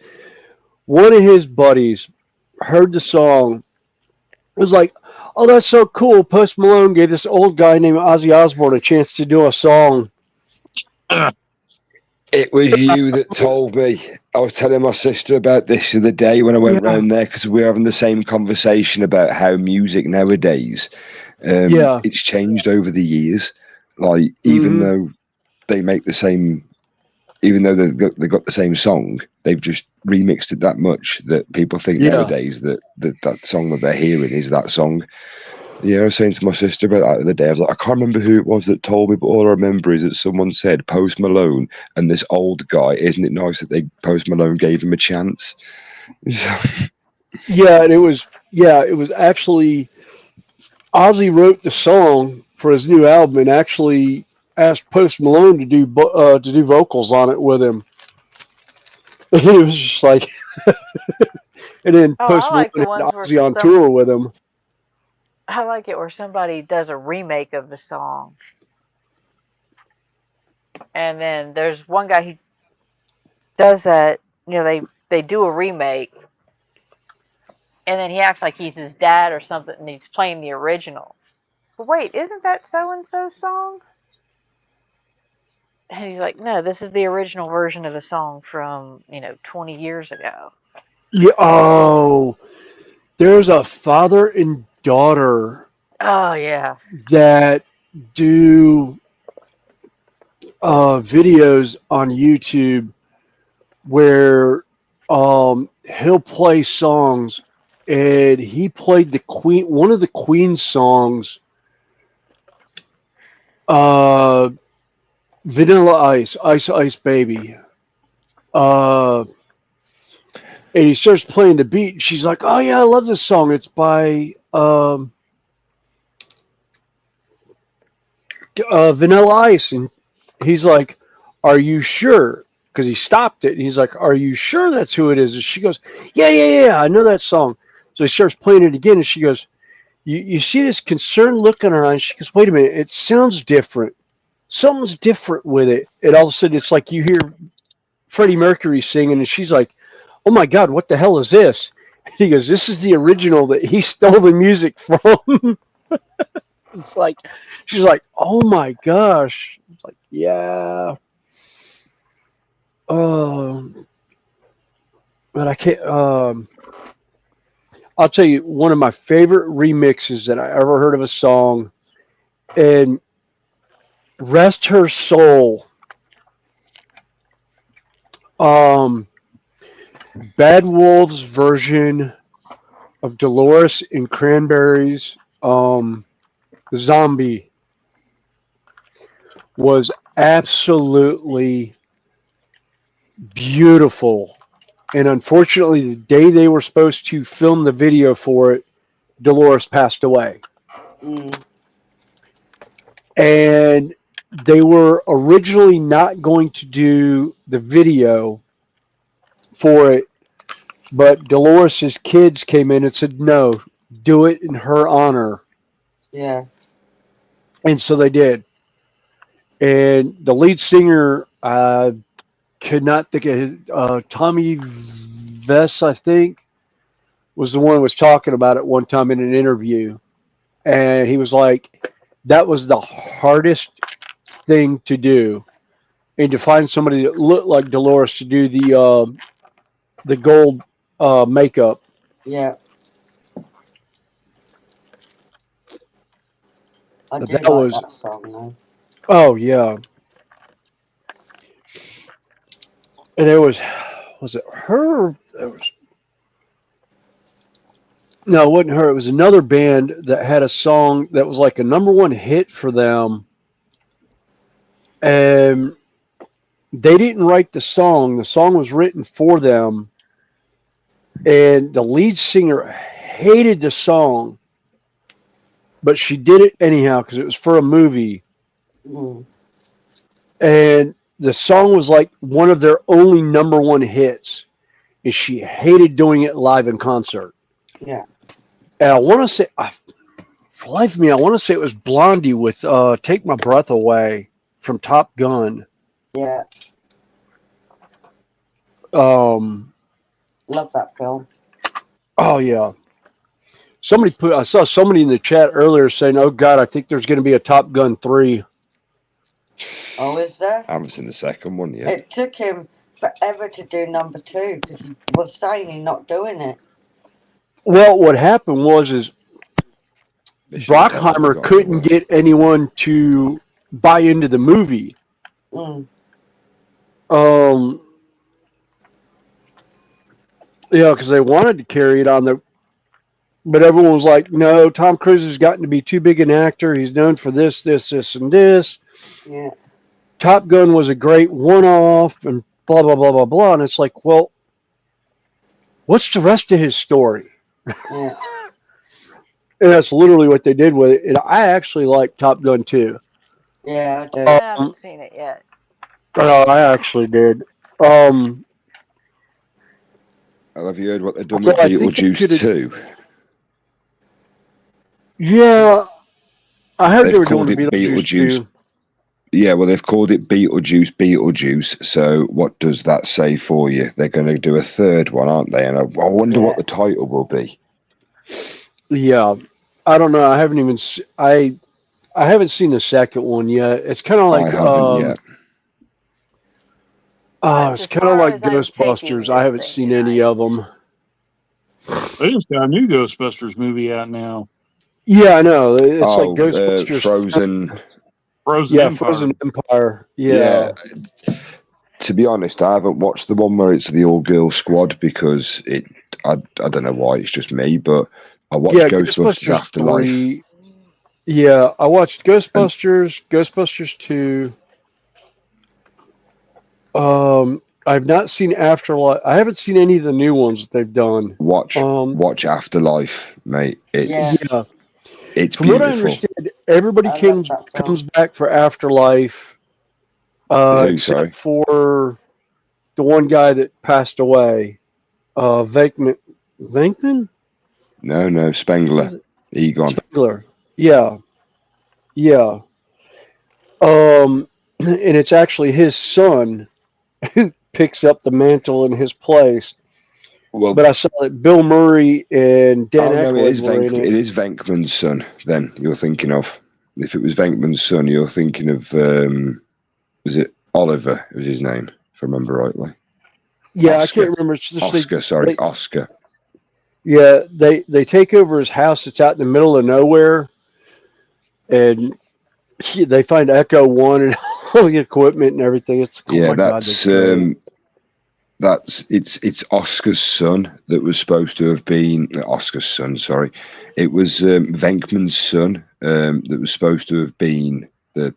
one of his buddies heard the song. It was like, oh, that's so cool. Post Malone gave this old guy named Ozzy Osbourne a chance to do a song. It was you that told me. I was telling my sister about this the other day when I went round there, because we were having the same conversation about how music nowadays, it's changed over the years. Like, even though they make the same, even though they got the same song, they've just remixed it that much that people think nowadays that song that they're hearing is that song. Yeah, I was saying to my sister about that the other day. I was like, I can't remember who it was that told me, but all I remember is that someone said Post Malone and this old guy. Isn't it nice that Post Malone gave him a chance? Yeah, and it was actually Ozzy wrote the song for his new album and actually asked Post Malone to do vocals on it with him. And it was just like, and then Post Malone had Ozzy on tour with him. I like it where somebody does a remake of the song. And then there's one guy who does that, they do a remake. And then he acts like he's his dad or something and he's playing the original. But wait, isn't that so-and-so's song? And he's like, no, this is the original version of the song from, 20 years ago. Yeah, oh, there's a father and daughter. Oh, yeah. That do videos on YouTube where he'll play songs, and he played one of the Queen songs, Vanilla Ice, Ice Ice Baby. And he starts playing the beat, and she's like, oh yeah, I love this song. It's by Vanilla Ice. And he's like, are you sure? Because he stopped it, and he's like, are you sure that's who it is? And she goes, yeah, I know that song. So he starts playing it again, and she goes, you see this concerned look in her eye, and she goes, wait a minute, it sounds different. Something's different with it. And all of a sudden, it's like you hear Freddie Mercury singing, and she's like, oh my God, what the hell is this? And he goes, this is the original that he stole the music from. It's like, she's like, oh my gosh. It's like, yeah. But I can't, I'll tell you, one of my favorite remixes that I ever heard of a song, and rest her soul, Bad Wolves' version of Dolores and Cranberries' Zombie was absolutely beautiful. And unfortunately, the day they were supposed to film the video for it, Dolores passed away. And they were originally not going to do the video for it, but Dolores' kids came in and said, no, do it in her honor. Yeah. And so they did. And the lead singer, could not think of Tommy Vess, I think, was the one who was talking about it one time in an interview. And he was like, that was the hardest thing to do. And to find somebody that looked like Dolores to do the gold makeup. Yeah. I But do that like was, that song though. Oh yeah. And there was it her? No, it wasn't her. It was another band that had a song that was like a #1 hit for them. And they didn't write the song. The song was written for them. And the lead singer hated the song. But she did it anyhow because it was for a movie. And the song was like one of their only #1 hits. And she hated doing it live in concert. Yeah. And I want to say, for the life of me, I want to say it was Blondie with Take My Breath Away from Top Gun. Yeah. Um. Love that film. Oh yeah. I saw somebody in the chat earlier saying, "Oh God, I think there's going to be a Top Gun 3." Oh, is there? I haven't seen the second one yet. It took him forever to do number 2 because he was saying he's not doing it. Well, what happened was Mission Impossible Brockheimer got couldn't nowhere. get anyone to buy into the movie. Mm. Yeah, because they wanted to carry it on but everyone was like, "No, Tom Cruise has gotten to be too big an actor. He's known for this, and this." Yeah. Top Gun was a great one-off, and blah blah blah blah blah. And it's like, well, what's the rest of his story? Yeah. And that's literally what they did with it. And I actually like Top Gun 2. Yeah, I do. I haven't seen it yet. I actually did. Have you heard what they've done with Beetlejuice 2? Yeah, I heard They've they were called doing it Beetlejuice 2. Yeah, well, they've called it Beetlejuice. So what does that say for you? They're going to do a third one, aren't they? And I wonder what the title will be. Yeah, I don't know. I haven't even I haven't seen the second one yet. It's kind of like I haven't yet. It's kind of like Ghostbusters. I haven't seen any of them. They just got a new Ghostbusters movie out now. Yeah, I know. It's like Ghostbusters. Frozen. Empire. Frozen Empire. Yeah. To be honest, I haven't watched the one where it's the all-girl squad because I don't know why, it's just me, but I watched Ghostbusters Afterlife. 3. Yeah, I watched Ghostbusters, Ghostbusters 2. I've not seen Afterlife. I haven't seen any of the new ones that they've done. Watch Afterlife, mate. It's From beautiful. what I understand, everybody comes back for Afterlife, except for the one guy that passed away, Venkman. No, Spengler, Egon. Spengler, yeah. And it's actually his son who picks up the mantle in his place. Well, but I saw that Bill Murray and Dan Aykroyd were in it. It is Venkman's son. Then you're thinking of. If it was Venkman's son, you're thinking of. Was it Oliver? Was his name? If I remember rightly. Yeah, Oscar. I can't remember. It's just Oscar. Yeah, they take over his house. It's out in the middle of nowhere, and they find Echo One and all the equipment and everything. It's it's Oscar's son that was supposed to have been Oscar's son. Sorry, it was Venkman's son that was supposed to have been the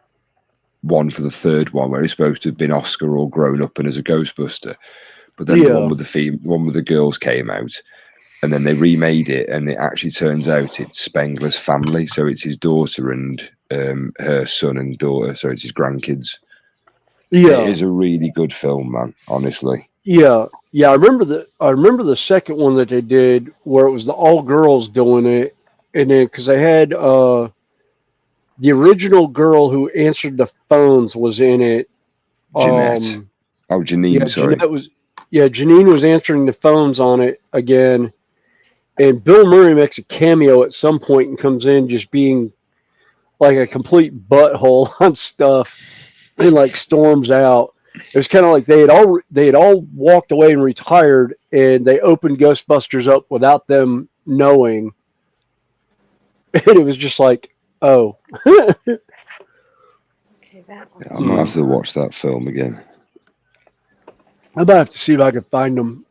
one for the third one, where he's supposed to have been Oscar all grown up and as a Ghostbuster. But then the one with the girls came out, and then they remade it, and it actually turns out it's Spengler's family, so it's his daughter and her son and daughter, so it's his grandkids. Yeah, it is a really good film, man. Honestly. Yeah. I remember the second one that they did where it was the all girls doing it, and then because they had the original girl who answered the phones was in it. Jeanette. Janine. Sorry. Janine was answering the phones on it again, and Bill Murray makes a cameo at some point and comes in just being like a complete butthole on stuff, and like storms out. It was kind of like they had all walked away and retired, and they opened Ghostbusters up without them knowing, and it was just like, oh. Okay, that one. I'm gonna have to watch that film again. I might have to see if I can find them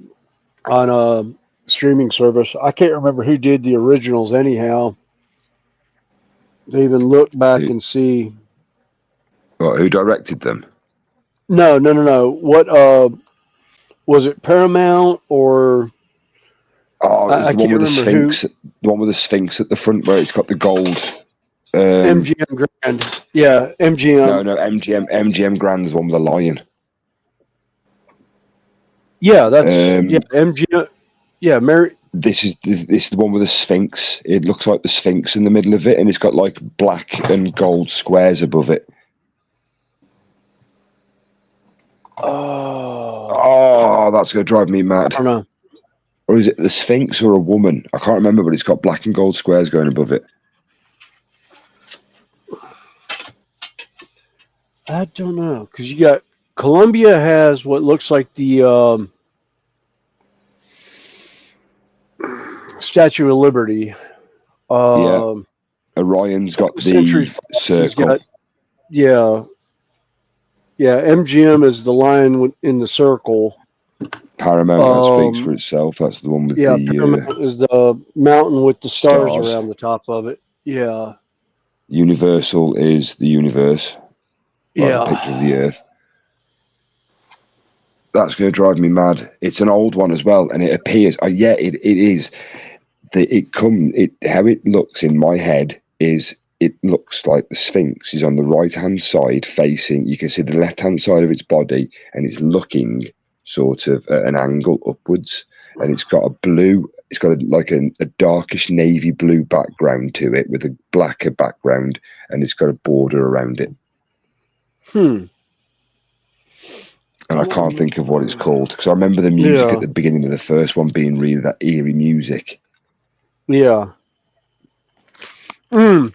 on a streaming service. I can't remember who did the originals anyhow. They even look back and see. What, who directed them? No. What was it? Paramount or? Oh, it was the one with the Sphinx. The one with the Sphinx at the front, where it's got the gold. MGM Grand. Yeah, MGM. No, MGM Grand is the one with the lion. Yeah, that's MGM. Yeah, Mary. This is the one with the Sphinx. It looks like the Sphinx in the middle of it, and it's got like black and gold squares above it. Oh, that's going to drive me I mad. don't know. Or is it the Sphinx or a woman? I can't remember, but it's got black and gold squares going above it. I don't know, because you got Columbia has what looks like the Statue of Liberty. Orion's got Century the Fox has circle. got, yeah. MGM is the line in the circle. Paramount that speaks for itself. That's the one with the Paramount is the mountain with the stars stars around the top of it. Yeah. Universal is the universe. Like the picture of the Earth. That's going to drive me mad. It's an old one as well, and it appears. It is. How it looks in my head is it looks like the Sphinx is on the right hand side facing. You can see the left hand side of its body, and it's looking sort of at an angle upwards, and it's got a blue. It's got a darkish navy blue background to it with a blacker background, and it's got a border around it. And I can't think of what it's called because I remember the music at the beginning of the first one being really that eerie music. Yeah. I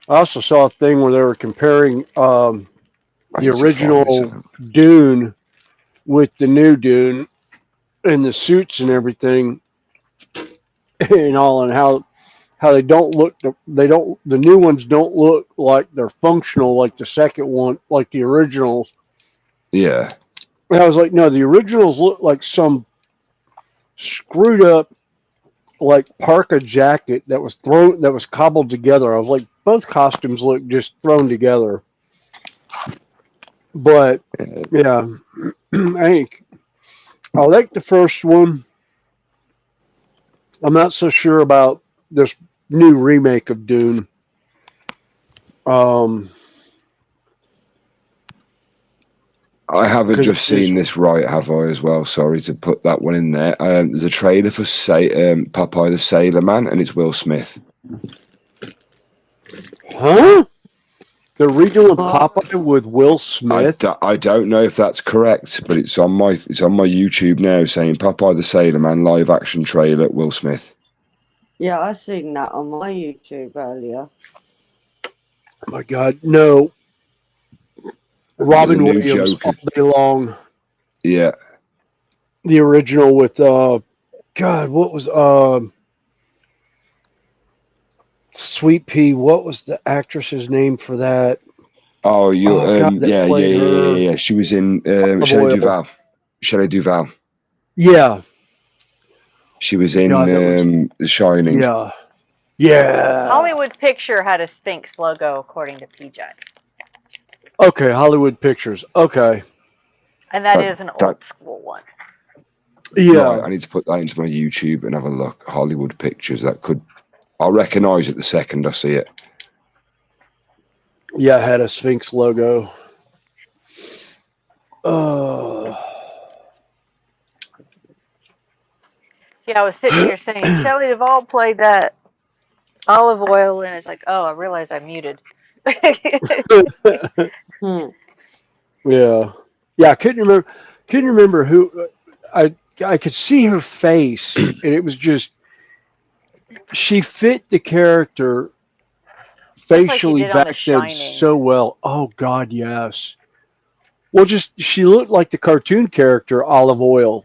also saw a thing where they were comparing the original Dune with the new Dune and the suits and everything and all, and how they don't look. The new ones don't look like they're functional like the second one, like the originals. Yeah. And I was like, no, the originals look like some screwed up, like parka jacket that was cobbled together. I was like, both costumes look just thrown together. But yeah, I like the first one. I'm not so sure about this new remake of Dune. I haven't just seen this right, have I, as well? Sorry to put that one in there. There's a trailer for Popeye the Sailor Man, and it's Will Smith. Huh? They're redoing Popeye with Will Smith? I don't know if that's correct, but it's on my YouTube now saying Popeye the Sailor Man live action trailer, Will Smith. Yeah, I seen that on my YouTube earlier. Oh my God, no. Robin Williams all day long. Yeah. The original with God, what was Sweet Pea? What was the actress's name for that? Oh, yeah. She was in Shelley Duvall. Shelley Duvall. Yeah. She was in The Shining. Yeah. Yeah. Hollywood Picture had a Sphinx logo, according to PJ. Okay, Hollywood Pictures. Okay. And that is an old school one. Yeah. Right, I need to put that into my YouTube and have a look. Hollywood Pictures. I'll recognise it the second I see it. Yeah, it had a Sphinx logo. Yeah, I was sitting here saying Shelley Duvall played that olive oil, and it's like, oh, I realized I muted. Yeah. I couldn't remember who. I could see her face, and it was just she fit the character facially like back then so well. Oh God, yes. Well, she looked like the cartoon character Olive Oil.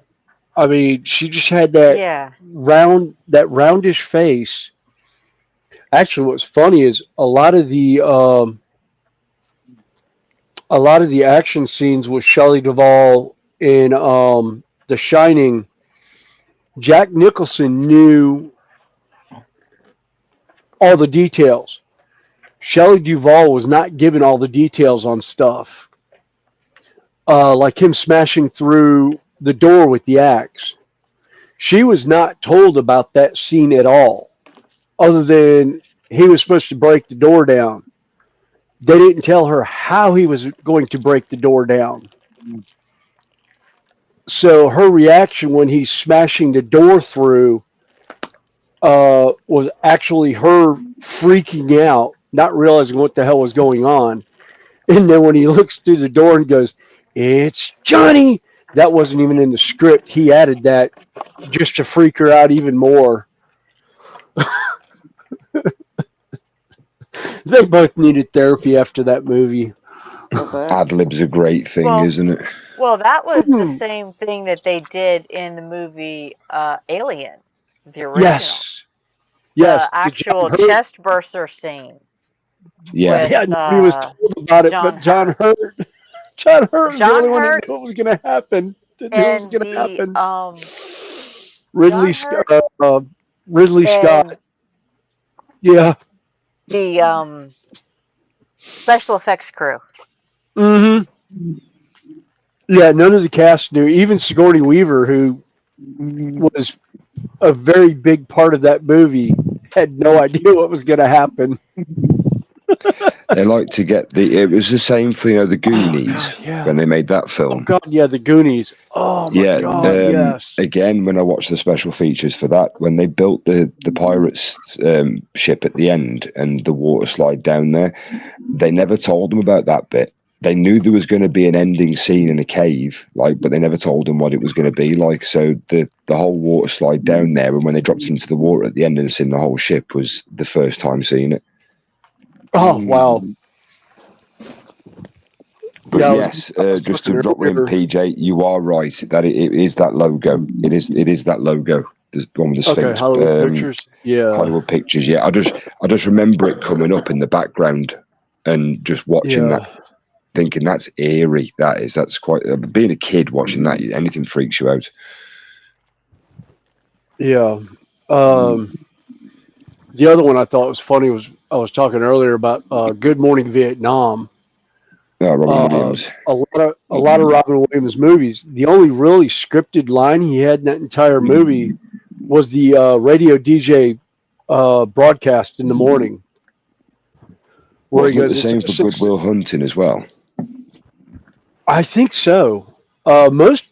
I mean, she just had that roundish face. Actually, what's funny is a lot of the action scenes with Shelley Duvall in The Shining, Jack Nicholson knew all the details. Shelley Duvall was not given all the details on stuff. Like him smashing through the door with the axe. She was not told about that scene at all, other than he was supposed to break the door down. They didn't tell her how he was going to break the door down. So her reaction when he's smashing the door through was actually her freaking out, not realizing what the hell was going on. And then when he looks through the door and goes, it's Johnny. That wasn't even in the script. He added that just to freak her out even more. They both needed therapy after that movie. Ad lib's a great thing, Well, isn't it? Well, that was the same thing that they did in the movie Alien, the original. Yes. Yes. The actual Hurt? chest burster scene. Yeah. With, Yeah, nobody was told about it, but John Hurt. John Hurt was the only one that knew what was going to happen. That knew what was going to happen. Ridley Scott. Yeah. The special effects crew. Mm-hmm. Yeah, none of the cast knew. Even Sigourney Weaver, who was a very big part of that movie, had no idea what was going to happen. They like to get it was the same for, the Goonies when they made that film. Oh, God, yeah, the Goonies. Oh, my God, yes. Again, when I watched the special features for that, when they built the pirates ship at the end and the water slide down there, they never told them about that bit. They knew there was going to be an ending scene in a cave, but they never told them what it was going to be like. So the whole water slide down there, and when they dropped into the water at the end and seen the whole ship, was the first time seeing it. Oh, wow. But yes, just to drop in, PJ, you are right that it is that logo. It is that logo. The one with the Sphinx. Hollywood Pictures. Yeah. Hollywood Pictures. Yeah, I just remember it coming up in the background and just watching that, thinking that's eerie. That's quite. Being a kid watching that, anything freaks you out. Yeah. The other one I thought was funny was I was talking earlier about Good Morning Vietnam. Robin Williams. A lot of Robin Williams movies. The only really scripted line he had in that entire movie was the radio DJ broadcast in the morning. Where he goes, the same for Good Will Hunting as well. I think so. Most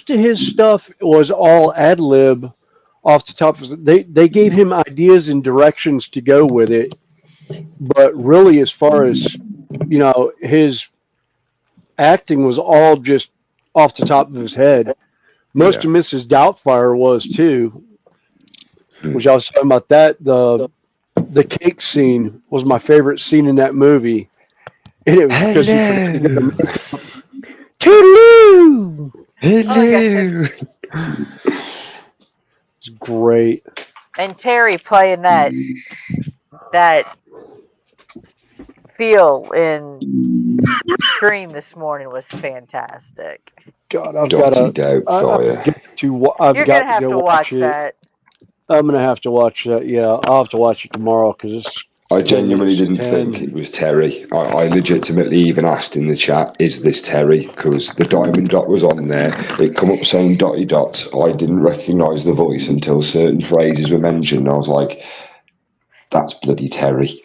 of his stuff was all ad lib off the top. They gave him ideas and directions to go with it, but really, as far as his acting was all just off the top of his head. Most of Mrs. Doubtfire was too, which I was talking about that. The cake scene was my favorite scene in that movie, and it was because he forgot to get the makeup. Toodaloo! Hello! It's great. And Terry playing that feel in Scream this morning was fantastic. God, I've got to watch that. I'm gonna have to watch that. Yeah, I'll have to watch it tomorrow because it's. I genuinely didn't think it was Terry. I legitimately even asked in the chat, "Is this Terry?" Because the diamond dot was on there. It come up saying dotty dots. I didn't recognise the voice until certain phrases were mentioned. I was like, "That's bloody Terry."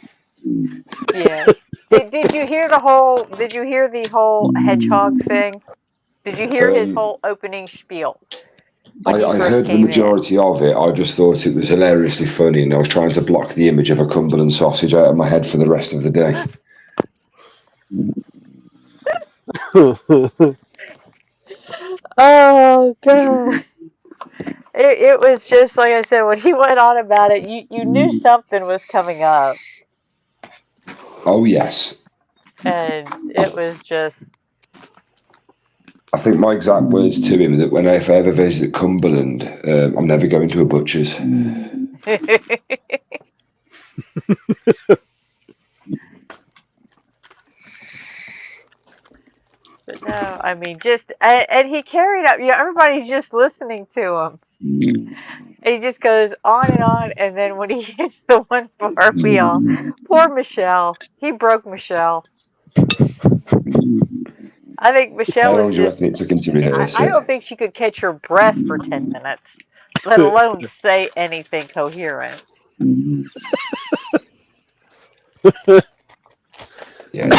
Yeah. Did you hear the whole hedgehog thing? Did you hear his whole opening spiel? I heard the majority of it. I just thought it was hilariously funny, and I was trying to block the image of a Cumberland sausage out of my head for the rest of the day. Oh God! It was just like I said when he went on about it. You knew something was coming up. Oh yes. And it was just. I think my exact words to him that if I ever visit Cumberland, I'm never going to a butcher's. But no, I mean, and he carried up. Everybody's just listening to him. And he just goes on, and then when he hits the one bar, poor Michelle. He broke Michelle. I think Michelle was just. I don't think she could catch her breath for 10 minutes, let alone say anything coherent. Yeah.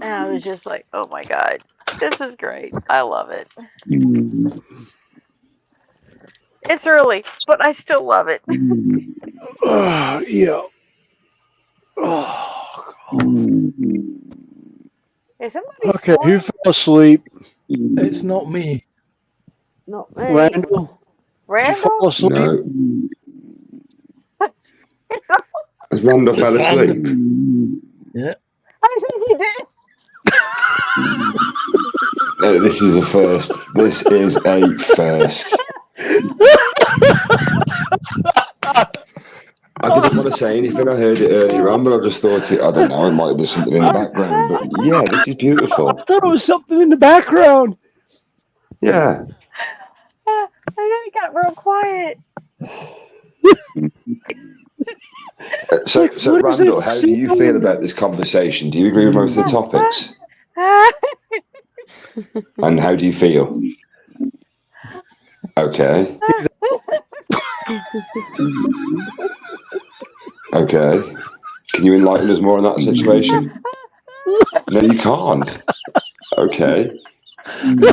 And I was just like, oh my God, this is great. I love it. It's early, but I still love it. Yeah. Oh, Is somebody okay, who snoring? fell asleep? It's not me. Not me. Randall? Did you fall Randall? asleep? No. Has Randall fell asleep? Yeah. I think he did. No, this is a first. This is a first. I didn't want to say anything. I heard it earlier on, but I just thought I don't know, it might be something in the background. But yeah, this is I beautiful. thought it was something in the background. Yeah. I think it got real quiet. So, Like, so what is that Randall, how do you feel sound? about this conversation? Do you agree with most of the topics? And how do you feel? Okay. Okay. Can you enlighten us more on that situation? No, you can't. Okay. Could you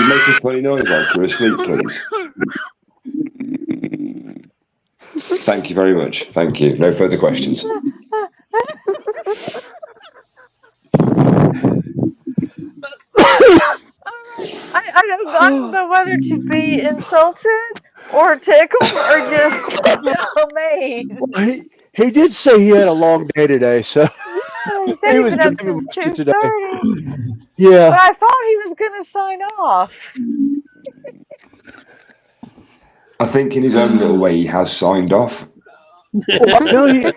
make a funny noise like you're asleep, please? Thank you very much. Thank you. No further questions. I don't know whether to be insulted or tickled or just amazed. Well, he did say he had a long day today, so Yeah, he said he he'd was been up driving since most of today. 2:30. Yeah. But I thought he was going to sign off. I think in his own little way he has signed off. Well, no,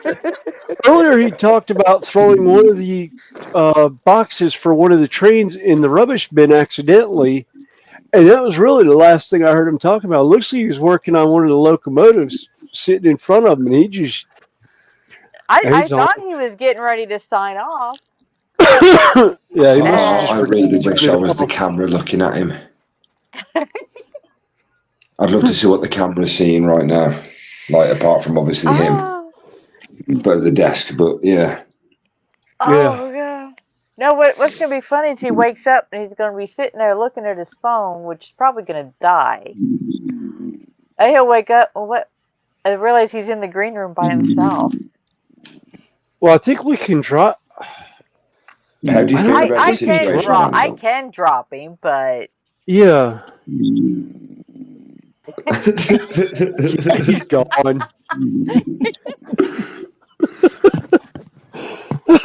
earlier he talked about throwing one of the boxes for one of the trains in the rubbish bin accidentally, and that was really the last thing I heard him talk about. It looks like he was working on one of the locomotives sitting in front of him, and he just I he's on. thought he was getting ready to sign off. Yeah, he must have Oh, just I forgot really to wish turn I it was the off. camera looking at him. I'd love to see what the camera's seeing right now. Like, apart from obviously him, but the desk, but yeah. Oh, yeah. No, what's going to be funny is he wakes up and he's going to be sitting there looking at his phone, which is probably going to die. And he'll wake up and realize he's in the green room by himself. Well, I think we can drop. How do you feel about the situation, Randall? I can drop him, but yeah. Yeah, he's gone.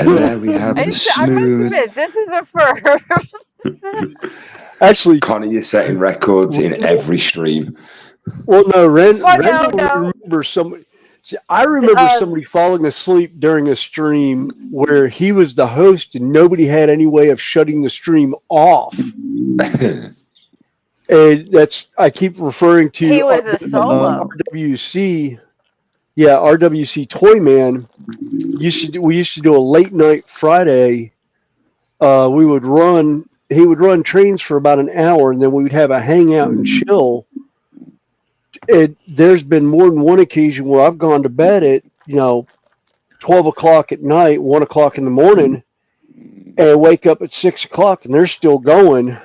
And there we have the smooth. I must admit, this is a first. Actually, Connie is setting records in every stream. Well, no, Randall no. remember somebody. See, I remember somebody falling asleep during a stream where he was the host and nobody had any way of shutting the stream off. And I keep referring to He was a solo. RWC. Yeah, RWC Toyman. We used to do a late night Friday. He would run trains for about an hour, and then we would have a hangout and chill. There's been more than one occasion where I've gone to bed at 12 o'clock at night, 1 o'clock in the morning, and wake up at 6 o'clock, and they're still going.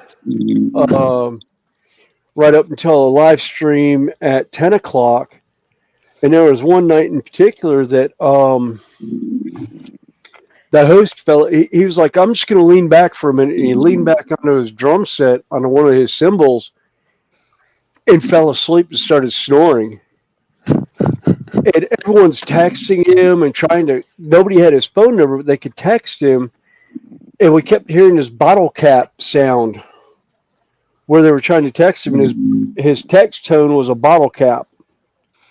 Right up until a live stream at 10 o'clock. And there was one night in particular that the host fella, he was like, I'm just going to lean back for a minute. And he leaned back onto his drum set, onto one of his cymbals, and fell asleep and started snoring. And everyone's texting him and nobody had his phone number, but they could text him. And we kept hearing this bottle cap sound where they were trying to text him, and his text tone was a bottle cap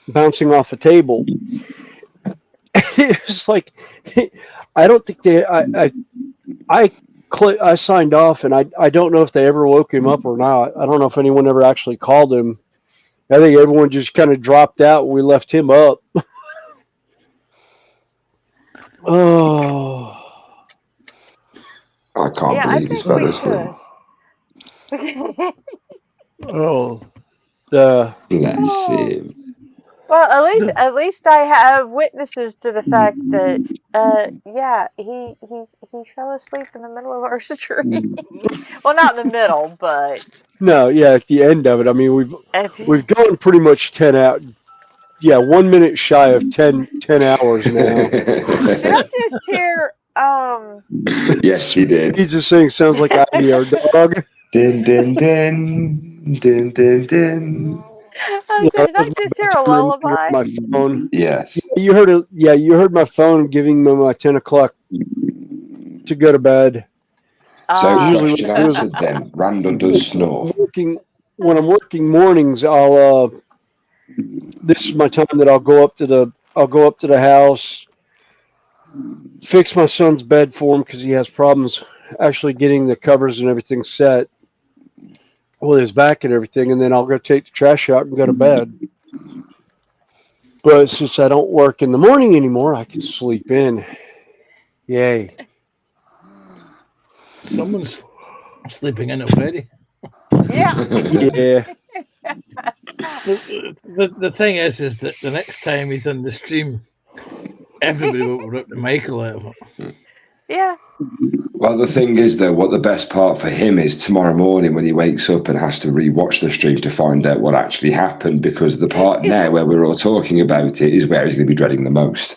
bouncing off a table. It was like, I don't think I signed off, and I don't know if they ever woke him up or not. I don't know if anyone ever actually called him. I think everyone just kind of dropped out when we left him up. Oh. I can't believe he's fell asleep. Oh. Bless him. Well, at least I have witnesses to the fact that, he fell asleep in the middle of our stream. Well, not in the middle, but No, yeah, at the end of it. I mean, we've gone pretty much 10 out. Yeah, 1 minute shy of 10 hours now. Did I just hear? Yes, you did. He's just saying sounds like Ivy, our dog. Din din din din din din. I said, did I just hear a lullaby? My phone. Yes. You heard it. Yeah, you heard my phone giving me my 10 o'clock to go to bed. So question answered then. Randall does snore. When I'm working mornings, I'll this is my time that I'll go up to the house, fix my son's bed for him because he has problems actually getting the covers and everything set with his back and everything, and then I'll go take the trash out and go to bed. But since I don't work in the morning anymore, I can sleep in. Yay. Someone's sleeping in already. Yeah. Yeah. The thing is that the next time he's on the stream, everybody will rip the Michael out of it. Yeah. Well, the thing is, though, what the best part for him is tomorrow morning when he wakes up and has to re-watch the stream to find out what actually happened, because the part now where we're all talking about it is where he's going to be dreading the most.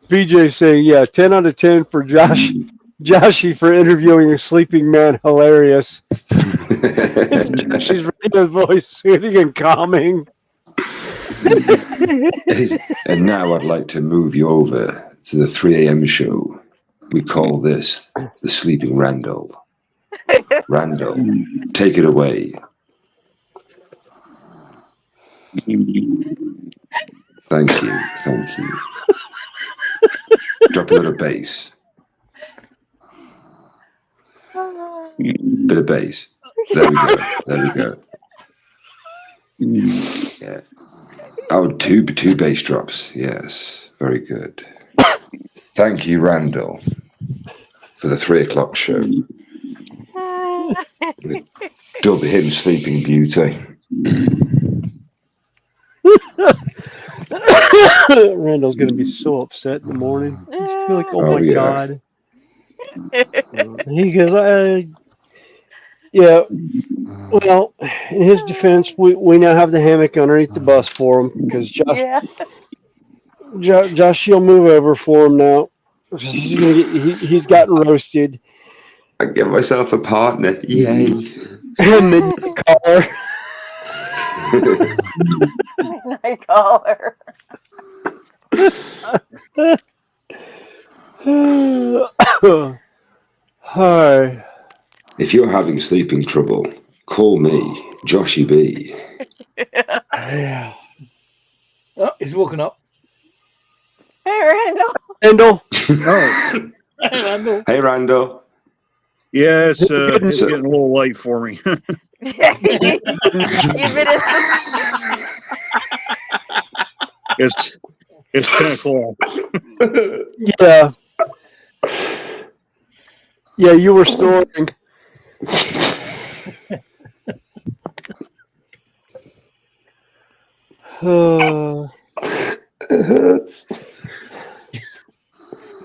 PJ saying, yeah, 10 out of 10 for Joshy for interviewing a sleeping man. Hilarious. She's radio voice soothing and calming. And now I'd like to move you over to the 3 a.m. show. We call this the Sleeping Randall. Randall, take it away. Thank you. Drop a little bass. Bit of bass. There we go. Yeah. Oh, two bass drops. Yes, very good. Thank you, Randall, for the 3 o'clock show. Dub him Sleeping Beauty. Randall's going to be so upset in the morning. He's going to be like, oh my God. He goes, yeah. Well, in his defense, we now have the hammock underneath the bus for him because Josh, he'll move over for him now. He's gotten roasted. I get myself a partner. Yay. Midnight caller. Midnight caller. Hi. If you're having sleeping trouble, call me, Joshy B. Yeah. Oh, he's woken up. Hey, Randall. Oh. Hey, Randall. Hey, Randall. Yeah, it's getting a little late for me. You've been It's 10 o'clock. Yeah. Yeah, you were snoring. It hurts.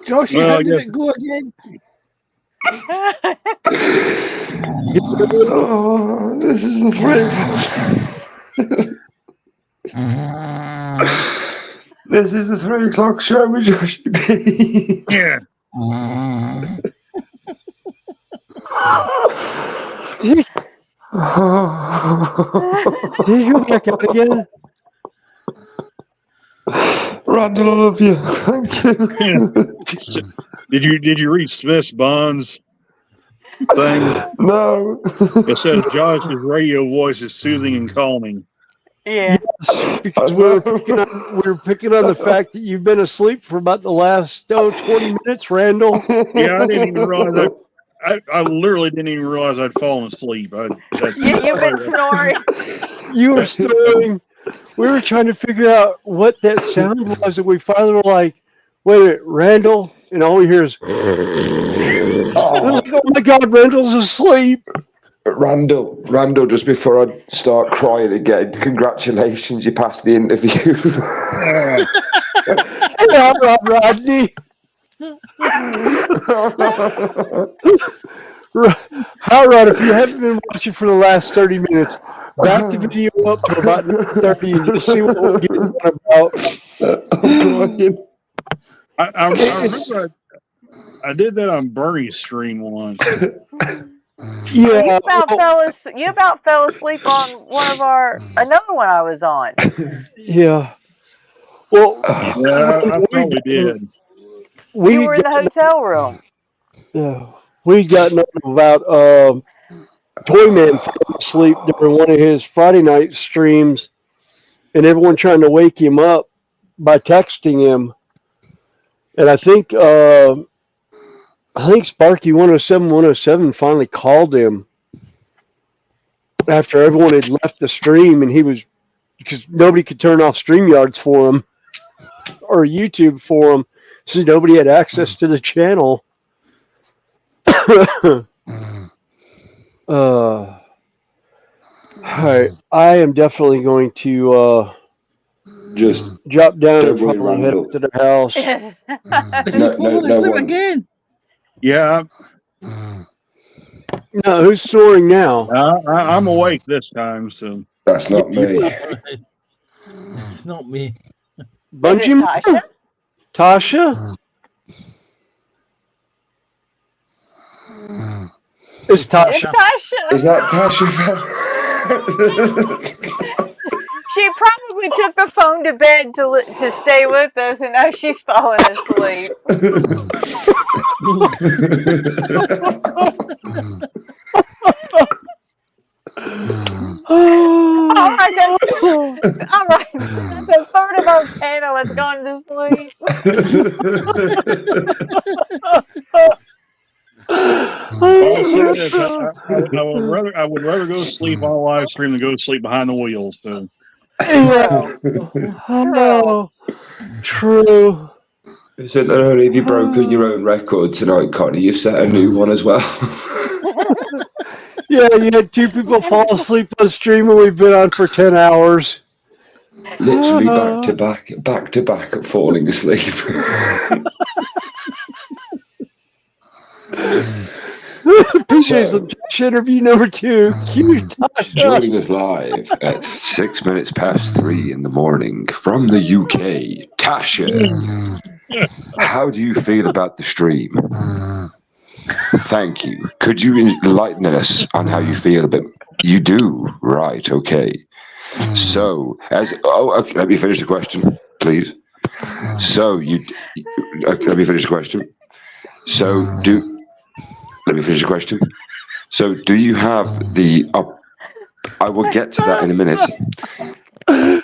Josh, how did it go again? Oh, this is the thrill. This is the 3 o'clock show with Josh B. Yeah. Did you go back out again? Randall, I love you. Thank you. Did you read Smith's Bonds thing? No. It says Josh's radio voice is soothing and calming. Yeah. Yes, because we were picking on the fact that you've been asleep for about the last 20 minutes, Randall. Yeah, I didn't even realize I literally didn't even realize I'd fallen asleep. You've been snoring. You were snoring. We were trying to figure out what that sound was, and we finally were like, wait a minute, Randall? And all we hear is, oh my God, Randall's asleep. Randall, just before I start crying again, congratulations, you passed the interview. Hello, Rodney. How Rod, if you haven't been watching for the last 30 minutes, back the video up to about 9:30 and you'll see what we're getting on about. I remember I did that on Bernie's stream once. Yeah. You about fell asleep on another one I was on. Yeah. Well, yeah, I probably did. You were in the hotel room. Yeah. We'd gotten up about Toyman falling asleep during one of his Friday night streams, and everyone trying to wake him up by texting him. And I think Sparky 107 finally called him after everyone had left the stream, and he was, because nobody could turn off StreamYards for him or YouTube for him, so nobody had access to the channel. All right, I am definitely going to just drop down and probably head up to the house. No again. Yeah. No, who's snoring now? I'm awake this time, so that's not me. It's not me. Bungie? Tasha? It's Tasha. Is that Tasha? She probably took the phone to bed to stay with us, and now she's falling asleep. Oh my God! All right, the third of our panel has gone to sleep. I would rather go to sleep on a live stream than go to sleep behind the wheels. So. Yeah. Oh, true. So not only have you broken your own record tonight, Connie, you've set a new one as well. Yeah, you had two people fall asleep on stream, and we've been on for 10 hours. Literally back to back at falling asleep. Appreciate some interview number 2. Cute Tasha. Joining us live at 6 minutes past 3 in the morning from the UK, Tasha. How do you feel about the stream? Thank you. Could you enlighten us on how you feel about it? You do, right? Okay. So, okay, let me finish the question, please. So let me finish the question. Let me finish the question. So, do you have the? I will get to that in a minute. Do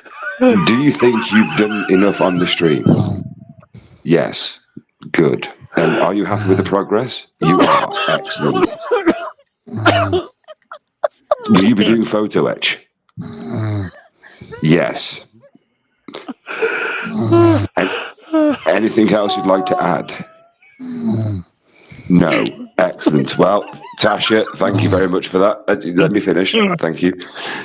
you think you've done enough on the stream? Yes. Good. And are you happy with the progress? You are. Excellent. Will you be doing photo etch? Yes. Anything else you'd like to add? No. Excellent. Well, Tasha, thank you very much for that. Let me finish. Thank you.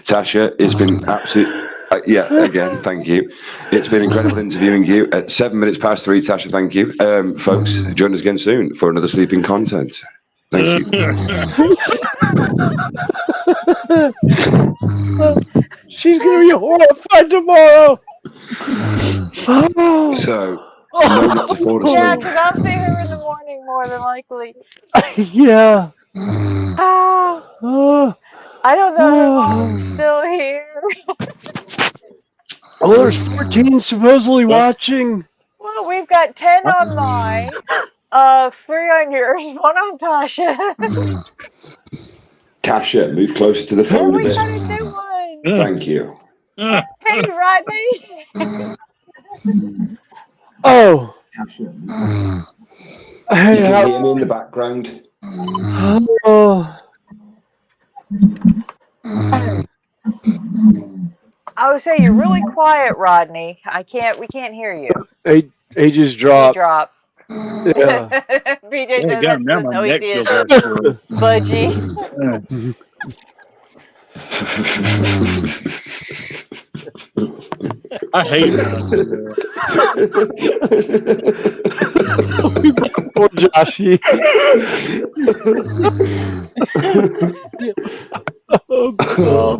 Tasha, it's been absolute. Again, thank you. It's been incredible interviewing you at 7 minutes past 3, Tasha. Thank you. Folks, join us again soon for another sleeping content. Thank you. She's going to be horrified tomorrow. So, no to fall asleep. Yeah, because I'll see her in the morning more than likely. Yeah. I don't know if I'm still here. Oh, there's 14 supposedly watching. Well, we've got 10 on mine, 3 on yours, 1 on Tasha. Tasha, move closer to the phone a bit. One. Thank you. Hey, Rodney. Oh. Hey, you can hear me in the background. I would say you're really quiet, Rodney. We can't hear you. He just dropped. He dropped. Yeah. BJ says that's the noisiest budgie. I hate Poor Joshy. Oh, God.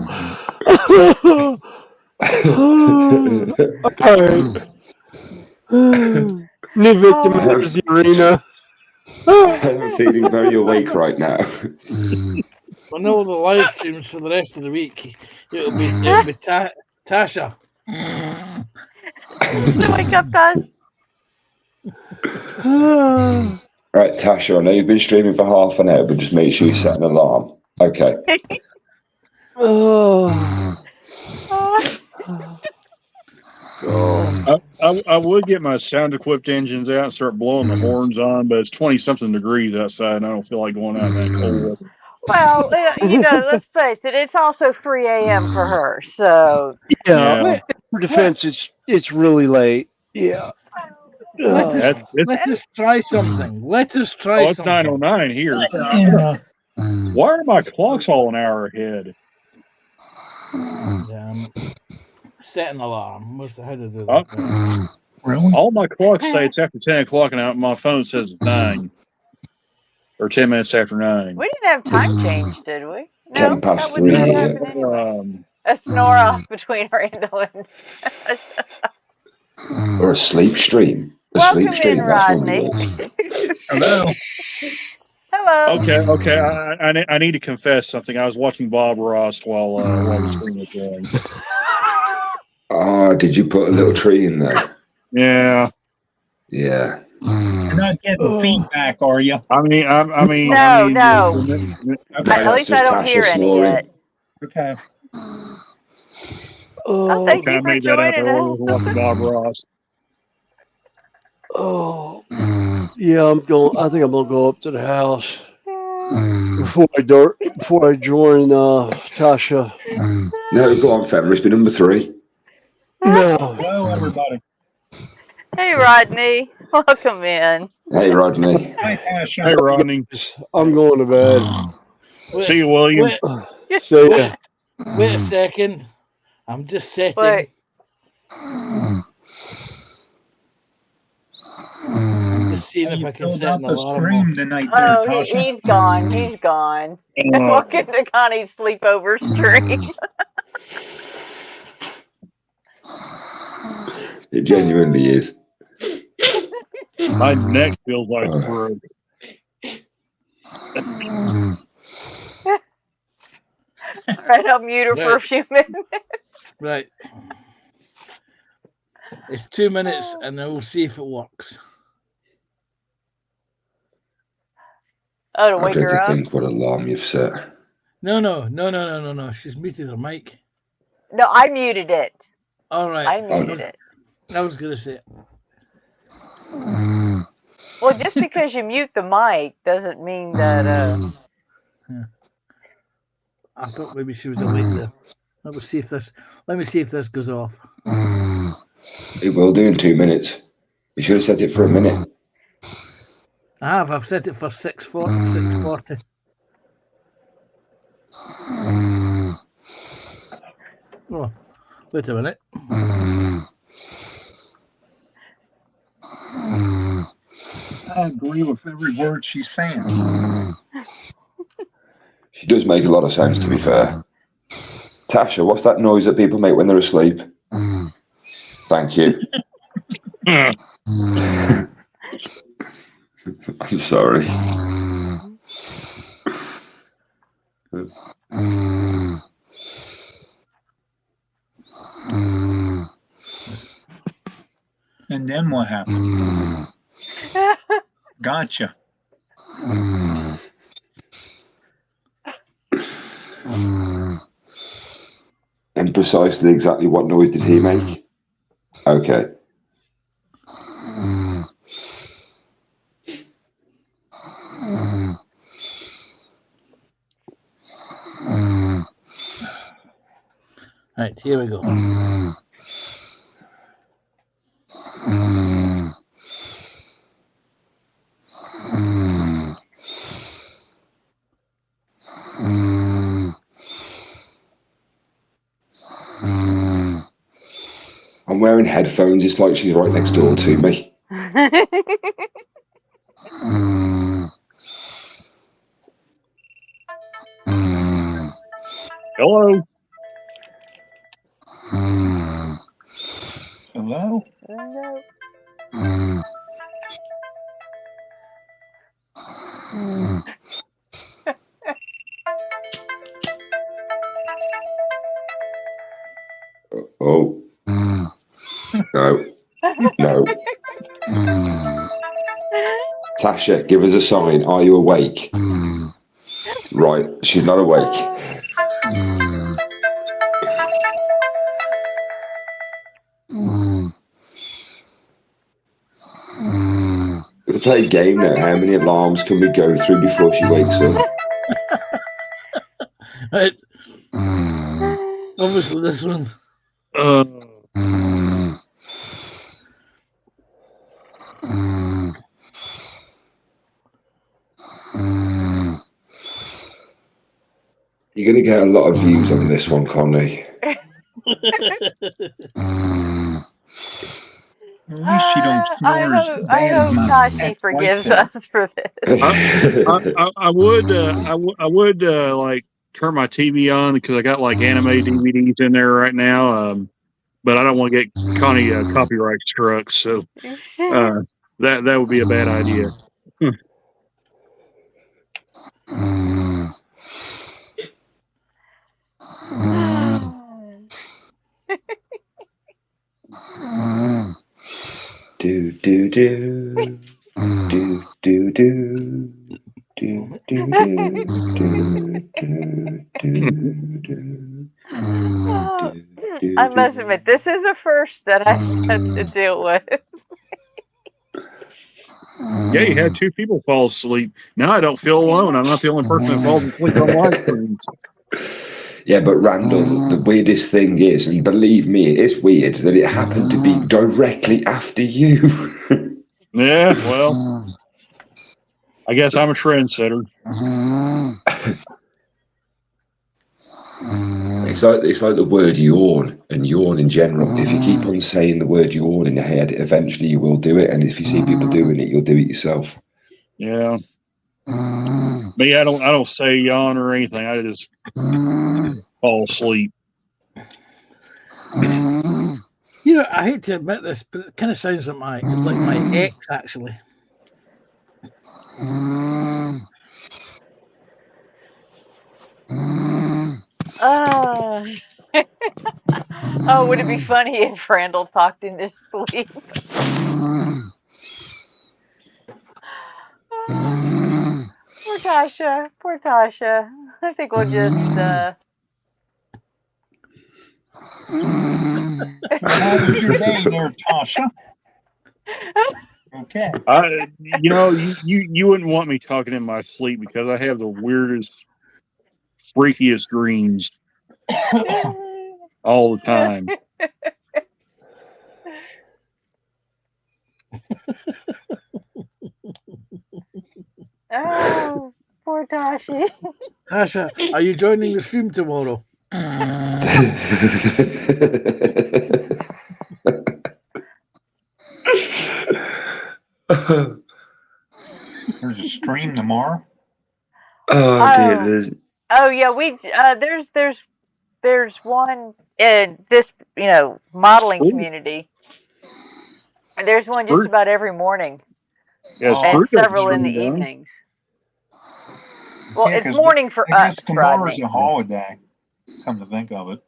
All right. New victim enters the arena. I'm feeling very awake right now. I know the live streams for the rest of the week. It'll be Tasha. Wake up, Tosh. Right, Tasha, I know you've been streaming for half an hour, but just make sure you set an alarm. Okay. I would get my sound equipped engines out and start blowing the horns on, but it's 20-something degrees outside, and I don't feel like going out in that cold weather. Well, let's face it. It's also 3 a.m. for her, so. Yeah. For defense, it's really late. Yeah. Let us try something. Let us try it's something. 9:09 here. Yeah. Why are my clocks all an hour ahead? Set an alarm. How to do that? Really? All my clocks say it's after 10 o'clock, and my phone says it's 9. Or 10 minutes after 9. We didn't have time change, did we? No, 10 past that wouldn't 3. happen anyway. A snore off between Randall and. Or a sleep stream. Welcome in, Rodney. Hello. Hello. Okay. I need to confess something. I was watching Bob Ross while the stream was going. Oh, did you put a little tree in there? Yeah. Yeah. You're not getting feedback, are you? I mean. No. At least I don't hear any yet. Okay. Oh, thank you for joining us. Watching Bob Ross. Oh, yeah. I think I'm gonna go up to the house before I join Tasha. No, go on, Fenris. It's been number 3. No. Hello, everybody. Hey, Rodney. Welcome in. Hey, Rodney. Hi, Tasha. Hey, Rodney. I'm going to bed. See you, William. See ya. Wait a second. I'm just setting. Wait. I'm just seeing if I can set an alarm. Stream tonight there, Tasha. He's gone. He's gone. Welcome to Connie's sleepover stream. It genuinely is. My neck feels like it broke. Right, I'll mute her for a few minutes. Right. It's 2 minutes, and then we'll see if it works. Oh, to wake I her up? think what alarm you've set. No. She's muted her mic. No, I muted it. All right. I muted it. I was going to say it. Well, just because you mute the mic doesn't mean that. I thought maybe she was awake there. Let me see if this goes off. It will do in 2 minutes. You should have set it for a minute. I have. I've set it for 6:40. Oh, wait a minute. I agree with every word she's saying. She does make a lot of sense, to be fair. Tasha, what's that noise that people make when they're asleep? Thank you. I'm sorry. And then what happened? Gotcha. And precisely exactly what noise did he make? Okay. Right, here we go. I'm wearing headphones. It's like she's right next door to me. Hello. Hello? No. Oh. No. No. Tasha, give us a sign. Are you awake? Right, she's not awake. We'll play a game now. How many alarms can we go through before she wakes up? Right. Obviously, this one. You're going to get a lot of views on this one, Connie. At least she don't snore as I bad as hope my Tashi ex-wife forgives said. us for this. I would like turn my TV on because I got like anime DVDs in there right now. But I don't want to get Connie copyright struck, so that would be a bad idea. Do do do do do do. Do, do, do, I must admit, this is a first that I had to deal with. Yeah, you had two people fall asleep. Now I don't feel alone. I'm not the only person that falls asleep on live streams. Yeah, but Randall, the weirdest thing is, and believe me, it is weird that it happened to be directly after you. Yeah, well, I guess I'm a trendsetter. It's like the word yawn and yawn in general. If you keep on saying the word yawn in your head, eventually you will do it. And if you see people doing it, you'll do it yourself. Yeah. Me, I don't say yawn or anything. I just fall asleep. You know, I hate to admit this, but it kind of sounds like my ex actually. Oh, would it be funny if Randall talked in his sleep? Poor Tasha. Poor Tasha. I think we'll just. How was your day there, Tasha? Okay. You wouldn't want me talking in my sleep because I have the weirdest, freakiest dreams all the time. Oh, poor Tashi. Tasha, are you joining the stream tomorrow? There's a stream tomorrow. Oh dear. Oh yeah, we there's one in this modeling community. There's one just about every morning. Yeah, and several in the evenings. Well, Yeah, it's morning for us, tomorrow's Rodney. a holiday. Come to think of it.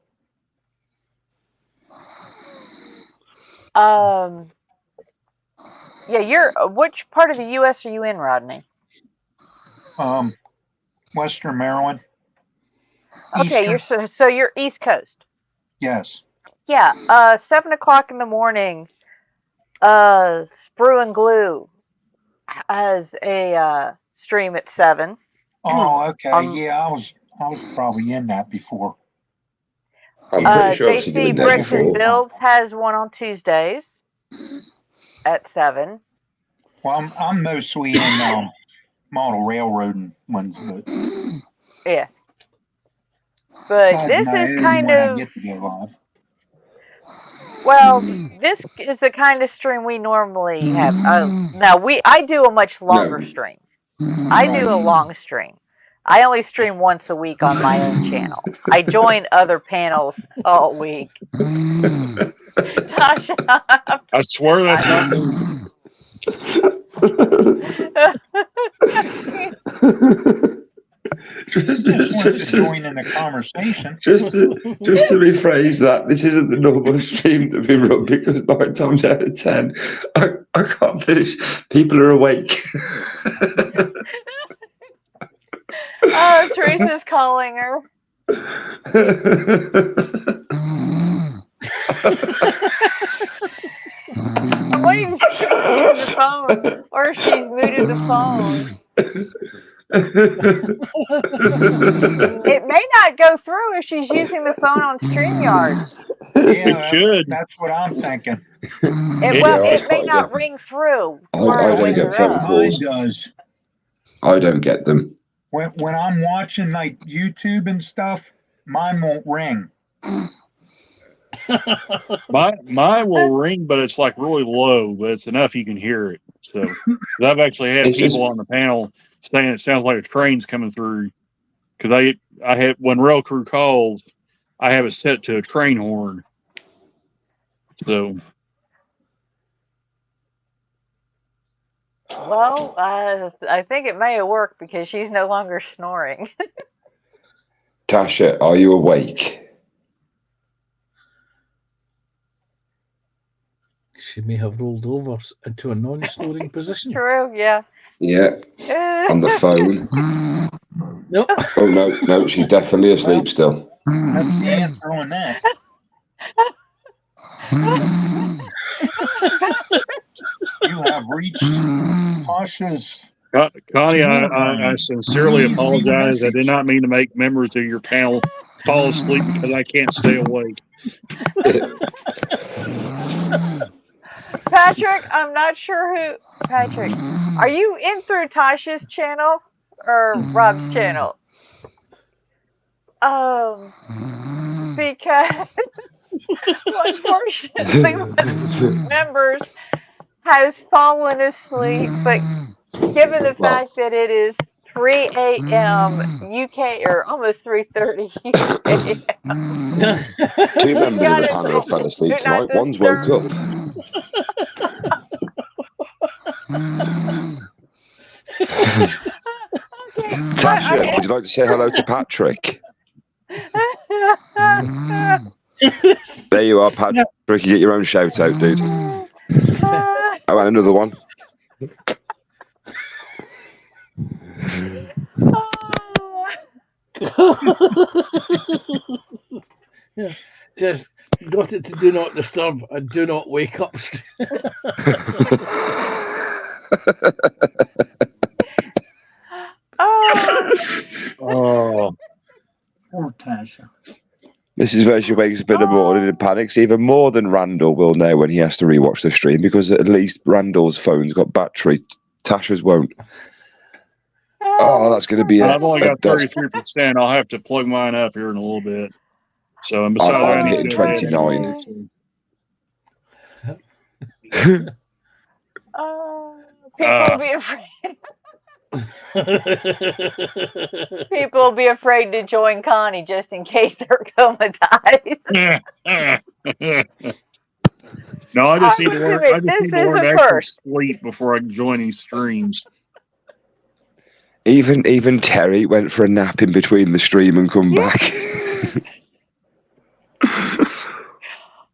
Yeah, which part of the U.S. are you in, Rodney? Western Maryland. Okay, Eastern. you're East Coast. Yes. Yeah, 7:00 in the morning. Sprue and Glue has a stream at 7. Oh, okay. Yeah, I was probably in that before. I'm pretty sure I've seen you JC in there Bricks and before. Builds has one on Tuesdays at 7. Well, I'm mostly in model railroading ones, but yeah. But so this is kind when of I get to go live. Well, this is the kind of stream we normally have. Now I do a much longer No. stream. I do a long stream. I only stream once a week on my own channel. I join other panels all week. Tasha, I swear that's not me. Just wants to join in the conversation. Just to rephrase that, this isn't the normal stream that we run because 9 times out of 10, I can't finish. People are awake. Oh, Teresa's calling her. I'm waiting for her to use the phone, or if she's muted the phone. It may not go through if she's using the phone on StreamYard. Yeah, It should. that's what I'm thinking. It may not ring through. I don't get phone calls. Mine does. I don't get them. When I'm watching like YouTube and stuff, mine won't ring. Mine will ring, but it's like really low, but it's enough you can hear it. So I've actually had people on the panel saying it sounds like a train's coming through. Because I have, when Rail Crew calls, I have it set to a train horn. So. Well, I think it may have worked because she's no longer snoring. Tasha, are you awake? She may have rolled over into a non-snoring position. True, yeah. Yeah. On the phone. Nope. Oh, no, she's definitely asleep still. That's the answer on that. You have reached Tasha's. Connie, I sincerely apologize. I did not mean to make members of your panel fall asleep because I can't stay awake. Patrick, I'm not sure who. Patrick, are you in through Tasha's channel or Rob's channel? Because unfortunately, one of the members has fallen asleep, but given the fact that it is 3 a.m. UK or almost 3:30 UK. 2 members of the panel fell asleep tonight. One's woke up. Tasha, would you like to say hello to Patrick? There you are, Patrick. You get your own shout out, dude. How about another one? Yeah, just got it to do not disturb and do not wake up. Oh, poor Tasha. This is where she wakes up in the morning and panics even more than Randall will now when he has to rewatch the stream, because at least Randall's phone's got battery. Tasha's won't. Oh, that's going to be. I've only got 33%. I'll have to plug mine up here in a little bit. So, and besides, I'm hitting 29. People will be afraid. People will be afraid to join Connie just in case they're comatized. No, I just need to learn. I just need to learn to actually sleep before I can join these streams. Even Terry went for a nap in between the stream and come back.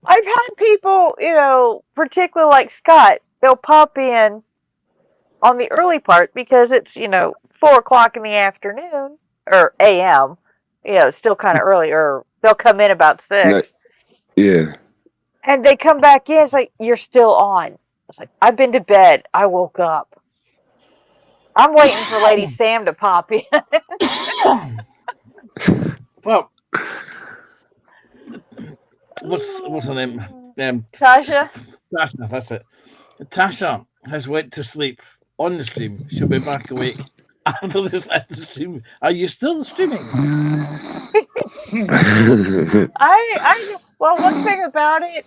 I've had people, particularly like Scott, they'll pop in on the early part because it's, 4:00 in the afternoon or AM, still kind of early, or they'll come in about 6. No, yeah. And they come back in, it's like, you're still on. It's like, I've been to bed. I woke up. I'm waiting for Lady Sam to pop in. Well, what's her name? Tasha? Tasha, that's it. Tasha has went to sleep on the stream. She'll be back awake after the stream. Are you still streaming? Well, one thing about it,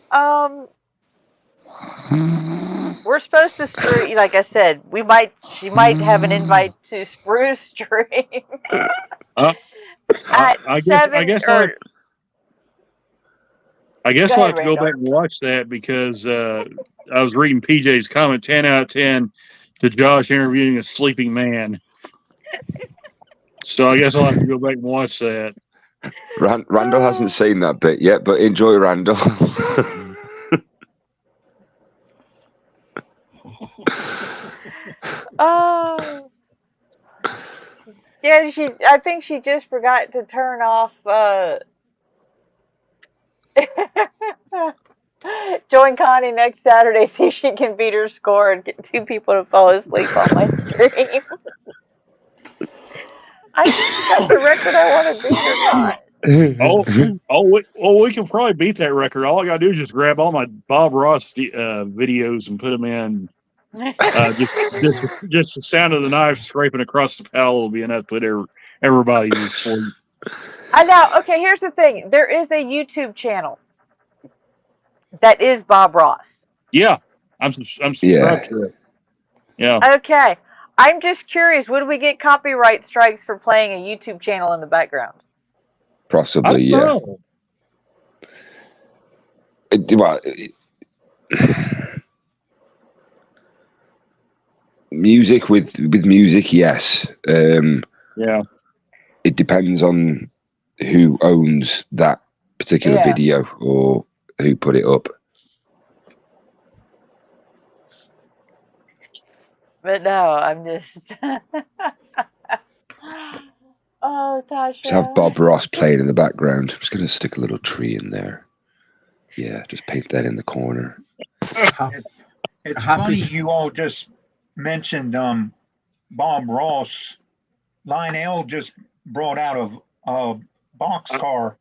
we're supposed to stream. Like I said, she might have an invite to Spruce stream at I 7 guess or. I guess Go I'll ahead, have to go Randall. back and watch that because I was reading PJ's comment 10 out of 10 to Josh interviewing a sleeping man. So I guess I'll have to go back and watch that. Randall hasn't seen that bit yet, but enjoy, Randall. Oh. Yeah, I think she just forgot to turn off join Connie next Saturday, see if she can beat her score and get 2 people to fall asleep on my stream. I don't know if that's a record I want to beat or not. We can probably beat that record. All I gotta do is just grab all my Bob Ross videos and put them in. Just the sound of the knife scraping across the pallet will be enough to put everybody to sleep. I know. Okay, here's the thing. There is a YouTube channel that is Bob Ross. Yeah, I'm subscribed to it. Yeah. Okay. I'm just curious, would we get copyright strikes for playing a YouTube channel in the background? Possibly, yeah. Music with music, yes. Yeah. It depends on who owns that particular video or who put it up. But no, I'm just. Oh, Tasha. Just have Bob Ross playing in the background. I'm just going to stick a little tree in there. Yeah, just paint that in the corner. It's funny you all just mentioned Bob Ross. Lionel just brought out a boxcar.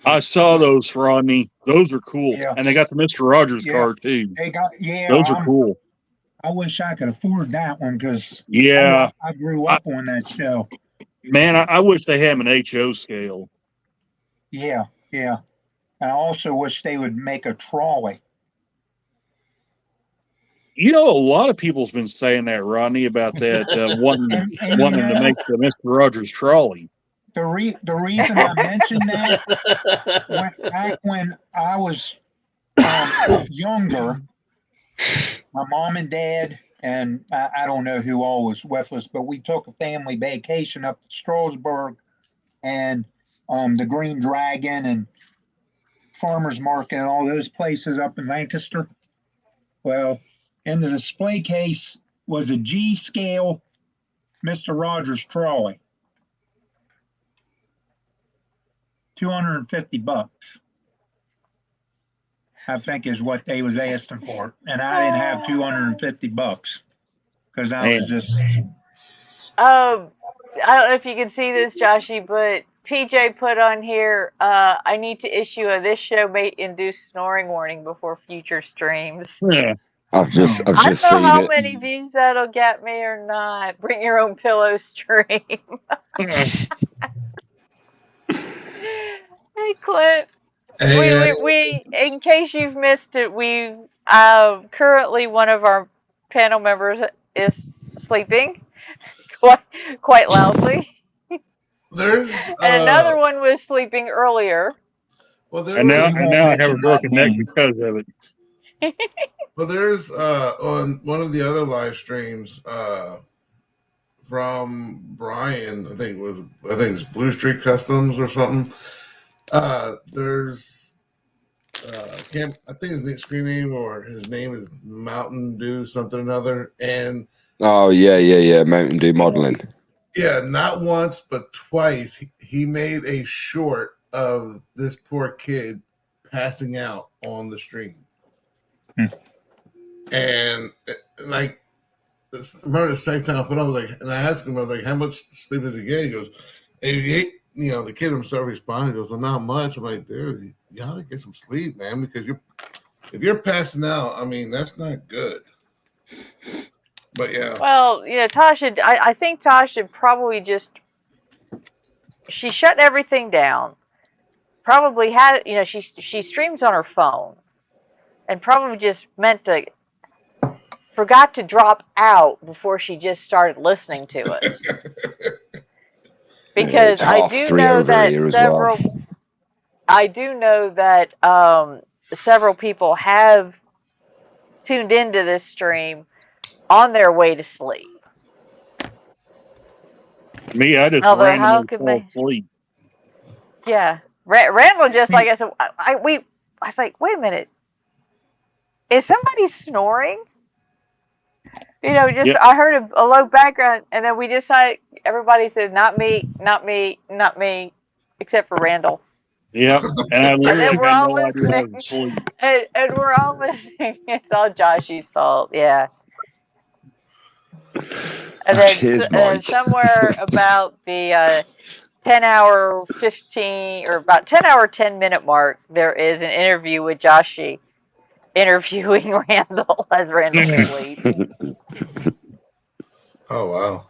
I saw those, Rodney. Those are cool. Yeah. And they got the Mr. Rogers car too. They got those are cool. I wish I could afford that one because I grew up on that show. Man, I wish they had an HO scale. Yeah. And I also wish they would make a trolley. You know, a lot of people's been saying that, Rodney, about that wanting to make the Mr. Rogers trolley. The reason I mentioned that, back when I was younger, my mom and dad, and I don't know who all was with us, but we took a family vacation up to Strasbourg and the Green Dragon and Farmers Market and all those places up in Lancaster. Well, in the display case was a G-scale Mr. Rogers trolley. $250, I think, is what they was asking for, and I didn't have $250 because I was just. I don't know if you can see this, Joshy, but PJ put on here. I need to issue this show may induce snoring warning before future streams. Yeah. I've just I don't seen know how it. many views that'll get me or not. Bring your own pillow stream. Hey, Clint. We in case you've missed it, we currently one of our panel members is sleeping quite loudly. There's and another one was sleeping earlier. Well, and now I have a broken neck because of it. Well, there's on one of the other live streams from Brian, I think it's Blue Street Customs or something. There's I think his screen name or his name is Mountain Dew something or another, and Mountain Dew modeling. Yeah, not once but twice he made a short of this poor kid passing out on the stream. And like, I remember the same time I put on, I was like, and I asked him, I was like, how much sleep does he get? He goes, the kid himself responded, he goes, well, not much. I'm like, dude, you gotta get some sleep, man, because if you're passing out, I mean, that's not good. But yeah. Well, Tasha, I think Tasha probably just she shut everything down. Probably had, she streams on her phone, and probably just forgot to drop out before she just started listening to us. Because it's half 3 over here as well. I do know that several people have tuned into this stream on their way to sleep. Me, I just Although, how randomly could fall they? asleep. Yeah, Randall just like I said. I was like, wait a minute, is somebody snoring? Yep. I heard a low background, and then we decided. Everybody said, not me, not me, not me, except for Randall. Yep. And I And then literally we're had all no idea I was listening, asleep. and we're all listening. It's all Joshy's fault, yeah. And Cheers, then Mike. somewhere about the 10-hour 15 or about 10-hour 10-minute mark, there is an interview with Joshy interviewing Randall as Randall sleeps. Oh wow.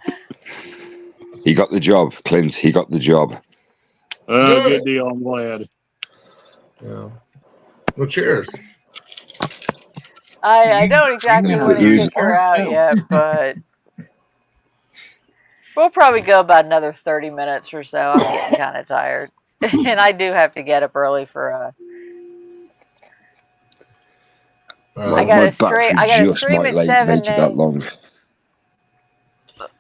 He got the job, Clint. He got the job. Good deal. I'm glad. Yeah. Well, cheers. I don't exactly want to kick her out yet, but we'll probably go about another 30 minutes or so. I'm getting kind of tired. And I do have to get up early for My battery just might make it that long.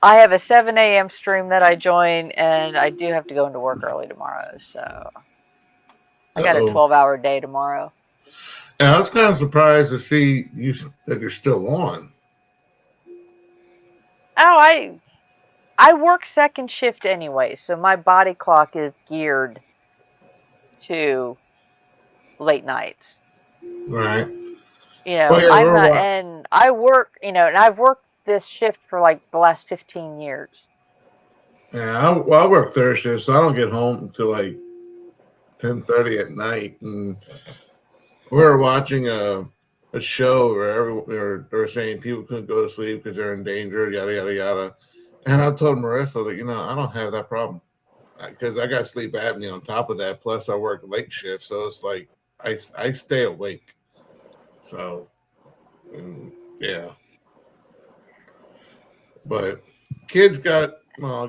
I have a 7 a.m. stream that I join, and I do have to go into work early tomorrow, so I got a 12-hour day tomorrow. Yeah, I was kind of surprised to see that you're still on. Oh, I work second shift anyway, so my body clock is geared to late nights. Right. I'm not, and I work, and I've worked this shift for like the last 15 years. Yeah, I work third shift, so I don't get home until like 10:30 at night, and we were watching a show where they were saying people couldn't go to sleep because they're in danger, yada yada yada. And I told Marissa that I don't have that problem because I got sleep apnea on top of that. Plus, I work late shift, so it's like I stay awake. So, yeah. But kids I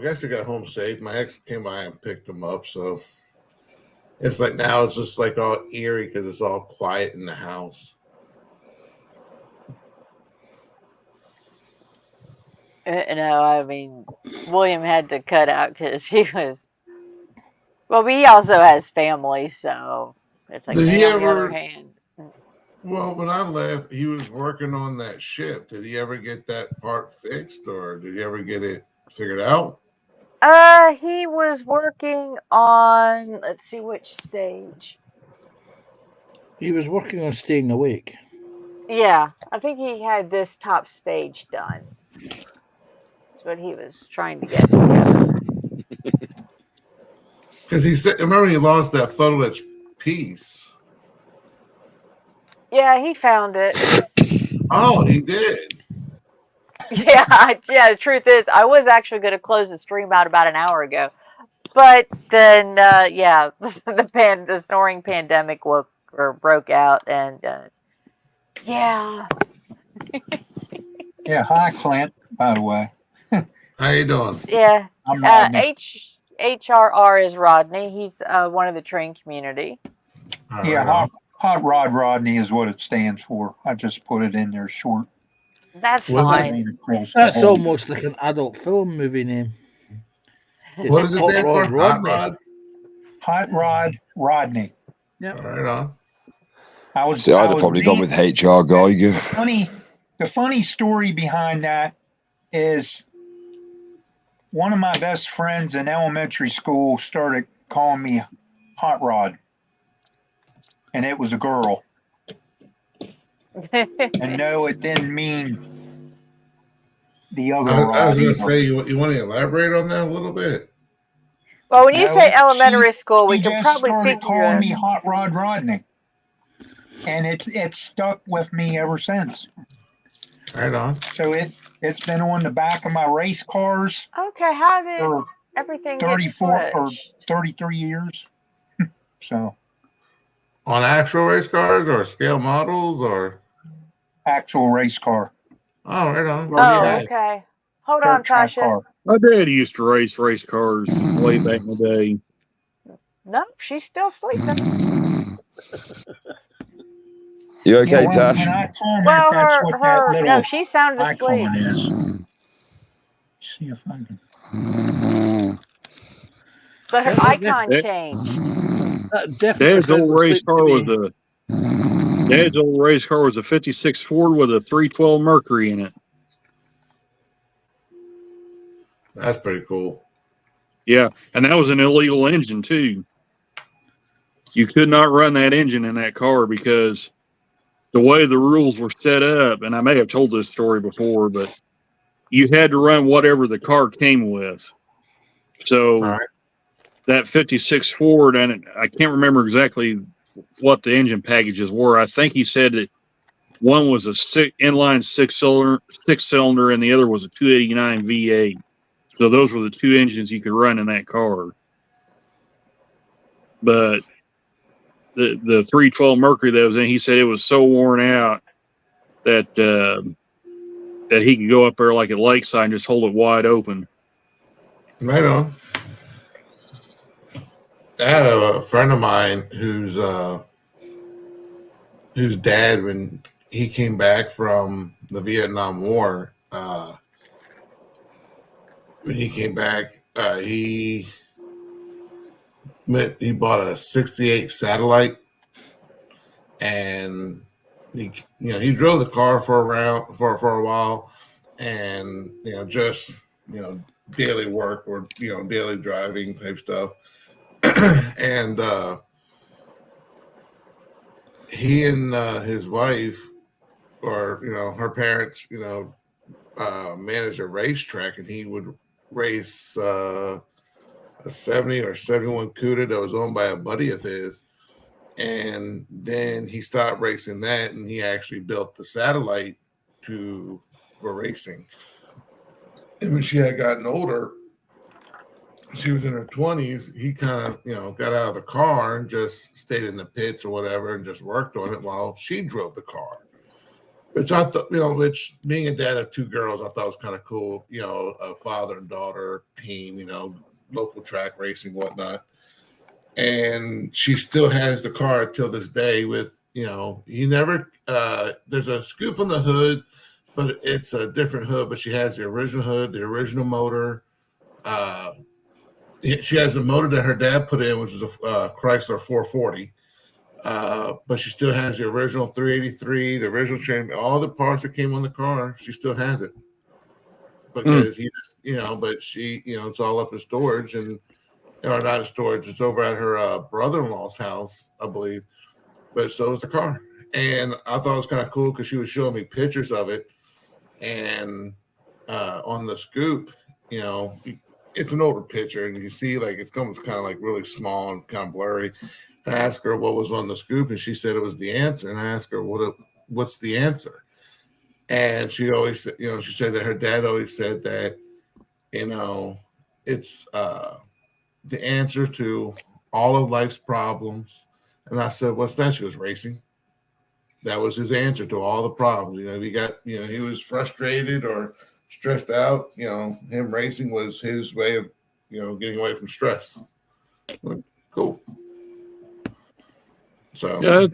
guess they got home safe. My ex came by and picked them up, so it's like now it's just like all eerie because it's all quiet in the house. I mean, William had to cut out because he was. Well, he also has family, so it's like. Did he on the ever? other hand. Well, when I left, he was working on that ship. Did he ever get that part fixed, or did he ever get it figured out? He was working on. Let's see which stage. He was working on staying awake. Yeah, I think he had this top stage done. That's what he was trying to get together. Because he said, remember, he lost that photo etch piece. Yeah, he found it. Oh, he did. Yeah. The truth is, I was actually going to close the stream out about an hour ago, but then, the snoring pandemic broke out, and yeah. Yeah. Hi, Clint. By the way. How you doing? Yeah. I'm Rodney. HRR is Rodney. He's one of the train community. Yeah, Hot Rod Rodney is what it stands for. I just put it in there short. That's fine. That's almost like an adult film movie name. What does it stand for? Hot Rod? Hot Rod Rodney. Yeah. Right on. I'd have probably gone with HR Geiger. The funny story behind that is one of my best friends in elementary school started calling me Hot Rod. And it was a girl. And no, it didn't mean the other Rod. I was going to say, you want to elaborate on that a little bit? Well, when you say elementary school, we can probably started figure calling me Hot Rod Rodney. And it's stuck with me ever since. Right on. So it's been on the back of my race cars. Okay, how did everything gets 34 or switched. 33 years. So On actual race cars or scale models or actual race car, oh, right on. Dirt Oh, track, okay. Hold on, dirt track Tasha. car. My dad used to race cars way back in the day. Nope, she's still sleeping. You Yeah, okay, when Tash? I comment, Well, that's what that no, little she sounded asleep. icon is. See if I can. But her Yeah, icon That- changed. That definitely Dad's sounds old race asleep to car was me. a 56 Ford with a 312 Mercury in it. That's pretty cool. Yeah, and that was an illegal engine too. You could not run that engine in that car because the way the rules were set up, and I may have told this story before, but you had to run whatever the car came with. So All right. that 56 Ford, and I can't remember exactly what the engine packages were. I think he said that one was a inline six cylinder, and the other was a 289 V8. So those were the two engines you could run in that car. But the 312 Mercury that was in, he said it was so worn out that that he could go up there like at Lakeside and just hold it wide open. Right on. I had a friend of mine whose dad, when he came back from the Vietnam War, when he came back, he bought a '68 Satellite, and he drove the car for a while, and just daily work or daily driving type stuff, and he and his wife, or her parents, managed a racetrack, and he would race a 70 or 71 Cuda that was owned by a buddy of his. And then he stopped racing that, and he actually built the Satellite for racing. And when she had gotten older, she was in her 20s, he kind of got out of the car and just stayed in the pits or whatever and just worked on it while she drove the car. Which I thought, which being a dad of two girls, I thought was kind of cool, a father and daughter team, local track racing, whatnot. And she still has the car till this day with, he never, there's a scoop on the hood, but it's a different hood, but she has the original hood, the original motor. She has the motor that her dad put in, which is a Chrysler 440. But she still has the original 383, the original chain, all the parts that came on the car. She still has it because but she, it's all up in storage or not in storage. It's over at her brother-in-law's house, I believe. But so is the car, and I thought it was kind of cool because she was showing me pictures of it, and on the scoop, it's an older picture, and you see like it's kind of like really small and kind of blurry. I asked her what was on the scoop, and she said it was the answer. And I asked her what's the answer, and she always said, she said that her dad always said that, it's the answer to all of life's problems. And I said, what's that? She was racing. That was his answer to all the problems. He was frustrated or stressed out. Him racing was his way of, getting away from stress. Cool. So Yeah,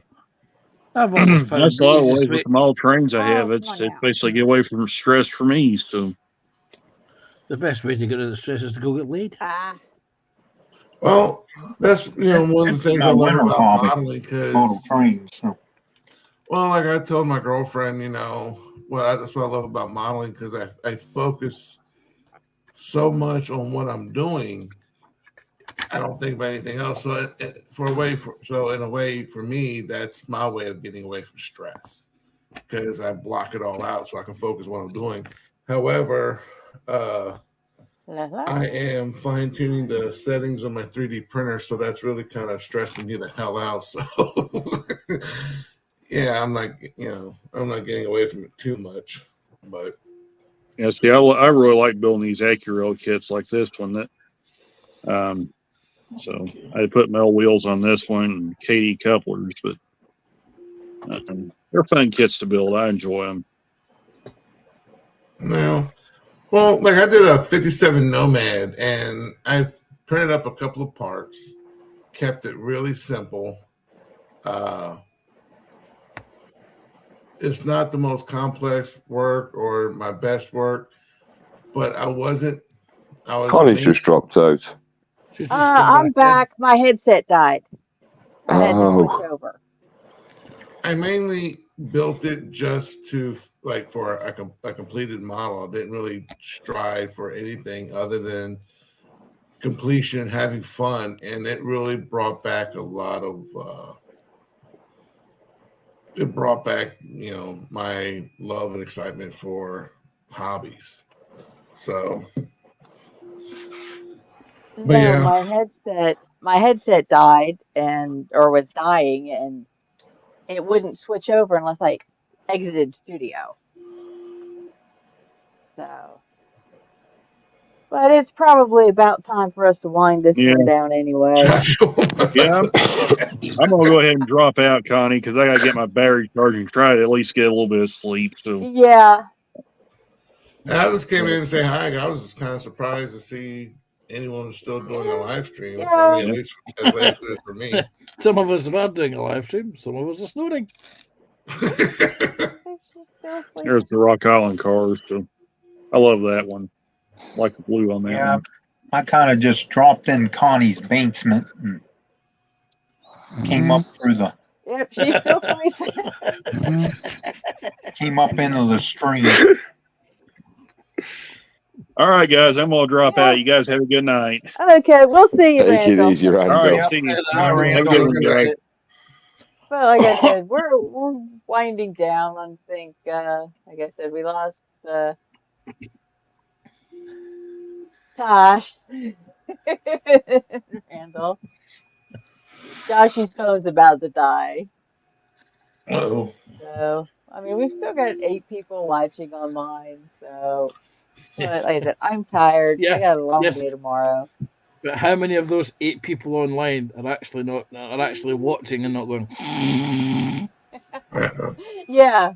I've always found that's a the lot of easiest ways way. with the model trains I have. Oh, It's come on now. basically get away from stress for me. So The best way to get rid of the stress is to go get laid. well, that's one of the things I love about modeling because trains. So. Well, like I told my girlfriend, that's what I love about modeling because I focus so much on what I'm doing. I don't think about anything else. So in a way, for me, that's my way of getting away from stress because I block it all out so I can focus on what I'm doing. However, I am fine tuning the settings on my 3D printer, so that's really kind of stressing me the hell out. So. Yeah, I'm not getting away from it too much, but yeah, see, I really like building these Acura kits like this one. So I put metal wheels on this one and KD couplers, but they're fun kits to build. I enjoy them. No. Well, like I did a 57 Nomad, and I've printed up a couple of parts, kept it really simple. It's not the most complex work or my best work, but I was Connie's just dropped out. I'm back. My headset died. I had to switch Oh, over. I mainly built it just to like for a completed model. I didn't really strive for anything other than completion, having fun, and it really brought back a lot of. It brought back, my love and excitement for hobbies. So, but No, yeah, my headset died or was dying, and it wouldn't switch over unless I exited studio. So, but it's probably about time for us to wind this one down anyway. Yeah, I'm gonna go ahead and drop out, Connie, because I gotta get my battery charged and try to at least get a little bit of sleep. So yeah. I just came in and say hi. I was just kind of surprised to see anyone still doing a live stream. Yeah. I mean, at least as late as it is for me. Some of us are doing a live stream. Some of us are snoring. there's the Rock Island cars. So I love that one. I like the blue on that one. I kind of just dropped in Connie's basement and came up through the. Yep, she's still sleeping. Came up into the stream. All right, guys, I'm gonna drop out. You guys have a good night. Okay, we'll see you, take Randall. it easy, Randall. All right, see you. Bye, Have a good one, guys. Well, like I said, we're winding down. I think, like I said, we lost Tosh, Randall. Josh's phone's about to die. Oh. So, I mean, we've still got 8 people watching online. So, but like I said, I'm tired. I got a long day tomorrow. But how many of those 8 people online are actually watching and not going? Yeah.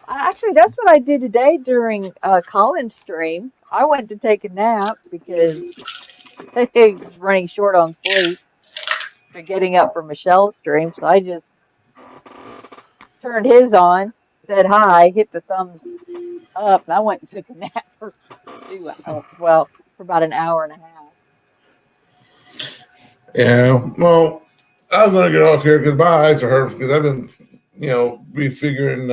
Actually, that's what I did today during Colin's stream. I went to take a nap because I was running short on sleep for getting up for Michelle's stream. So I just turned his on, said hi, hit the thumbs up, and I went and took a nap for for about an hour and a half. Yeah, well, I'm gonna get off here because my eyes are hurting because I've been, refiguring,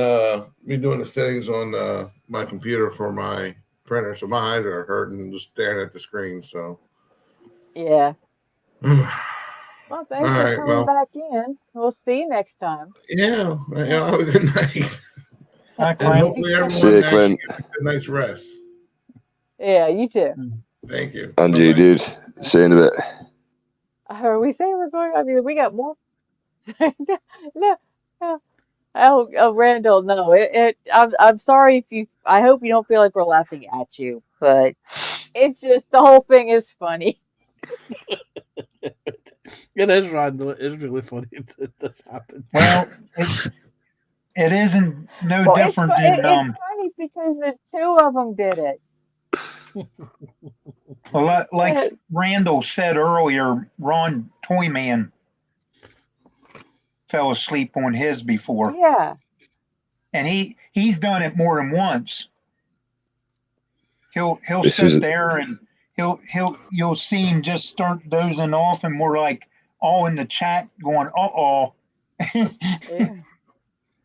redoing the settings on my computer for my printer, so my eyes are hurting just staring at the screen. So, yeah. Well, thanks for coming back in. We'll see you next time. Yeah. Have a good night. And hopefully everyone actually gets a nice rest. Yeah, you too. Thank you. And you did. See you in a bit. Are we saying we're going? I mean, we got more. No. Oh, Randall, no. I'm sorry if you. I hope you don't feel like we're laughing at you, but it's just the whole thing is funny. It is, Randall. It is really funny that this happened. Well, it isn't different than. It's funny because the 2 of them did it. Well, like Randall said earlier, Ron Toyman fell asleep on his before. Yeah. And he's done it more than once. He'll sit there and you'll see him just start dozing off, and we're like all in the chat going, uh-oh.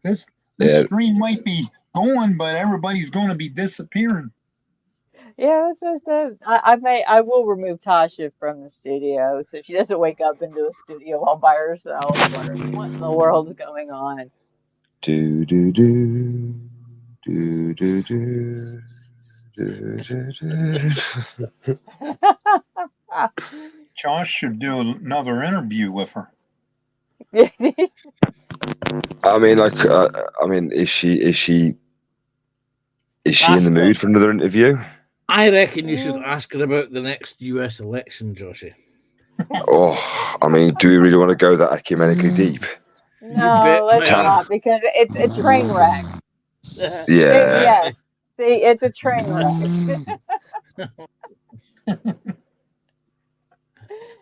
This stream might be going, but everybody's going to be disappearing. Yeah, that's what I said. I will remove Tasha from the studio so she doesn't wake up into a studio all by herself wondering what in the world is going on. Do do do do do do do do. Josh should do another interview with her. I mean, is she in the mood for another interview? I reckon you should Mm, ask her about the next US election, Joshy. Oh, I mean, do we really want to go that ecumenically deep? You bet, no, let's Ta- not, because it's a train wreck. yeah, Yes. See, it's a train wreck.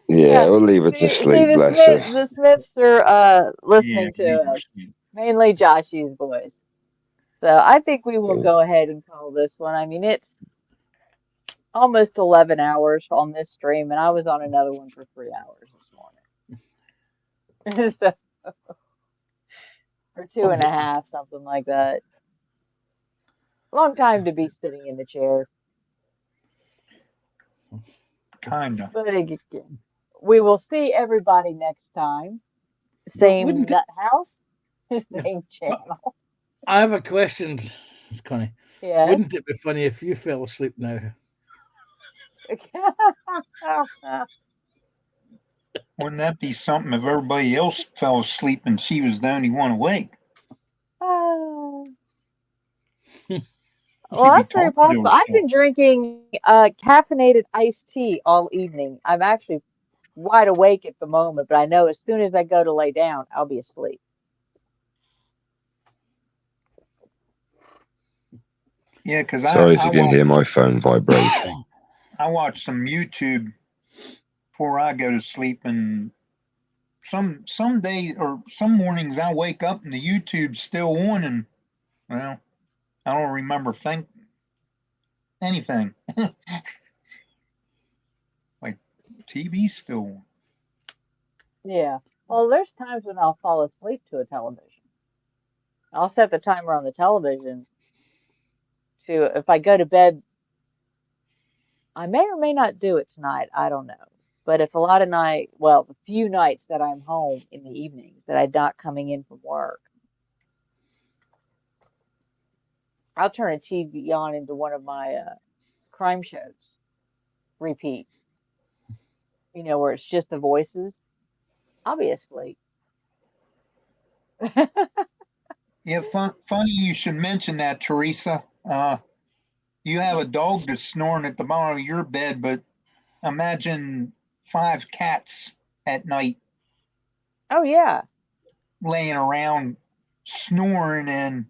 yeah, Yeah. we'll leave her to See, sleep, bless her. The Smiths are Yeah, listening to leave her us, sleep. mainly Joshy's voice. So I think we will Yeah. go ahead and call this one. I mean, it's almost 11 hours on this stream, and I was on another one for 3 hours this morning. So, or two and a Okay. half, something like that. Long time to be sitting in the chair. Kinda. But again, we will see everybody next time. But Same wouldn't it? nut house, Yeah. same But channel. I have a question, Connie. Yes. Wouldn't it be funny if you fell asleep now? Wouldn't that be something if everybody else fell asleep and she was the only one awake? Well, She'd be that's very talking to possible. I've herself. been drinking caffeinated iced tea all evening. I'm actually wide awake at the moment, but I know as soon as I go to lay down, I'll be asleep. Yeah, because Sorry if you can hear my phone vibrate. I watch some YouTube before I go to sleep, and some days or some mornings I wake up and the YouTube's still on, and well, I don't remember anything. Like TV's still on. Yeah. Well, there's times when I'll fall asleep to a television. I'll set the timer on the television to, if I go to bed, I may or may not do it tonight. I don't know. But if a lot of well, the few nights that I'm home in the evenings that I'm not coming in from work, I'll turn a TV on into one of my crime shows, repeats, where it's just the voices. I'll be asleep. Yeah, funny you should mention that, Teresa. You have a dog that's snoring at the bottom of your bed, but imagine 5 cats at night Oh, yeah. laying around snoring, and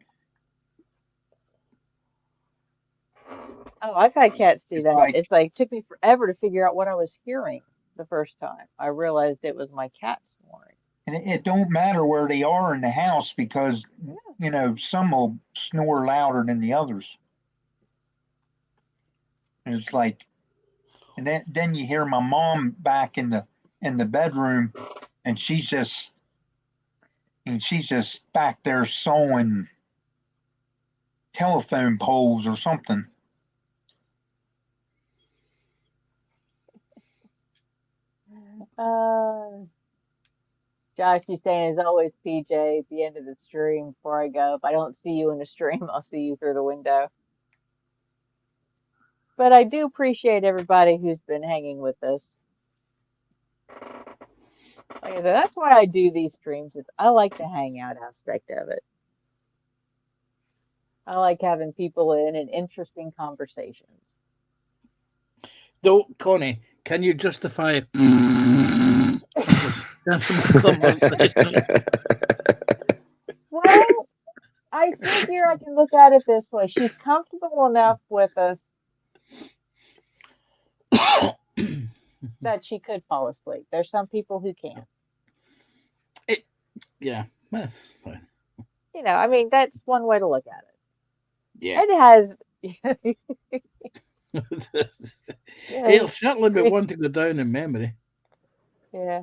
Oh, I've had cats do it's that. like, It's like, it took me forever to figure out what I was hearing the first time. I realized it was my cat snoring. and it don't matter where they are in the house because some will snore louder than the others. And it's like, and then you hear my mom back in the bedroom, and she's just back there sewing telephone poles or something. Uh, Josh, you saying as always, PJ, at the end of the stream before I go, if I don't see you in the stream, I'll see you through the window. But I do appreciate everybody who's been hanging with us. Like I said, that's why I do these streams, is I like the hangout aspect of it. I like having people in and interesting conversations. Though, Connie, can you justify? Well, I figure I can look at it this way. She's comfortable enough with us that she could fall asleep. There's some people who can't. Yeah, that's fine. I mean, that's one way to look at it. Yeah. It has. It'll certainly be one to go down in memory. Yeah.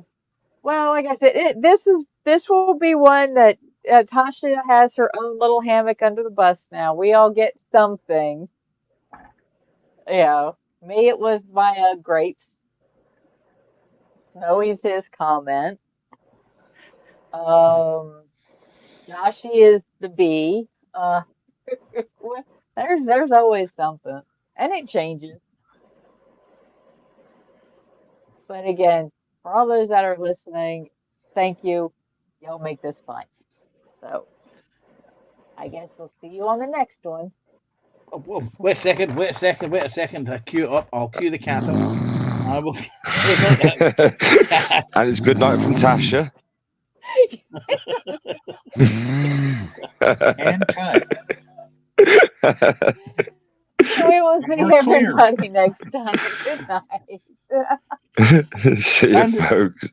Well, like I said, this will be one that Tasha has her own little hammock under the bus now. We all get something. Me, it was my grapes. Snowy's his comment. Joshy is the bee. There's always something, and it changes. But again, for all those that are listening, thank you. Y'all make this fun. So I guess we'll see you on the next one. Wait a second. I queue it up. I'll cue the cat up. I will. And it's good night from Tasha. And cut. We will see We're clear. everybody next time. Good night. See you, Random- folks.